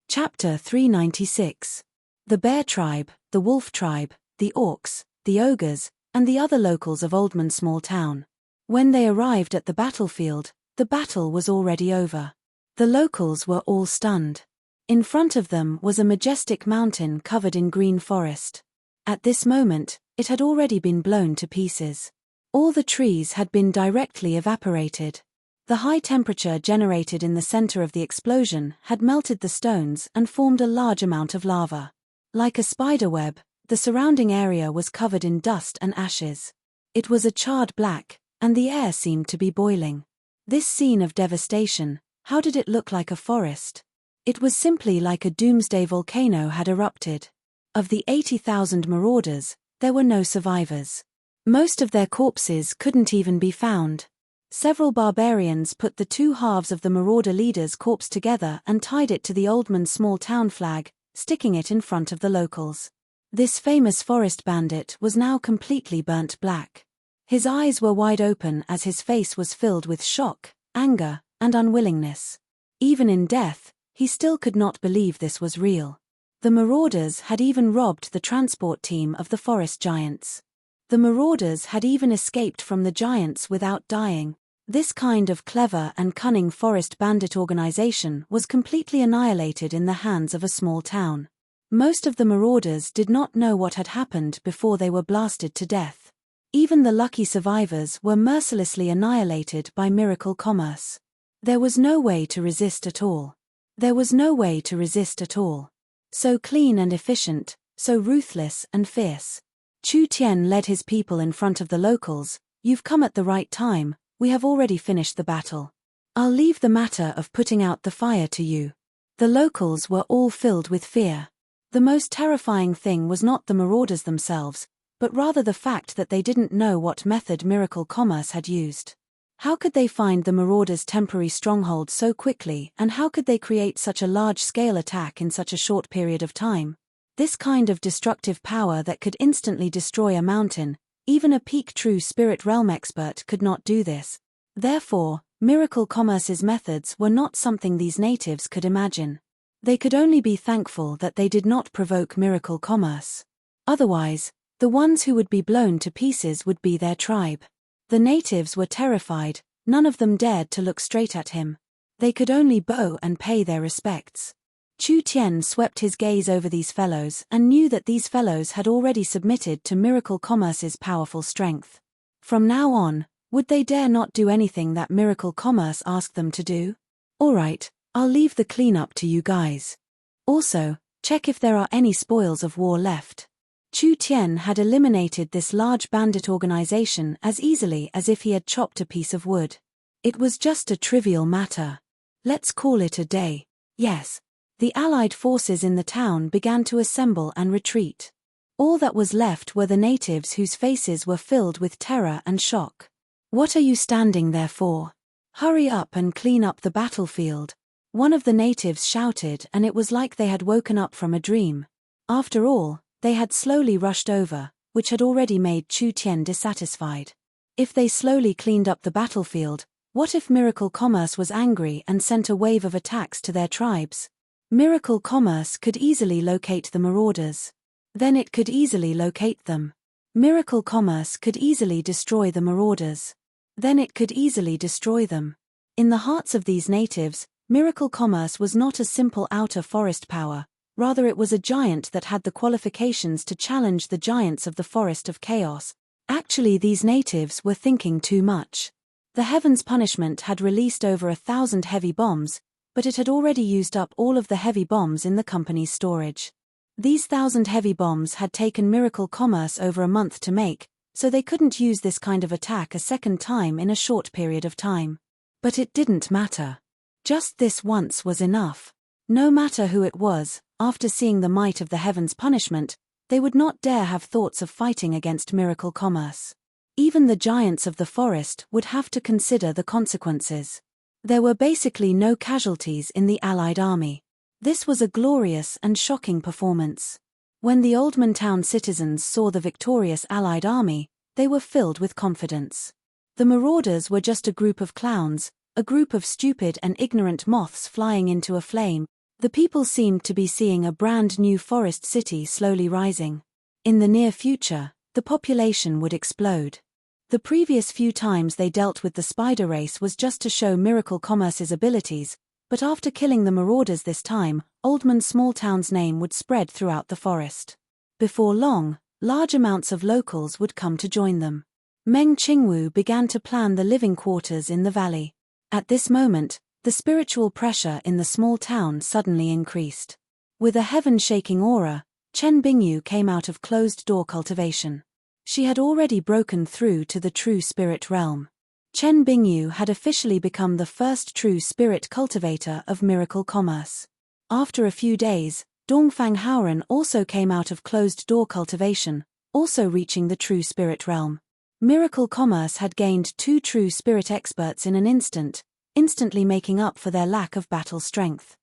Chapter 396. The Bear Tribe, the Wolf Tribe, the Orcs, the Ogres, and the other locals of Oldman Small Town. When they arrived at the battlefield, the battle was already over. The locals were all stunned. In front of them was a majestic mountain covered in green forest. At this moment, it had already been blown to pieces. All the trees had been directly evaporated. The high temperature generated in the center of the explosion had melted the stones and formed a large amount of lava. Like a spiderweb, the surrounding area was covered in dust and ashes. It was a charred black, and the air seemed to be boiling. This scene of devastation, how did it look like a forest? It was simply like a doomsday volcano had erupted. Of the 80,000 Marauders, there were no survivors. Most of their corpses couldn't even be found. Several barbarians put the two halves of the Marauder leader's corpse together and tied it to the Oldman Small Town flag, sticking it in front of the locals. This famous forest bandit was now completely burnt black. His eyes were wide open as his face was filled with shock, anger, and unwillingness. Even in death, he still could not believe this was real. The Marauders had even robbed the transport team of the forest giants. The Marauders had even escaped from the giants without dying. This kind of clever and cunning forest bandit organization was completely annihilated in the hands of a small town. Most of the Marauders did not know what had happened before they were blasted to death. Even the lucky survivors were mercilessly annihilated by miracle commerce. There was no way to resist at all. There was no way to resist at all. So clean and efficient, so ruthless and fierce. Chu Tian led his people in front of the locals. You've come at the right time, we have already finished the battle. I'll leave the matter of putting out the fire to you. The locals were all filled with fear. The most terrifying thing was not the Marauders themselves, but rather the fact that they didn't know what method miracle commerce had used. How could they find the Marauders' temporary stronghold so quickly, and how could they create such a large-scale attack in such a short period of time? This kind of destructive power that could instantly destroy a mountain, even a peak true spirit realm expert could not do this. Therefore, miracle commerce's methods were not something these natives could imagine. They could only be thankful that they did not provoke miracle commerce. Otherwise, the ones who would be blown to pieces would be their tribe. The natives were terrified, none of them dared to look straight at him. They could only bow and pay their respects. Chu Tian swept his gaze over these fellows and knew that these fellows had already submitted to miracle commerce's powerful strength. From now on, would they dare not do anything that miracle commerce asked them to do? Alright, I'll leave the cleanup to you guys. Also, check if there are any spoils of war left. Chu Tian had eliminated this large bandit organization as easily as if he had chopped a piece of wood. It was just a trivial matter. Let's call it a day. Yes. The Allied forces in the town began to assemble and retreat. All that was left were the natives whose faces were filled with terror and shock. What are you standing there for? Hurry up and clean up the battlefield. One of the natives shouted, and it was like they had woken up from a dream. After all, they had slowly rushed over, which had already made Chu Tian dissatisfied. If they slowly cleaned up the battlefield, what if Miracle Commerce was angry and sent a wave of attacks to their tribes? Miracle Commerce could easily locate the marauders. Then it could easily locate them. Miracle Commerce could easily destroy the marauders. Then it could easily destroy them. In the hearts of these natives, Miracle Commerce was not a simple outer forest power, rather it was a giant that had the qualifications to challenge the giants of the Forest of Chaos. Actually, these natives were thinking too much. The Heaven's Punishment had released over 1,000 heavy bombs, but it had already used up all of the heavy bombs in the company's storage. These 1,000 heavy bombs had taken Miracle Commerce over a month to make, so they couldn't use this kind of attack a second time in a short period of time. But it didn't matter. Just this once was enough. No matter who it was, after seeing the might of the Heaven's Punishment, they would not dare have thoughts of fighting against Miracle Commerce. Even the giants of the forest would have to consider the consequences. There were basically no casualties in the Allied army. This was a glorious and shocking performance. When the Oldman town citizens saw the victorious Allied army, they were filled with confidence. The marauders were just a group of clowns, a group of stupid and ignorant moths flying into a flame. The people seemed to be seeing a brand new forest city slowly rising. In the near future, the population would explode. The previous few times they dealt with the spider race was just to show Miracle Commerce's abilities, but after killing the marauders this time, Oldman Small Town's name would spread throughout the forest. Before long, large amounts of locals would come to join them. Meng Qingwu began to plan the living quarters in the valley. At this moment, the spiritual pressure in the small town suddenly increased. With a heaven-shaking aura, Chen Bingyu came out of closed-door cultivation. She had already broken through to the true spirit realm. Chen Bingyu had officially become the first true spirit cultivator of Miracle Commerce. After a few days, Dongfang Haoren also came out of closed-door cultivation, also reaching the true spirit realm. Miracle Commerce had gained 2 true spirit experts in an instant, instantly making up for their lack of battle strength.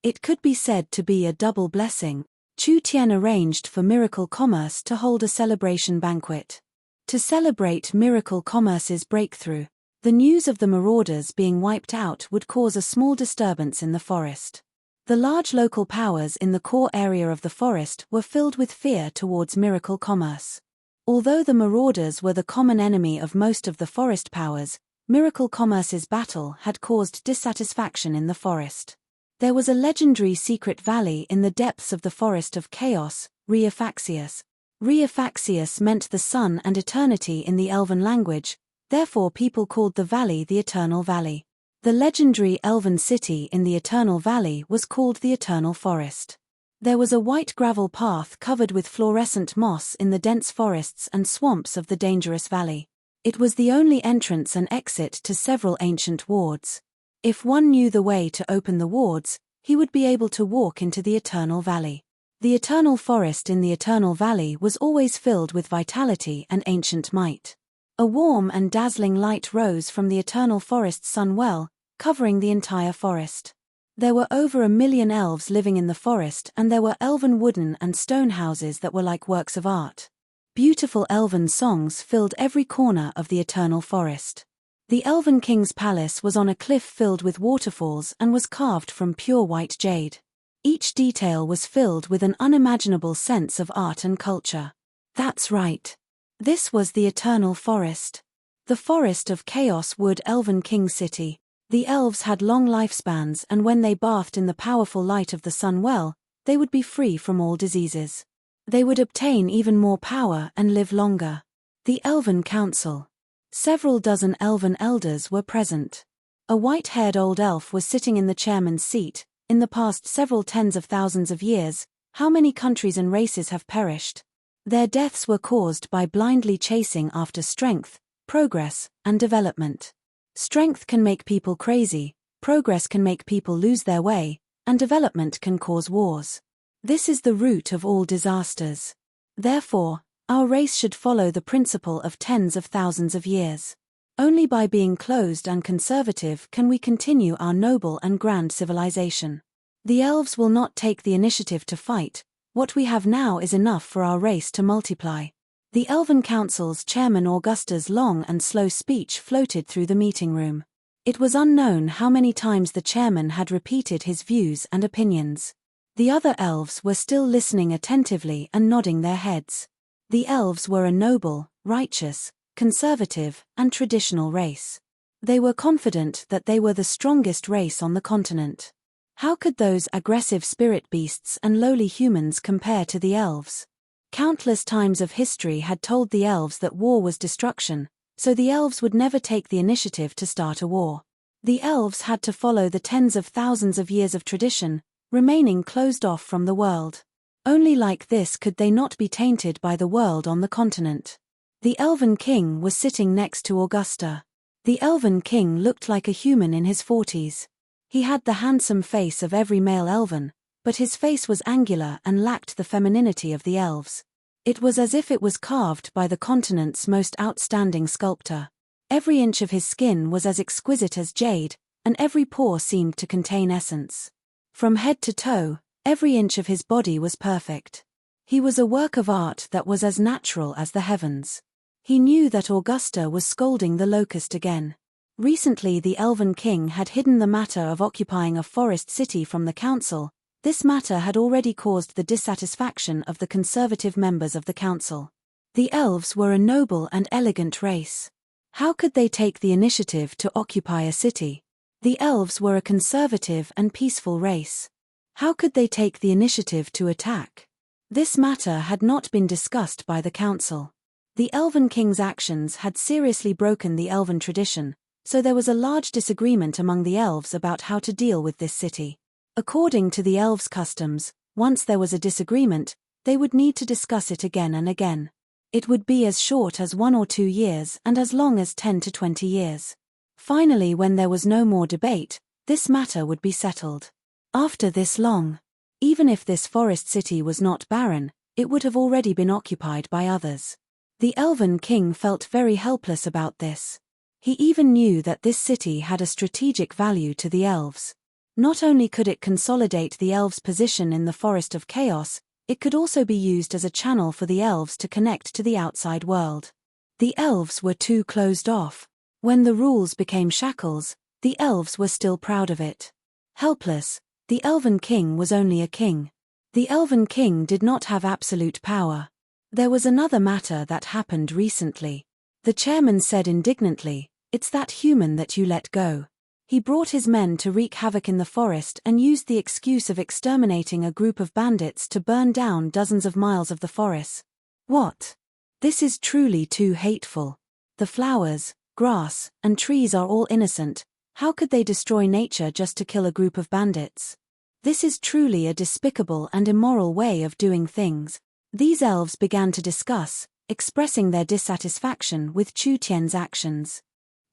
It could be said to be a double blessing. Chu Tian arranged for Miracle Commerce to hold a celebration banquet. To celebrate Miracle Commerce's breakthrough, the news of the marauders being wiped out would cause a small disturbance in the forest. The large local powers in the core area of the forest were filled with fear towards Miracle Commerce. Although the marauders were the common enemy of most of the forest powers, Miracle Commerce's battle had caused dissatisfaction in the forest. There was a legendary secret valley in the depths of the Forest of Chaos, Reaphaxius. Reaphaxius meant the sun and eternity in the Elven language, therefore people called the valley the Eternal Valley. The legendary Elven city in the Eternal Valley was called the Eternal Forest. There was a white gravel path covered with fluorescent moss in the dense forests and swamps of the dangerous valley. It was the only entrance and exit to several ancient wards. If one knew the way to open the wards, he would be able to walk into the Eternal Valley. The Eternal Forest in the Eternal Valley was always filled with vitality and ancient might. A warm and dazzling light rose from the Eternal Forest's sunwell, covering the entire forest. There were over 1 million elves living in the forest, and there were elven wooden and stone houses that were like works of art. Beautiful elven songs filled every corner of the Eternal Forest. The Elven King's palace was on a cliff filled with waterfalls and was carved from pure white jade. Each detail was filled with an unimaginable sense of art and culture. That's right. This was the Eternal Forest. The Forest of Chaos Wood Elven King City. The elves had long lifespans, and when they bathed in the powerful light of the sun well, they would be free from all diseases. They would obtain even more power and live longer. The Elven Council. Several dozen elven elders were present. A white-haired old elf was sitting in the chairman's seat. In the past several tens of thousands of years, how many countries and races have perished? Their deaths were caused by blindly chasing after strength, progress, and development. Strength can make people crazy, progress can make people lose their way, and development can cause wars. This is the root of all disasters. Therefore, our race should follow the principle of tens of thousands of years. Only by being closed and conservative can we continue our noble and grand civilization. The elves will not take the initiative to fight. What we have now is enough for our race to multiply. The Elven Council's chairman Augusta's long and slow speech floated through the meeting room. It was unknown how many times the chairman had repeated his views and opinions. The other elves were still listening attentively and nodding their heads. The elves were a noble, righteous, conservative, and traditional race. They were confident that they were the strongest race on the continent. How could those aggressive spirit beasts and lowly humans compare to the elves? Countless times of history had told the elves that war was destruction, so the elves would never take the initiative to start a war. The elves had to follow the tens of thousands of years of tradition, remaining closed off from the world. Only like this could they not be tainted by the world on the continent. The Elven King was sitting next to Augusta. The Elven King looked like a human in his 40s. He had the handsome face of every male elven, but his face was angular and lacked the femininity of the elves. It was as if it was carved by the continent's most outstanding sculptor. Every inch of his skin was as exquisite as jade, and every pore seemed to contain essence. From head to toe, every inch of his body was perfect. He was a work of art that was as natural as the heavens. He knew that Augusta was scolding the locust again. Recently the Elven King had hidden the matter of occupying a forest city from the council. This matter had already caused the dissatisfaction of the conservative members of the council. The elves were a noble and elegant race. How could they take the initiative to occupy a city? The elves were a conservative and peaceful race. How could they take the initiative to attack? This matter had not been discussed by the council. The Elven King's actions had seriously broken the elven tradition, so there was a large disagreement among the elves about how to deal with this city. According to the elves' customs, once there was a disagreement, they would need to discuss it again and again. It would be as short as 1 or 2 years and as long as 10 to 20 years. Finally, when there was no more debate, this matter would be settled. After this long, even if this forest city was not barren, it would have already been occupied by others. The Elven King felt very helpless about this. He even knew that this city had a strategic value to the elves. Not only could it consolidate the elves' position in the Forest of Chaos, it could also be used as a channel for the elves to connect to the outside world. The elves were too closed off. When the rules became shackles, the elves were still proud of it. Helpless, the Elven King was only a king. The Elven King did not have absolute power. There was another matter that happened recently. The chairman said indignantly, "It's that human that you let go." He brought his men to wreak havoc in the forest and used the excuse of exterminating a group of bandits to burn down dozens of miles of the forest. What? This is truly too hateful. The flowers, grass, and trees are all innocent. How could they destroy nature just to kill a group of bandits? This is truly a despicable and immoral way of doing things. These elves began to discuss, expressing their dissatisfaction with Chu Tian's actions.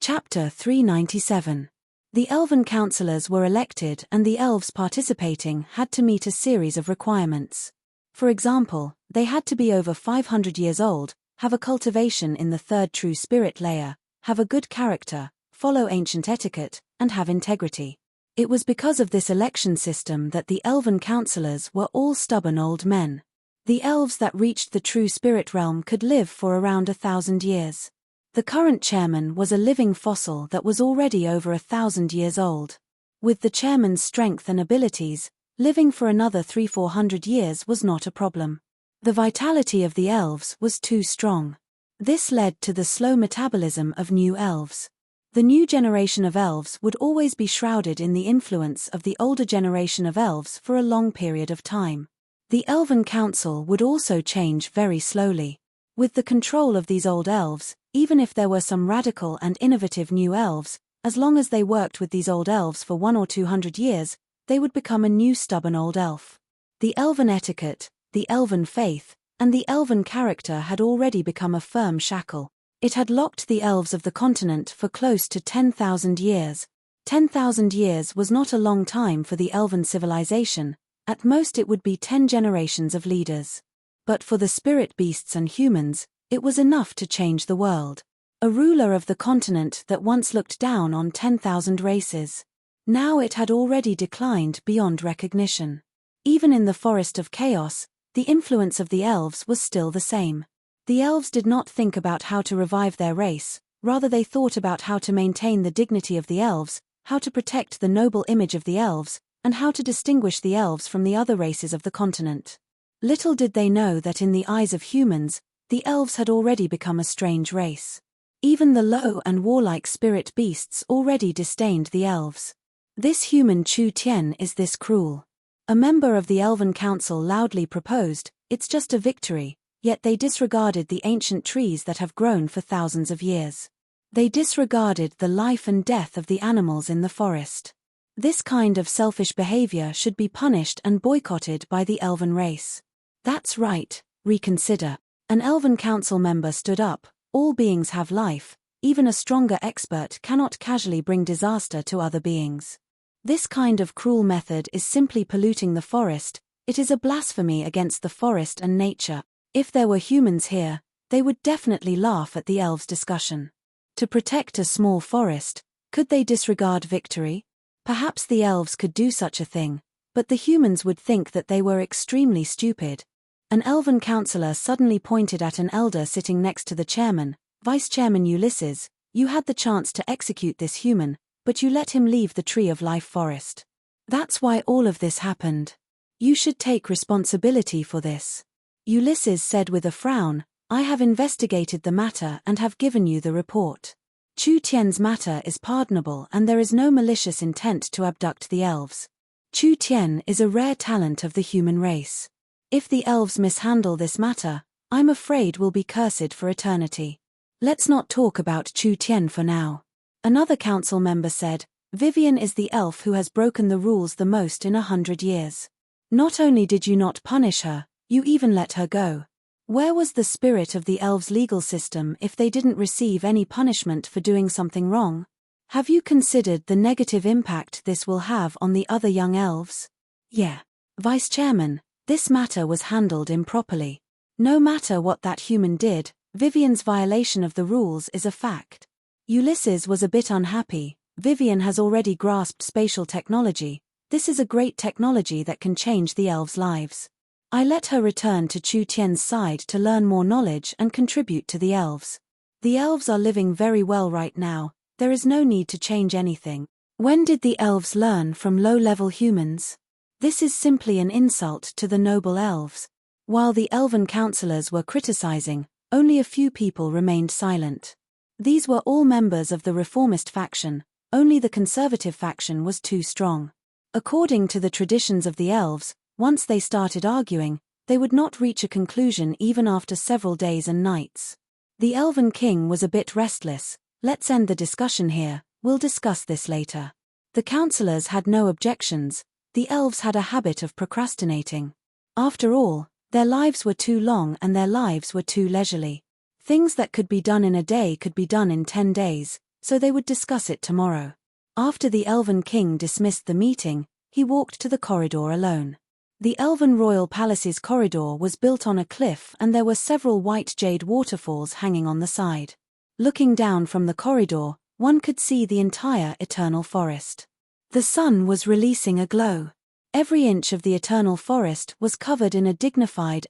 Chapter 397. The Elven councillors were elected and the elves participating had to meet a series of requirements. For example, they had to be over 500 years old, have a cultivation in the 3rd true spirit layer, have a good character, follow ancient etiquette, and have integrity. It was because of this election system that the Elven councillors were all stubborn old men. The elves that reached the true spirit realm could live for around 1,000 years. The current chairman was a living fossil that was already over 1,000 years old. With the chairman's strength and abilities, living for another 300-400 years was not a problem. The vitality of the elves was too strong. This led to the slow metabolism of new elves. The new generation of elves would always be shrouded in the influence of the older generation of elves for a long period of time. The Elven Council would also change very slowly. With the control of these old elves, even if there were some radical and innovative new elves, as long as they worked with these old elves for 100 or 200 years, they would become a new stubborn old elf. The elven etiquette, the elven faith, and the elven character had already become a firm shackle. It had locked the elves of the continent for close to 10,000 years. 10,000 years was not a long time for the elven civilization, at most it would be 10 generations of leaders. But for the spirit beasts and humans, it was enough to change the world. A ruler of the continent that once looked down on 10,000 races. Now it had already declined beyond recognition. Even in the Forest of Chaos, the influence of the elves was still the same. The elves did not think about how to revive their race, rather they thought about how to maintain the dignity of the elves, how to protect the noble image of the elves, and how to distinguish the elves from the other races of the continent. Little did they know that in the eyes of humans, the elves had already become a strange race. Even the low and warlike spirit beasts already disdained the elves. This human Chu Tian is this cruel. A member of the Elven Council loudly proposed, "It's just a victory," yet they disregarded the ancient trees that have grown for thousands of years. They disregarded the life and death of the animals in the forest. This kind of selfish behavior should be punished and boycotted by the elven race. That's right, reconsider. An Elven Council member stood up. All beings have life, even a stronger expert cannot casually bring disaster to other beings. This kind of cruel method is simply polluting the forest, it is a blasphemy against the forest and nature. If there were humans here, they would definitely laugh at the elves' discussion. To protect a small forest, could they disregard victory? Perhaps the elves could do such a thing, but the humans would think that they were extremely stupid. An elven councillor suddenly pointed at an elder sitting next to the chairman. "Vice Chairman Ulysses, you had the chance to execute this human, but you let him leave the Tree of Life forest. That's why all of this happened. You should take responsibility for this." Ulysses said with a frown, "I have investigated the matter and have given you the report. Chu Tian's matter is pardonable and there is no malicious intent to abduct the elves. Chu Tian is a rare talent of the human race. If the elves mishandle this matter, I'm afraid we'll be cursed for eternity. Let's not talk about Chu Tian for now." Another council member said, "Vivian is the elf who has broken the rules the most in 100 years. Not only did you not punish her, you even let her go. Where was the spirit of the elves' legal system if they didn't receive any punishment for doing something wrong? Have you considered the negative impact this will have on the other young elves?" "Yeah. Vice Chairman, this matter was handled improperly. No matter what that human did, Vivian's violation of the rules is a fact." Ulysses was a bit unhappy. Vivian has already grasped spatial technology. This is a great technology that can change the elves' lives. I let her return to Chu Tian's side to learn more knowledge and contribute to the elves. The elves are living very well right now, there is no need to change anything. When did the elves learn from low-level humans? This is simply an insult to the noble elves. While the elven councillors were criticizing, only a few people remained silent. These were all members of the reformist faction, only the conservative faction was too strong. According to the traditions of the elves, once they started arguing, they would not reach a conclusion even after several days and nights. The Elven King was a bit restless. "Let's end the discussion here, we'll discuss this later." The councillors had no objections. The elves had a habit of procrastinating. After all, their lives were too long and their lives were too leisurely. Things that could be done in a day could be done in 10 days, so they would discuss it tomorrow. After the Elven King dismissed the meeting, he walked to the corridor alone. The Elven Royal Palace's corridor was built on a cliff and there were several white jade waterfalls hanging on the side. Looking down from the corridor, one could see the entire eternal forest. The sun was releasing a glow. Every inch of the eternal forest was covered in a dignified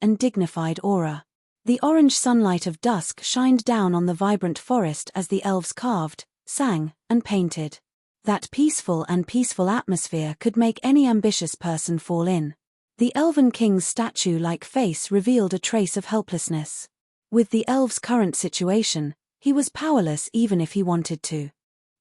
aura. The orange sunlight of dusk shined down on the vibrant forest as the elves carved, sang, and painted. That peaceful atmosphere could make any ambitious person fall in. The Elven King's statue-like face revealed a trace of helplessness. With the elves' current situation, he was powerless even if he wanted to.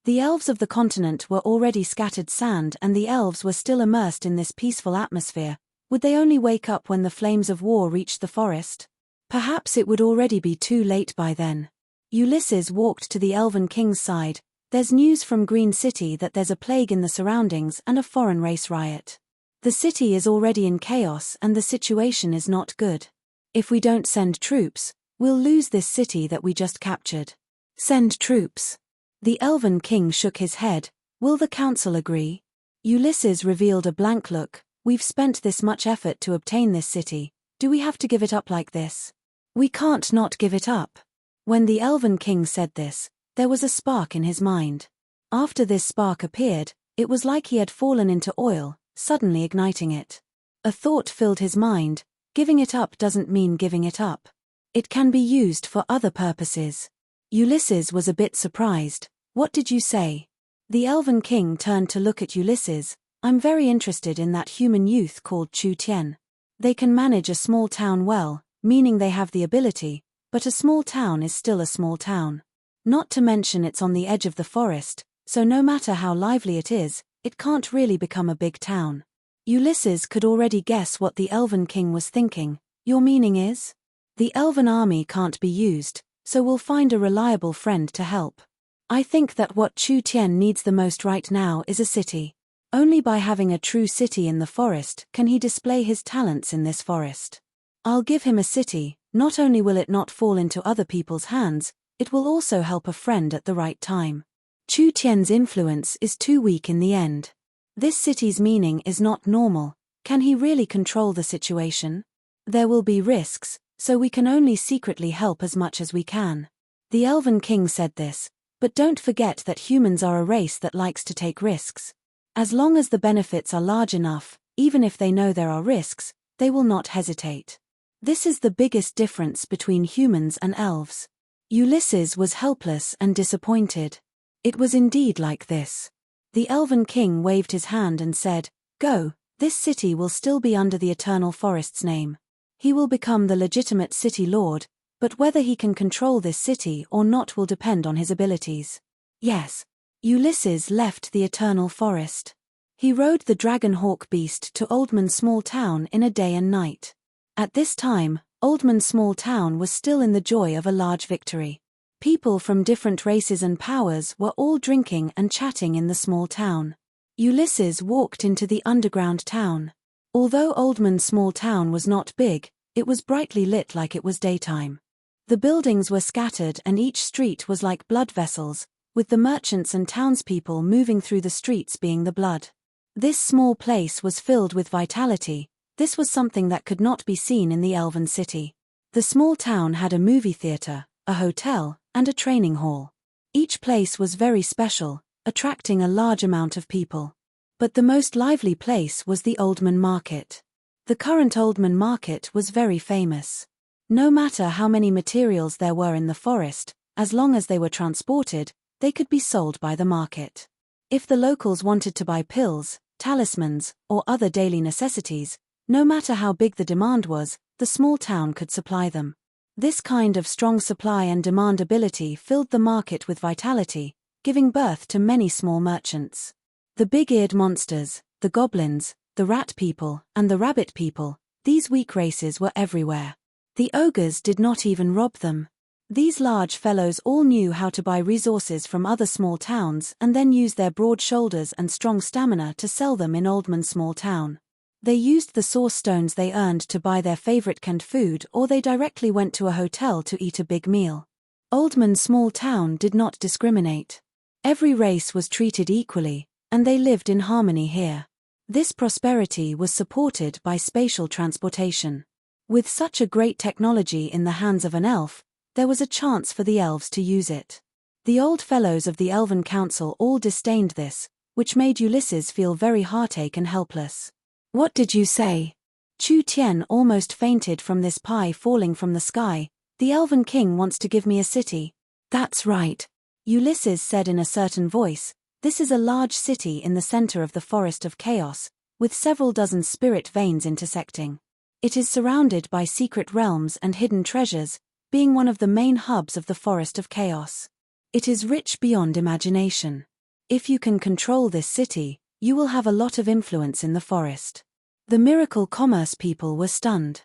The elves of the continent were already scattered sand and the elves were still immersed in this peaceful atmosphere. Would they only wake up when the flames of war reached the forest? Perhaps it would already be too late by then. Ulysses walked to the Elven King's side. "There's news from Green City that there's a plague in the surroundings and a foreign race riot. The city is already in chaos and the situation is not good." If we don't send troops, we'll lose this city that we just captured. Send troops. The Elven King shook his head. Will the council agree? Ulysses revealed a blank look. We've spent this much effort to obtain this city. Do we have to give it up like this? We can't not give it up. When the Elven King said this, there was a spark in his mind. After this spark appeared, it was like he had fallen into oil, suddenly igniting it. A thought filled his mind. Giving it up doesn't mean giving it up. It can be used for other purposes. Ulysses was a bit surprised. What did you say? The Elven King turned to look at Ulysses. I'm very interested in that human youth called Chu Tien. They can manage a small town well, meaning they have the ability, but a small town is still a small town. Not to mention it's on the edge of the forest, so no matter how lively it is, it can't really become a big town. Ulysses could already guess what the Elven King was thinking. Your meaning is? The Elven army can't be used, so we'll find a reliable friend to help. I think that what Chu Tien needs the most right now is a city. Only by having a true city in the forest can he display his talents in this forest. I'll give him a city. Not only will it not fall into other people's hands, it will also help a friend at the right time. Chu Tien's influence is too weak in the end. This city's meaning is not normal. Can he really control the situation? There will be risks, so we can only secretly help as much as we can. The Elven King said this, but don't forget that humans are a race that likes to take risks. As long as the benefits are large enough, even if they know there are risks, they will not hesitate. This is the biggest difference between humans and elves. Ulysses was helpless and disappointed. It was indeed like this. The Elven King waved his hand and said, Go, this city will still be under the Eternal Forest's name. He will become the legitimate city lord, but whether he can control this city or not will depend on his abilities. Yes. Ulysses left the Eternal Forest. He rode the dragon hawk beast to Oldman's small town in a day and night. At this time, Oldman's small town was still in the joy of a large victory. People from different races and powers were all drinking and chatting in the small town. Ulysses walked into the underground town. Although Oldman's small town was not big, it was brightly lit like it was daytime. The buildings were scattered and each street was like blood vessels, with the merchants and townspeople moving through the streets being the blood. This small place was filled with vitality. This was something that could not be seen in the Elven City. The small town had a movie theater, a hotel, and a training hall. Each place was very special, attracting a large amount of people. But the most lively place was the Oldman Market. The current Oldman Market was very famous. No matter how many materials there were in the forest, as long as they were transported, they could be sold by the market. If the locals wanted to buy pills, talismans, or other daily necessities, no matter how big the demand was, the small town could supply them. This kind of strong supply and demand ability filled the market with vitality, giving birth to many small merchants. The big-eared monsters, the goblins, the rat people, and the rabbit people, these weak races were everywhere. The ogres did not even rob them. These large fellows all knew how to buy resources from other small towns and then use their broad shoulders and strong stamina to sell them in Oldman's small town. They used the source stones they earned to buy their favorite canned food, or they directly went to a hotel to eat a big meal. Oldman's small town did not discriminate. Every race was treated equally, and they lived in harmony here. This prosperity was supported by spatial transportation. With such a great technology in the hands of an elf, there was a chance for the elves to use it. The old fellows of the Elven Council all disdained this, which made Ulysses feel very heartache and helpless. What did you say? Chu Tien almost fainted from this pie falling from the sky. The Elven King wants to give me a city. That's right. Ulysses said in a certain voice. This is a large city in the center of the Forest of Chaos, with several dozen spirit veins intersecting. It is surrounded by secret realms and hidden treasures, being one of the main hubs of the Forest of Chaos. It is rich beyond imagination. If you can control this city, you will have a lot of influence in the forest. The miracle commerce people were stunned.